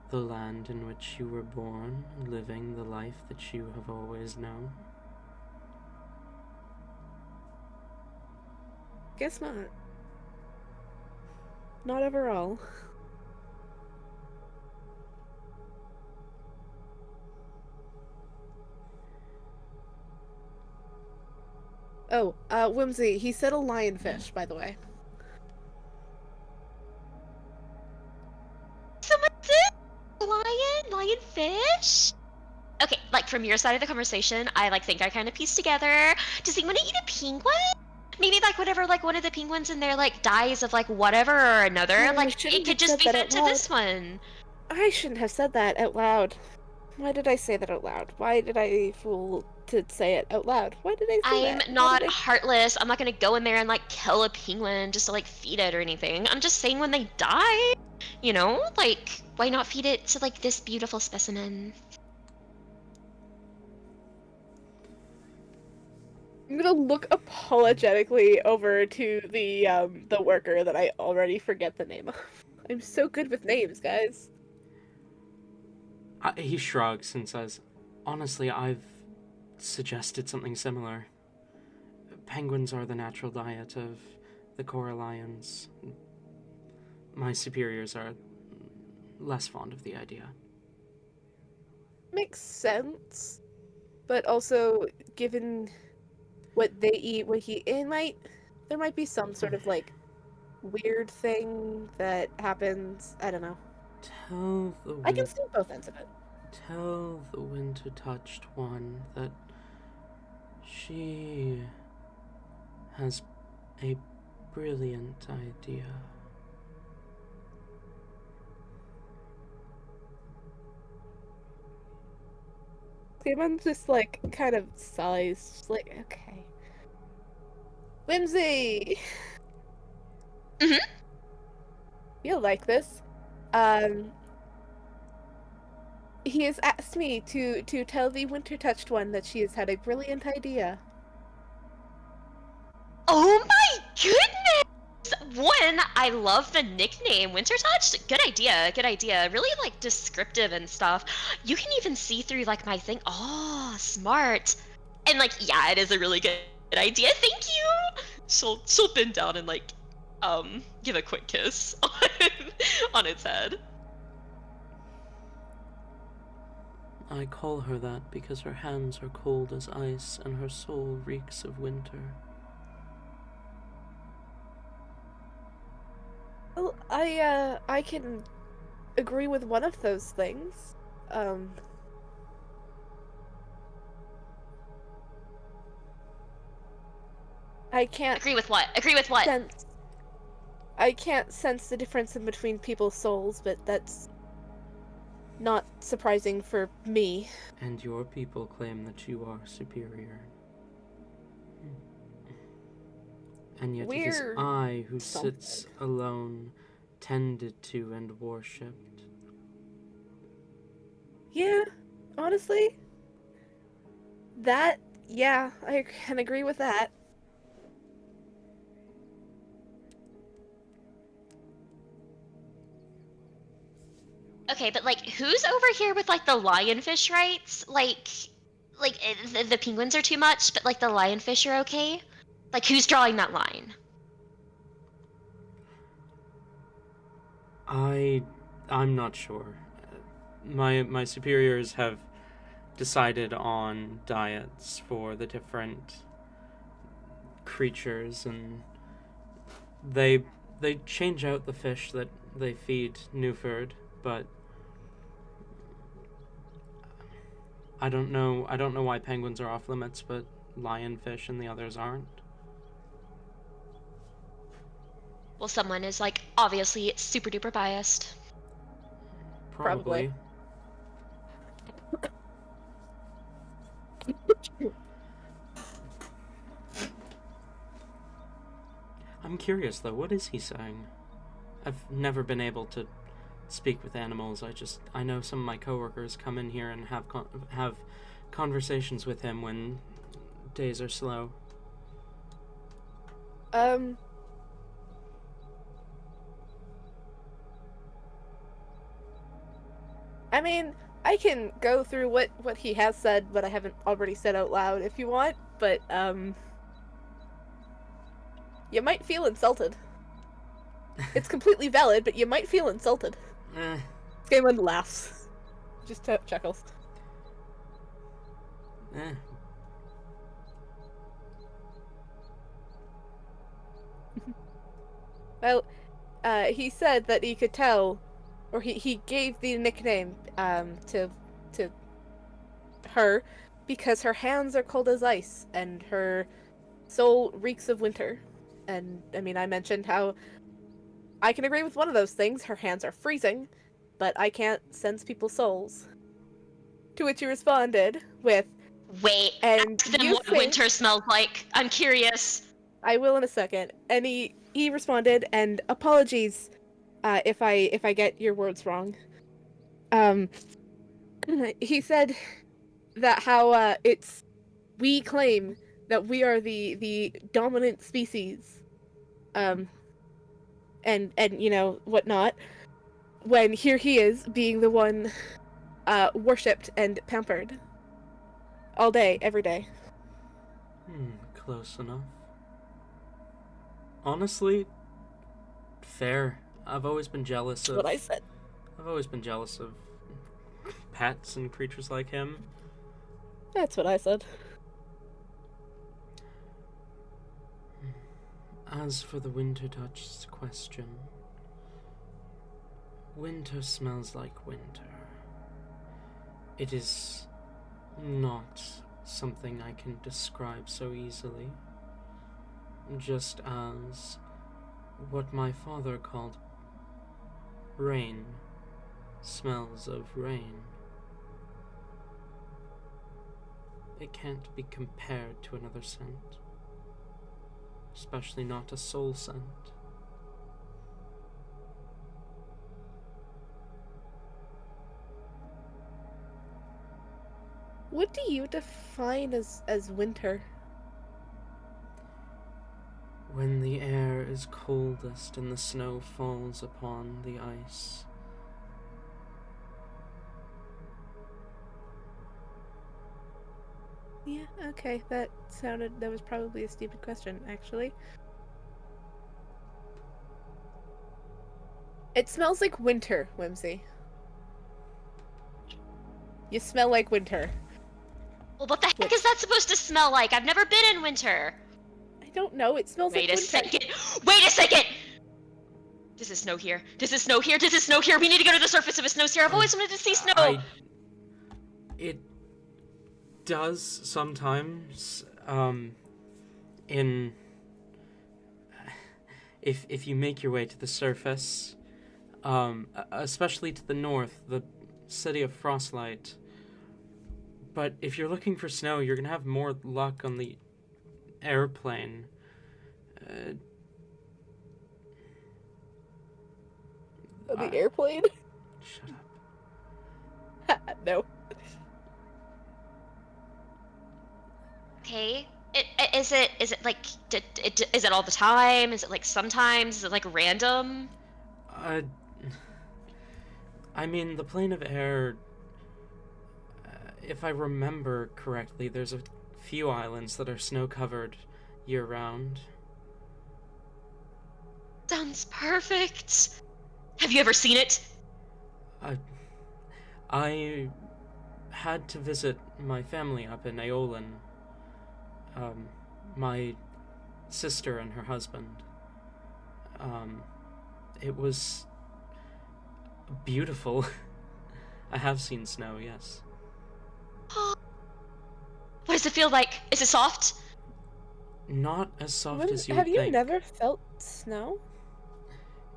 the land in which you were born, living the life that you have always known? Guess not. Not overall. Oh, Whimsy, he said a lionfish, by the way. Someone said lionfish. Okay, like from your side of the conversation, I like think I kind of pieced together. Does he want to eat a penguin? Maybe like whatever, like one of the penguins in there like dies of like whatever or another. I Like shouldn't it have could just said be that fed out to this loud. one. I shouldn't have said that out loud. Why did I say that out loud? Why did I fool to say it out loud? Why did I say I'm that? not heartless. I'm not gonna go in there and like kill a penguin just to like feed it or anything. I'm just saying when they die, you know, like why not feed it to like this beautiful specimen? I'm gonna look apologetically over to the worker that I already forget the name of. I'm so good with names, guys. He shrugs and says, honestly, I've suggested something similar. Penguins are the natural diet of the corallians. My superiors are less fond of the idea. Makes sense. But also, given what they eat, what he there might be some sort of like weird thing that happens. I don't know. Tell the I can see both ends of it. Tell the winter-touched one that she has a brilliant idea. Cleveland just like kind of sighs, just like, okay. Whimsy! Mhm. You'll like this. He has asked me to tell the winter touched one that she has had a brilliant idea. Oh my goodness! One, I love the nickname Winter Touched. Good idea, good idea. Really like descriptive and stuff. You can even see through like my thing. Oh, smart. And like, yeah, it is a really good idea. Thank you. She'll bend down and like give a quick kiss on its head. I call her that because her hands are cold as ice and her soul reeks of winter. Well, I can agree with one of those things. I can't Agree with what? Agree with what? sense I can't sense the difference in between people's souls, but that's not surprising for me. And your people claim that you are superior. And yet it is We're I who something. sits alone, tended to and worshipped. Yeah, honestly, yeah, I can agree with that. Okay, but like, who's over here with like the lionfish rights? Like the penguins are too much, but like the lionfish are okay. Like, who's drawing that line? I'm not sure. My superiors have decided on diets for the different creatures, and they change out the fish that they feed Newford, but I don't know why penguins are off limits, but lionfish and the others aren't. Well, someone is like obviously super duper biased. Probably. I'm curious though, what is he saying? I've never been able to speak with animals. I know some of my coworkers come in here and have conversations with him when days are slow. I mean, I can go through what he has said, but I haven't already said out loud if you want, but, you might feel insulted. It's completely valid, but you might feel insulted. Galen laughs. Just chuckles. Eh. Well, he said that he could tell, or he gave the nickname, to her because her hands are cold as ice and her soul reeks of winter. And, I mean, I mentioned how I can agree with one of those things. Her hands are freezing, but I can't sense people's souls. To which he responded with, Wait, and ask them you what think... winter smells like. I'm curious. I will in a second. And he responded, and apologies if I get your words wrong. He said that how we claim that we are the dominant species, and you know whatnot, when here he is being the one worshipped and pampered all day, every day. Close enough. Honestly, fair. I've always been jealous That's of... what I said. I've always been jealous of pets and creatures like him. That's what I said. As for the Winter Touch's question, winter smells like winter. It is not something I can describe so easily, just as what my father called rain smells of rain. It can't be compared to another scent, especially not a soul scent. What do you define as winter? When the air is coldest and the snow falls upon the ice. Yeah, okay, that was probably a stupid question, actually. It smells like winter, Whimsy. You smell like winter. Well, what the heck is that supposed to smell like? I've never been in winter. I don't know, it smells like Wait a winter. second. Wait a second! Does it snow here? Does it snow here? Does it snow here? We need to go to the surface if it snows here. I've always wanted to see snow. It does sometimes, if you make your way to the surface, especially to the north, the city of Frostlight. But if you're looking for snow, you're gonna have more luck on the airplane. The airplane? Shut up. No. Okay. Is it like is it all the time? Is it like sometimes? Is it like random? I mean, the plane of air, if I remember correctly, there's a few islands that are snow-covered year-round. Sounds perfect. Have you ever seen it? I had to visit my family up in Aeolin. My sister and her husband. It was beautiful. I have seen snow, yes. What does it feel like? Is it soft? Not as soft as you Have would you think. never felt snow?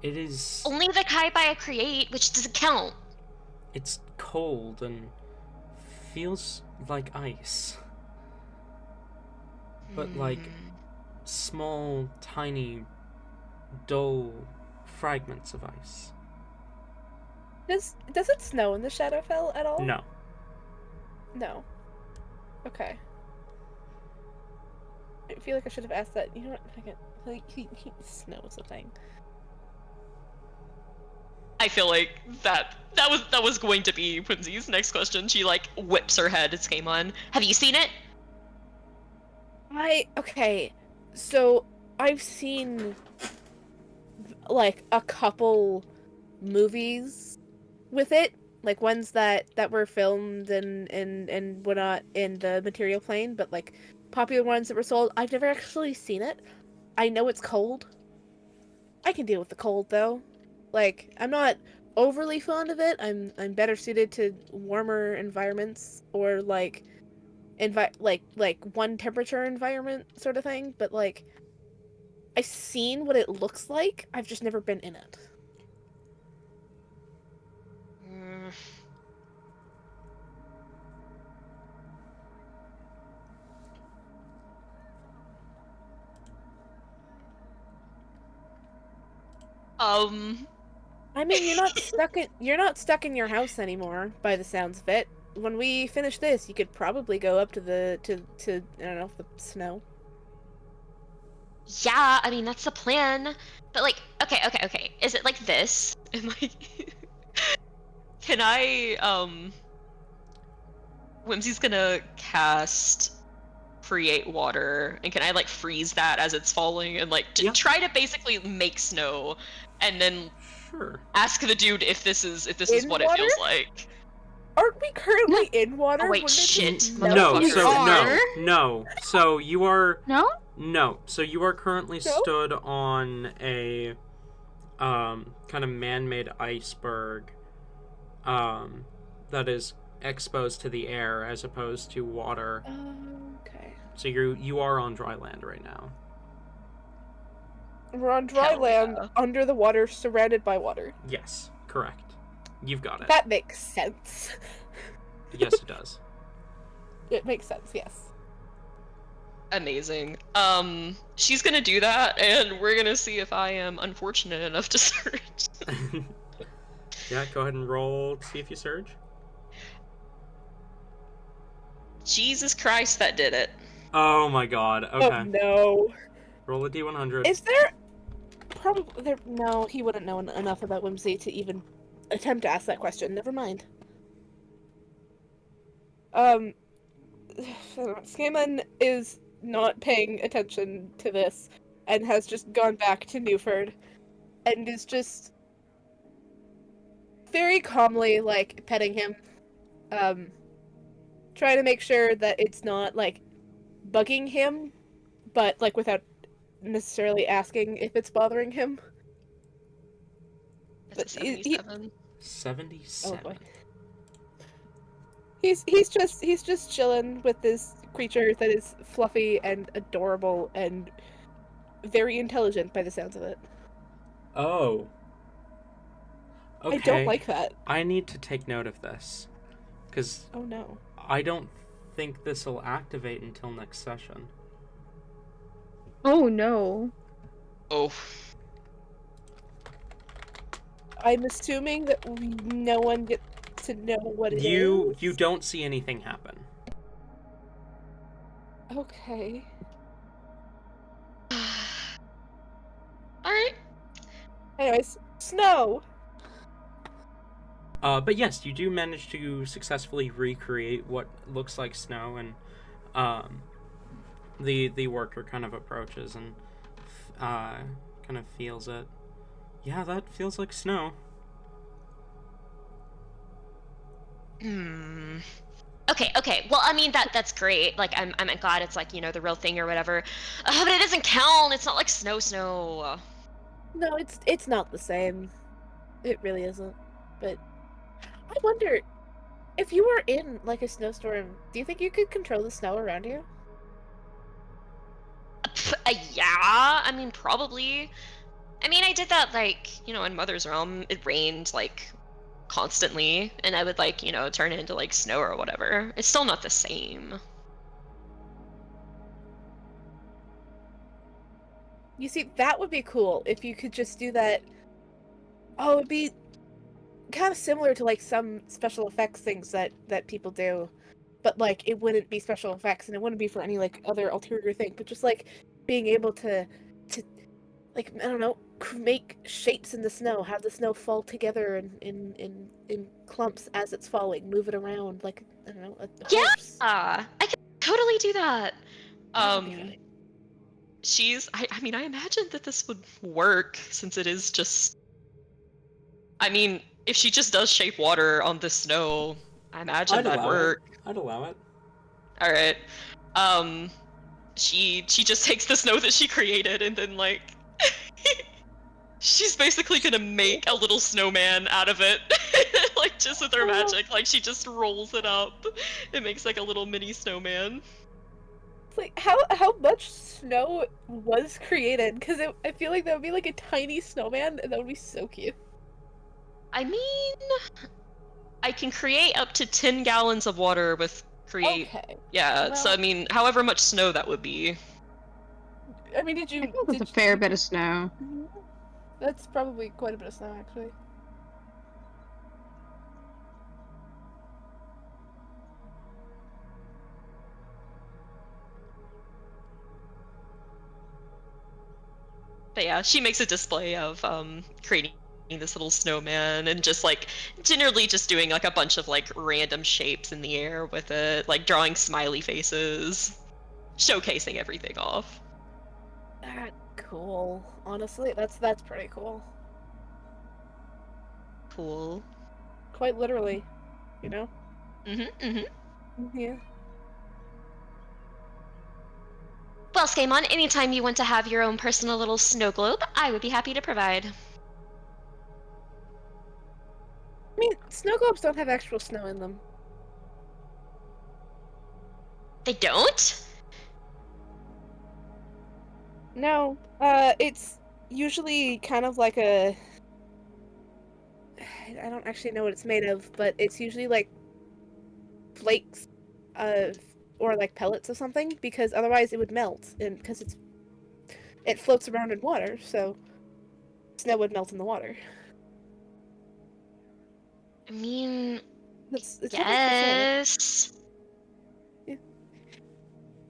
It is... Only the kind I create, which doesn't count. It's cold and feels like ice. But like small, tiny, dull fragments of ice. Does it snow in the Shadowfell at all? No. No. Okay. I feel like I should have asked that. You know what? Snow is a thing. I feel like that was going to be Whimsy's next question. She like whips her head. It's game on. Have you seen it? Okay. So I've seen like a couple movies with it, like ones that were filmed and whatnot in the material plane, but like popular ones that were sold. I've never actually seen it. I know it's cold. I can deal with the cold though. Like, I'm not overly fond of it. I'm better suited to warmer environments or like like one temperature environment sort of thing, but like I've seen what it looks like. I've just never been in it. Mm. I mean, you're not stuck in your house anymore by the sounds of it. When we finish this, you could probably go up to the to I don't know, the snow. Yeah, I mean that's the plan. But like, okay. Is it like this? Am I? Can I? Whimsy's gonna cast create water, and can I like freeze that as it's falling and like Yeah. try to basically make snow, and then Sure. ask the dude if this is In what water? it feels like. Aren't we currently in water? Oh wait, Wouldn't it shit, just No, melt? so are? no. So you are No? no. So you are currently No? stood on a kind of man-made iceberg that is exposed to the air as opposed to water. Okay. So you are on dry land right now. We're on dry Hell land, yeah. under the water, surrounded by water. Yes, correct. You've got it. That makes sense. Yes, it does. It makes sense, yes. Amazing. She's gonna do that, and we're gonna see if I am unfortunate enough to search. Yeah, go ahead and roll to see if you surge. Jesus Christ, that did it. Oh my god. Okay. Oh no. Roll a d100. Is there probably there? No, he wouldn't know enough about Whimsy to even attempt to ask that question. Never mind. Scammon is not paying attention to this and has just gone back to Newford and is just very calmly like petting him, trying to make sure that it's not like bugging him, but like without necessarily asking if it's bothering him. That's a But 77. 77. Oh boy. He's just chilling with this creature that is fluffy and adorable and very intelligent by the sounds of it. Oh. Okay. I don't like that. I need to take note of this. Because Oh no. I don't think this will activate until next session. Oh no. Oh. I'm assuming that no one gets to know what it is. You don't see anything happen. Okay. Alright. Anyways, snow. But yes, you do manage to successfully recreate what looks like snow, and the worker kind of approaches and kind of feels it. Yeah, that feels like snow. Okay. Well, I mean that's great. Like I'm glad it's like, you know, the real thing or whatever. But it doesn't count. It's not like snow. No, it's not the same. It really isn't. But I wonder if you were in like a snowstorm, do you think you could control the snow around you? Yeah, I mean probably. I mean, I did that like, you know, in Mother's Realm. It rained like constantly, and I would like, you know, turn it into like snow or whatever. It's still not the same. You see, that would be cool if you could just do that. Oh, it'd be kind of similar to like some special effects things that people do, but like it wouldn't be special effects and it wouldn't be for any like other ulterior thing, but just like being able to like I don't know, make shapes in the snow, have the snow fall together in clumps as it's falling, move it around like I don't know, a horse. I could totally do that. That would be funny. I mean, I imagine that this would work since it is just. I mean, if she just does shape water on the snow, I imagine that'd work. I'd allow it. All right. She just takes the snow that she created and then like she's basically gonna make a little snowman out of it, like just with her magic. Like she just rolls it up. It makes like a little mini snowman. It's like how much snow was created? Because I feel like that would be like a tiny snowman, and that would be so cute. I mean, I can create up to 10 gallons of water with create. Okay. Yeah, Well, so I mean, however much snow that would be. I mean, I think that's a fair bit of snow. That's probably quite a bit of snow, actually. But yeah, she makes a display of creating this little snowman and just like generally just doing like a bunch of like random shapes in the air with it, like drawing smiley faces, showcasing everything off. That's cool. Honestly, that's pretty cool. Cool. Quite literally, you know? Mhm. Yeah. Well, Skamon, anytime you want to have your own personal little snow globe, I would be happy to provide. I mean, snow globes don't have actual snow in them. They don't? No, it's usually kind of like a... I don't actually know what it's made of, but it's usually like flakes of, or like pellets of something, because otherwise it would melt, and because it floats around in water, so snow would melt in the water. I mean, It's yes. Yeah.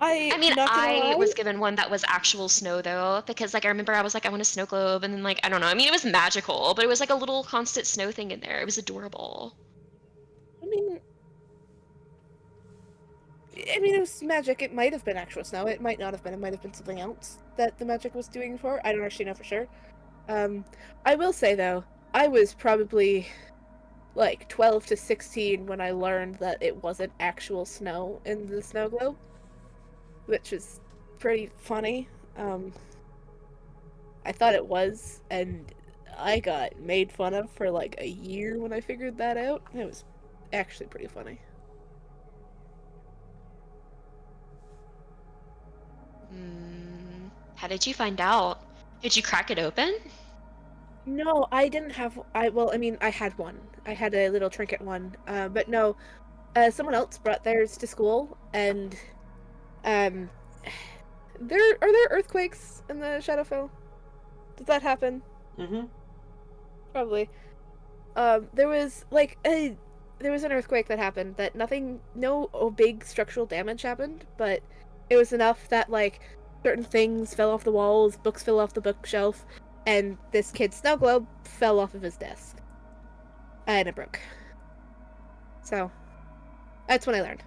I mean, not gonna I lie, was given one that was actual snow though, because like I remember I was like, I want a snow globe, and then like I don't know. I mean, it was magical, but it was like a little constant snow thing in there. It was adorable. I mean, it was magic. It might have been actual snow. It might not have been. It might have been something else that the magic was doing for. I don't actually know for sure. I will say though, I was probably like 12 to 16 when I learned that it wasn't actual snow in the snow globe, which is pretty funny. I thought it was, and I got made fun of for like a year when I figured that out. It was actually pretty funny. How did you find out? Did you crack it open? No, I didn't have. I mean, I had one. I had a little trinket one. But no, someone else brought theirs to school, and um, are there earthquakes in the Shadowfell? Does that happen? Mm-hmm. Probably. There was like there was an earthquake that happened that no big structural damage happened, but it was enough that like certain things fell off the walls, books fell off the bookshelf, and this kid's snow globe fell off of his desk. And it broke. So, that's when I learned.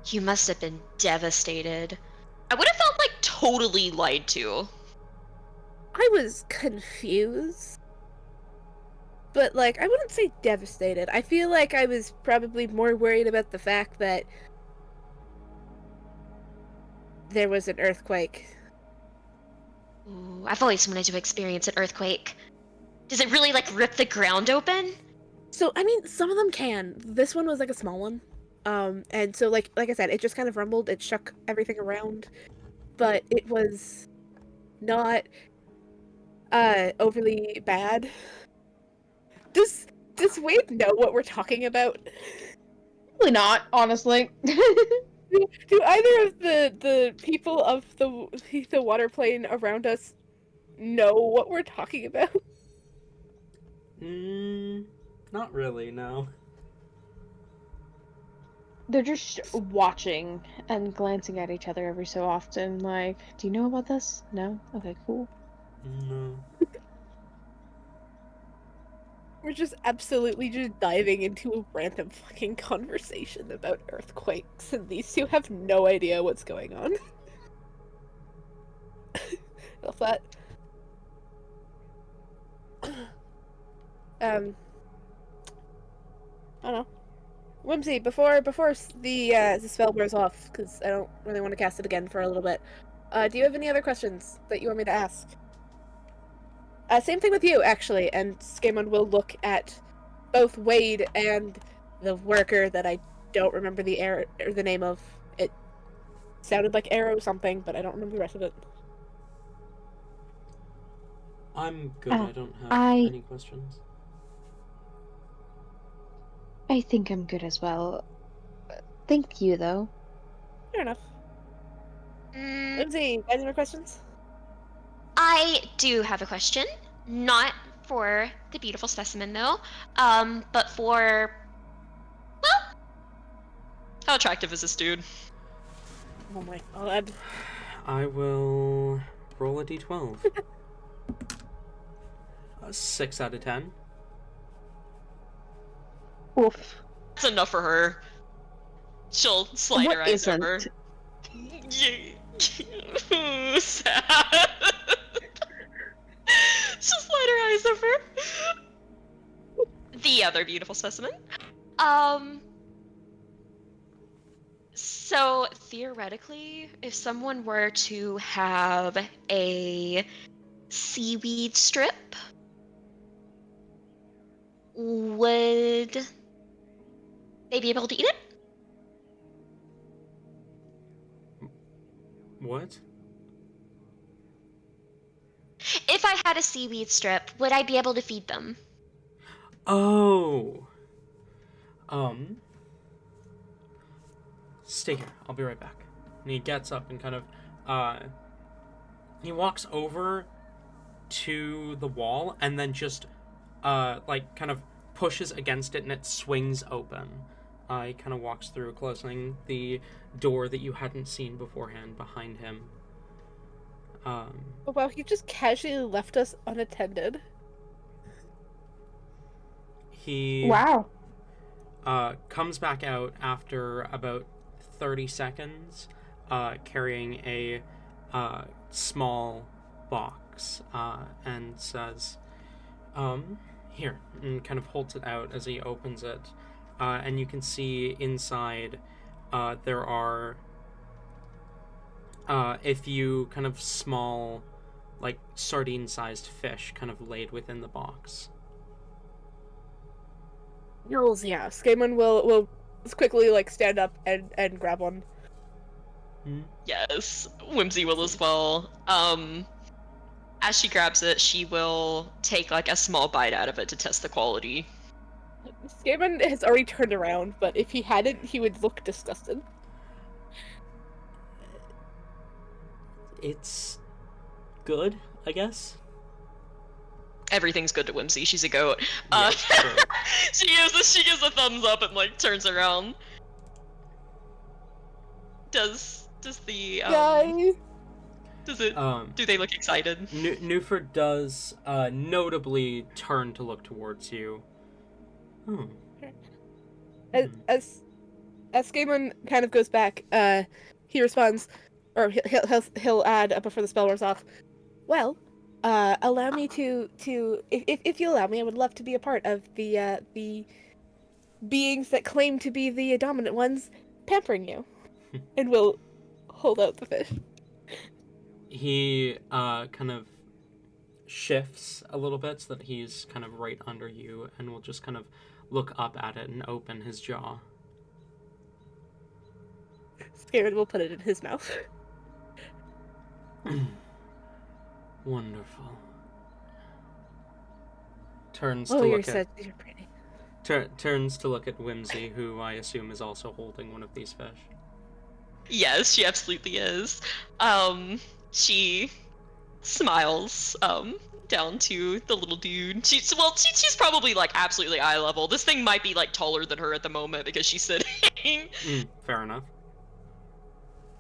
You must have been devastated. I would have felt like totally lied to. I was confused. But, like, I wouldn't say devastated. I feel like I was probably more worried about the fact that there was an earthquake. Ooh, I've always wanted to experience an earthquake. Does it really, like, rip the ground open? So, I mean, some of them can. This one was, like, a small one. And so, like I said, it just kind of rumbled. It shook everything around. But it was not, overly bad. Does Wade know what we're talking about? Probably not, honestly. Do either of the people of the water plane around us know what we're talking about? Not really, no. They're just watching and glancing at each other every so often, like, do you know about this? No? Okay, cool. No. We're just absolutely just diving into a random fucking conversation about earthquakes, and these two have no idea what's going on. Love that. I don't know. Whimsy, before the spell wears off, because I don't really want to cast it again for a little bit. Do you have any other questions that you want me to ask? Same thing with you, actually. And Skamon will look at both Wade and the worker that I don't remember the name of. It sounded like Arrow something, but I don't remember the rest of it. I'm good. Oh, I don't have I- any questions. I think I'm good as well. Thank you, though. Fair enough. Mm, Whimsy, any more questions? I do have a question. Not for the beautiful specimen, though, but for, well, how attractive is this dude? Oh my god. I will roll a d12. 6 out of 10. Oof. That's enough for her. She'll slide What her eyes isn't? over. Sad. She'll slide her eyes over. The other beautiful specimen. So theoretically, if someone were to have a seaweed strip, would they be able to eat it? What? If I had a seaweed strip, would I be able to feed them? Oh. Stay here. I'll be right back. And he gets up and kind of, he walks over to the wall and then just, like, kind of pushes against it and it swings open. He kind of walks through, closing the door that you hadn't seen beforehand behind him. Oh wow, he just casually left us unattended. He Wow. comes back out after about 30 seconds, carrying a small box, and says, here, and kind of holds it out as he opens it. And you can see inside there are a few kind of small, like sardine-sized fish kind of laid within the box. Rules, yeah. Skamon will quickly like stand up and grab one. Yes, Whimsy will as well. As she grabs it, she will take like a small bite out of it to test the quality. Skamon has already turned around, but if he hadn't, he would look disgusted. It's good, I guess. Everything's good to Whimsy. She's a goat. Yeah, sure. She gives a thumbs up and like turns around. Does the Guys, does it do they look excited? Newford does notably turn to look towards you. Hmm. as Skamon kind of goes back, he responds, or he'll add before the spell wears off. Well, allow me to if you allow me, I would love to be a part of the beings that claim to be the dominant ones pampering you, and will hold out the fish. He kind of shifts a little bit so that he's kind of right under you, and will just kind of look up at it and open his jaw. Skamon will put it in his mouth. Wonderful. Turns Oh, to you're look at you're pretty. turns to look at Whimsy, who I assume is also holding one of these fish. Yes, she absolutely is. She smiles down to the little dude. She's probably like absolutely eye level. This thing might be like taller than her at the moment because she's sitting. Fair enough.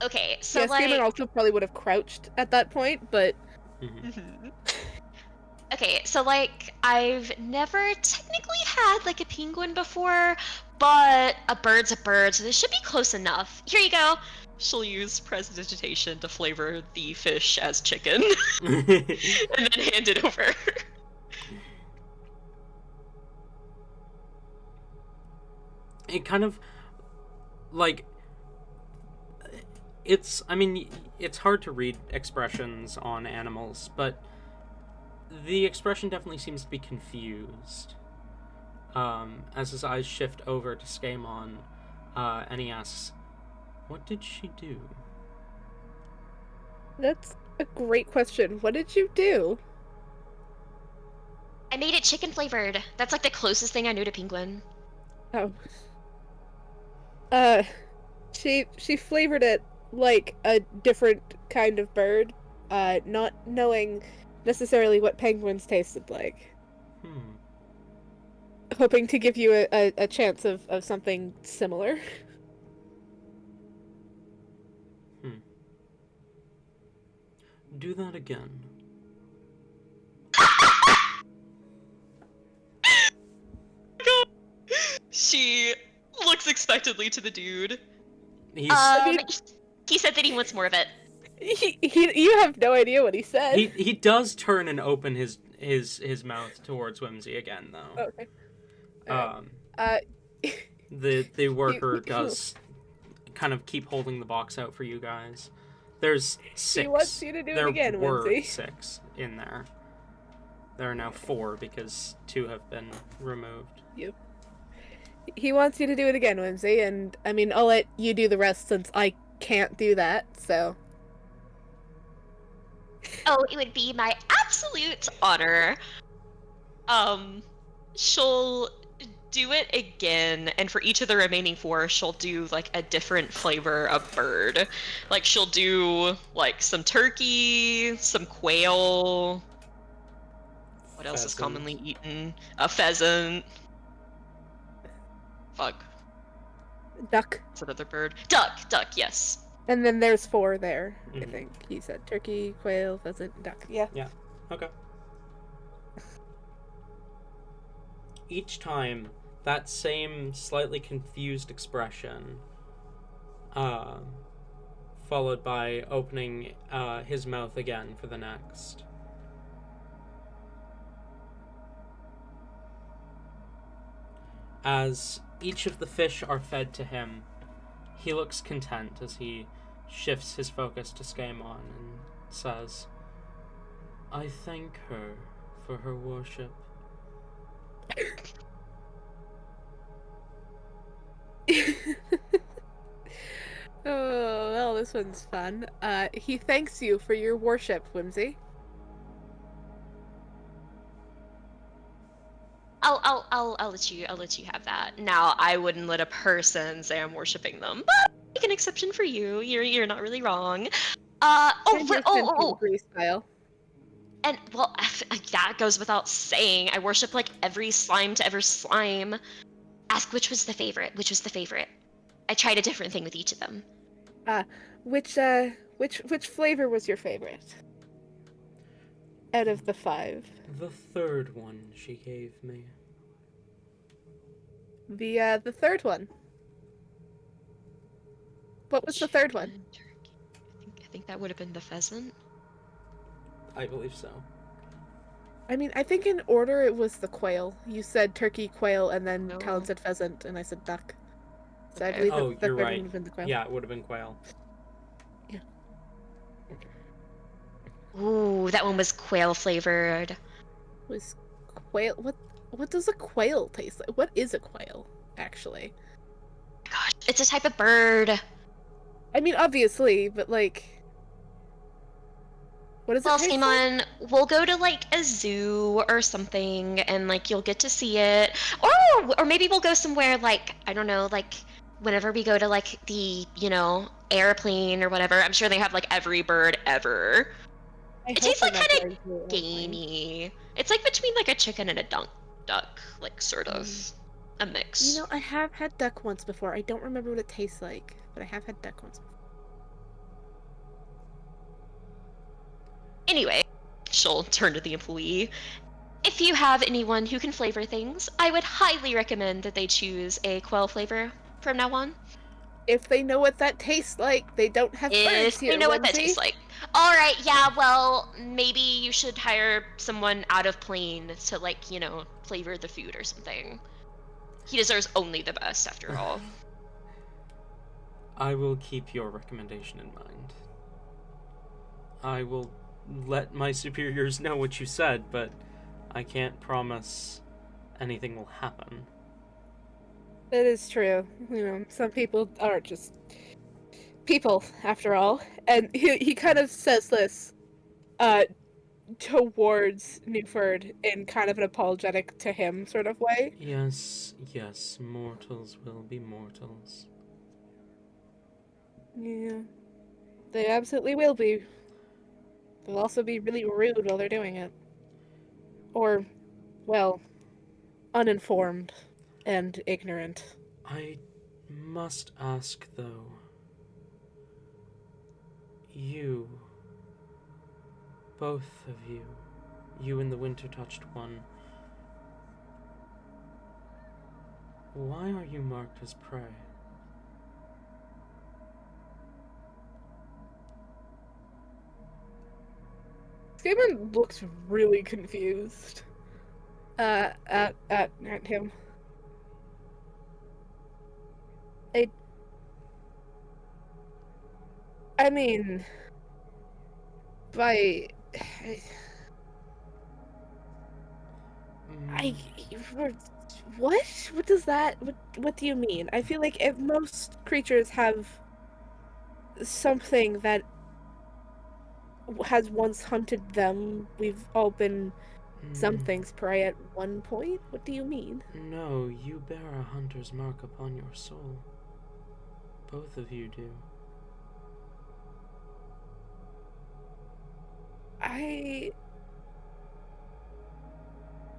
Okay, so Yeah, like Scammon also probably would have crouched at that point, but okay, so like I've never technically had like a penguin before, but a bird's a bird, so this should be close enough. Here you go. She'll use prestidigitation to flavor the fish as chicken, and then hand it over. It kind of like I mean, it's hard to read expressions on animals, but the expression definitely seems to be confused. As his eyes shift over to Skamon, and he asks, "What did she do?" that's a great question. What did you do? I made it chicken flavored. That's like the closest thing I knew to penguin. Oh. She flavored it like a different kind of bird, not knowing necessarily what penguins tasted like. Hoping to give you a chance of something similar. Do that again. She looks expectantly to the dude. He's He said that he wants more of it. You have no idea what he said. he does turn and open his mouth towards Whimsy again, though. Okay. The worker does kind of keep holding the box out for you guys. There's 6. He wants you to do there it again, were Whimsy. 6 in there. There are now 4 because 2 have been removed. Yep. He wants you to do it again, Whimsy, and I mean, I'll let you do the rest since I can't do that, so. Oh, it would be my absolute honor. She'll do it again, and for each of the remaining 4, she'll do like a different flavor of bird. Like she'll do like some turkey, some quail. What else is Pheasant. commonly eaten? A pheasant. Fuck. Duck. What's another bird? Duck, yes. And then there's 4 there, I Mhm. think. He said turkey, quail, pheasant, duck. Yeah. Okay. Each time, that same slightly confused expression, followed by opening his mouth again for the next. As each of the fish are fed to him, he looks content as he shifts his focus to Skamon and says, "I thank her for her worship." Oh, well, this one's fun. He thanks you for your worship, Whimsy. I'll let you have that. Now, I wouldn't let a person say I'm worshiping them, but make an exception for you. You're not really wrong. Grease style. And well, that goes without saying. I worship like every slime to ever slime. Ask which was the favorite. Which was the favorite? I tried a different thing with each of them. Which flavor was your favorite? Out of the 5. The third one she gave me. The third one. What was the third one? I think that would have been the pheasant. I believe so. I mean, I think in order it was the quail. You said turkey, quail, and then No. Talon said pheasant, and I said duck. So I Okay. believe Oh, the you're third right. one would have been the quail. Yeah, it would have been quail. Ooh, that one was quail flavored. Was quail? What does a quail taste like? What is a quail, actually? Gosh, it's a type of bird. I mean, obviously, but like, what does Well, it taste like? Simon, we'll go to like a zoo or something, and like you'll get to see it, or maybe we'll go somewhere like I don't know, like whenever we go to like the airplane or whatever. I'm sure they have like every bird ever. It hope tastes they're like not kind going of through it. gamey. It's like between like a chicken and a duck, like sort of a mix. You know, I have had duck once before. I don't remember what it tastes like, but I have had duck once before. Anyway, she'll turn to the employee. If you have anyone who can flavor things, I would highly recommend that they choose a quail flavor from now on. If they know what that tastes like, they don't have birds If here, they know what that Whimsy. tastes like. Alright, yeah, well, maybe you should hire someone out of plane to, like, you know, flavor the food or something. He deserves only the best, after all. I will keep your recommendation in mind. I will let my superiors know what you said, but I can't promise anything will happen. That is true. You know, some people are just people, after all. And he kind of says this towards Newford in kind of an apologetic to him sort of way. Yes, yes, mortals will be mortals. Yeah. They absolutely will be. They'll also be really rude while they're doing it. Or, well, uninformed and ignorant. I must ask, though. You, both of you and the winter-touched one, why are you marked as prey? Skaven looks really confused. At him. I mean, by I what? What does that? What do you mean? I feel like if most creatures have something that has once hunted them, we've all been something's prey at one point. What do you mean? No, you bear a hunter's mark upon your soul. Both of you do. I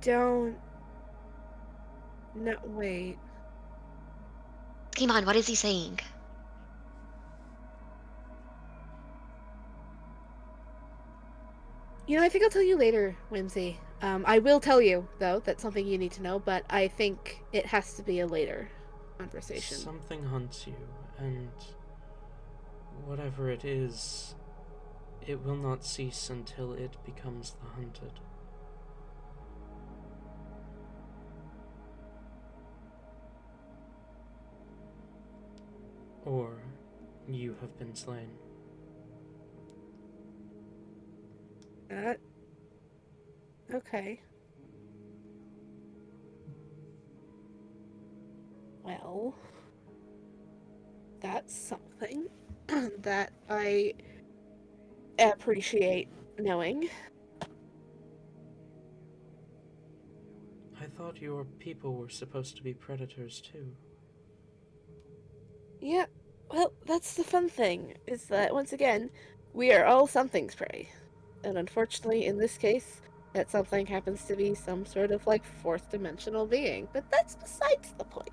don't. No, wait. Come on, what is he saying? You know, I think I'll tell you later, Whimsy. I will tell you, though, that's something you need to know, but I think it has to be a later conversation. Something hunts you, and whatever it is, it will not cease until it becomes the hunted. Or you have been slain. Okay. Well, that's something that I appreciate knowing. I thought your people were supposed to be predators too. Yeah, well, that's the fun thing, is that, once again, we are all something's prey. And unfortunately, in this case, that something happens to be some sort of, like, fourth dimensional being. But that's besides the point.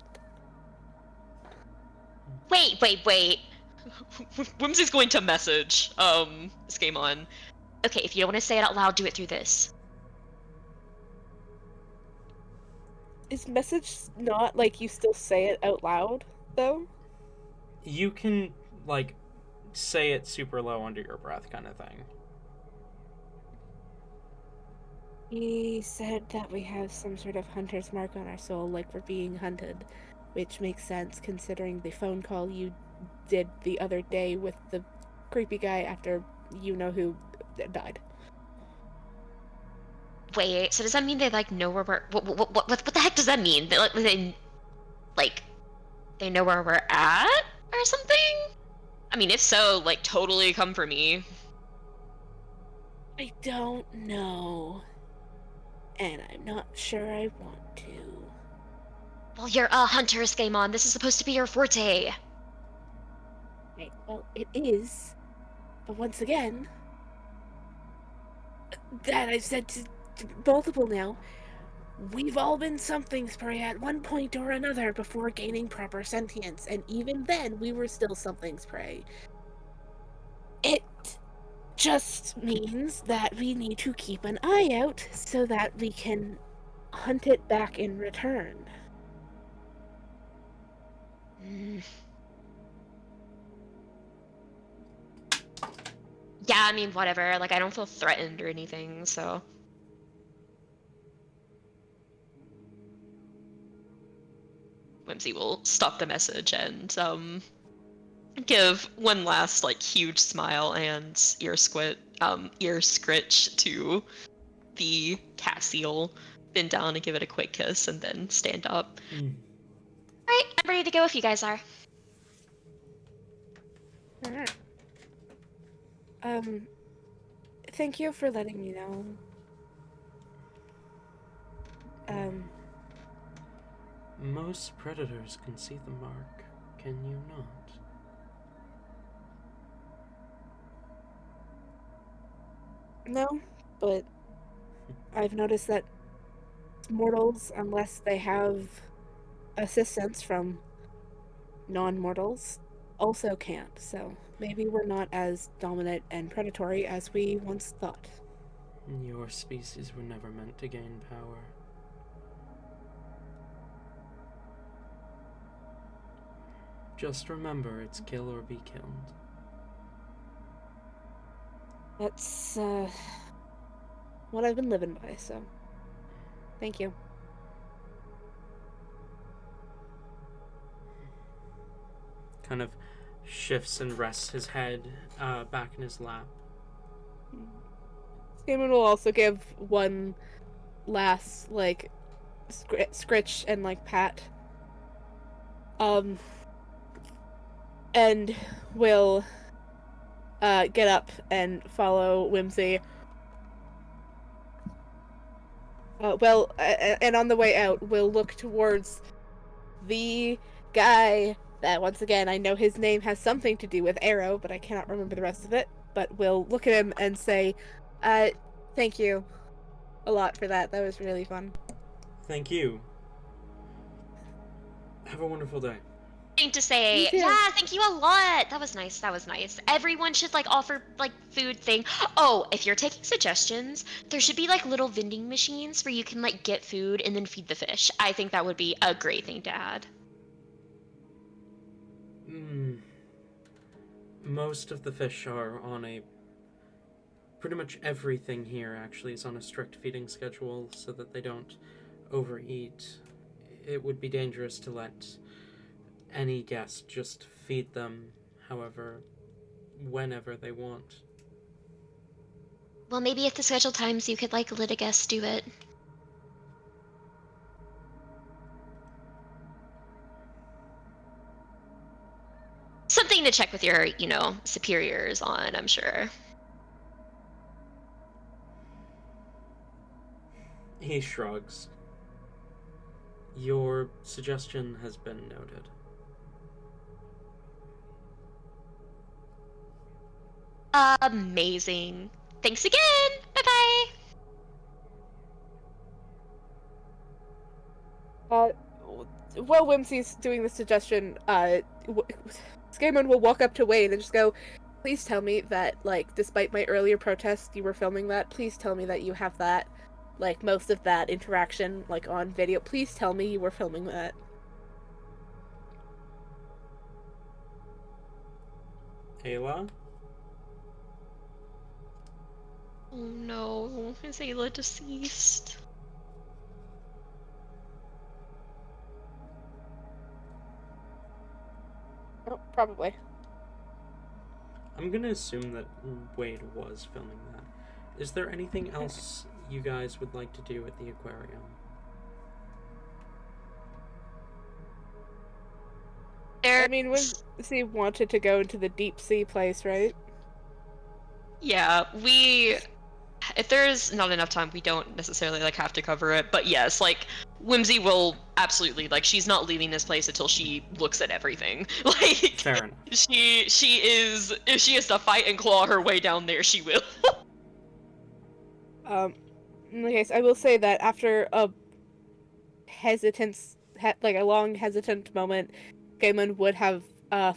Wait. Whimsy's going to message, this game on. Okay, if you don't want to say it out loud, do it through this. Is message not, like, you still say it out loud, though? You can, like, say it super low under your breath kind of thing. He said that we have some sort of hunter's mark on our soul, like we're being hunted, which makes sense considering the phone call you did the other day with the creepy guy after you-know-who died. Wait, so does that mean they, like, know where we're... What the heck does that mean? They know where we're at? Or something? I mean, if so, like, totally come for me. I don't know. And I'm not sure I want to. Well, you're a hunter, Skaemon. This is supposed to be your forte. Right, well, it is. But once again, that I've said to multiple now, we've all been something's prey at one point or another before gaining proper sentience, and even then we were still something's prey. It just means that we need to keep an eye out so that we can hunt it back in return. Yeah, I mean, whatever. Like, I don't feel threatened or anything, so. Whimsy will stop the message and, give one last, like, huge smile and ear scritch to the cat seal, bend down and give it a quick kiss, and then stand up. Alright, I'm ready to go if you guys are. Alright. Thank you for letting me know. Most predators can see the mark. Can you not? No, but I've noticed that mortals, unless they have assistance from non-mortals, also can't, so maybe we're not as dominant and predatory as we once thought. Your species were never meant to gain power. Just remember, it's kill or be killed. That's, what I've been living by, so thank you. Kind of shifts and rests his head back in his lap. Scammon will also give one last, like, scritch and, like, pat. And will get up and follow Whimsy. And on the way out, we'll look towards the guy that, once again, I know his name has something to do with Arrow, but I cannot remember the rest of it. But we'll look at him and say, thank you a lot for that. That was really fun. Thank you. Have a wonderful day. To say, yeah, thank you a lot. That was nice. That was nice. Everyone should like offer like food thing. Oh, if you're taking suggestions, there should be like little vending machines where you can like get food and then feed the fish. I think that would be a great thing to add. Most of the fish are on a... Pretty much everything here actually is on a strict feeding schedule so that they don't overeat. It would be dangerous to let any guest just feed them however, whenever they want. Well, maybe at the scheduled times you could like let a guest do it. Something to check with your, superiors on, I'm sure. He shrugs. Your suggestion has been noted. Amazing. Thanks again. Bye-bye. While Whimsy's doing the suggestion, Scammon will walk up to Wayne and just go, please tell me that, like, despite my earlier protest, you were filming that. Please tell me that you have that, like, most of that interaction, like, on video. Please tell me you were filming that. Ayla? Oh no, is Ayla deceased? Oh, probably. I'm gonna assume that Wade was filming that. Is there anything else you guys would like to do at the aquarium? I mean, Whimsy wanted to go into the deep sea place, right? Yeah, if there's not enough time, we don't necessarily like have to cover it, but yes, like Whimsy will absolutely, like, she's not leaving this place until she looks at everything. Like, Fair enough. She is, if she has to fight and claw her way down there, she will. In the case, I will say that after a like a long hesitant moment, Gaiman would have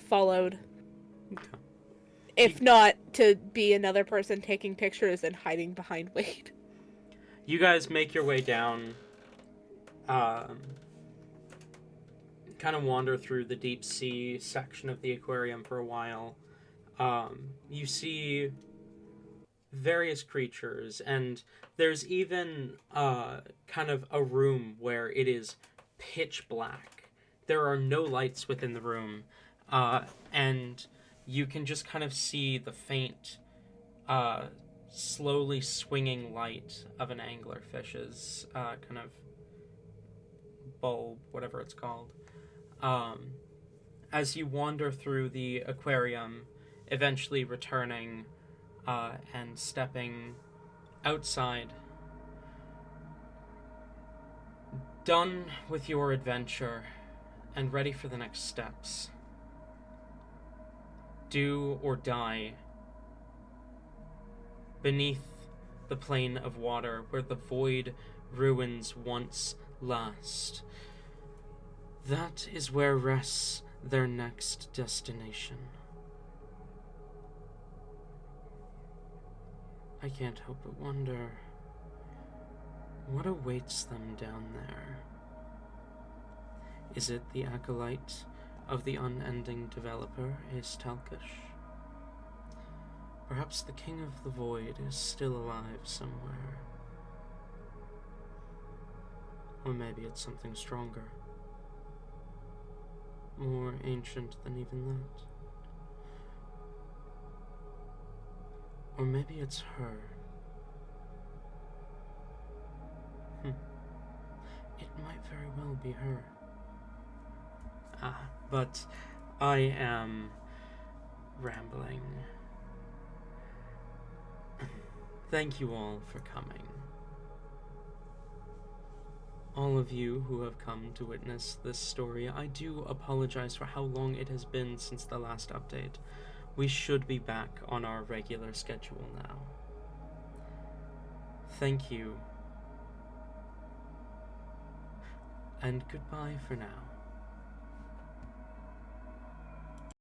followed. Okay. If not to be another person taking pictures and hiding behind Wade. You guys make your way down, kind of wander through the deep sea section of the aquarium for a while. You see various creatures, and there's even kind of a room where it is pitch black. There are no lights within the room, and you can just kind of see the faint, slowly swinging light of an anglerfish's kind of bulb, whatever it's called. As you wander through the aquarium, eventually returning and stepping outside. Done with your adventure and ready for the next steps. Do or die beneath the plane of water where the void ruins once last. That is where rests their next destination. I can't help but wonder what awaits them down there. Is it the acolyte of the unending developer, Ace Talkish? Perhaps the King of the Void is still alive somewhere. Or maybe it's something stronger. More ancient than even that. Or maybe it's her. It might very well be her. But I am rambling. Thank you all for coming. All of you who have come to witness this story, I do apologize for how long it has been since the last update. We should be back on our regular schedule now. Thank you. And goodbye for now.